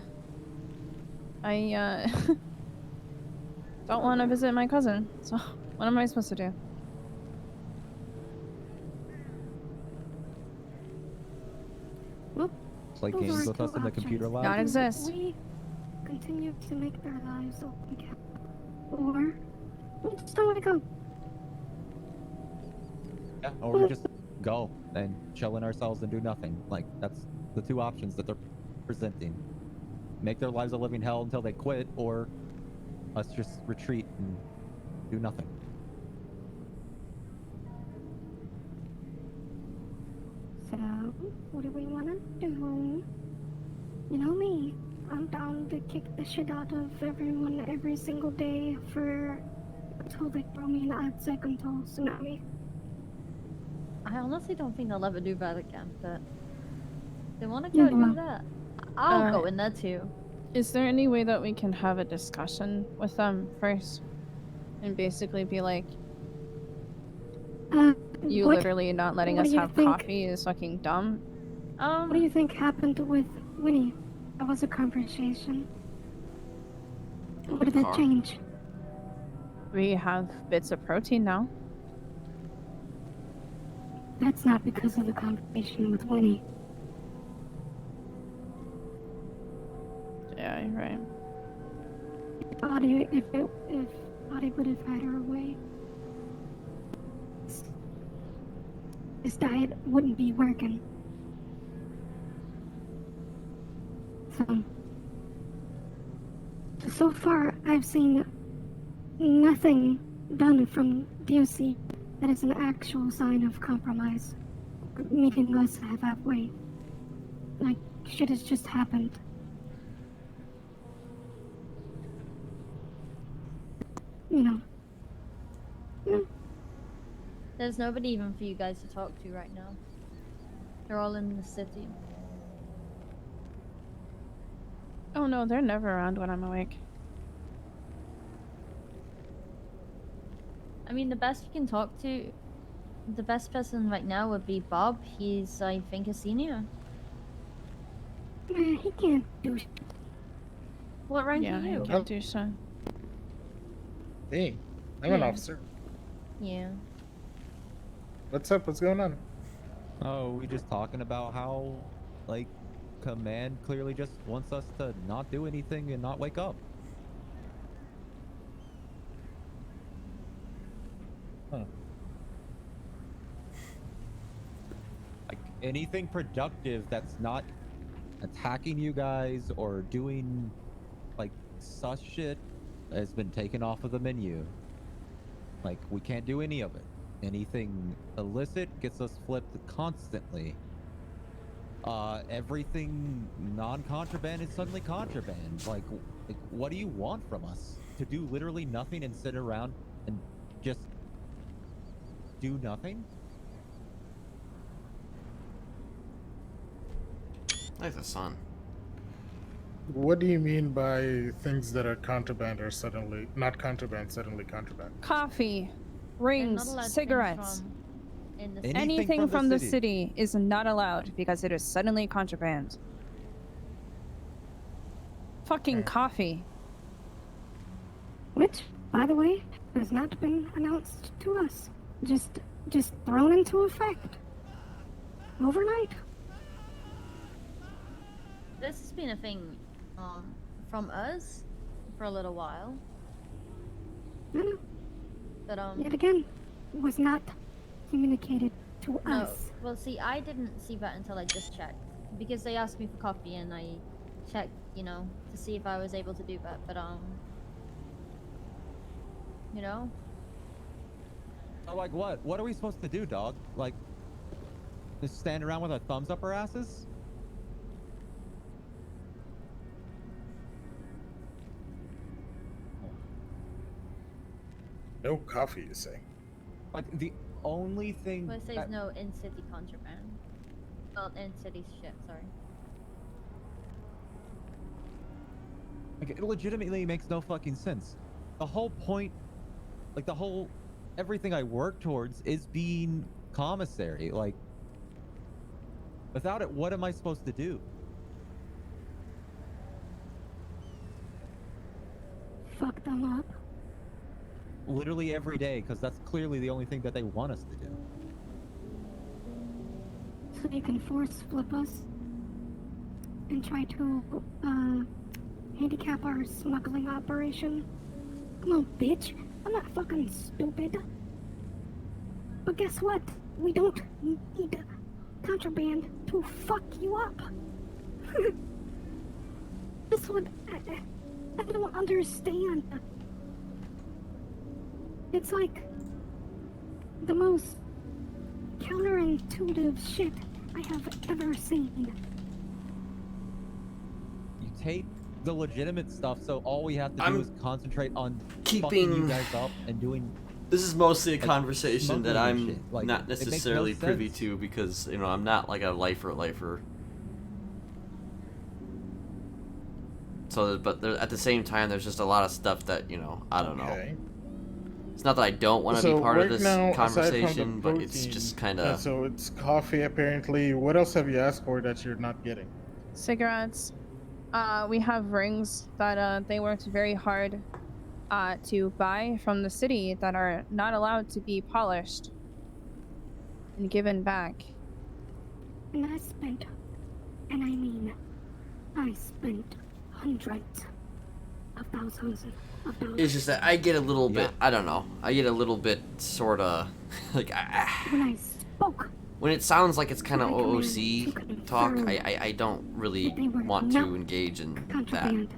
I don't want to visit my cousin. So what am I supposed to do? Play Those games aren't with two us in the options. computer lab. Not exist. We continue to make their lives open, or we just don't wake up. Yeah, or we just go and chill in ourselves and do nothing. Like, that's the two options that they're presenting. Make their lives a living hell until they quit, or us just retreat and do nothing. So, what do we want to do? You know me, I'm down to kick the shit out of everyone every single day until they throw me an outside until tsunami. I honestly don't think they'll ever do that again, but they want to Yeah, go well. do that. I'll Uh, go in there too. Is there any way that we can have a discussion with them first? And basically be like, you What- literally not letting what us do you have think- coffee is fucking dumb. What do you think happened with Winnie? That was a conversation. What did that change? We have bits of protein now. That's not because of the conversation with Winnie. Yeah, you're right. If Audie would have had her way, this diet wouldn't be working. So far, I've seen nothing done from DOC that is an actual sign of compromise, meeting us halfway. Like, shit has just happened. You know. There's nobody even for you guys to talk to right now. They're all in the city. Oh no, they're never around when I'm awake. I mean, the best you can talk to, the best person right now would be Bob. He's, I think, a senior. Man, he can't do shit. What rank Yeah, are he you? can't do so. Hey, I'm an Yeah. officer. Yeah. What's up? What's going on? Oh, we just talking about how, like, command clearly just wants us to not do anything and not wake up. Huh. Like, anything productive that's not attacking you guys or doing, like, sus shit has been taken off of the menu. Like, we can't do any of it. Anything illicit gets us flipped constantly. Everything non-contraband is suddenly contraband. Like, what do you want from us? To do literally nothing and sit around and just do nothing? Like the sun. What do you mean by things that are contraband are suddenly not contraband, suddenly contraband? Coffee, rings, allowed things cigarettes. from in the Anything Anything from the from the city is not allowed because it is suddenly contraband. Fucking coffee. Which, by the way, has not been announced to us. Just thrown into effect. Overnight. This has been a thing from us for a little while. But Yet again, was not communicated to no. us. Well, see, I didn't see that until I just checked because they asked me for coffee and I checked, you know, to see if I was able to do that. But you know. Oh, like what? What are we supposed to do, dog? Like, just stand around with our thumbs up our asses? No coffee, you say? Like, the only thing Well, it says that- no in-city contraband. Not in-city shit. Sorry. Like, it legitimately makes no fucking sense. The whole point, like, everything I work towards is being commissary. Like, without it, what am I supposed to do? Fuck them up. Literally every day, because that's clearly the only thing that they want us to do. So you can force flip us and try to handicap our smuggling operation. Come on, bitch. I'm not fucking stupid. But guess what? We don't need contraband to fuck you up. This one, I don't understand. It's like the most counterintuitive shit I have ever seen. You take the legitimate stuff, so all we have to do I'm is concentrate on fucking you keeping- guys up and doing. This is mostly a like, conversation that smuggling and I'm shit. Like, not it makes no necessarily privy sense. to because, you know, I'm not like a lifer. So, but there, at the same time, there's just a lot of stuff that, you know, I don't know. It's not that I don't want to So be part right of this now, aside from the conversation, but it's protein, just kind yeah, of... so it's coffee apparently. What else have you asked for that you're not getting? Cigarettes. We have rings that they worked very hard to buy from the city that are not allowed to be polished and given back. And I spent, and I mean, I spent hundreds of thousands of dollars. It's just that I get a little bit, I don't know, I get a little bit sort of, like, When I spoke, when it sounds like it's kind of Like a man OOC talk, I don't really they were want not to engage in that. contraband.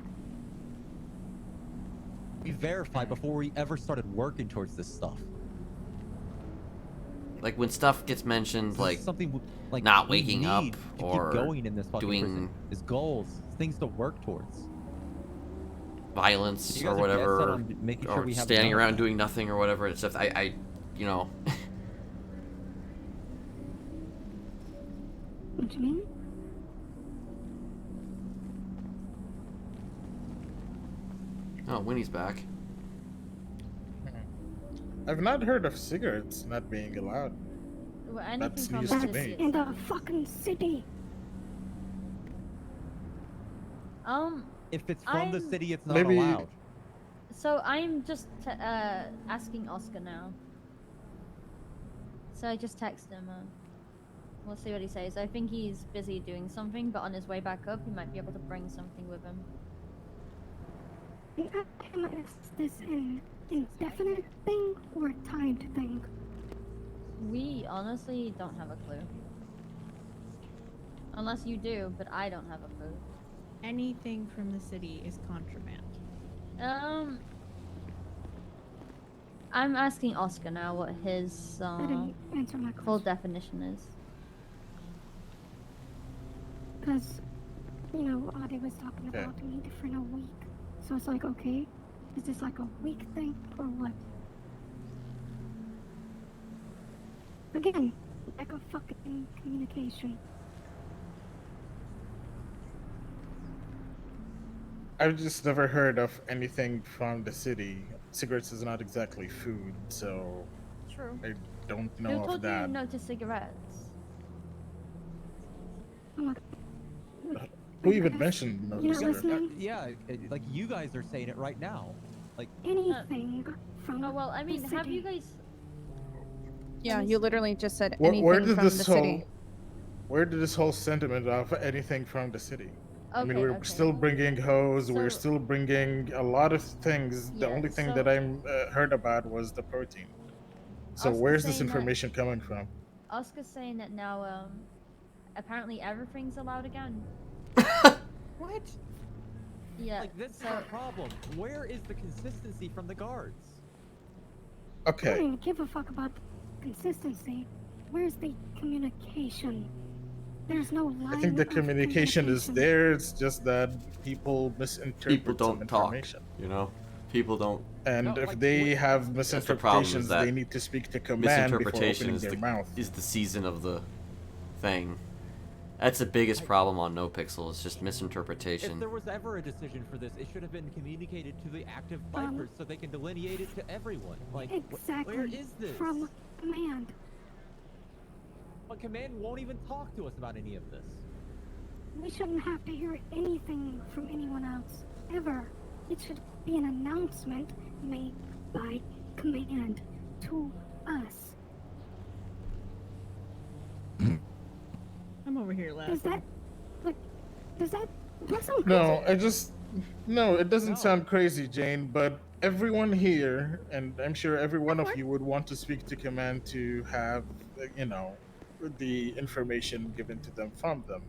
We verified before we ever started working towards this stuff. Like when stuff gets mentioned, This is like something like not we waking up need to or keep going in this fucking doing prison is goals, things to work towards. violence You or guys are dead set whatever, on making sure or we have standing none of around that. doing nothing or whatever. It's just I you know. What do you mean? Oh, Winnie's back. I've not heard of cigarettes not being allowed. Well, anything That's from news the to That's city me. in the fucking city. If it's from the I'm- city, it's not Maybe- allowed. So I'm just asking Oscar now. So I just text him. We'll see what he says. I think he's busy doing something, but on his way back up, he might be able to bring something with him. Is this an indefinite thing or a timed thing? We honestly don't have a clue. Unless you do, but I don't have a clue. Anything from the city is contraband. I'm asking Oscar now what his didn't answer my full definition is. Because, you know, Adi was talking Okay. about need for a week. So it's like, okay, is this like a week thing or what? Again, lack of fucking communication. I've just never heard of anything from the city. Cigarettes is not exactly food, so True. I don't Who know of told you that. no to cigarettes? Who even mentioned no You're to not cigarettes? listening? Yeah, like you guys are saying it right now. Like Anything from Oh well, I mean, the have you city. guys? Yeah, you literally just said Where anything did from this the whole city. where did this whole sentiment of anything from the city? I mean, Okay, we're okay. still bringing hose. We're So- still bringing a lot of things. The Yeah, only thing so- that I'm heard about was the protein. So Oscar's where's this saying that- information coming from? Oscar's saying that now, apparently everything's allowed again. what? Yeah. Like this is so our problem. Where is the consistency from the guards? I Okay. don't even give a fuck about consistency. Where's the communication? There's no line I think the of communication is communication. there. It's just that people misinterpret People don't some talk. information. You know, people don't. And No, if like, they have That's the problem. Is misinterpretations, that they need to speak to command before misinterpretation opening is their the mouth. is the season of the thing. That's the biggest problem on NoPixel. It's just If misinterpretation. there was ever a decision for this, it should have been communicated to the active lifers so they can delineate it to everyone. Like, Exactly. where is this? From command. But command won't even talk to us about any of this. We shouldn't have to hear anything from anyone else, ever. It should be an announcement made by command to us. I'm over here laughing. Does that, like, does that sound No, crazy? no, it doesn't sound crazy, Jane, but everyone here, and I'm sure every one of you would want to speak to command to have, you know, the information given to them from them.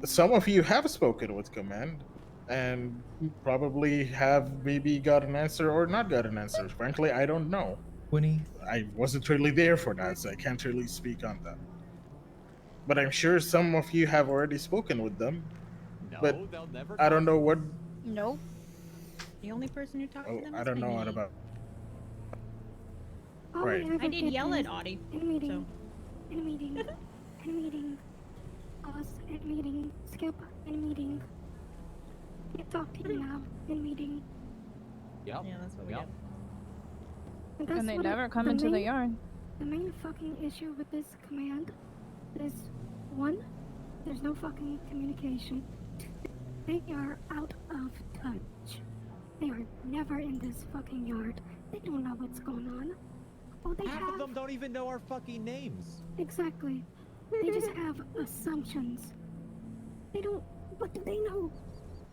Some of you have spoken with command. and probably have maybe got an answer or not got an answer. Frankly, I don't know. Winnie, I wasn't really there for that, so I can't really speak on that. But I'm sure some of you have already spoken with them. No, But they'll never. I don't know what. Nope. The only person who talked to them I was don't know what me. about. All Right. we ever I did get yell is at Audie. In a meeting. In a meeting. In a meeting. Us in a meeting. Skip in a meeting. Can't talk to you now. In a meeting. Yep. Yeah, that's what we Yep. get. And they never come into the yard. The main fucking issue with this command is, one, there's no fucking communication. They are out of touch. They are never in this fucking yard. They don't know what's going on. All they Half have... of them don't even know our fucking names. Exactly. They just have assumptions. They don't... What do they know?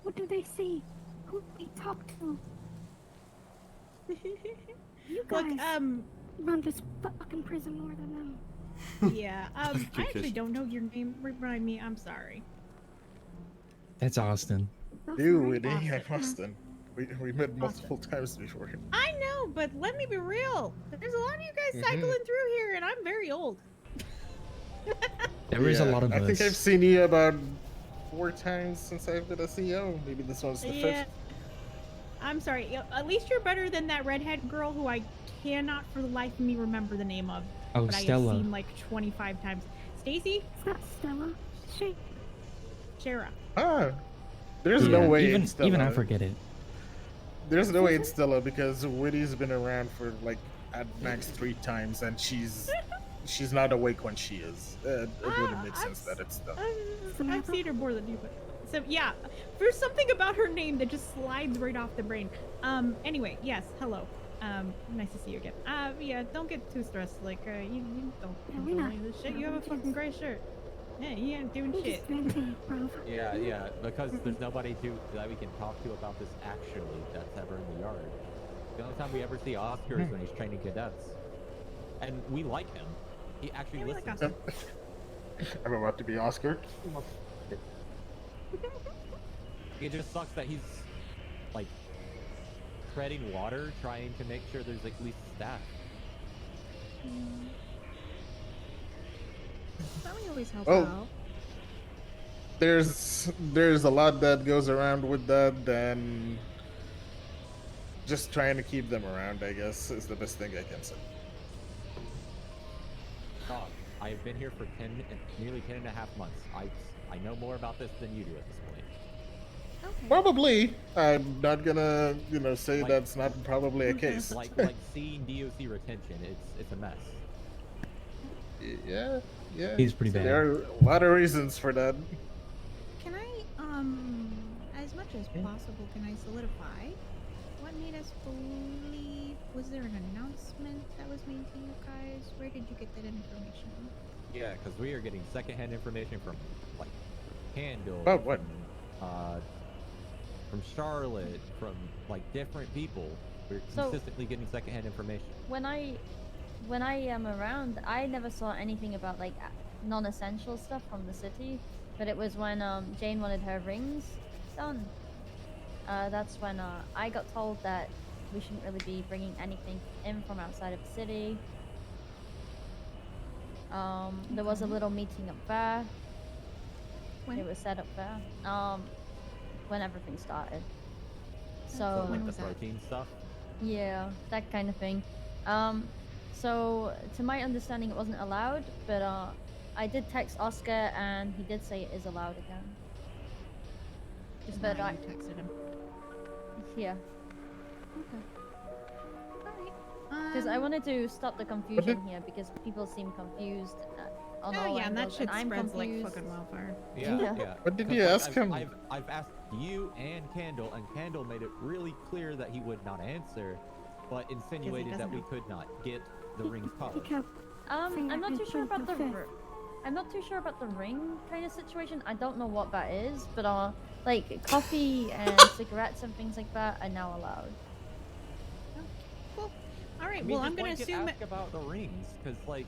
What do they see? Who do they talk to? You guys run this fucking prison more than them. Yeah, I actually don't know your name. Remind me, I'm sorry. That's Austin. Dude, Austin. We met multiple times before. I know, but let me be real. There's a lot of you guys cycling through here, and I'm very old. There is a lot of I us. think I've seen you about 4 times since I've been a CEO. Maybe this one's the 5th. I'm sorry. At least you're better than that redhead girl who I cannot for the life of me remember the name of. Oh, but Stella. I have seen like 25 times. Stacy? It's not Stella. Shara. Ah, there's no way even it's Stella. even I forget it. There's no way it's Stella because Whitty's been around for like at max 3 times, and she's not awake when she is. It wouldn't make sense that it's Stella. I've seen her more than you, but so yeah, there's something about her name that just slides right off the brain. Anyway, yes, hello. Nice to see you again. Yeah, don't get too stressed. Like, you don't we're do not. any of this shit. You have a fucking gray shirt. Yeah, you ain't doing shit. Yeah, because there's nobody that we can talk to about this actually that's ever in the yard. The only time we ever see Oscar is when he's training cadets. And we like him. He actually listens. I'm about to be Oscar. It just sucks that he's like treading water, trying to make sure there's at least staff. Smiley always helps Well, out. there's a lot that goes around with that, then just trying to keep them around, I guess, is the best thing I can say. Dog, I've been here for nearly 10 and a half months. I know more about this than you do at this point. Probably. I'm not gonna, say Like- that's not probably a case. Like seeing DOC retention, it's a mess. Yeah. He's pretty bad. There are a lot of reasons for that. Can I, as much as possible, can I solidify what made us believe? Was there an announcement that was made to you guys? Where did you get that information? Yeah, because we are getting secondhand information from like Candle. About what? From Charlotte, from like different people. We're So- consistently getting secondhand information. When I am around, I never saw anything about like non-essential stuff from the city. But it was when Jane wanted her rings done. That's when I got told that we shouldn't really be bringing anything in from outside of the city. There was a little meeting up there. When? It was set up there. When everything started. So So like the protein stuff. yeah, that kind of thing. So to my understanding, it wasn't allowed, but I did text Oscar, and he did say it is allowed again. Just But now I you texted him. yeah, Alright. because I wanted to stop the confusion here because people seem confused on all Oh yeah, and that angles, shit I'm spreads like confused. fucking wildfire. Yeah. What did 'Cause, you like, ask him? I've asked you and Candle made it really clear that he would not answer, but insinuated that doesn't we know. could not get the rings polished. I'm not too sure about I'm not too sure about the ring kind of situation. I don't know what that is, but like coffee and cigarettes and things like that are now allowed. Cool. All right. I mean, Well, I'm just gonna blanket assume. ask about the rings, because like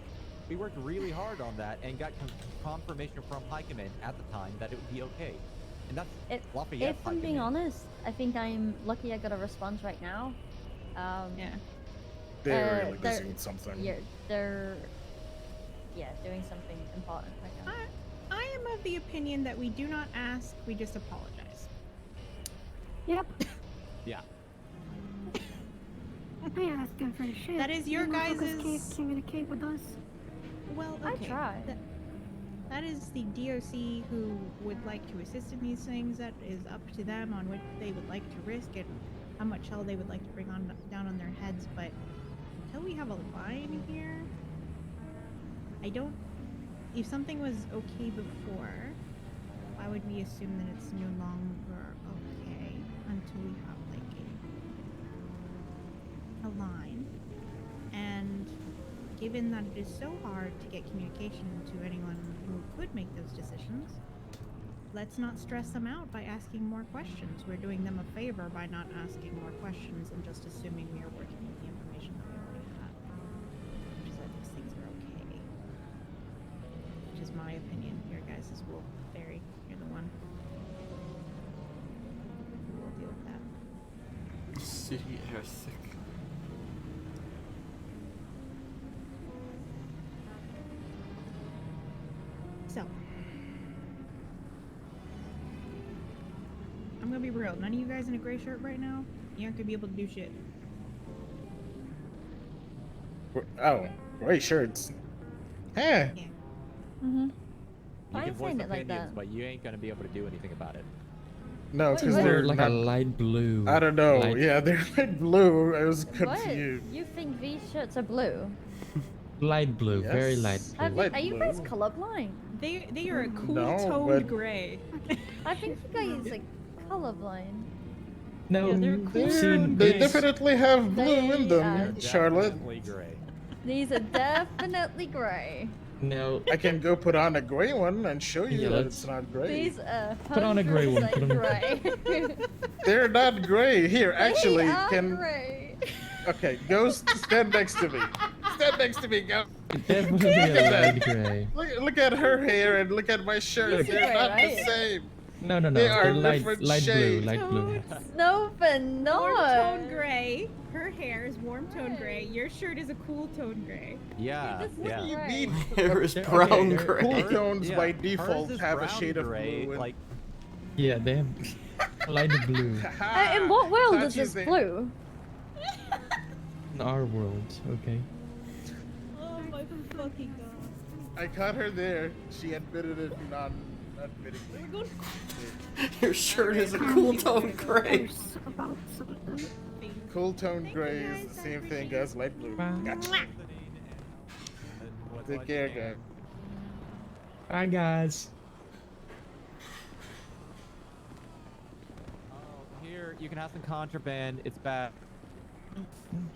we worked really hard on that and got confirmation from High Command at the time that it would be okay. And that's If Lafayette I'm piping being in. honest, I think I'm lucky I got a response right now. Yeah. They're really busy with something. Yeah, they're doing something important right now. I am of the opinion that we do not ask, we just apologize. Yep. Yeah. I asked him for shit. That is your You motherfuckers guys's- can't communicate with us. Well, I okay. tried. That is the DOC who would like to assist in these things. That is up to them on what they would like to risk and how much hell they would like to bring on down on their heads. But until we have a line here, I don't. If something was okay before, why would we assume that it's no longer okay until we have like a line? And given that it is so hard to get communication to anyone who could make those decisions, let's not stress them out by asking more questions. We're doing them a favor by not asking more questions and just assuming we are working with the information that we already have. Which is that these things are okay. Which is my opinion. Your guys' will vary. You're the one who will deal with that. City air thick. So, I'm gonna be real. None of you guys in a gray shirt right now, you aren't gonna be able to do shit. Oh, gray shirts. Huh. Mm-hmm. You Why can are you voice saying it like opinions, that? but you ain't gonna be able to do anything about it. No, Wait, because what? they're like not, a light blue. I don't know. light- Yeah, they're light blue. I was What? confused. You think these shirts are blue? Light blue, very light Yes. blue. Light Are you guys blue. colorblind? They are a cool No, toned but- gray. I think you guys are colorblind. No, Yeah, they're cool. see, They this- definitely have blue in They them, are Charlotte. Definitely gray. These are definitely gray. No, I can go put on a gray one and show you Yeah, that let's- it's not gray. These are Put on a gray one, 100% put on- gray. They're not gray. Here, actually, they are can gray. okay, go stand next to me. Stand next to me, go. definitely Look a at that. light gray. Look at her hair and look at my shirt. These are They're gray, not right? the same. No, no, no. They are They're light, different light blue, shades. light blue. No, but no. Warm tone gray. Her hair is warm tone gray. Your shirt is a cool tone gray. Yeah, This is yeah. You gray. need Hair is They're- brown okay, they're gray. cool tones Yeah, by hers default is have a brown shade of gray, blue. like Yeah, they have light blue. In what world Thought is you this said- blue? In our world, okay. Oh my fucking god. I caught her there. She admitted it non-admittingly. Your shirt is a cool tone gray. About something. Cool tone gray is the same thing as light blue. Gotcha. Take care, guys. Bye, guys. here you can have some contraband. It's bad.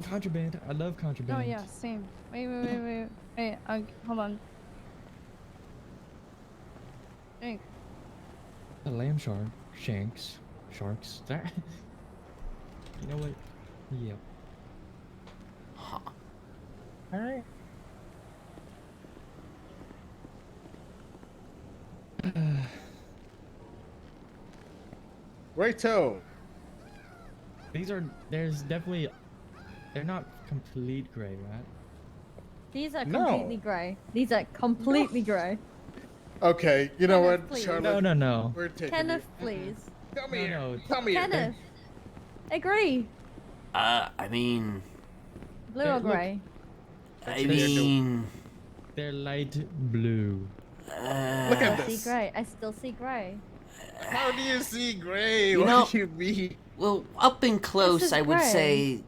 Contraband. I love contraband. Oh yeah, same. Wait, hold on. Hey, A lamb shark. Shanks. Sharks. That. You know what? Yep. Alright. Righto. These are. There's definitely. They're not complete gray, right? These are No. completely grey. These are completely grey. Okay, you know Kenneth, what, please. Charlotte? No. We're taking Kenneth, it. please. Come No, here. no. Come here. Kenneth. Agree. I mean, Blue Hey, or look. grey? I mean, They're light blue. Look at I see this. grey. I still see grey. How do you see gray? You What know- do you mean? well, up and close, is I would gray. say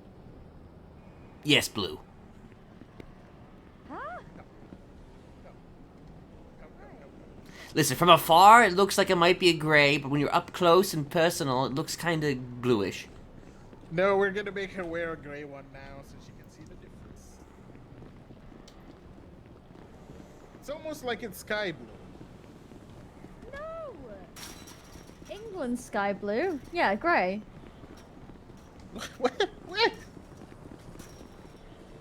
yes, blue. Huh? Listen, from afar, it looks like it might be a gray, but when you're up close and personal, it looks kind of bluish. No, we're gonna make her wear a gray one now so she can see the difference. It's almost like it's sky blue. No. England sky blue. Yeah, grey. What?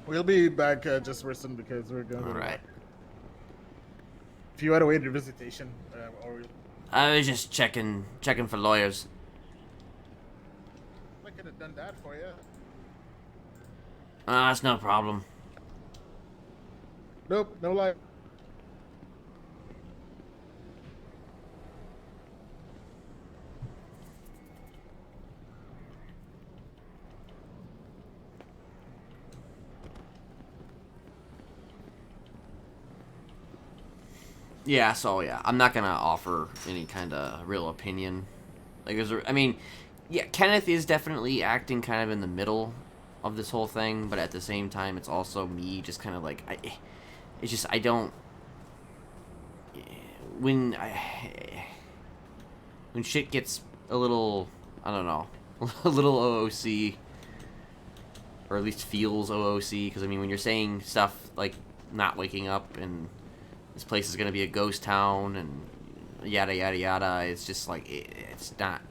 We'll be back, Jesperson, because we're going. All right. If you want to wait a visitation, or I was just checking for lawyers. I could have done that for you. That's no problem. Nope, no life. Yeah, so yeah, I'm not gonna offer any kind of real opinion. Like, I mean, yeah, Kenneth is definitely acting kind of in the middle of this whole thing, but at the same time, it's also me just kind of like, it's just, I don't, when shit gets a little, I don't know, a little OOC, or at least feels OOC, because I mean, when you're saying stuff like not waking up and this place is going to be a ghost town and yada yada yada, it's just like it's not.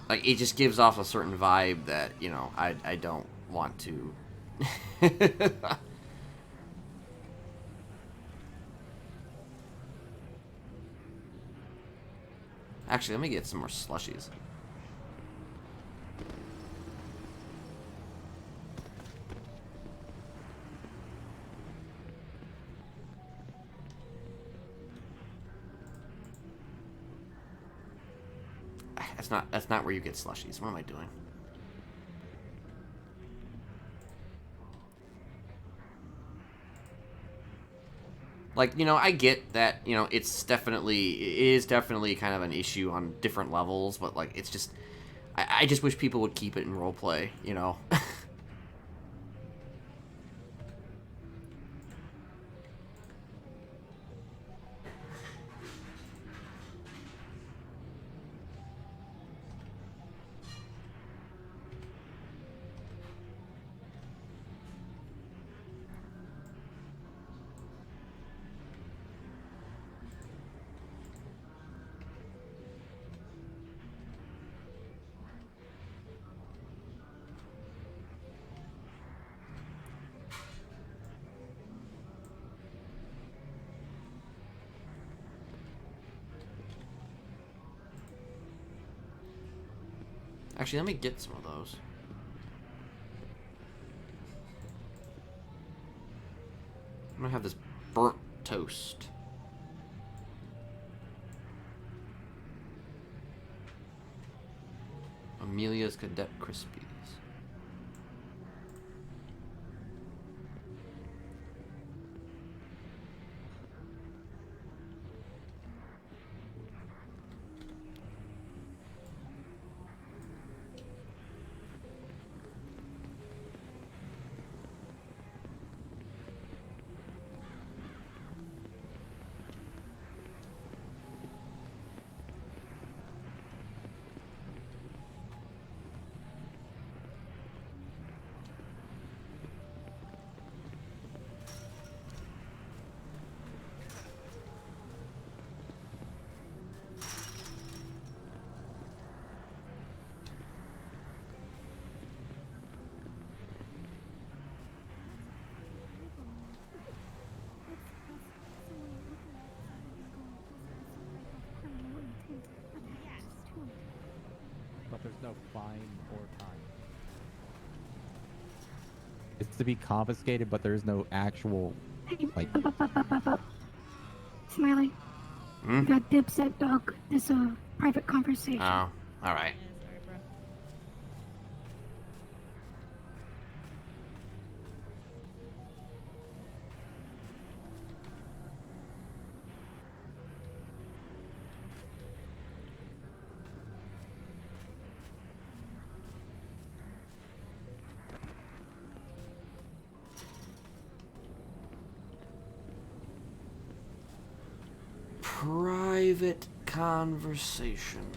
Like, it just gives off a certain vibe that, you know, I don't want to. Actually, let me get some more slushies. That's not where you get slushies. What am I doing? Like, you know, I get that, you know, it is definitely kind of an issue on different levels, but like, it's just, I just wish people would keep it in roleplay, you know? Actually, let me get some of those. I'm gonna have this burnt toast. Amelia's Cadet Crispies. But there's no fine or time. It's to be confiscated, but there's no actual, like... Smiley. Hmm? Got dipset dog. This a private conversation. Oh, alright. Private conversation.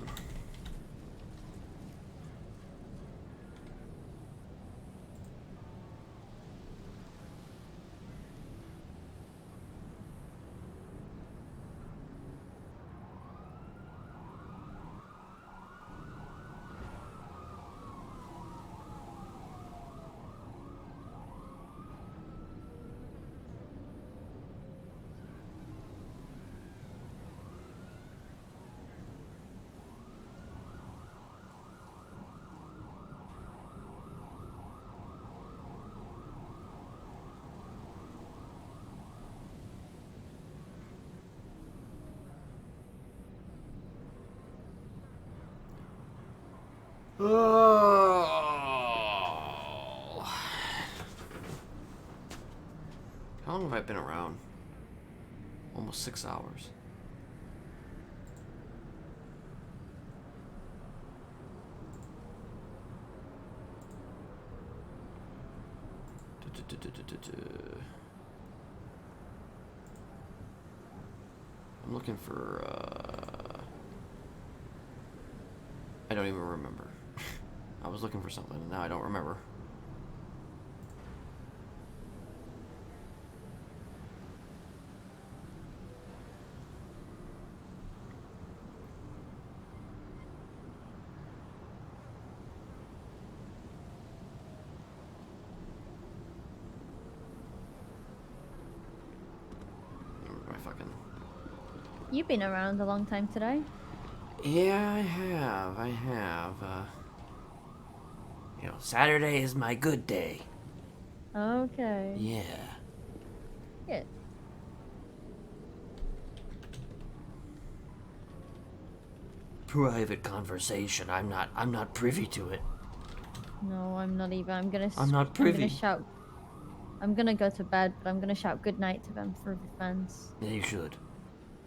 Oh. How long have I been around? Almost 6 hours. I'm looking for, I don't even remember. I was looking for something, and now I don't remember. My fucking... You've been around a long time today. Yeah, I have. You know, Saturday is my good day. Okay. Yeah. Good. Private conversation. I'm not privy to it. No, I'm not either. I'm gonna. I'm not privy. I'm gonna shout. I'm gonna go to bed, but I'm gonna shout good night to them through the fence. Yeah, you should.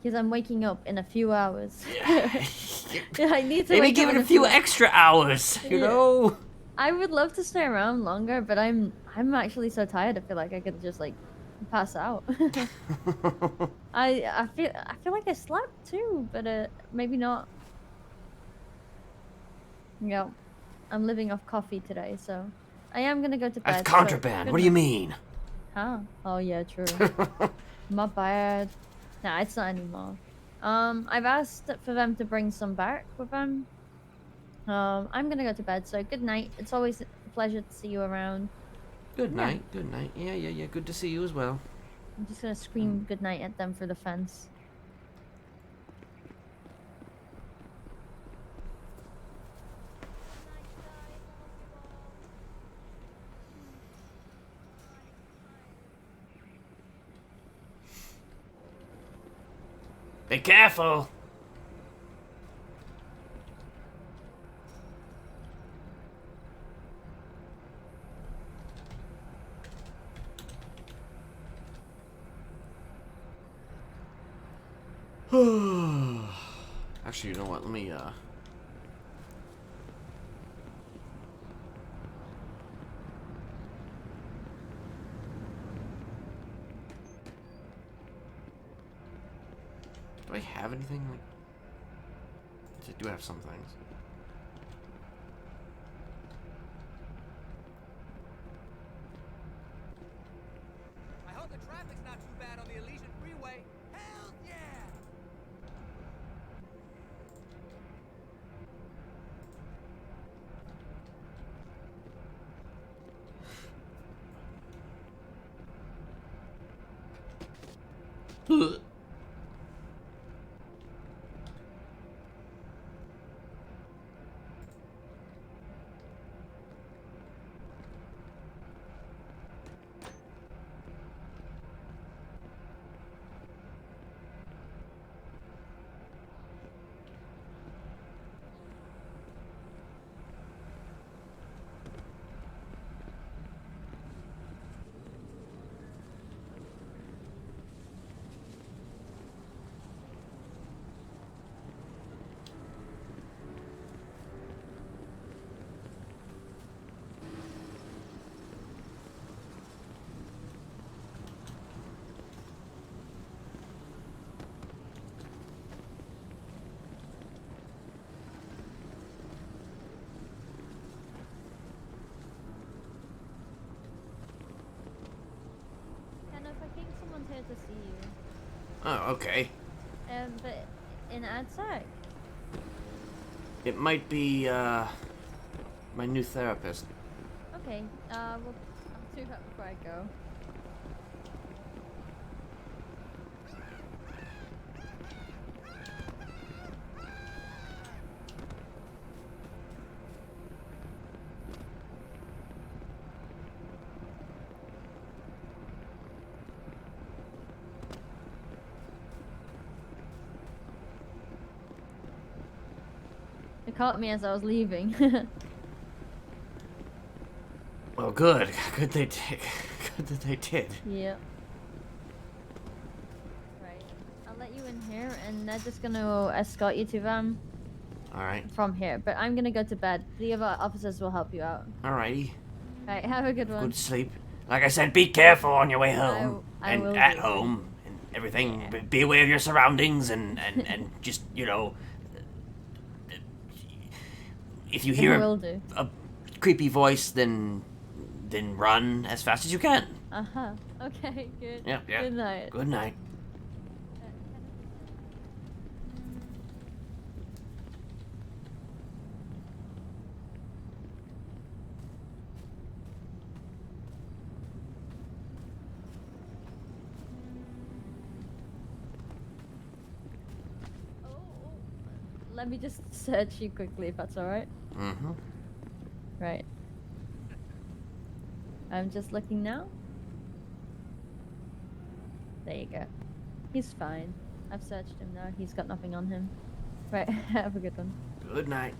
Because I'm waking up in a few hours. I need to. Maybe wake give up it in a few extra hours. You Yeah. know. I would love to stay around longer, but I'm actually so tired. I feel like I could just like pass out. I feel like I slept too, but maybe not. Yeah, I'm living off coffee today, so I am gonna go to bed. That's so contraband. good What do you night. mean? Huh? Oh yeah, true. My bad. Nah, it's not anymore. I've asked for them to bring some back with them. I'm gonna go to bed, so good night. It's always a pleasure to see you around. Good Yeah. night. Good night. Yeah. Good to see you as well. I'm just gonna scream good night at them for the fence. Be careful. Actually, you know what? Let me do I have anything like? Yes, I do have some things. I hope the traffic's not too bad on the Elysian Freeway. Hell yeah! Kenneth, I think someone's here to see you. Oh, okay. But in AdSec. It might be my new therapist. Okay. Well, I'll do that before I go. The caught me as I was leaving. Well, good. Good they did. Good that they did. Yep. Right. I'll let you in here, and they're just gonna escort you to them. Alright. From here, but I'm gonna go to bed. The other officers will help you out. Alrighty. Right, have a good one. Good sleep. Like I said, be careful on your way home. I and will at do. home. And everything. Yeah. Be aware of your surroundings and just, you know... If you hear a creepy voice, then run as fast as you can. Uh-huh. Okay, good. Yep. Good night. Good night. Let me just search you quickly, if that's alright. Mm-hmm. Right. I'm just looking now. There you go. He's fine. I've searched him now. He's got nothing on him. Right, have a good one. Good night.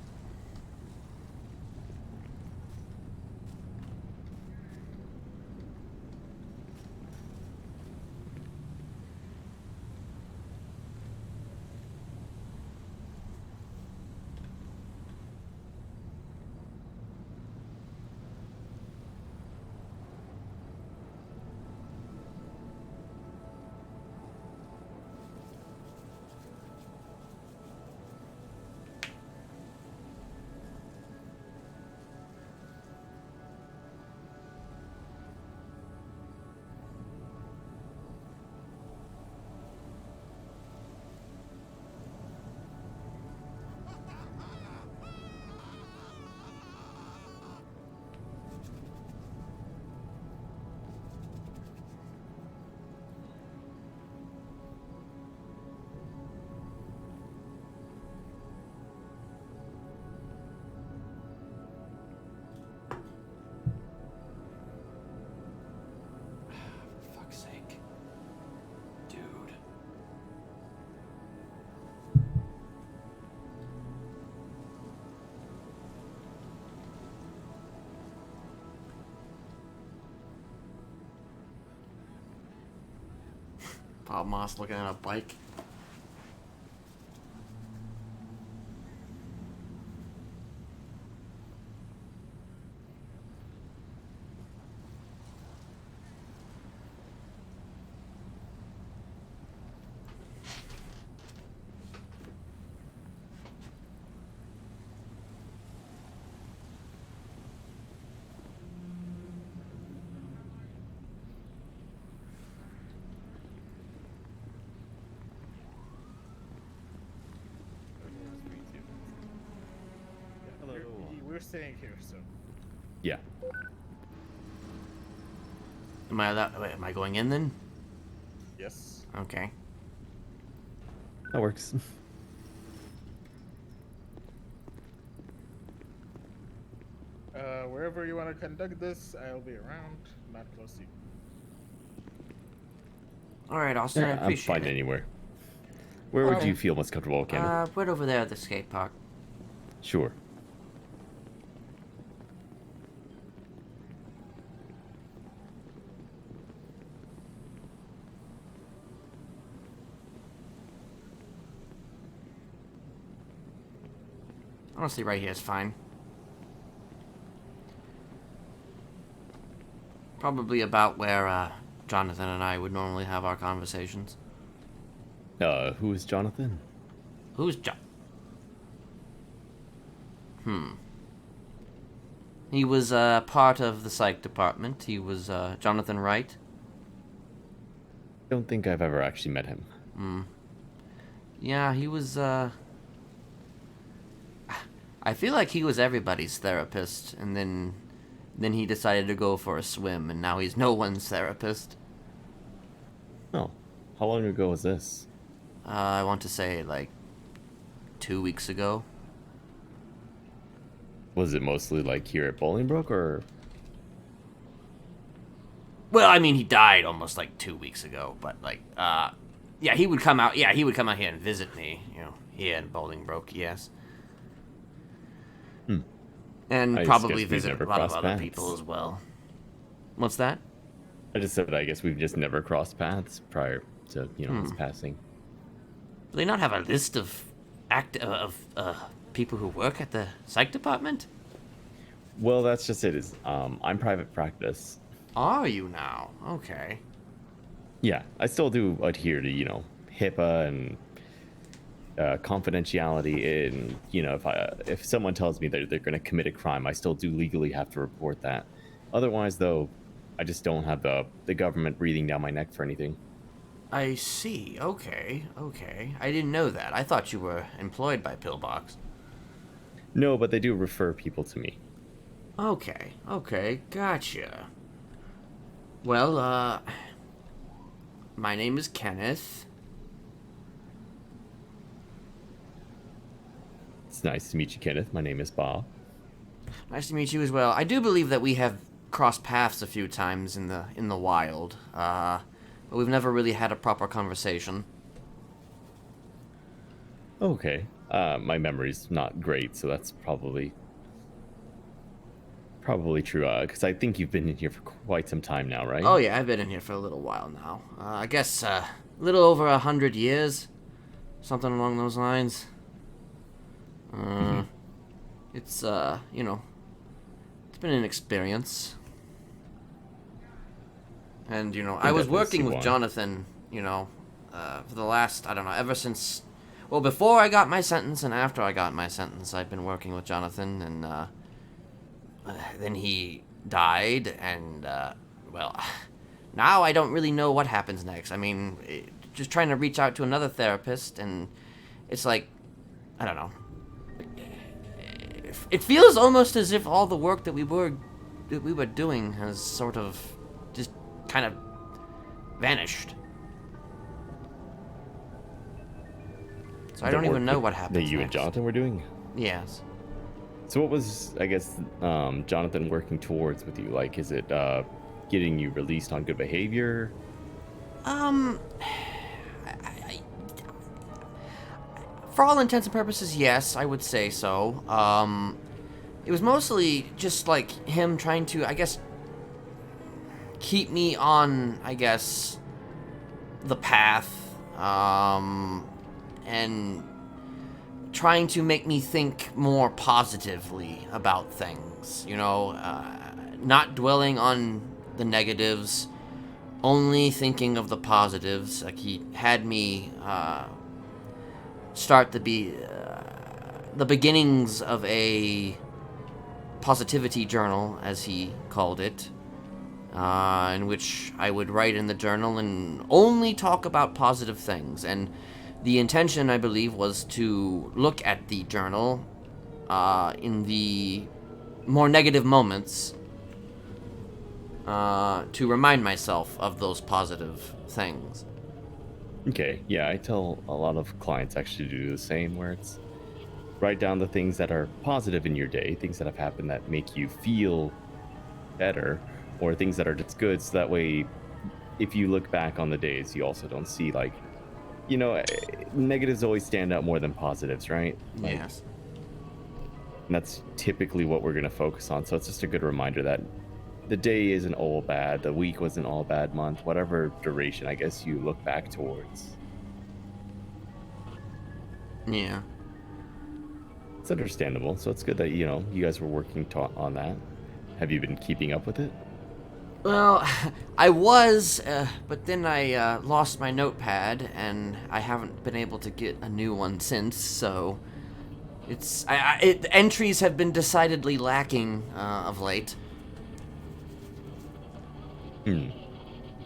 Bob Moss looking at a bike. We're staying here, so. Yeah. Am I going in then? Yes. Okay. That works. Wherever you want to conduct this, I'll be around. Not close to you. Alright, Austin, I I'm appreciate fine it. anywhere. Where would Okay. you feel most comfortable, Kenneth? Right over there at the skate park. Sure. Honestly, right here is fine. Probably about where Jonathan and I would normally have our conversations. Who is Jonathan? Who's He was part of the psych department. He was Jonathan Wright. Don't think I've ever actually met him. Yeah, he was I feel like he was everybody's therapist, and then he decided to go for a swim, and now he's no one's therapist. Oh, how long ago was this? I want to say like 2 weeks ago. Was it mostly like here at Bolingbroke, or? Well, I mean, he died almost like 2 weeks ago, but like, yeah, he would come out. Yeah, he would come out here and visit me. You know, here in Bolingbroke, yes. And I just probably guess we've visit never a lot of crossed other paths. people as well. What's that? I just said I guess we've just never crossed paths prior to his passing. Do they not have a list of people who work at the psych department? Well, that's just it. Is I'm private practice. Are you now? Okay. Yeah, I still do adhere to HIPAA and confidentiality. And if someone tells me that they're going to commit a crime, I still do legally have to report that. Otherwise, though, I just don't have the government breathing down my neck for anything. I see. Okay. I didn't know that. I thought you were employed by Pillbox. No, but they do refer people to me. Okay. Gotcha. Well, my name is Kenneth. It's nice to meet you, Kenneth. My name is Bob. Nice to meet you as well. I do believe that we have crossed paths a few times in the wild, but we've never really had a proper conversation. Okay. My memory's not great, so that's probably true. Because I think you've been in here for quite some time now, right? Oh yeah, I've been in here for a little while now. I guess a little over 100 years, something along those lines. It's it's been an experience. And I was working with Jonathan, for the last, I don't know, ever since, well, before I got my sentence and after I got my sentence, I've been working with Jonathan, and then he died, and well, now I don't really know what happens next. I mean, just trying to reach out to another therapist, and it's like, I don't know. It feels almost as if all the work that we were doing has sort of just kind of vanished. So I don't even know what happens that you and next. Jonathan were doing? Yes. So what was, I guess, Jonathan working towards with you? Like, is it getting you released on good behavior? For all intents and purposes, yes, I would say so. It was mostly just like him trying to, I guess, keep me on, I guess, the path, and trying to make me think more positively about things, not dwelling on the negatives, only thinking of the positives. Like, he had me start the beginnings of a positivity journal, as he called it, in which I would write in the journal and only talk about positive things. And the intention, I believe, was to look at the journal in the more negative moments to remind myself of those positive things. Okay, yeah, I tell a lot of clients actually to do the same, where it's write down the things that are positive in your day, things that have happened that make you feel better, or things that are just good, so that way, if you look back on the days, you also don't see, like, negatives always stand out more than positives, right? Like, Yes. And that's typically what we're going to focus on, so it's just a good reminder that the day isn't all bad, the week wasn't all bad, month, whatever duration, I guess, you look back towards. Yeah. It's understandable, so it's good that, you guys were working on that. Have you been keeping up with it? Well, I was, but then I lost my notepad, and I haven't been able to get a new one since, so it's... entries have been decidedly lacking of late.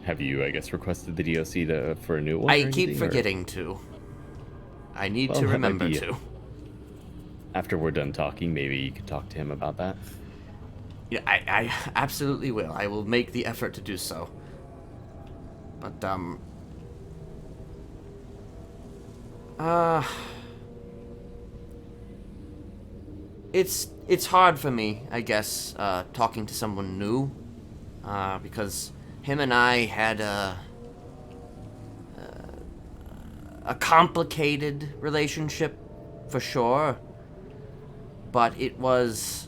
Have you, I guess, requested the DOC for a new one? I keep forgetting to. I need to remember to. After we're done talking, maybe you could talk to him about that. Yeah, I absolutely will. I will make the effort to do so. But, it's hard for me, I guess, talking to someone new, because him and I had a complicated relationship, for sure. but it was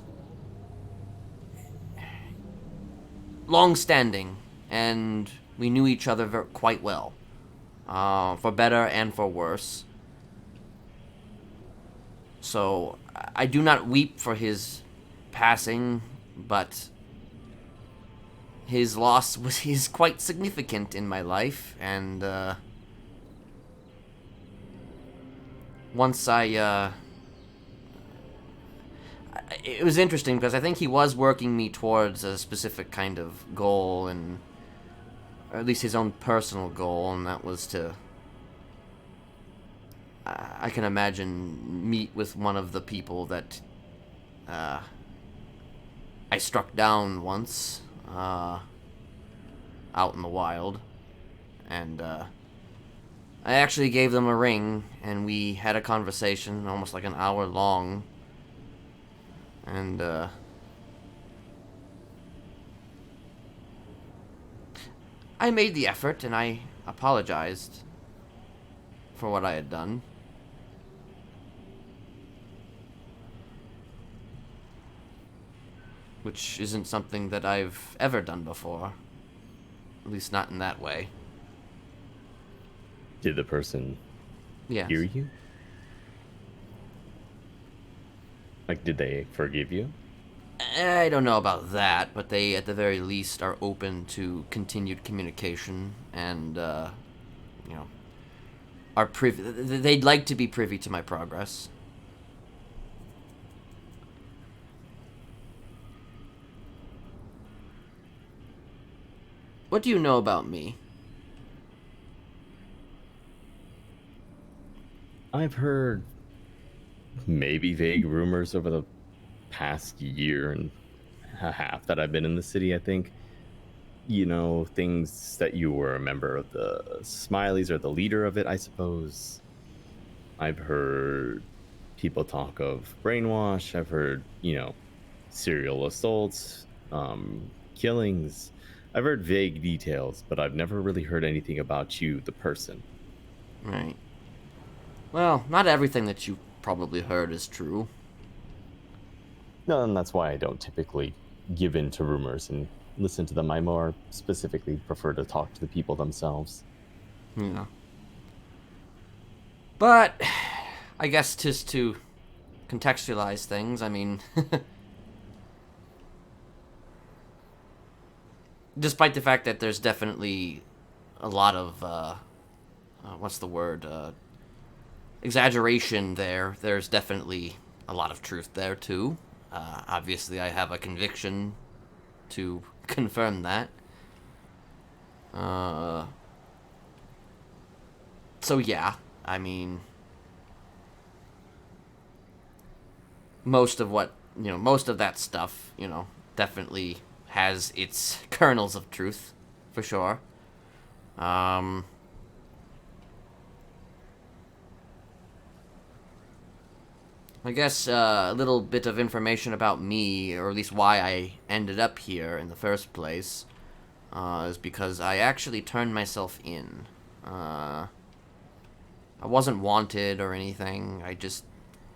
long-standing, and we knew each other quite well, for better and for worse. So I do not weep for his passing, but his loss is quite significant in my life, and once it was interesting because I think he was working me towards a specific kind of goal, and or at least his own personal goal, and that was to, I can imagine, meet with one of the people that I struck down once out in the wild, and I actually gave them a ring, and we had a conversation almost like an hour long, and I made the effort, and I apologized for what I had done. Which isn't something that I've ever done before. At least not in that way. Did the person Yes. hear you? Like, did they forgive you? I don't know about that, but they, at the very least, are open to continued communication, and, you know, are privy. They'd like to be privy to my progress. What do you know about me? I've heard maybe vague rumors over the past year and a half that I've been in the city. I think, you know, things that you were a member of the Smileys or the leader of it, I suppose. I've heard people talk of brainwash. I've heard, you know, serial assaults, killings. I've heard vague details, but I've never really heard anything about you, the person. Right. Well, not everything that you probably heard is true. No, and that's why I don't typically give in to rumors and listen to them. I more specifically prefer to talk to the people themselves. Yeah. But, I guess just to contextualize things, I mean... despite the fact that there's definitely a lot of, what's the word, exaggeration there, there's definitely a lot of truth there, too. Obviously, I have a conviction to confirm that. So, yeah, I mean... most of that stuff, you know, definitely has its kernels of truth, for sure. I guess a little bit of information about me, or at least why I ended up here in the first place, is because I actually turned myself in. I wasn't wanted or anything. I just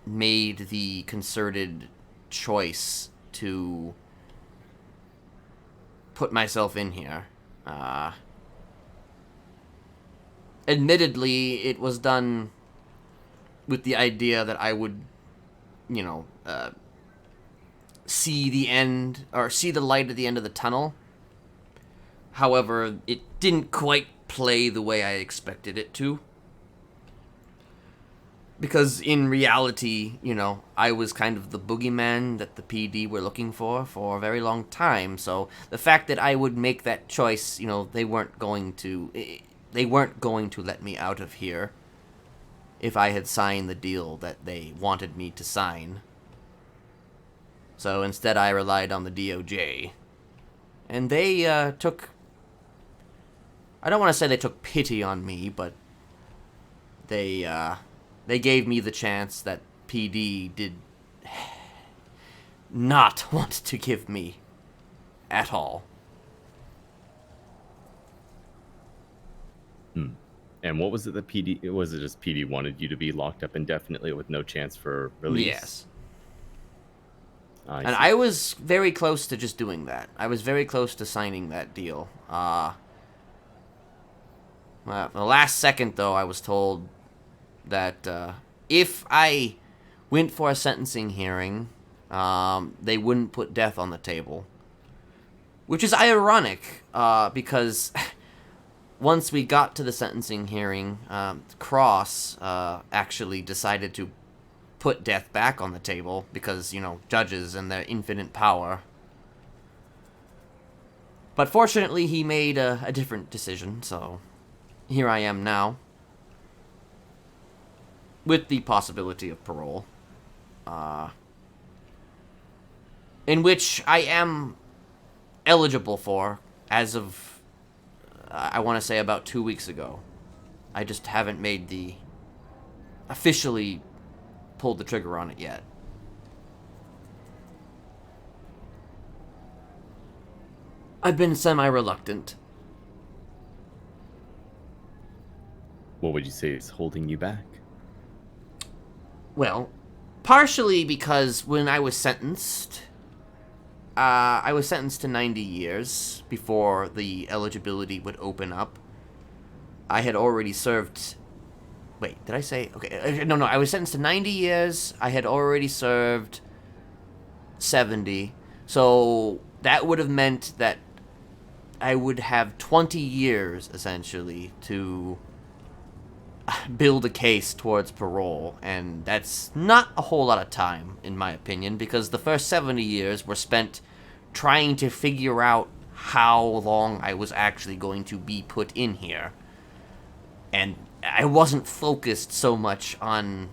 made the concerted choice to put myself in here. Admittedly, it was done with the idea that I would, you know, see the end, or see the light at the end of the tunnel. However, it didn't quite play the way I expected it to. Because in reality, you know, I was kind of the boogeyman that the PD were looking for a very long time. So the fact that I would make that choice, you know, they weren't going to let me out of here if I had signed the deal that they wanted me to sign. So instead I relied on the DOJ. And they took... I don't want to say they took pity on me, but they gave me the chance that PD did not want to give me at all. And what was it that PD... was it just PD wanted you to be locked up indefinitely with no chance for release? Yes. And I was very close to just doing that. I was very close to signing that deal. The last second, though, I was told that if I went for a sentencing hearing, they wouldn't put death on the table. Which is ironic, because once we got to the sentencing hearing, Cross actually decided to put death back on the table because, you know, judges and their infinite power. But fortunately, he made a different decision, so here I am now. With the possibility of parole. In which I am eligible for as of, I want to say, about 2 weeks ago. I just haven't made the... officially pulled the trigger on it yet. I've been semi-reluctant. What would you say is holding you back? Well, partially because when I was sentenced to 90 years before the eligibility would open up. I had already served... Wait, did I say... Okay, no, I was sentenced to 90 years. I had already served 70. So that would have meant that I would have 20 years, essentially, to build a case towards parole. And that's not a whole lot of time, in my opinion, because the first 70 years were spent trying to figure out how long I was actually going to be put in here. And I wasn't focused so much on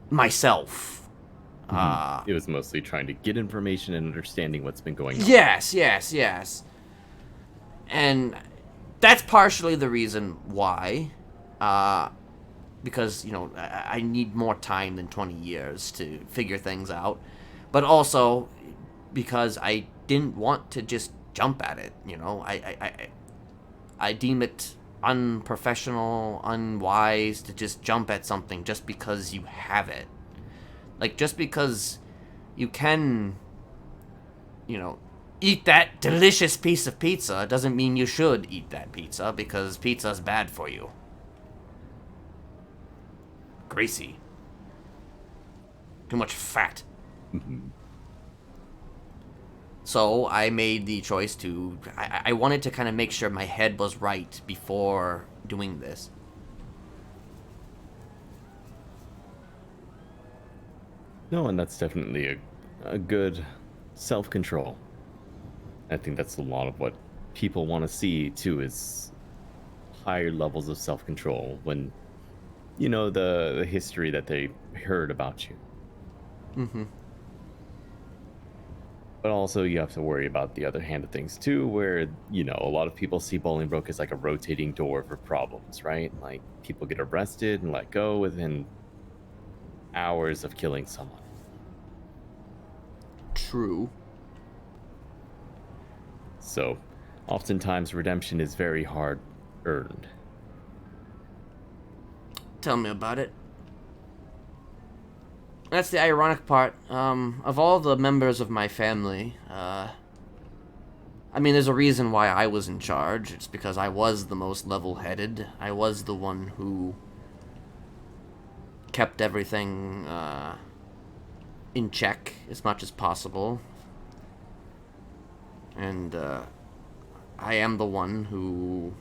myself. It was mostly trying to get information and understanding what's been going on. Yes. And that's partially the reason why. Because, you know, I need more time than 20 years to figure things out. But also because I didn't want to just jump at it, you know. I deem it unprofessional, unwise to just jump at something just because you have it. Like, just because you can, you know, eat that delicious piece of pizza doesn't mean you should eat that pizza, because pizza's bad for you. Greasy. Too much fat. So I made the choice to... I wanted to kind of make sure my head was right before doing this. No, and that's definitely a good self-control. I think that's a lot of what people want to see, too, is higher levels of self-control when, you know, the history that they heard about you. But also, you have to worry about the other hand of things, too, where, you know, a lot of people see Bolingbroke as like a rotating door for problems, right? Like, people get arrested and let go within hours of killing someone. True. So, oftentimes, redemption is very hard earned. Tell me about it. That's the ironic part. Of all the members of my family, I mean, there's a reason why I was in charge. It's because I was the most level-headed. I was the one who kept everything in check as much as possible. And I am the one who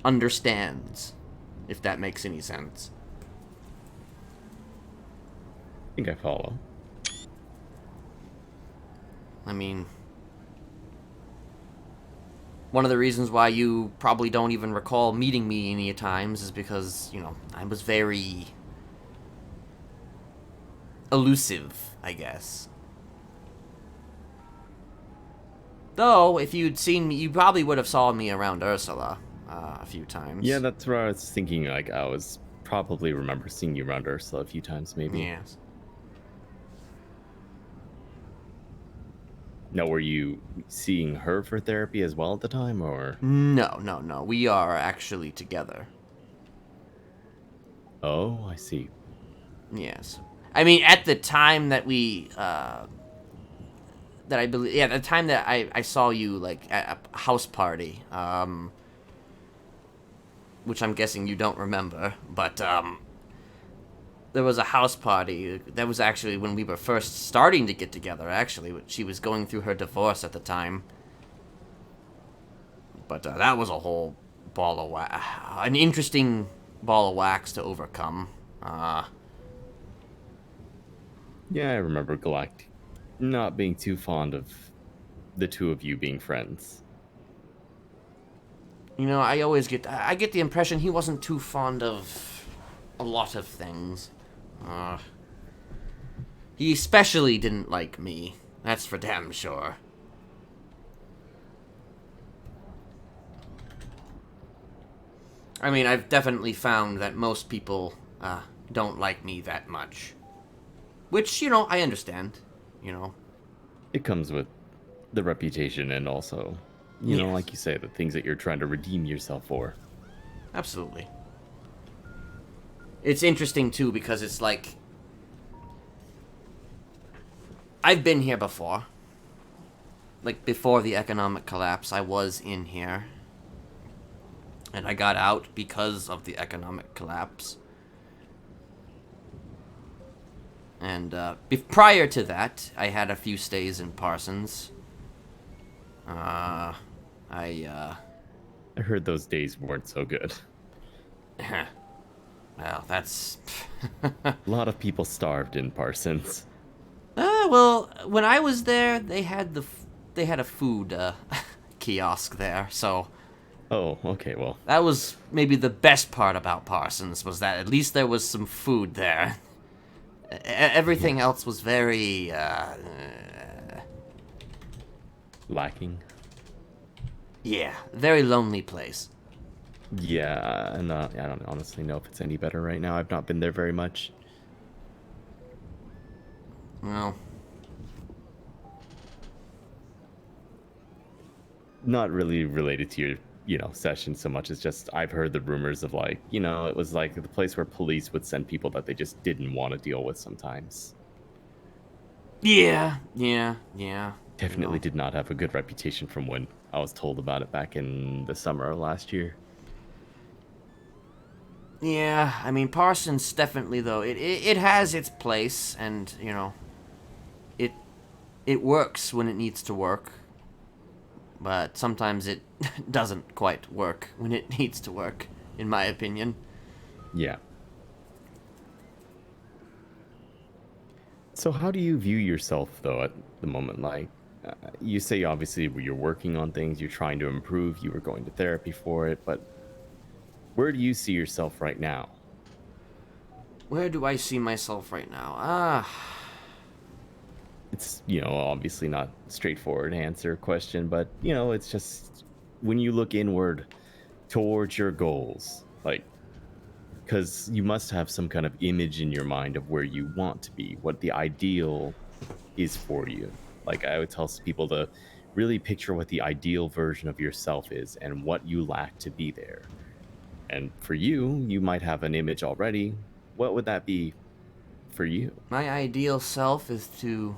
understands, if that makes any sense. I think I follow. I mean, one of the reasons why you probably don't even recall meeting me any times is because, you know, I was very elusive, I guess. Though, if you'd seen me, you probably would have saw me around Ursula a few times. Yeah, that's what I was thinking. Like, I was probably remember seeing you around Ursula a few times, maybe. Yes. Now, were you seeing her for therapy as well at the time, or? No. We are actually together. Oh, I see. Yes. I mean, at the time that we, that I believe, yeah, the time that I saw you, like, at a house party, which I'm guessing you don't remember, but, there was a house party. That was actually when we were first starting to get together, actually. She was going through her divorce at the time. But that was a whole ball of wax. An interesting ball of wax to overcome. Yeah, I remember Galactic not being too fond of the two of you being friends. You know, I get the impression he wasn't too fond of a lot of things. He especially didn't like me. That's for damn sure. I mean, I've definitely found that most people don't like me that much. Which, you know, I understand. You know. It comes with the reputation and also, you know, like you say, the things that you're trying to redeem yourself for. Absolutely. It's interesting, too, because it's like... I've been here before. Like, before the economic collapse, I was in here. And I got out because of the economic collapse. And, prior to that, I had a few stays in Parsons. I heard those days weren't so good. Well, that's... A lot of people starved in Parsons. Well, when I was there, they had a food kiosk there, so... Oh, okay, well... That was maybe the best part about Parsons, was that at least there was some food there. Everything else was very, lacking? Yeah, very lonely place. Yeah, and I don't honestly know if it's any better right now. I've not been there very much. Well... Not really related to your, you know, session so much as just I've heard the rumors of, like, you know, it was like the place where police would send people that they just didn't want to deal with sometimes. Yeah. Definitely did not have a good reputation from when I was told about it back in the summer of last year. Yeah, I mean, Parsons definitely, though, it has its place, and, you know, it works when it needs to work. But sometimes it doesn't quite work when it needs to work, in my opinion. Yeah. So how do you view yourself, though, at the moment? Like, you say obviously you're working on things, you're trying to improve, you were going to therapy for it, but where do you see yourself right now? Where do I see myself right now? It's, you know, obviously not straightforward answer question, but, you know, it's just when you look inward towards your goals, like, because you must have some kind of image in your mind of where you want to be, what the ideal is for you. Like, I would tell people to really picture what the ideal version of yourself is and what you lack to be there. And for you, you might have an image already. What would that be for you? My ideal self is to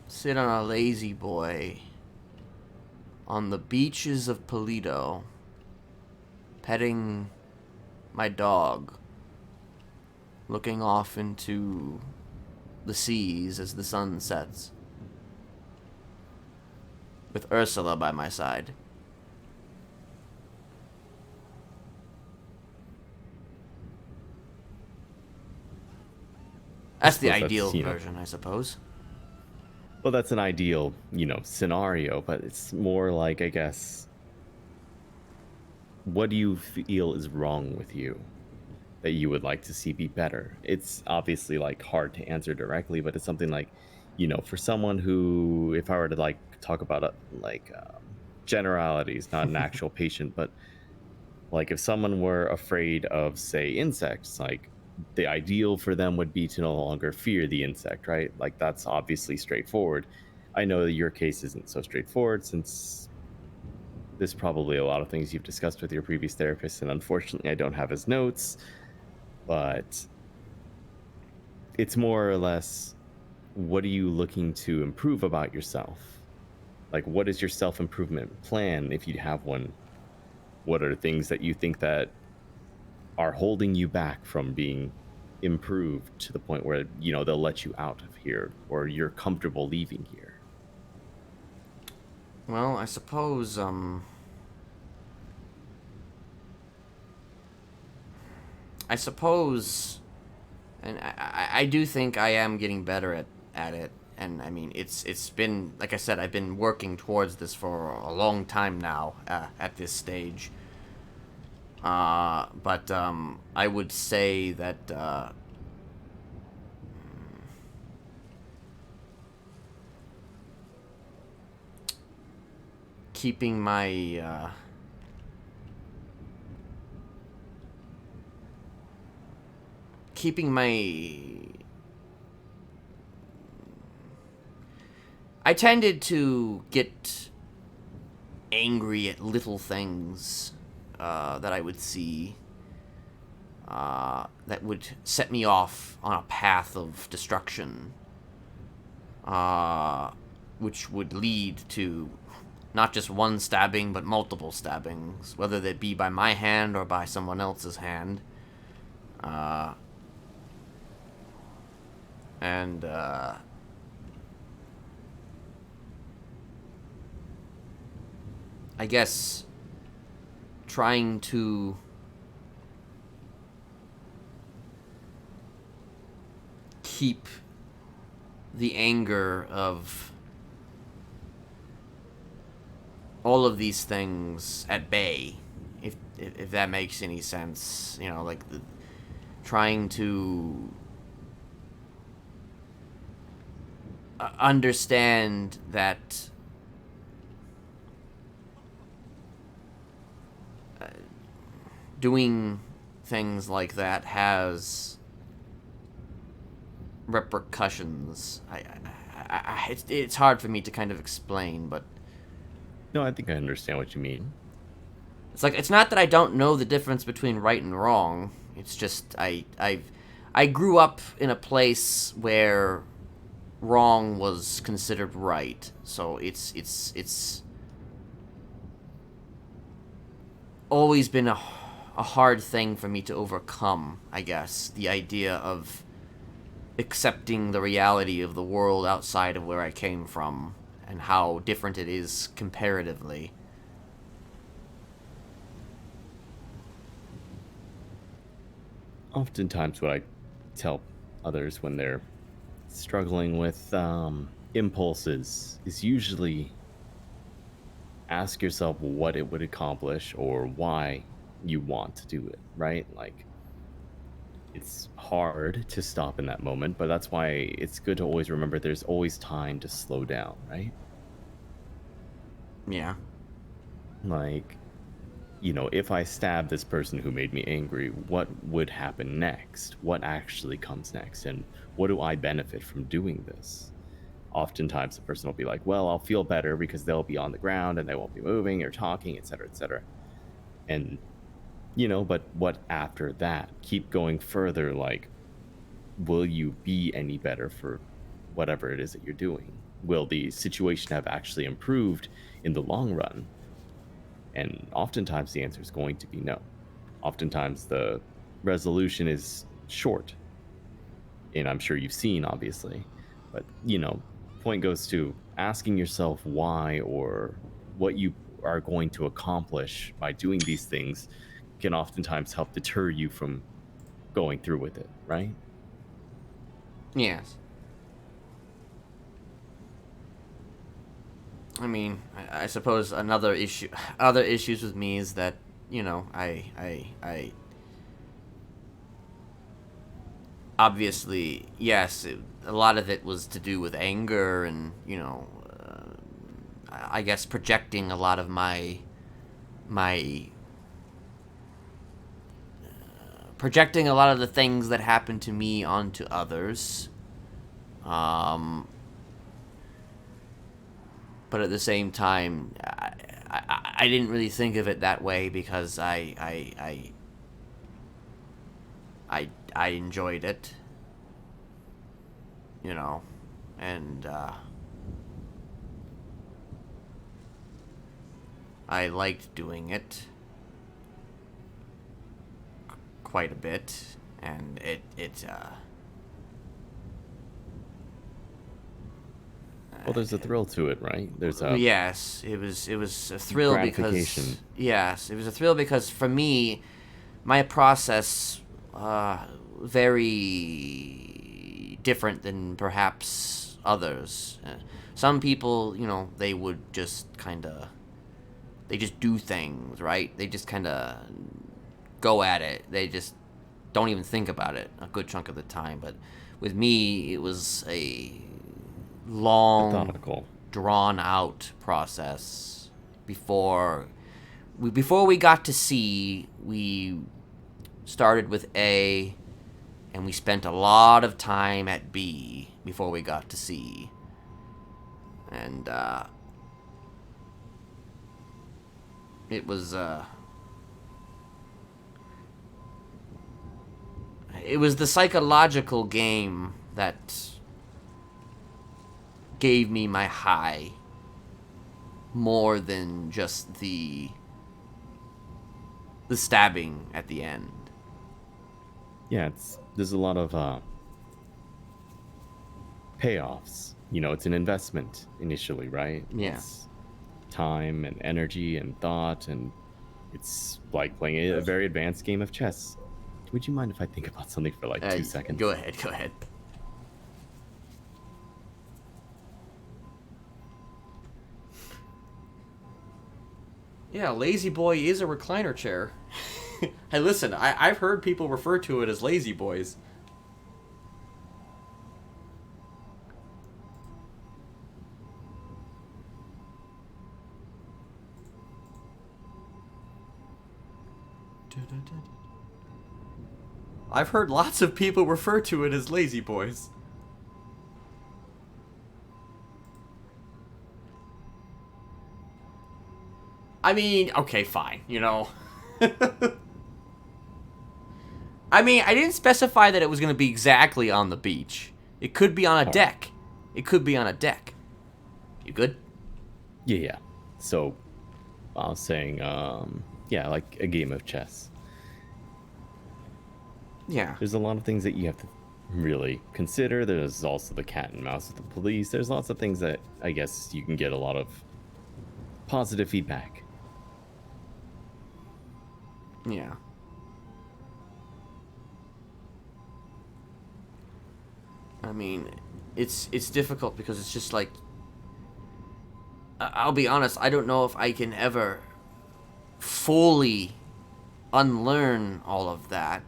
sit on a lazy boy on the beaches of Polito, petting my dog, looking off into the seas as the sun sets, with Ursula by my side. That's the ideal version, I suppose. Well, that's an ideal, you know, scenario, but it's more like, I guess, what do you feel is wrong with you that you would like to see be better? It's obviously, like, hard to answer directly, but it's something like, you know, for someone who, if I were to, like, talk about, generalities, not an actual patient, but, like, if someone were afraid of, say, insects, like, the ideal for them would be to no longer fear the insect, right? Like, that's obviously straightforward. I know that your case isn't so straightforward since there's probably a lot of things you've discussed with your previous therapist, and unfortunately I don't have his notes, but it's more or less, what are you looking to improve about yourself? Like, what is your self-improvement plan, if you have one? What are things that you think that are holding you back from being improved to the point where, you know, they'll let you out of here, or you're comfortable leaving here? Well, I suppose, and I do think I am getting better at it. And I mean, it's been, like I said, I've been working towards this for a long time now, at this stage. But I would say that keeping my I tended to get angry at little things that I would see that would set me off on a path of destruction, which would lead to not just one stabbing, but multiple stabbings, whether that be by my hand or by someone else's hand. And I guess trying to keep the anger of all of these things at bay, if that makes any sense. You know, like trying to understand that doing things like that has repercussions. It's hard for me to kind of explain, but no, I think I understand what you mean. It's like, it's not that I don't know the difference between right and wrong. It's just I grew up in a place where wrong was considered right, so it's always been a hard thing for me to overcome, I guess. The idea of accepting the reality of the world outside of where I came from and how different it is comparatively. Oftentimes what I tell others when they're struggling with impulses is usually ask yourself what it would accomplish or why you want to do it, right? Like, it's hard to stop in that moment, but that's why it's good to always remember there's always time to slow down, right? Yeah. Like, you know, if I stab this person who made me angry, what would happen next? What actually comes next? And what do I benefit from doing this? Oftentimes the person will be like, well, I'll feel better because they'll be on the ground and they won't be moving or talking, etc., etc. And, you know, but what after that? Keep going further, like, will you be any better for whatever it is that you're doing? Will the situation have actually improved in the long run? And oftentimes the answer is going to be no. Oftentimes the resolution is short. And I'm sure you've seen, obviously. But, you know, point goes to asking yourself why or what you are going to accomplish by doing these things can oftentimes help deter you from going through with it, right? Yes. I mean, I suppose other issues with me is that, you know, I obviously, yes, a lot of it was to do with anger and, you know, I guess projecting a lot of projecting a lot of the things that happened to me onto others. But at the same time, I didn't really think of it that way because I enjoyed it. you know, and I liked doing it quite a bit, and it Well, there's a thrill to it, right? There's a yes, it was a thrill because gratification. yes, it was a thrill because for me, my process very different than perhaps others. Some people, you know, they would just they just do things, right? They just kind of go at it. They just don't even think about it a good chunk of the time. But with me, it was a long, methodical, drawn out process before we got to C. We started with A, and we spent a lot of time at B before we got to C. And it was the psychological game that gave me my high more than just the stabbing at the end. Yeah, there's a lot of payoffs. You know, it's an investment initially, right? Yeah. It's time and energy and thought, and it's like playing a very advanced game of chess. Would you mind if I think about something for like 2 seconds? Go ahead, go ahead. Yeah, Lazy Boy is a recliner chair. Hey, listen, I've heard people refer to it as Lazy Boys. I've heard lots of people refer to it as Lazy Boys. I mean, okay, fine, you know. I mean, I didn't specify that it was going to be exactly on the beach. It could be on a deck. It could be on a deck. You good? Yeah. So, I was saying, yeah, like a game of chess. Yeah. There's a lot of things that you have to really consider. There's also the cat and mouse with the police. There's lots of things that I guess you can get a lot of positive feedback. Yeah. I mean, it's difficult because it's just like, I'll be honest, I don't know if I can ever fully unlearn all of that.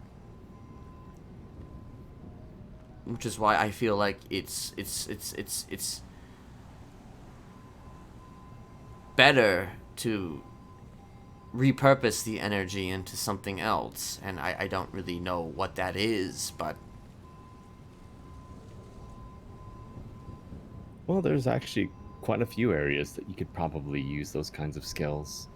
Which is why I feel like it's better to repurpose the energy into something else, and I don't really know what that is, but Well, there's actually quite a few areas that you could probably use those kinds of skills.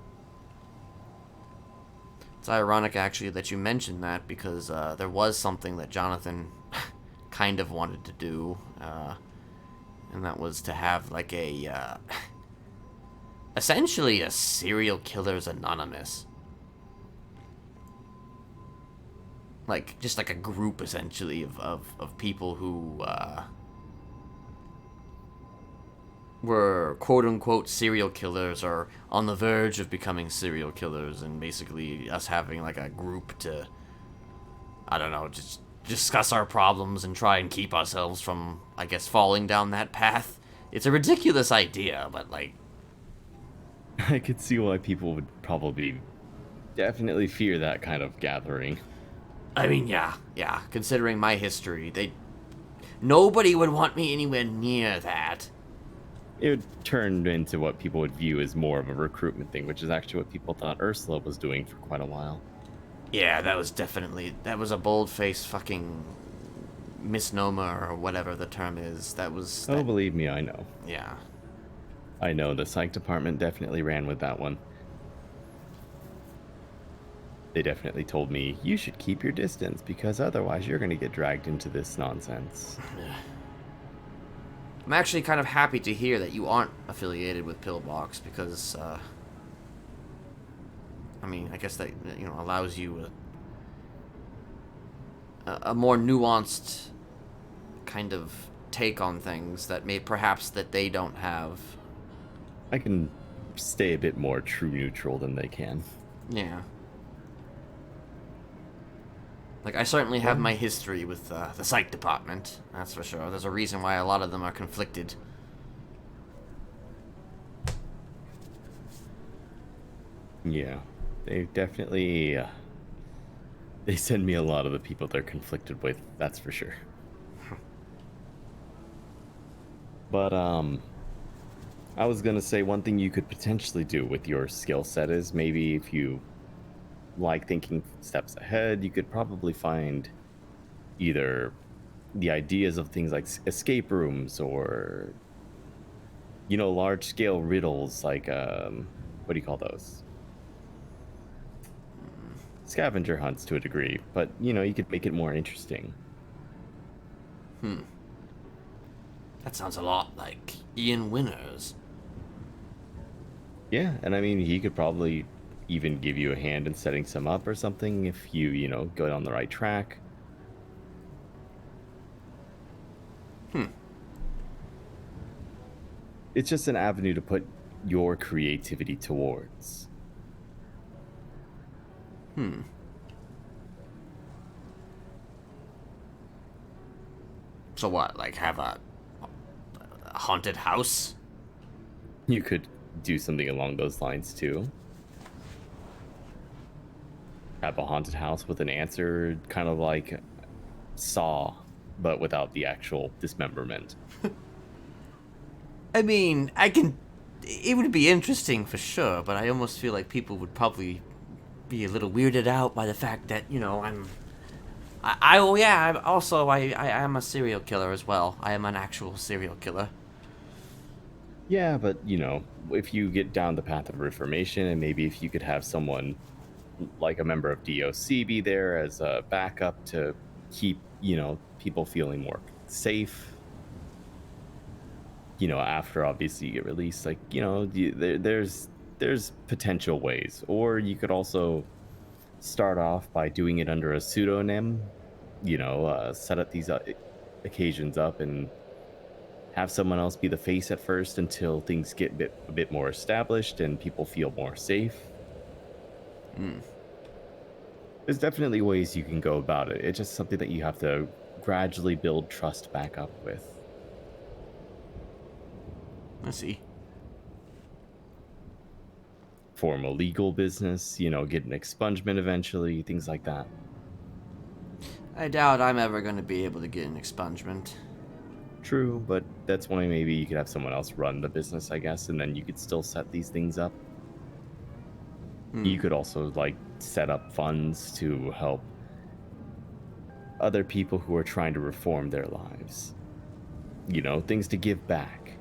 it's ironic actually that you mentioned that, because there was something that Jonathan kind of wanted to do, and that was to have like a essentially a serial killers anonymous, like just like a group essentially of people who were quote-unquote serial killers or on the verge of becoming serial killers, and basically us having like a group to, I don't know, just discuss our problems and try and keep ourselves from, I guess, falling down that path. It's a ridiculous idea, but like, I could see why people would probably definitely fear that kind of gathering. I mean, yeah, considering my history, nobody would want me anywhere near that. It would turn into what people would view as more of a recruitment thing, which is actually what people thought Ursula was doing for quite a while. Yeah, that was a bold-faced fucking misnomer, or whatever the term is. Oh, believe me, I know. Yeah. I know, the psych department definitely ran with that one. They definitely told me, you should keep your distance, because otherwise you're going to get dragged into this nonsense. I'm actually kind of happy to hear that you aren't affiliated with Pillbox because, I mean, I guess that, you know, allows you a more nuanced kind of take on things that perhaps that they don't have. I can stay a bit more true neutral than they can. Yeah. Like, I certainly have my history with the psych department, that's for sure. There's a reason why a lot of them are conflicted. Yeah, they definitely, they send me a lot of the people they're conflicted with, that's for sure. But, I was gonna say one thing you could potentially do with your skill set is maybe if you like thinking steps ahead, you could probably find either the ideas of things like escape rooms or, you know, large scale riddles like, what do you call those? Scavenger hunts to a degree, but, you know, you could make it more interesting. That sounds a lot like Ian Winners. Yeah, and I mean, he could probably even give you a hand in setting some up or something if you know, go on the right track. It's just an avenue to put your creativity towards. So what, like have a haunted house? You could do something along those lines too. Have a haunted house with an answer, kind of like Saw, but without the actual dismemberment. I mean, it would be interesting for sure, but I almost feel like people would probably be a little weirded out by the fact that, you know, I'm a serial killer as well. I am an actual serial killer. Yeah, but, you know, if you get down the path of reformation, and maybe if you could have someone like a member of DOC be there as a backup to keep, you know, people feeling more safe, you know, after obviously you get released, like, you know, there's potential ways. Or you could also start off by doing it under a pseudonym, you know, set up these occasions up and have someone else be the face at first until things get a bit more established and people feel more safe. There's definitely ways you can go about it. It's just something that you have to gradually build trust back up with. I see. Form a legal business, you know, get an expungement eventually, things like that. I doubt I'm ever going to be able to get an expungement. True, but that's why maybe you could have someone else run the business, I guess, and then you could still set these things up. You could also, like, set up funds to help other people who are trying to reform their lives. You know, things to give back.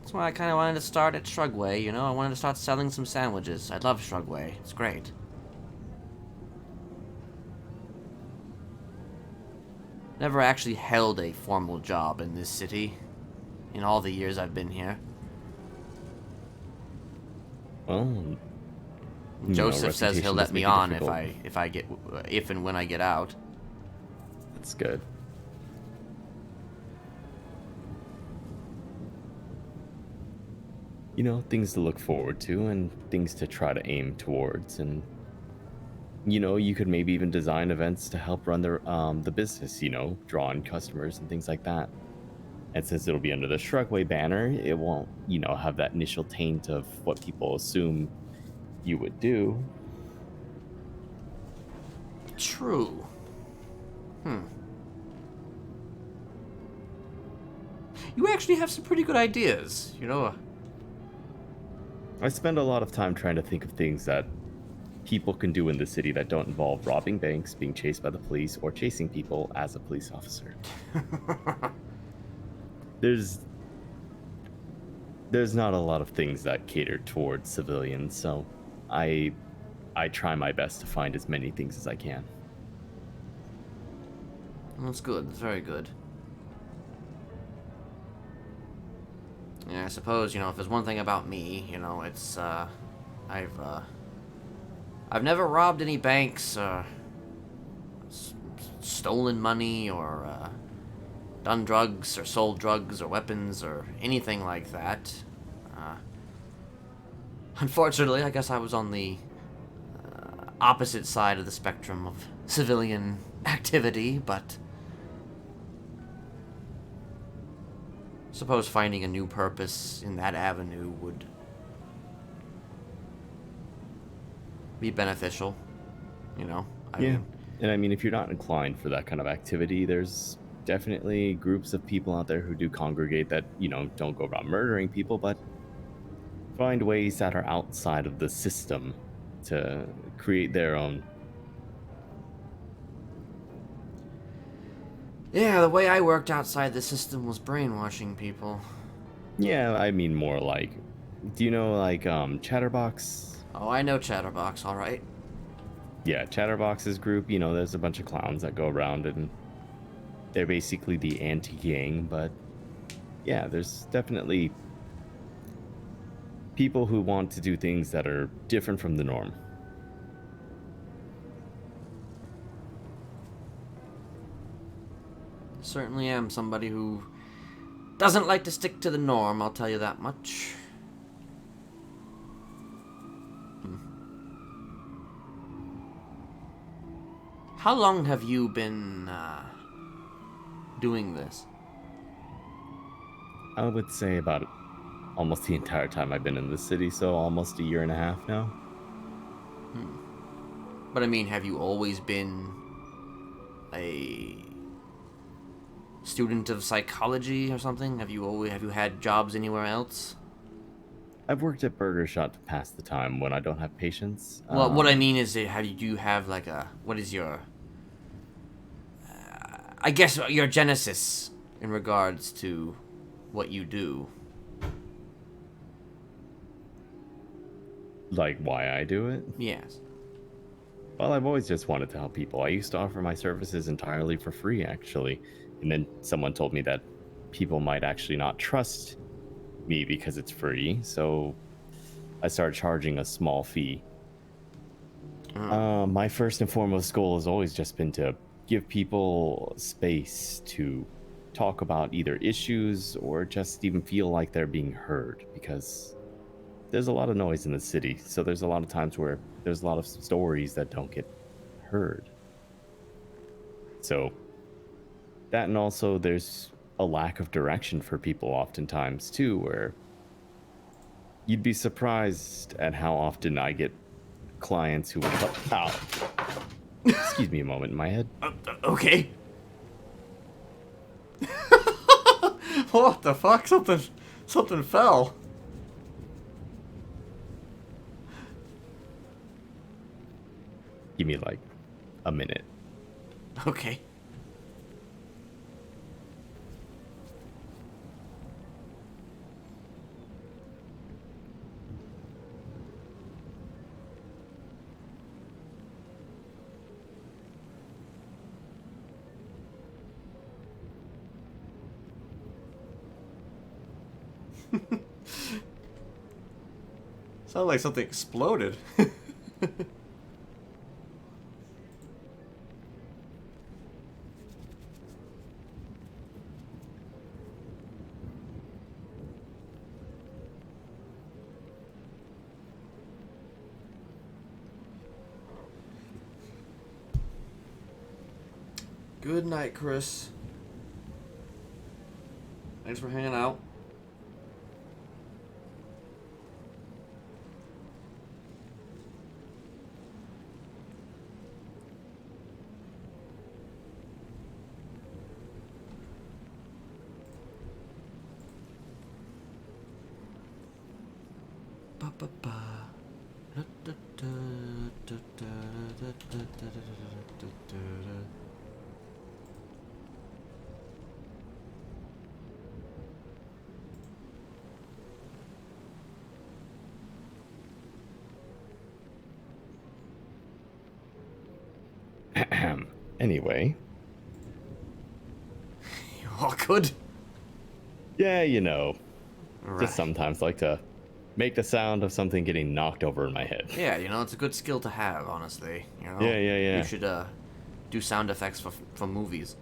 That's why I kind of wanted to start at Shrugway, you know? I wanted to start selling some sandwiches. I love Shrugway. It's great. Never actually held a formal job in this city in all the years I've been here. Well, Joseph says he'll let me on if and when I get out. That's good. You know, things to look forward to and things to try to aim towards, and you know, you could maybe even design events to help run the business, you know, draw in customers and things like that. And since it'll be under the Shrugway banner, it won't, you know, have that initial taint of what people assume you would do. True. You actually have some pretty good ideas, you know. I spend a lot of time trying to think of things that people can do in the city that don't involve robbing banks, being chased by the police, or chasing people as a police officer. There's not a lot of things that cater towards civilians, so I try my best to find as many things as I can. That's good. That's very good. Yeah, I suppose, if there's one thing about me, it's, I've never robbed any banks, stolen money, or, done drugs, or sold drugs, or weapons, or anything like that. Unfortunately, I guess I was on the opposite side of the spectrum of civilian activity, but suppose finding a new purpose in that avenue would be beneficial, I mean, And I mean, if you're not inclined for that kind of activity, there's definitely groups of people out there who do congregate that, don't go around murdering people, but find ways that are outside of the system to create their own. Yeah, the way I worked outside the system was brainwashing people. Yeah, I mean more like, do you know like Chatterbox? Oh, I know Chatterbox, all right. Yeah, Chatterbox's group, there's a bunch of clowns that go around and they're basically the anti-gang, but yeah, there's definitely people who want to do things that are different from the norm. Certainly am somebody who doesn't like to stick to the norm, I'll tell you that much. How long have you been doing this? I would say about almost the entire time I've been in the city, so almost a year and a half now. But I mean, have you always been a student of psychology or something? Have you had jobs anywhere else? I've worked at Burger Shot to pass the time when I don't have patience. Well, what I mean is, do you have like what is your, I guess your genesis in regards to what you do? Like why I do it? Yes. Well, I've always just wanted to help people. I used to offer my services entirely for free, actually. And then someone told me that people might actually not trust me because it's free, so I started charging a small fee. My first and foremost goal has always just been to give people space to talk about either issues or just even feel like they're being heard, because there's a lot of noise in the city, so there's a lot of times where there's a lot of stories that don't get heard. So that, and also there's a lack of direction for people oftentimes too, where you'd be surprised at how often I get clients who would ow. Excuse me a moment in my head. Okay. What the fuck? Something fell. Give me like a minute. Okay. Sounded like something exploded. Good night, Chris. Thanks for hanging out. Anyway, awkward. Yeah, you know. Right. Just sometimes like to make the sound of something getting knocked over in my head. Yeah, you know, it's a good skill to have, honestly. You know? Yeah. You should do sound effects for movies.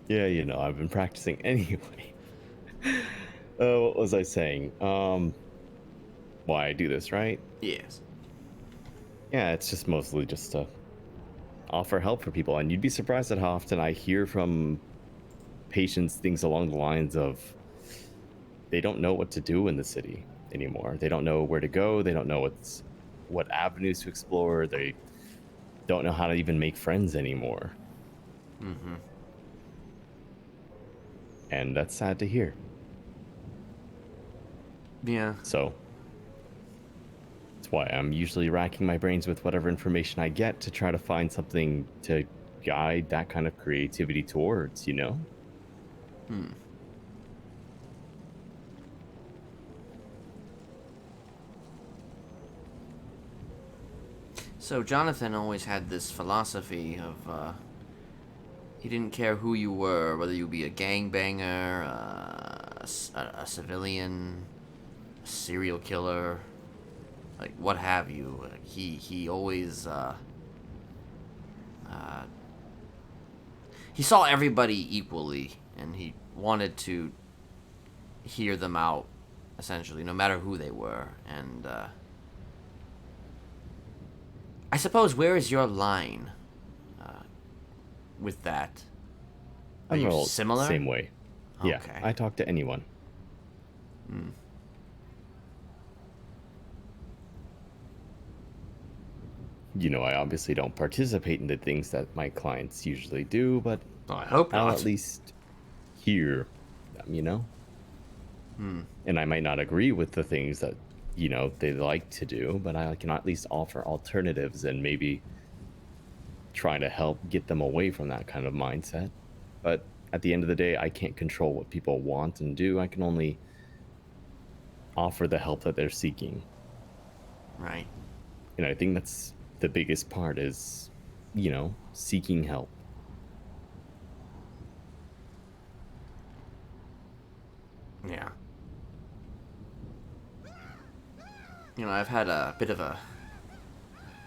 Yeah, you know, I've been practicing anyway. What was I saying? Why I do this, right? Yes. Yeah, it's just mostly just to offer help for people, and you'd be surprised at how often I hear from patients things along the lines of they don't know what to do in the city anymore. They don't know where to go. They don't know what avenues to explore. They don't know how to even make friends anymore. Mm-hmm. And that's sad to hear. Yeah. So that's why I'm usually racking my brains with whatever information I get to try to find something to guide that kind of creativity towards, you know? So Jonathan always had this philosophy of he didn't care who you were, whether you be a gangbanger, a civilian, a serial killer, like what have you. Like, he always he saw everybody equally, and he wanted to hear them out, essentially, no matter who they were. And I suppose, where is your line with that? Are you Well, similar? Same way. Yeah, Okay. I talk to anyone. You know, I obviously don't participate in the things that my clients usually do, but I hope I'll not. at least hear them, you know? Hmm. And I might not agree with the things that, you know, they like to do, but I can at least offer alternatives and maybe try to help get them away from that kind of mindset. But at the end of the day, I can't control what people want and do. I can only offer the help that they're seeking. Right. And I think that's the biggest part is, you know, seeking help. Yeah. You know, I've had a bit of a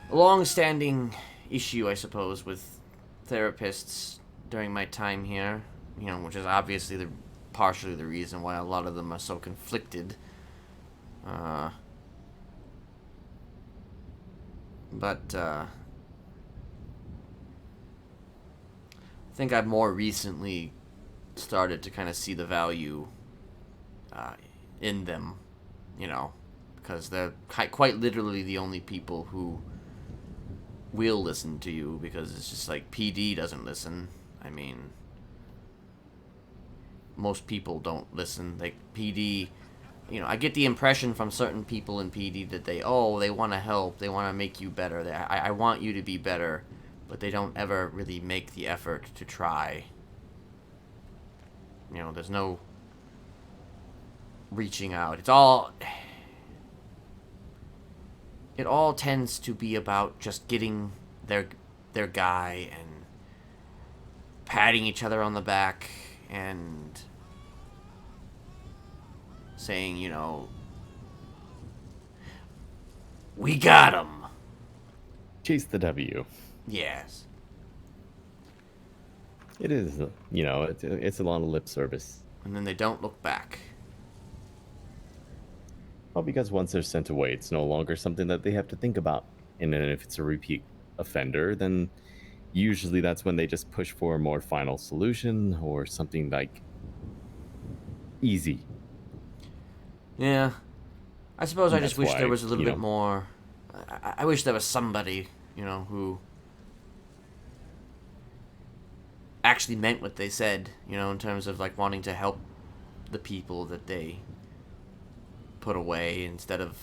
long-standing issue, I suppose, with therapists during my time here. You know, which is obviously partially the reason why a lot of them are so conflicted. But I think I've more recently started to kind of see the value in them, you know, because they're quite literally the only people who will listen to you, because it's just like PD doesn't listen. I mean, most people don't listen. Like PD, you know, I get the impression from certain people in PD that they want to help, they want to make you better. I want you to be better, but they don't ever really make the effort to try. You know, there's no reaching out. It all tends to be about just getting their guy and patting each other on the back and saying, you know, we got him. Chase the W. Yes. It is, you know, it's a lot of lip service. And then they don't look back. Well, because once they're sent away, it's no longer something that they have to think about. And then if it's a repeat offender, then usually that's when they just push for a more final solution or something like easy. Yeah. I suppose I just That's wish there why, was a little you bit know, more. I wish there was somebody, you know, who actually meant what they said, you know, in terms of like wanting to help the people that they put away, instead of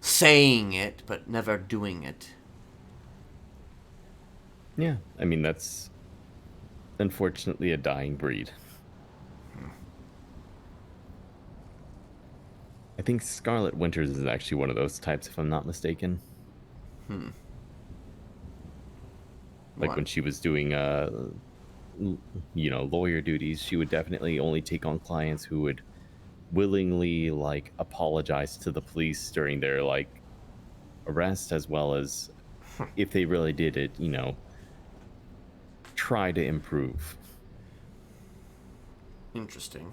saying it but never doing it. Yeah, I mean, that's unfortunately a dying breed. I think Scarlet Winters is actually one of those types, if I'm not mistaken. Hmm. Like What? when she was doing you know, lawyer duties, she would definitely only take on clients who would willingly like apologize to the police during their like arrest, as well as if they really did it, you know, try to improve. Interesting.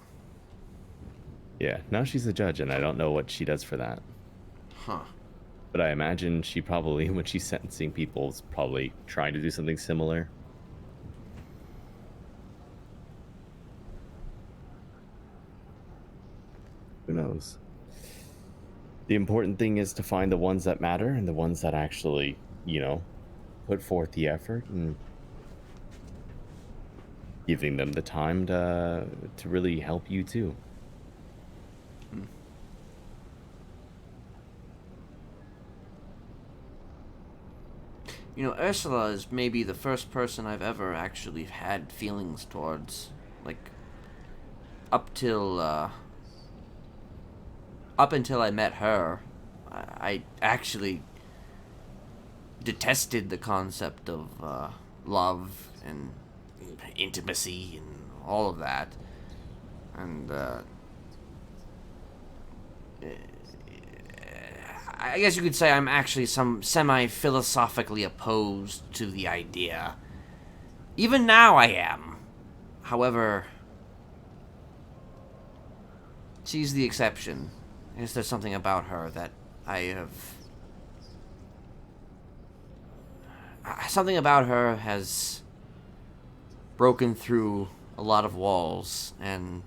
Yeah, now she's a judge, and I don't know what she does for that. Huh. But I imagine she probably, when she's sentencing people, is probably trying to do something similar. Who knows? The important thing is to find the ones that matter and the ones that actually, you know, put forth the effort and giving them the time to really help you too. You know, Ursula is maybe the first person I've ever actually had feelings towards. Like, up until I met her, I actually detested the concept of love and intimacy and all of that. And I guess you could say I'm actually some semi-philosophically opposed to the idea. Even now I am. However, she's the exception. I guess there's something about her that something about her has broken through a lot of walls, and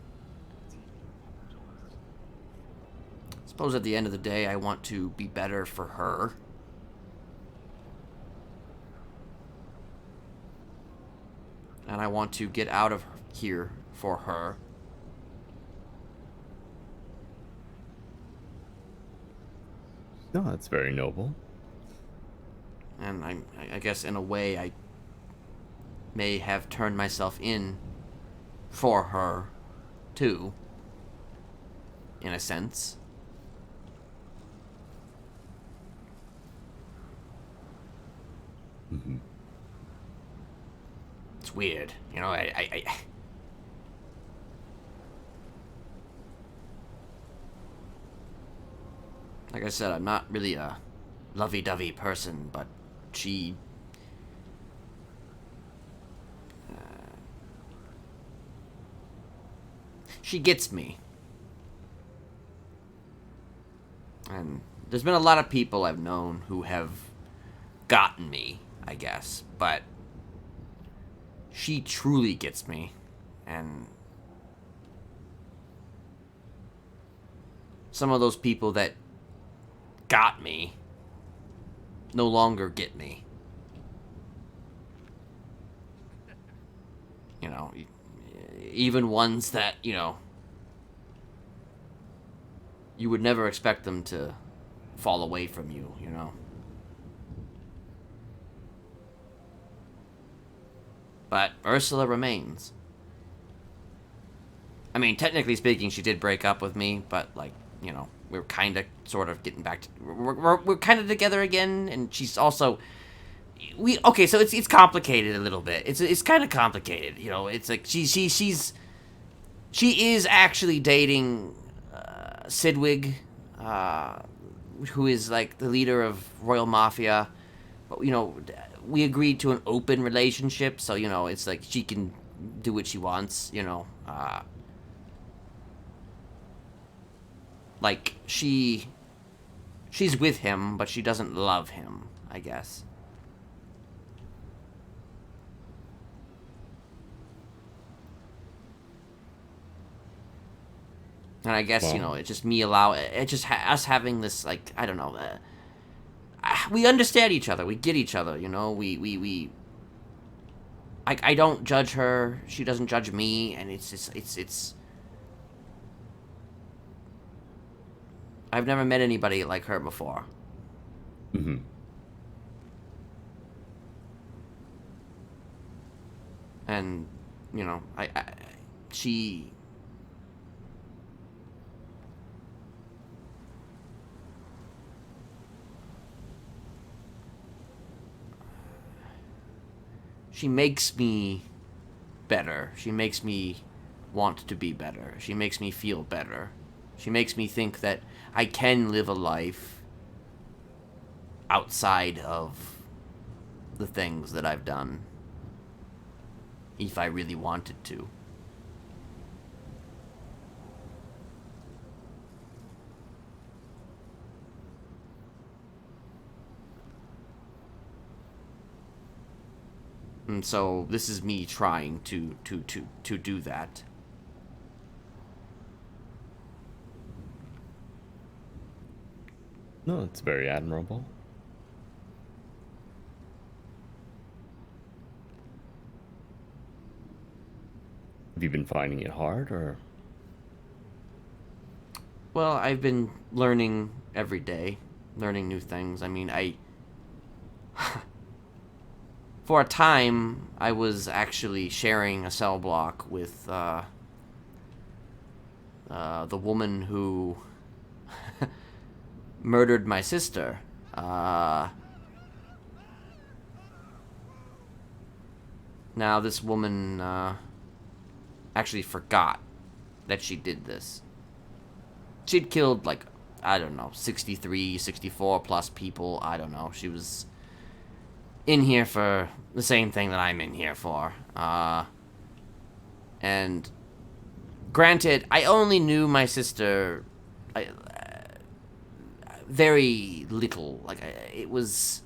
I suppose at the end of the day I want to be better for her. And I want to get out of here for her. No, that's very noble. And I guess in a way I may have turned myself in for her, too. In a sense. Mm-hmm. It's weird, you know, like I said, I'm not really a lovey-dovey person, but she gets me. And there's been a lot of people I've known who have gotten me, I guess, but she truly gets me. And some of those people that got me no longer get me. You know, even ones that, you know, you would never expect them to fall away from you, you know. But Ursula remains. I mean, technically speaking, she did break up with me, but, like, you know, we're kind of, sort of getting back to... We're kind of together again, and she's also... Okay, so it's complicated a little bit. It's kind of complicated, you know. It's like, she is actually dating Sidwig, who is, like, the leader of Royal Mafia. But, you know, we agreed to an open relationship, so, you know, it's like she can do what she wants, you know. Like, she's with him, but she doesn't love him, I guess. And I guess, you know, it's just me us having this, like, I don't know, we understand each other, we get each other, you know, I don't judge her, she doesn't judge me, and it's I've never met anybody like her before. Mm-hmm. And, you know, she makes me better. She makes me want to be better. She makes me feel better. She makes me think that I can live a life outside of the things that I've done, if I really wanted to. And so this is me trying to do that. No, it's very admirable. Have you been finding it hard, or? Well, I've been learning every day, learning new things. I mean, for a time, I was actually sharing a cell block with the woman who murdered my sister. Now, this woman actually forgot that she did this. She'd killed, like, I don't know, 63, 64 plus people. I don't know. She was in here for the same thing that I'm in here for. And granted, I only knew my sister very little. Like, it was...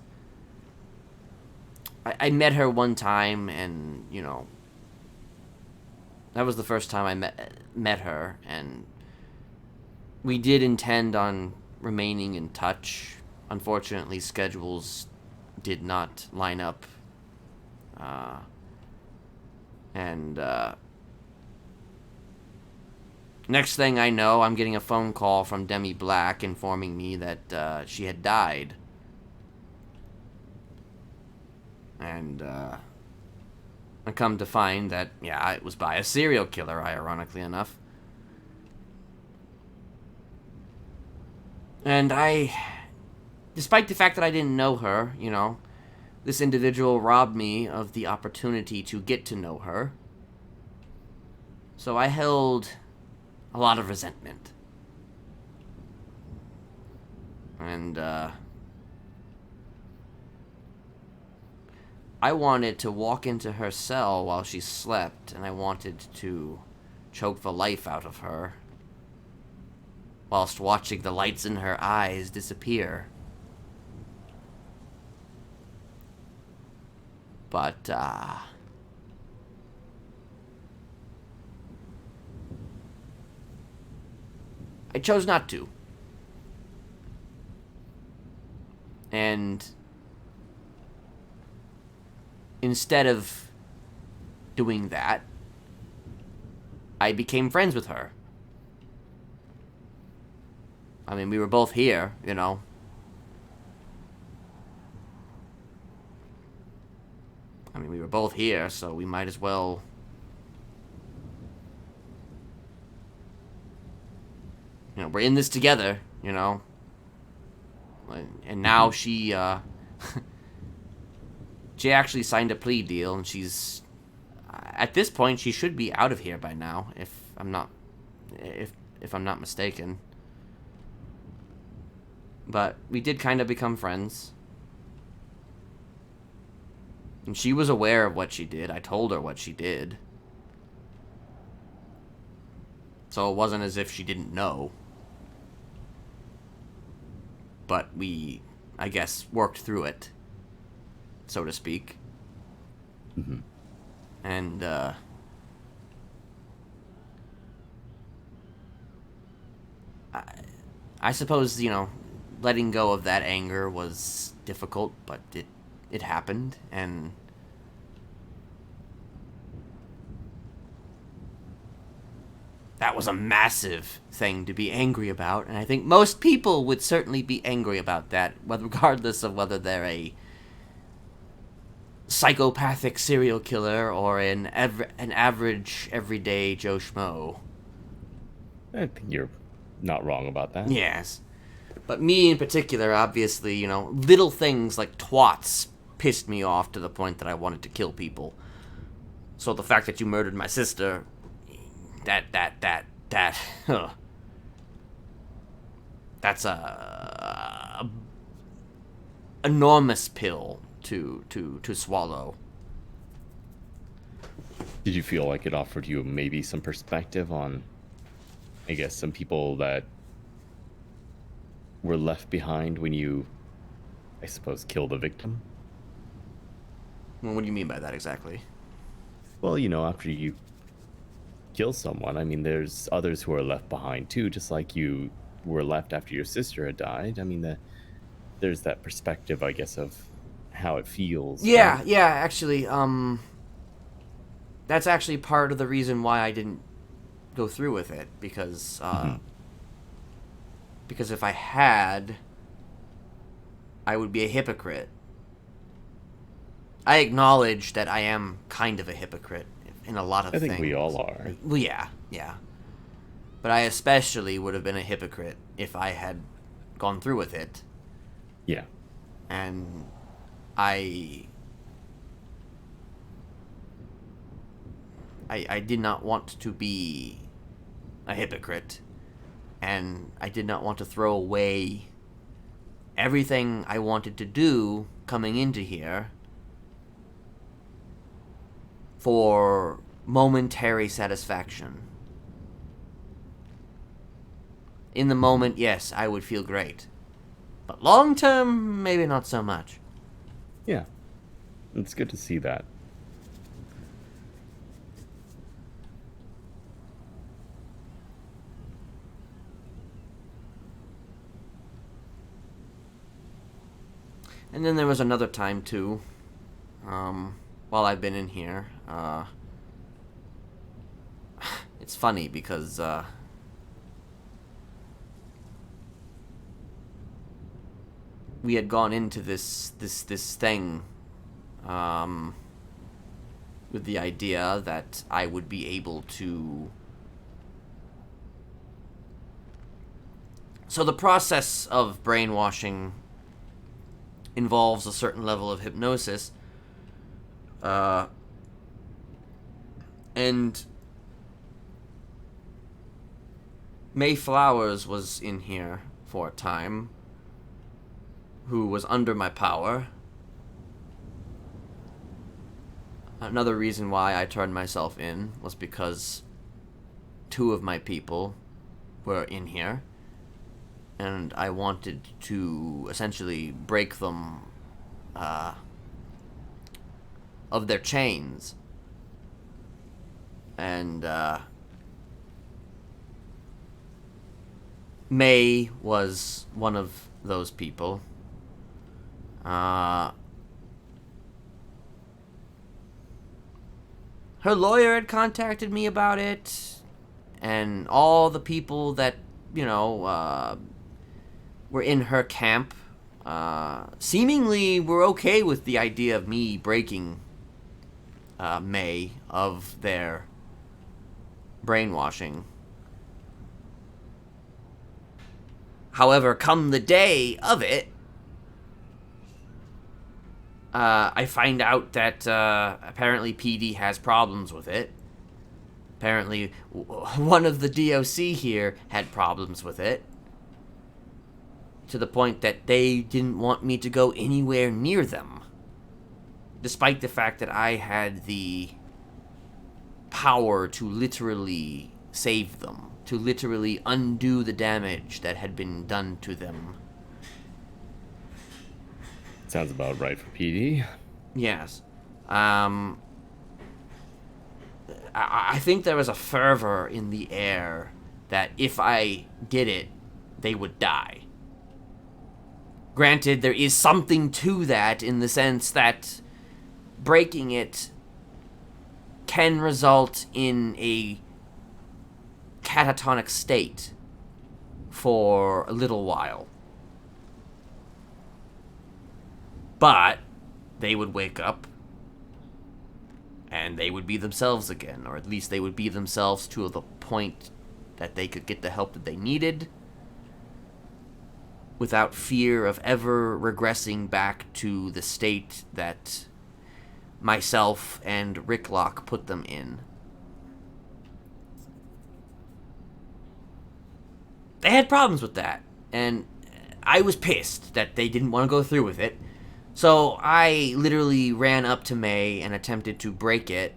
I met her one time, and, you know, that was the first time I met her, and we did intend on remaining in touch. Unfortunately, schedules did not line up. Next thing I know, I'm getting a phone call from Demi Black informing me that she had died. And I come to find that, yeah, it was by a serial killer, ironically enough. And despite the fact that I didn't know her, you know, this individual robbed me of the opportunity to get to know her. So I held a lot of resentment. And, I wanted to walk into her cell while she slept, and I wanted to choke the life out of her, whilst watching the lights in her eyes disappear. But, I chose not to. And instead of doing that, I became friends with her. I mean, we were both here, you know. I mean, we were both here, so we might as well... You know, we're in this together, you know. And now she actually signed a plea deal, and she's... At this point, she should be out of here by now, if I'm not mistaken. But we did kind of become friends. And she was aware of what she did. I told her what she did. So it wasn't as if she didn't know. But we, I guess, worked through it, so to speak. Mm-hmm. And, I suppose, you know, letting go of that anger was difficult, but it happened, and that was a massive thing to be angry about, and I think most people would certainly be angry about that, regardless of whether they're a psychopathic serial killer or an average, everyday Joe Schmo. I think you're not wrong about that. Yes. But me in particular, obviously, you know, little things like twats pissed me off to the point that I wanted to kill people. So the fact that you murdered my sister, that's a enormous pill to swallow. Did you feel like it offered you maybe some perspective on, I guess, some people that were left behind when you, I suppose, killed a victim? Well, what do you mean by that exactly? Well, you know, after you kill someone, I mean, there's others who are left behind too, just like you were left after your sister had died. I mean, there's that perspective, I guess, of how it feels. Yeah, right? yeah, actually, that's actually part of the reason why I didn't go through with it, because, because if I had, I would be a hypocrite. I acknowledge that I am kind of a hypocrite in a lot of things. I think we all are. Well, yeah. But I especially would have been a hypocrite if I had gone through with it. Yeah. And I did not want to be a hypocrite, and I did not want to throw away everything I wanted to do coming into here for momentary satisfaction. In the moment, yes, I would feel great. But long term, maybe not so much. Yeah. It's good to see that. And then there was another time, too, while I've been in here. It's funny because, we had gone into this thing, with the idea that I would be able to... So the process of brainwashing involves a certain level of hypnosis, and May Flowers was in here for a time, who was under my power. Another reason why I turned myself in was because 2 of my people were in here, and I wanted to essentially break them of their chains. And May was one of those people. Her lawyer had contacted me about it, and all the people that, you know, were in her camp, seemingly were okay with the idea of me breaking May of their brainwashing. However, come the day of it, I find out that apparently PD has problems with it. Apparently, one of the DOC here had problems with it, to the point that they didn't want me to go anywhere near them, despite the fact that I had the power to literally save them, to literally undo the damage that had been done to them. Sounds about right for PD. Yes. I think there was a fervor in the air that if I did it, they would die. Granted, there is something to that in the sense that breaking it can result in a catatonic state for a little while. But they would wake up and they would be themselves again, or at least they would be themselves to the point that they could get the help that they needed without fear of ever regressing back to the state that myself and Ricklock put them in. They had problems with that, and I was pissed that they didn't want to go through with it. So I literally ran up to May and attempted to break it,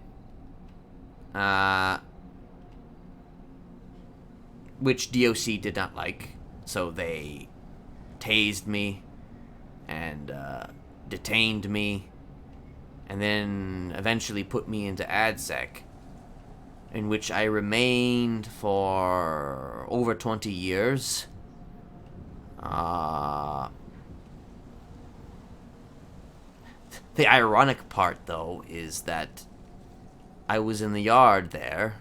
which DOC did not like. So they tased me and detained me, and then eventually put me into ADSEC, in which I remained for over 20 years. The ironic part, though, is that I was in the yard there,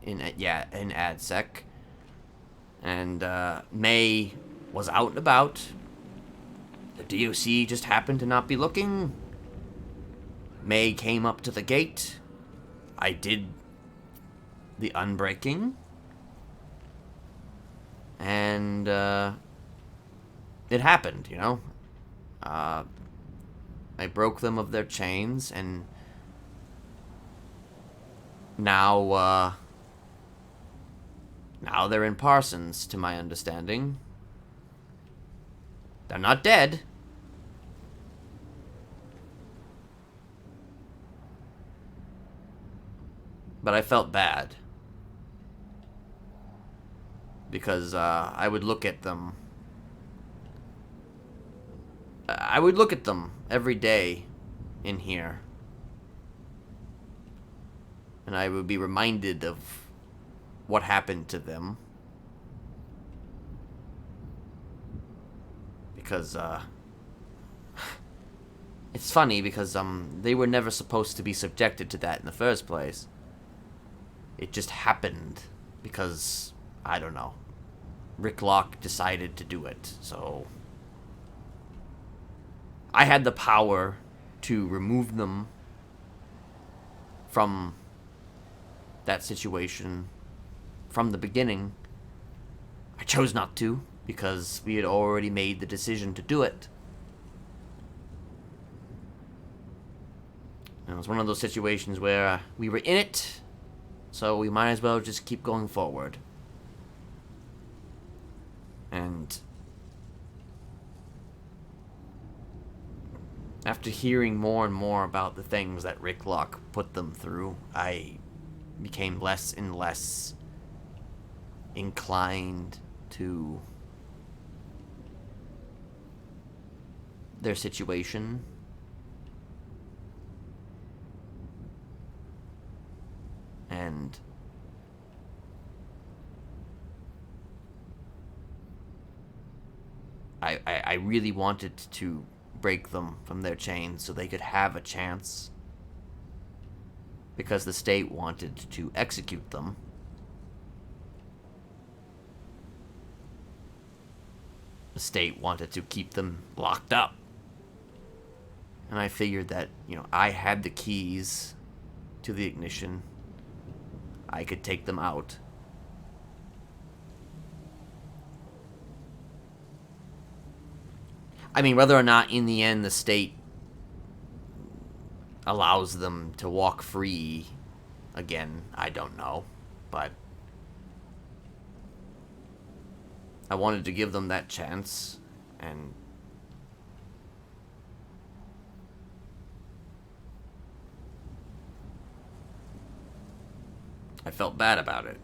in ADSEC, and May was out and about. The DOC just happened to not be looking. May came up to the gate. I did the unbreaking, and it happened, you know. I broke them of their chains, and now they're in Parsons, to my understanding. They're not dead. But I felt bad. Because I would look at them. I would look at them every day in here. And I would be reminded of what happened to them. Because, it's funny because, they were never supposed to be subjected to that in the first place. It just happened because, I don't know, Ricklock decided to do it, so I had the power to remove them from that situation from the beginning. I chose not to because we had already made the decision to do it. And it was one of those situations where we were in it, so we might as well just keep going forward. And after hearing more and more about the things that Ricklock put them through, I became less and less inclined to their situation. And I really wanted to break them from their chains so they could have a chance, because the state wanted to execute them. The state wanted to keep them locked up. And I figured that, you know, I had the keys to the ignition. I could take them out. I mean, whether or not in the end the state allows them to walk free again, I don't know. But I wanted to give them that chance, and I felt bad about it.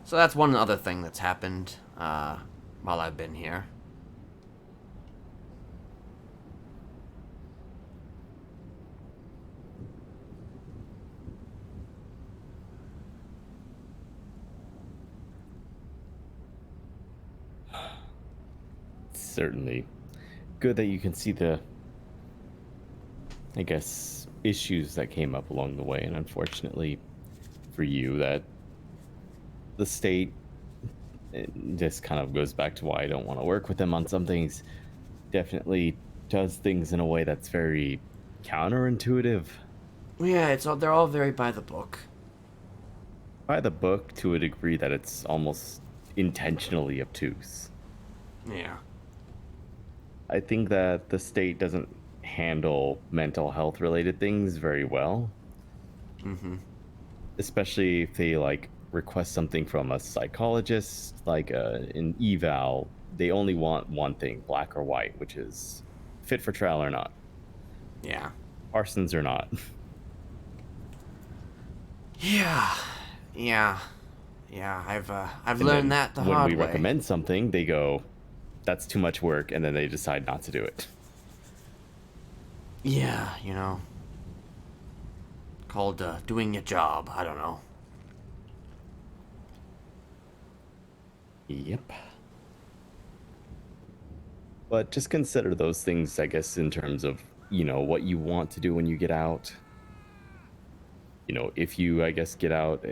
So that's one other thing that's happened while I've been here. Certainly good that you can see the, I guess, issues that came up along the way, and unfortunately for you that the state, this kind of goes back to why I don't want to work with them on some things, definitely does things in a way that's very counterintuitive. Yeah, they're all very by the book. By the book to a degree that it's almost intentionally obtuse. Yeah. I think that the state doesn't handle mental health related things very well. Mm-hmm. Especially if they like request something from a psychologist, like an eval. They only want one thing, black or white, which is fit for trial or not. Yeah. Parsons or not. Yeah. Yeah. Yeah, I've And learned then that the when hard we way. recommend something, they go, "That's too much work," and then they decide not to do it. Yeah, you know. Called doing your job. I don't know. Yep. But just consider those things, I guess, in terms of, you know, what you want to do when you get out. You know, if you, I guess, get out,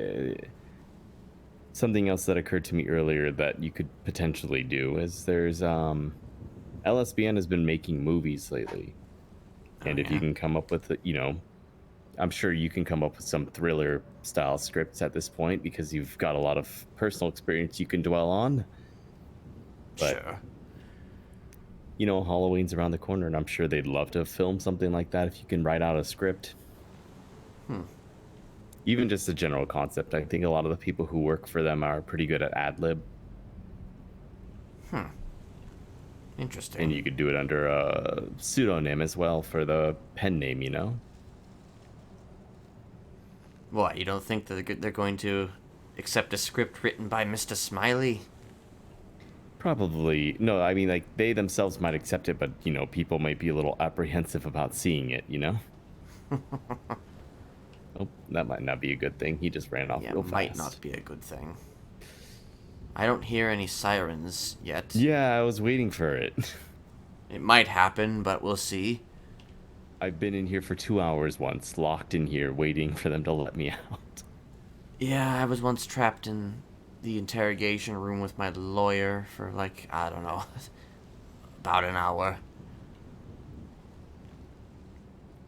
something else that occurred to me earlier that you could potentially do is there's, LSBN has been making movies lately. And if you can come up with, you know, I'm sure you can come up with some thriller style scripts at this point because you've got a lot of personal experience you can dwell on. But, sure. You know, Halloween's around the corner, and I'm sure they'd love to film something like that if you can write out a script. Even just a general concept. I think a lot of the people who work for them are pretty good at ad-lib. Interesting. And you could do it under a pseudonym as well for the pen name, you know? What, you don't think that they're going to accept a script written by Mr. Smiley? Probably. No, I mean, like, they themselves might accept it, but, you know, people might be a little apprehensive about seeing it, you know? Oh, that might not be a good thing. He just ran off real fast. Might not be a good thing. I don't hear any sirens yet. Yeah, I was waiting for it. It might happen, but we'll see. I've been in here for 2 hours once, locked in here, waiting for them to let me out. Yeah, I was once trapped in the interrogation room with my lawyer for, like, I don't know, about an hour.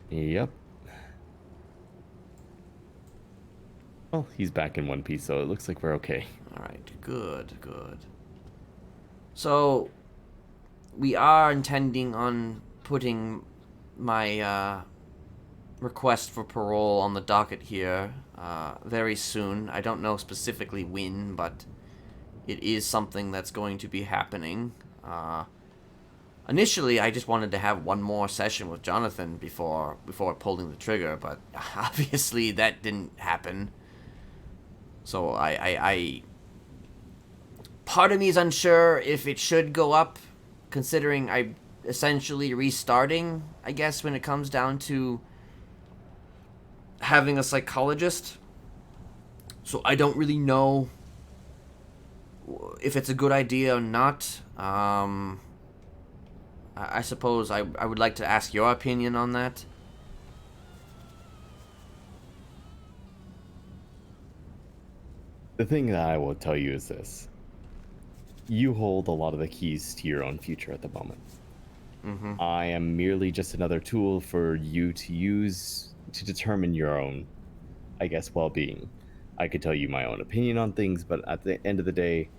Yep. Well, he's back in one piece, so it looks like we're okay. Alright, good, good. So, we are intending on putting my request for parole on the docket here very soon. I don't know specifically when, but it is something that's going to be happening. Initially, I just wanted to have one more session with Jonathan before pulling the trigger, but obviously that didn't happen. So I part of me is unsure if it should go up, considering I'm essentially restarting, I guess, when it comes down to having a psychologist. So I don't really know if it's a good idea or not. I suppose I would like to ask your opinion on that. The thing that I will tell you is this. You hold a lot of the keys to your own future at the moment. I am merely just another tool for you to use to determine your own, I guess, well-being. I could tell you my own opinion on things, but at the end of the day,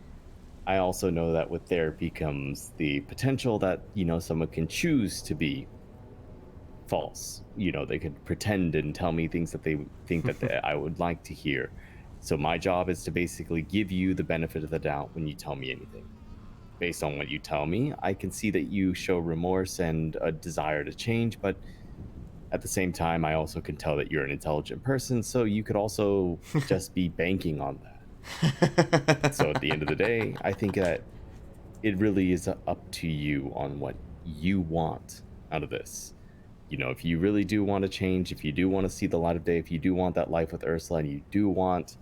I also know that with therapy comes the potential that, you know, someone can choose to be false. You know, they could pretend and tell me things that they think that I would like to hear. So my job is to basically give you the benefit of the doubt when you tell me anything. Based on what you tell me, I can see that you show remorse and a desire to change, but at the same time, I also can tell that you're an intelligent person, so you could also just be banking on that. So at the end of the day, I think that it really is up to you on what you want out of this. You know, if you really do want to change, if you do want to see the light of day, if you do want that life with Ursula, and you do want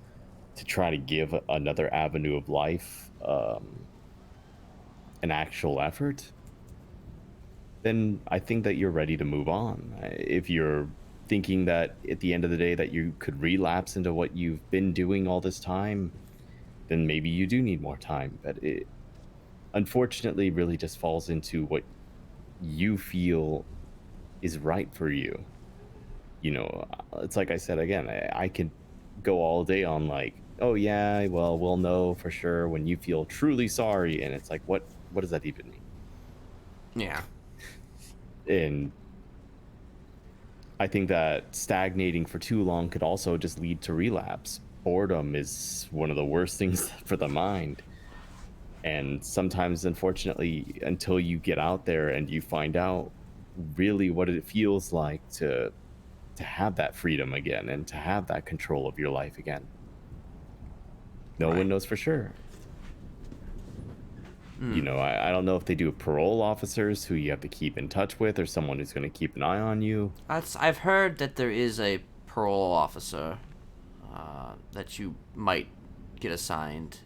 to try to give another avenue of life an actual effort, then I think that you're ready to move on. If you're thinking that at the end of the day that you could relapse into what you've been doing all this time, then maybe you do need more time. But it unfortunately really just falls into what you feel is right for you. You know, it's like I said again, I could go all day on like oh yeah, well, we'll know for sure when you feel truly sorry. And it's like, what does that even mean? Yeah. And I think that stagnating for too long could also just lead to relapse. Boredom is one of the worst things for the mind. And sometimes, unfortunately, until you get out there and you find out really what it feels like to have that freedom again and to have that control of your life again. No one knows for sure. You know, I don't know if they do parole officers who you have to keep in touch with or someone who's going to keep an eye on you. I've heard that there is a parole officer that you might get assigned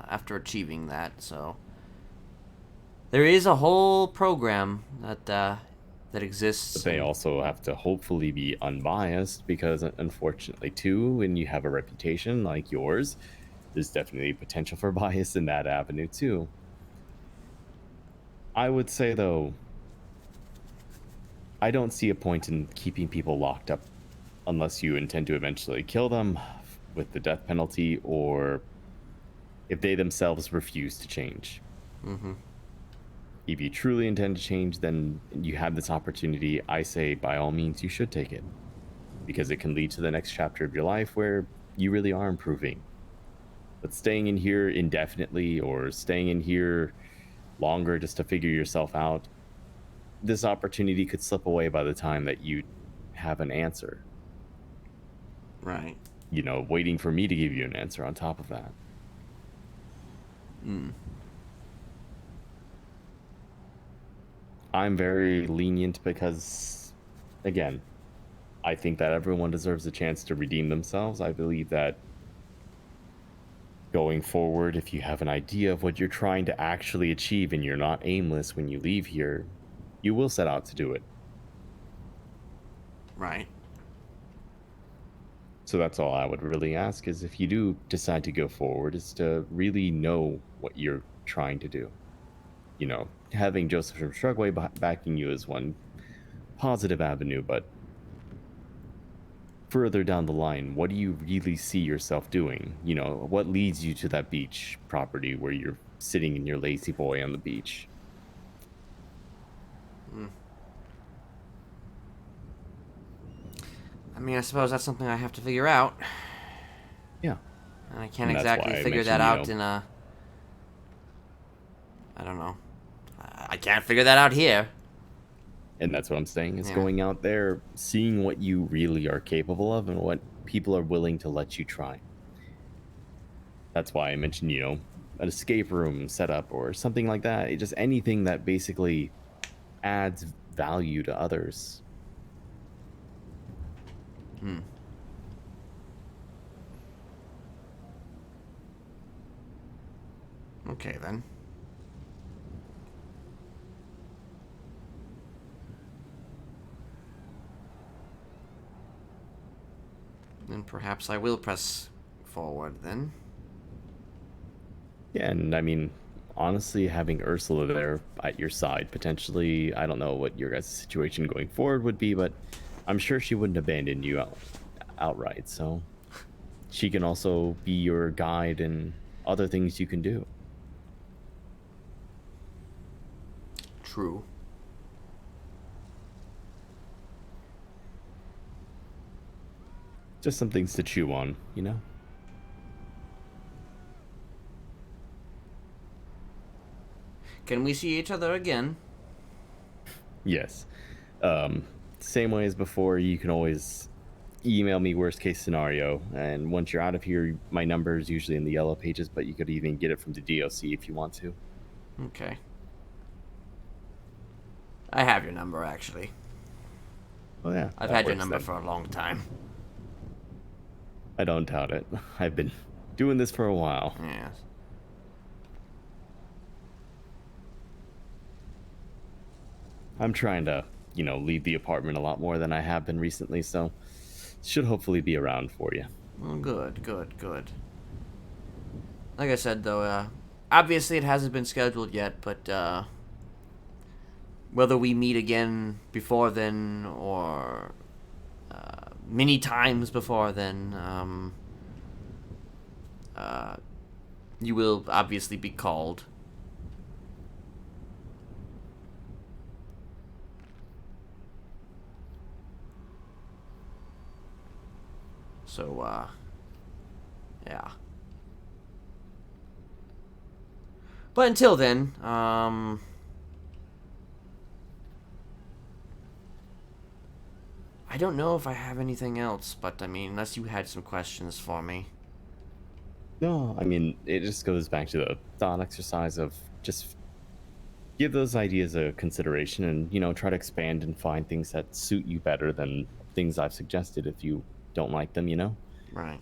after achieving that. So there is a whole program that exists. But they also have to hopefully be unbiased because, unfortunately, too, when you have a reputation like yours, there's definitely potential for bias in that avenue, too. I would say, though, I don't see a point in keeping people locked up unless you intend to eventually kill them with the death penalty or if they themselves refuse to change. Mm-hmm. If you truly intend to change, then you have this opportunity. I say, by all means, you should take it. Because it can lead to the next chapter of your life where you really are improving. But staying in here indefinitely or staying in here longer just to figure yourself out, this opportunity could slip away by the time that you have an answer. Right. You know, waiting for me to give you an answer on top of that. I'm very lenient because, again, I think that everyone deserves a chance to redeem themselves. I believe that going forward, if you have an idea of what you're trying to actually achieve and you're not aimless when you leave here, you will set out to do it. Right. So that's all I would really ask is if you do decide to go forward is to really know what you're trying to do. You know, having Joseph from Shrugway backing you is one positive avenue, but further down the line, what do you really see yourself doing? You know, what leads you to that beach property where you're sitting in your lazy boy on the beach? I mean, I suppose that's something I have to figure out. Yeah. And I can't And that's exactly why I figure that mentioned, out in a... I don't know. I can't figure that out here. And that's what I'm saying, is Yeah. going out there, seeing what you really are capable of and what people are willing to let you try. That's why I mentioned, you know, an escape room setup or something like that. Just anything that basically adds value to others. Okay, then. Then perhaps I will press forward, then. Yeah, and I mean, honestly, having Ursula there at your side, potentially, I don't know what your guys' situation going forward would be, but I'm sure she wouldn't abandon you outright, so she can also be your guide and other things you can do. True. Just some things to chew on, you know? Can we see each other again? Yes. Same way as before, you can always email me worst case scenario, and once you're out of here, my number is usually in the yellow pages, but you could even get it from the DOC if you want to. Okay. I have your number, actually. Oh yeah. I've that had your works number then. for a long time. I don't doubt it. I've been doing this for a while. Yes. I'm trying to, you know, leave the apartment a lot more than I have been recently, so should hopefully be around for you. Well, good. Like I said, though, obviously it hasn't been scheduled yet, but whether we meet again before then or many times before then, you will obviously be called. So, yeah. But until then, I don't know if I have anything else, but I mean, unless you had some questions for me. No, I mean, it just goes back to the thought exercise of just give those ideas a consideration and, try to expand and find things that suit you better than things I've suggested if you don't like them, Right.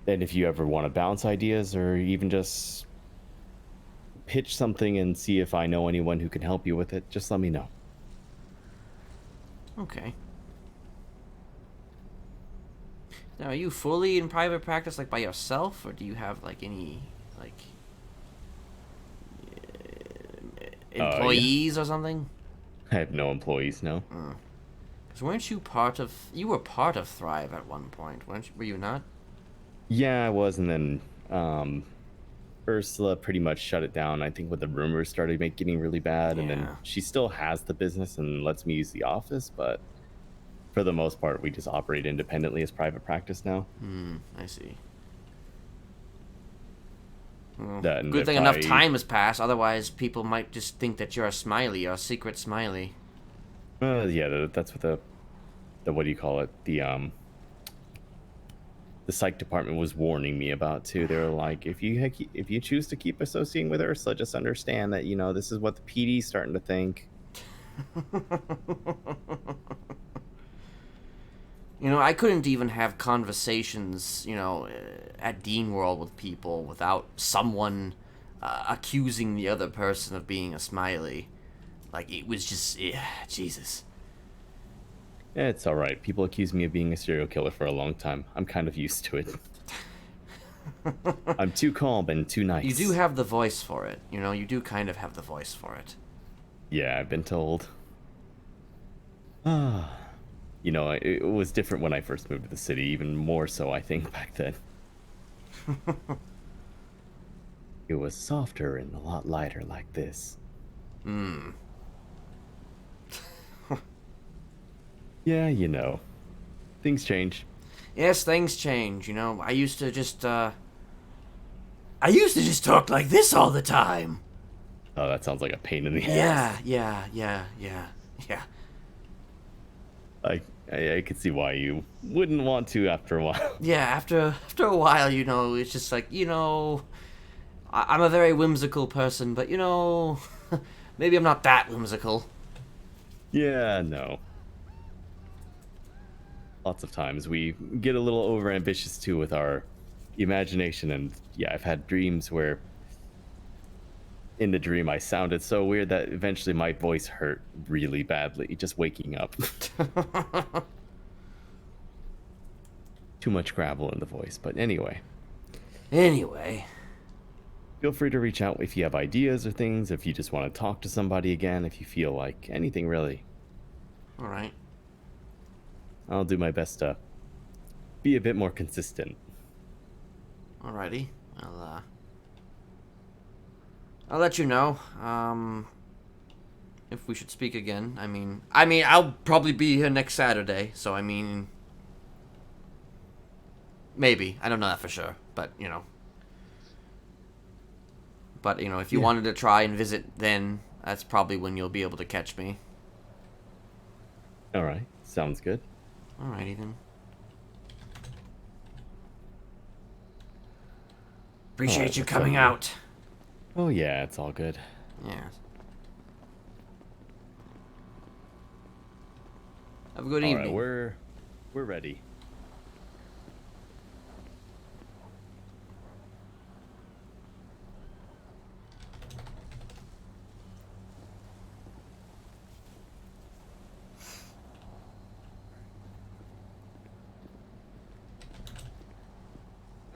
And if you ever want to bounce ideas or even just pitch something and see if I know anyone who can help you with it, just let me know. Okay. Now, are you fully in private practice, like, by yourself, or do you have, like, any, like, employees or something? I have no employees, no. Because weren't you part of... You were part of Thrive at one point, were you not? Yeah, I was, and then Ursula pretty much shut it down, I think, when the rumors started getting really bad, and then she still has the business and lets me use the office, but for the most part, we just operate independently as private practice now. I see. Well, That, good thing enough time has passed, otherwise people might just think that you're a Smiley, or a secret Smiley. Yeah, that's what the what do you call it? The psych department was warning me about too. They were like, if you choose to keep associating with Ursula, just understand that this is what the PD's starting to think. I couldn't even have conversations, at Dean World with people without someone accusing the other person of being a Smiley. Like, it was just, Jesus. It's all right. People accuse me of being a serial killer for a long time. I'm kind of used to it. I'm too calm and too nice. You do have the voice for it. You do kind of have the voice for it. Yeah, I've been told. It was different when I first moved to the city, even more so, I think, back then. It was softer and a lot lighter like this. Yeah, things change. Yes, things change, I used to just talk like this all the time. Oh, that sounds like a pain in the ass. Yeah. I could see why you wouldn't want to after a while. Yeah, after a while, it's just like, I'm a very whimsical person, but, maybe I'm not that whimsical. Yeah, no. Lots of times we get a little overambitious too with our imagination, and yeah, I've had dreams where in the dream I sounded so weird that eventually my voice hurt really badly just waking up. Too much gravel in the voice, but anyway. Feel free to reach out if you have ideas or things, if you just want to talk to somebody again, if you feel like anything really. All right. I'll do my best to be a bit more consistent. Alrighty. I'll let you know, if we should speak again. I mean, I'll probably be here next Saturday, so maybe. I don't know that for sure, but, if you wanted to try and visit then, that's probably when you'll be able to catch me. Alright, sounds good. Alrighty then. Appreciate you coming out. Oh yeah, it's all good. Yeah. Have a good evening. Alright, we're ready.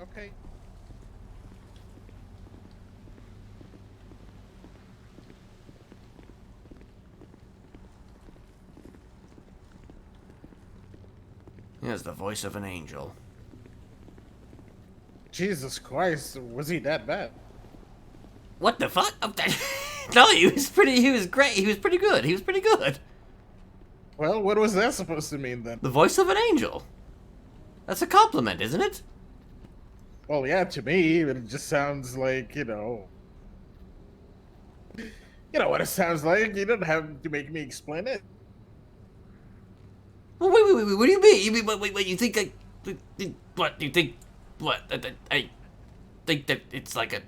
Okay. He has the voice of an angel. Jesus Christ, was he that bad? What the fuck? No, he was great. He was pretty good. He was pretty good. Well, what was that supposed to mean then? The voice of an angel. That's a compliment, isn't it? Well, yeah, to me, it just sounds like, you know what it sounds like. You don't have to make me explain it. Well, wait, what do you mean? You mean, wait, you think what, you think, what, I think that it's like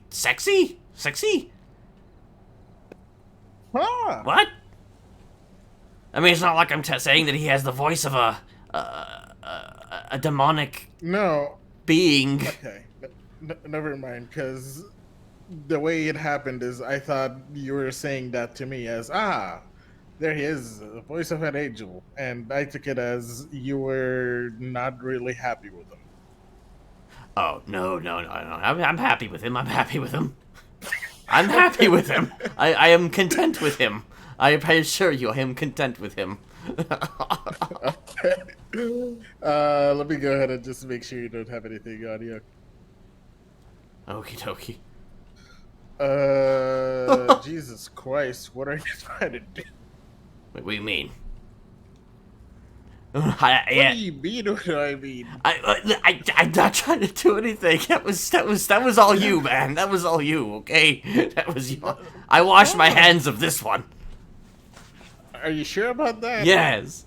sexy? Sexy? Huh? What? I mean, it's not like I'm saying that he has the voice of a demonic being. Okay, never mind, because the way it happened is I thought you were saying that to me as, there he is, the voice of an angel. And I took it as you were not really happy with him. Oh, no. I'm happy with him. I'm happy with him. I'm happy with him. I am content with him. I assure you, I am content with him. Okay. Let me go ahead and just make sure you don't have anything on you. Okie dokie. Jesus Christ, what are you trying to do? What do you mean? What do you mean? What do I mean? I'm not trying to do anything. That was all you, man. That was all you, okay? That was you. I washed my hands of this one. Are you sure about that? Yes.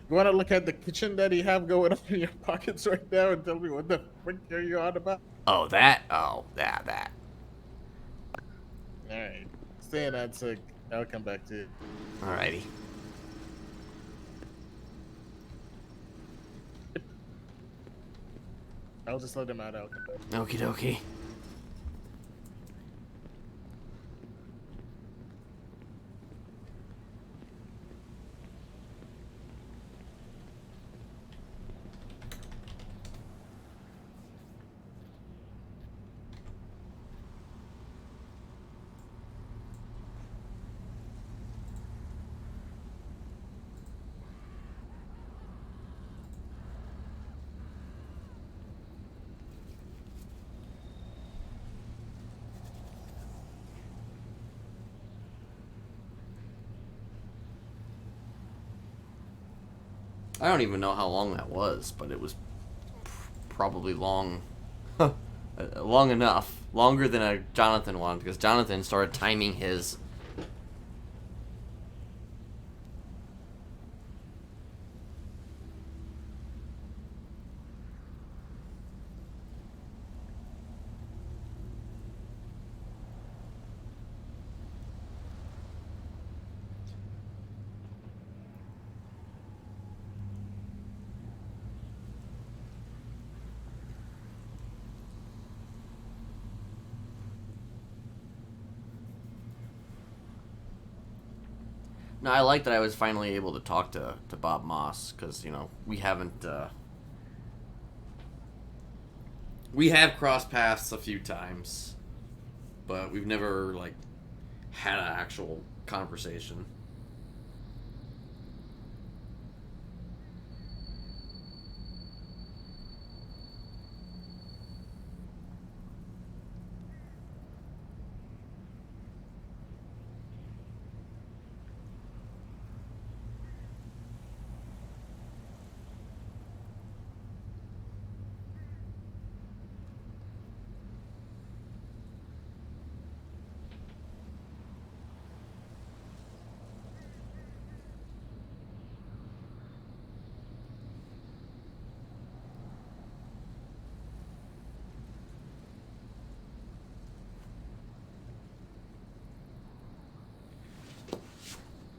You want to look at the kitchen that you have going on in your pockets right now and tell me what the frick are you on about? Oh, that? Oh, that. Alright. Stay in that sec. I'll come back to it. Alrighty. I'll just let him out. I'll come back. Okie dokie. I don't even know how long that was, but it was probably long. Long enough. Longer than Jonathan wanted, because Jonathan started timing his. No, I like that I was finally able to talk to Bob Moss, because, you know, we haven't, we have crossed paths a few times, but we've never, like, had an actual conversation.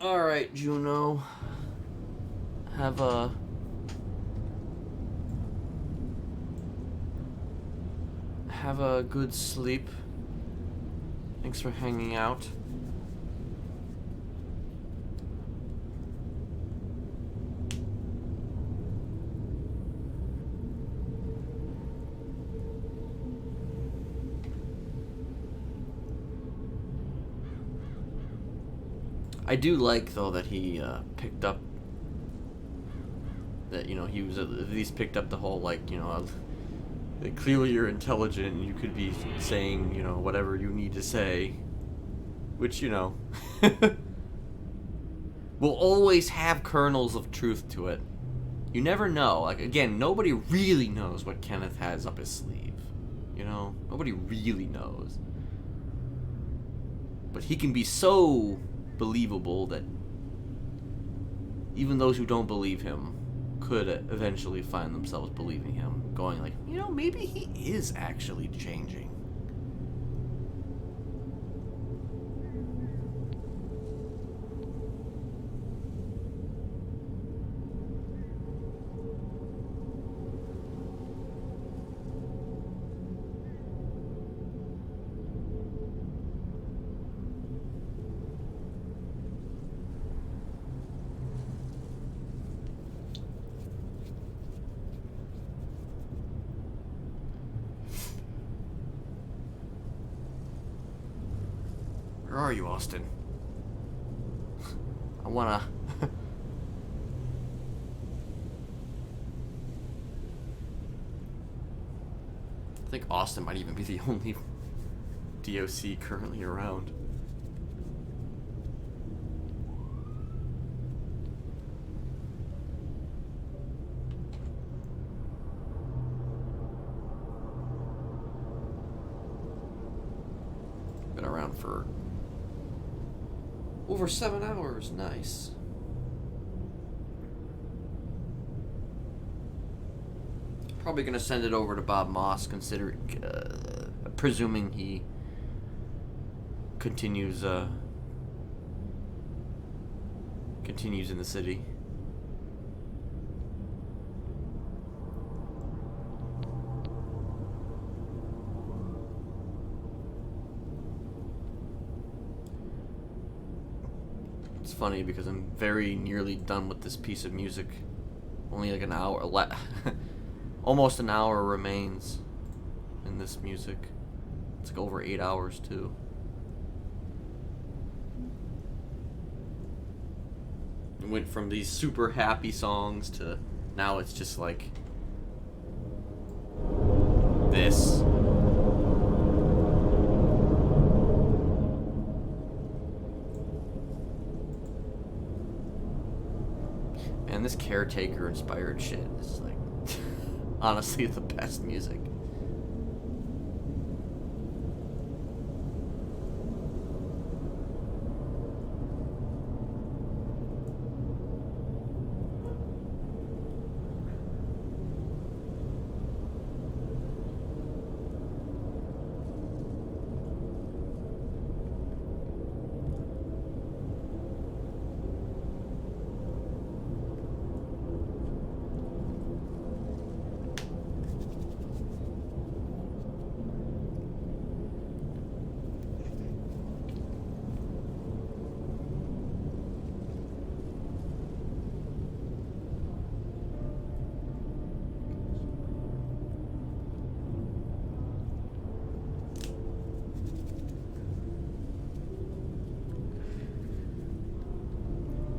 Alright, Juno. Have a good sleep. Thanks for hanging out. I do like, though, that he picked up that, you know, he was at least picked up the whole, like, you know, that clearly you're intelligent and you could be saying, you know, whatever you need to say, which, you know, will always have kernels of truth to it. You never know. Like, again, nobody really knows what Kenneth has up his sleeve. You know? Nobody really knows. But he can be so believable that even those who don't believe him could eventually find themselves believing him. Going like, you know, maybe he is actually changing. Where are you, Austin? I wanna... I think Austin might even be the only DOC currently around. Been around for over 7 hours. Nice. Probably gonna send it over to Bob Moss, considering, presuming he continues in the city. It's funny because I'm very nearly done with this piece of music. Only like an hour almost an hour remains in this music. It's like over 8 hours too. It went from these super happy songs to now it's just like this. And this caretaker inspired shit is like honestly the best music.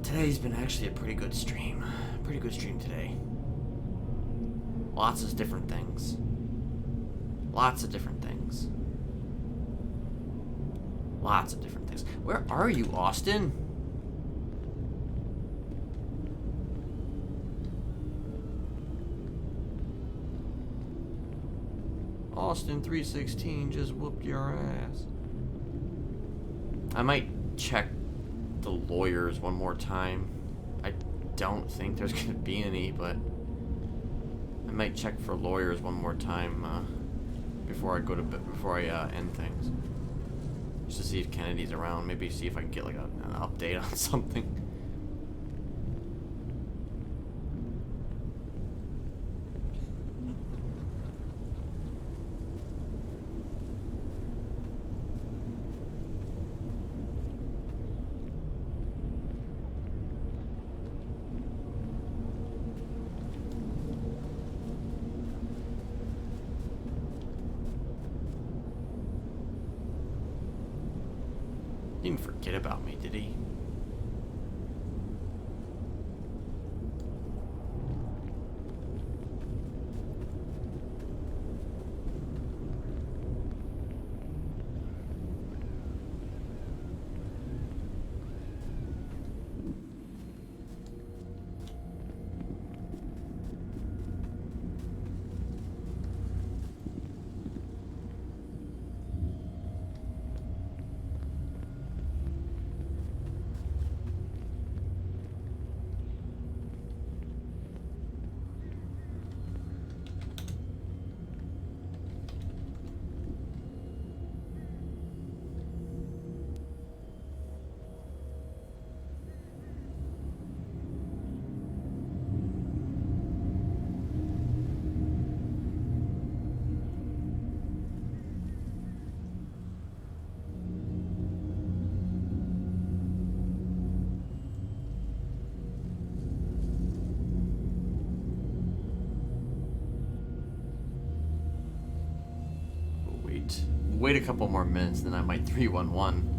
Today's been actually a pretty good stream. Pretty good stream today. Lots of different things. Lots of different things. Lots of different things. Where are you, Austin? Austin 316 just whooped your ass. I might check the lawyers one more time. I don't think there's gonna be any, but I might check for lawyers one more time before I go to bed, before I end things, just to see if Kennedy's around. Maybe see if I can get like an update on something. He didn't forget about me, did he? wait a couple more minutes, then I might 311.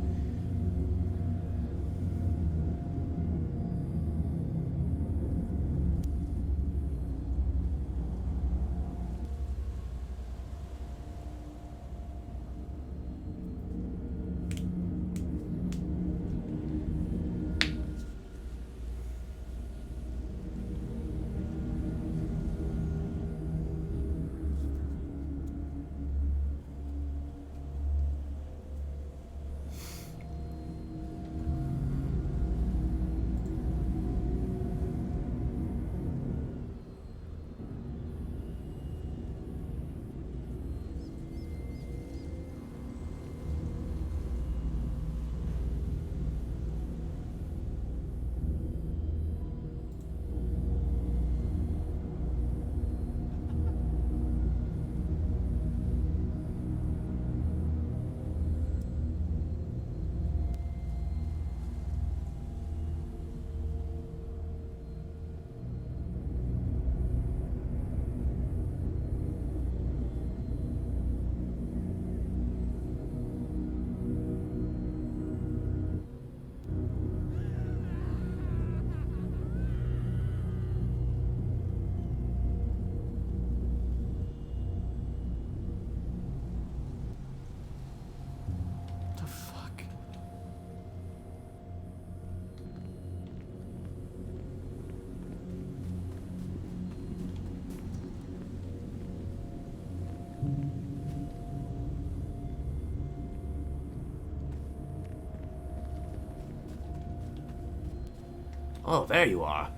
Oh, there you are.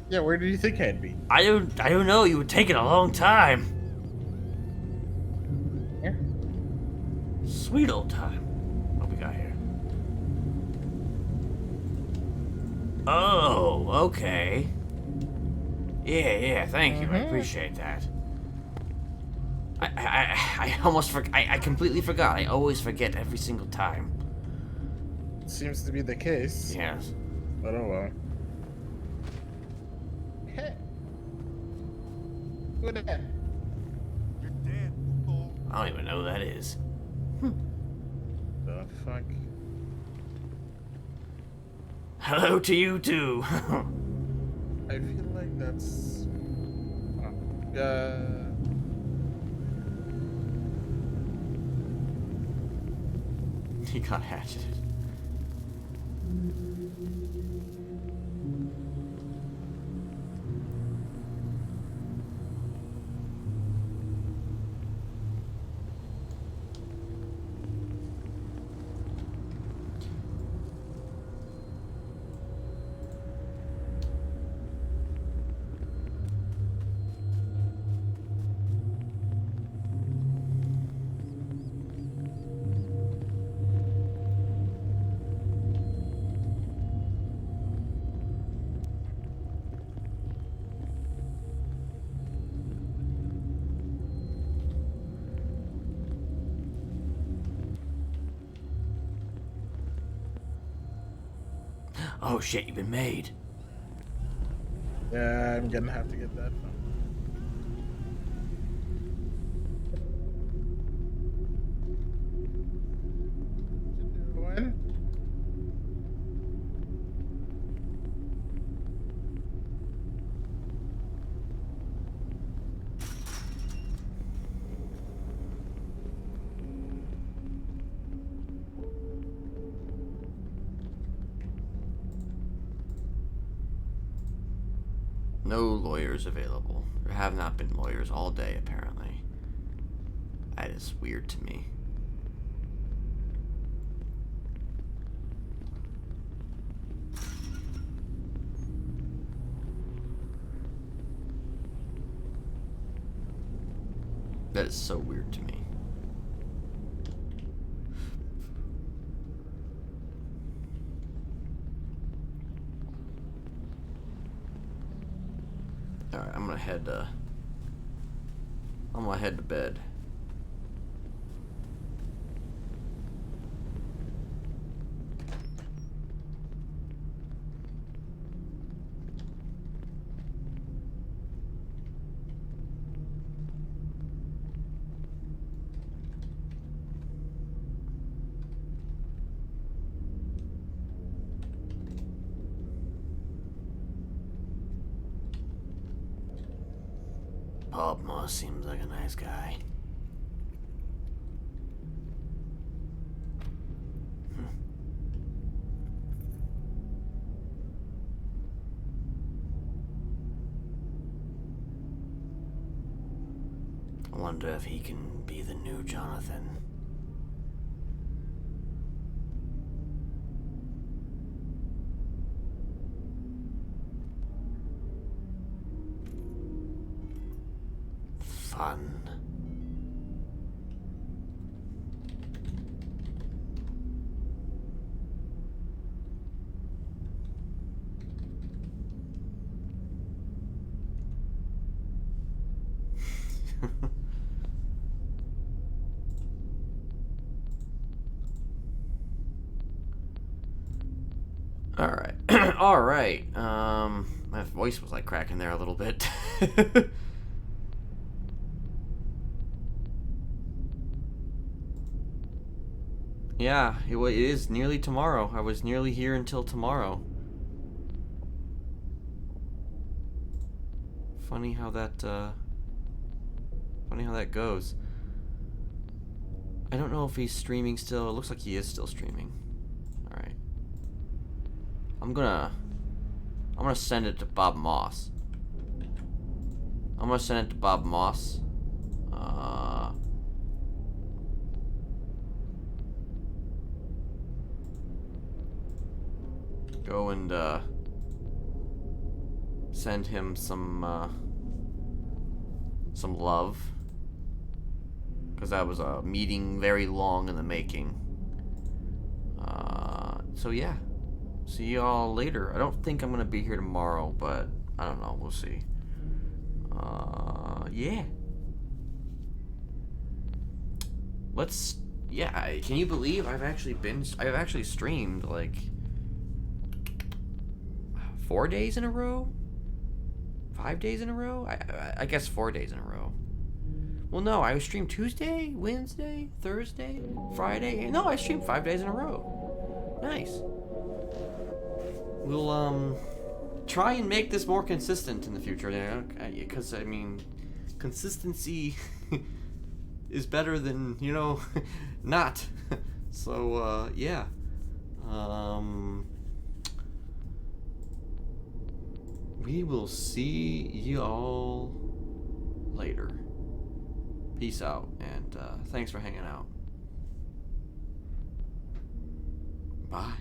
Yeah, where did you think I'd be? I don't know. You were taking a long time. Here. Sweet old time. What we got here? Oh, okay. Yeah. Thank you. I appreciate that. I almost forgot. I completely forgot. I always forget every single time. Seems to be the case. Yes. But oh well. Hey. Who that? You're dead, Puto. I don't even know who that is. The fuck? Hello to you too. I feel like that's. He got hatcheted. Oh shit, you've been made. Yeah, I'm gonna have to get that from. When? No lawyers available. There have not been lawyers all day, apparently. That is weird to me. That is so weird to me. Alright, I'm gonna head to bed. Bob Moss seems like a nice guy. I wonder if he can be the new Jonathan. Fun. Alright. Alright. My voice was like cracking there a little bit. Yeah, it is nearly tomorrow. I was nearly here until tomorrow. Funny how that goes. I don't know if he's streaming still. It looks like he is still streaming. Alright. I'm gonna send it to Bob Moss. Go and send him some love, because that was a meeting very long in the making. So yeah, see y'all later. I don't think I'm gonna be here tomorrow, but I don't know, we'll see. Yeah. Yeah, can you believe I've actually streamed like 4 days in a row? 5 days in a row? I guess 4 days in a row. Well, no, I streamed Tuesday, Wednesday, Thursday, Friday. No, I streamed 5 days in a row. Nice. We'll try and make this more consistent in the future, because I mean, consistency is better than, you know, not. So yeah. We will see y'all later. Peace out, and thanks for hanging out. Bye.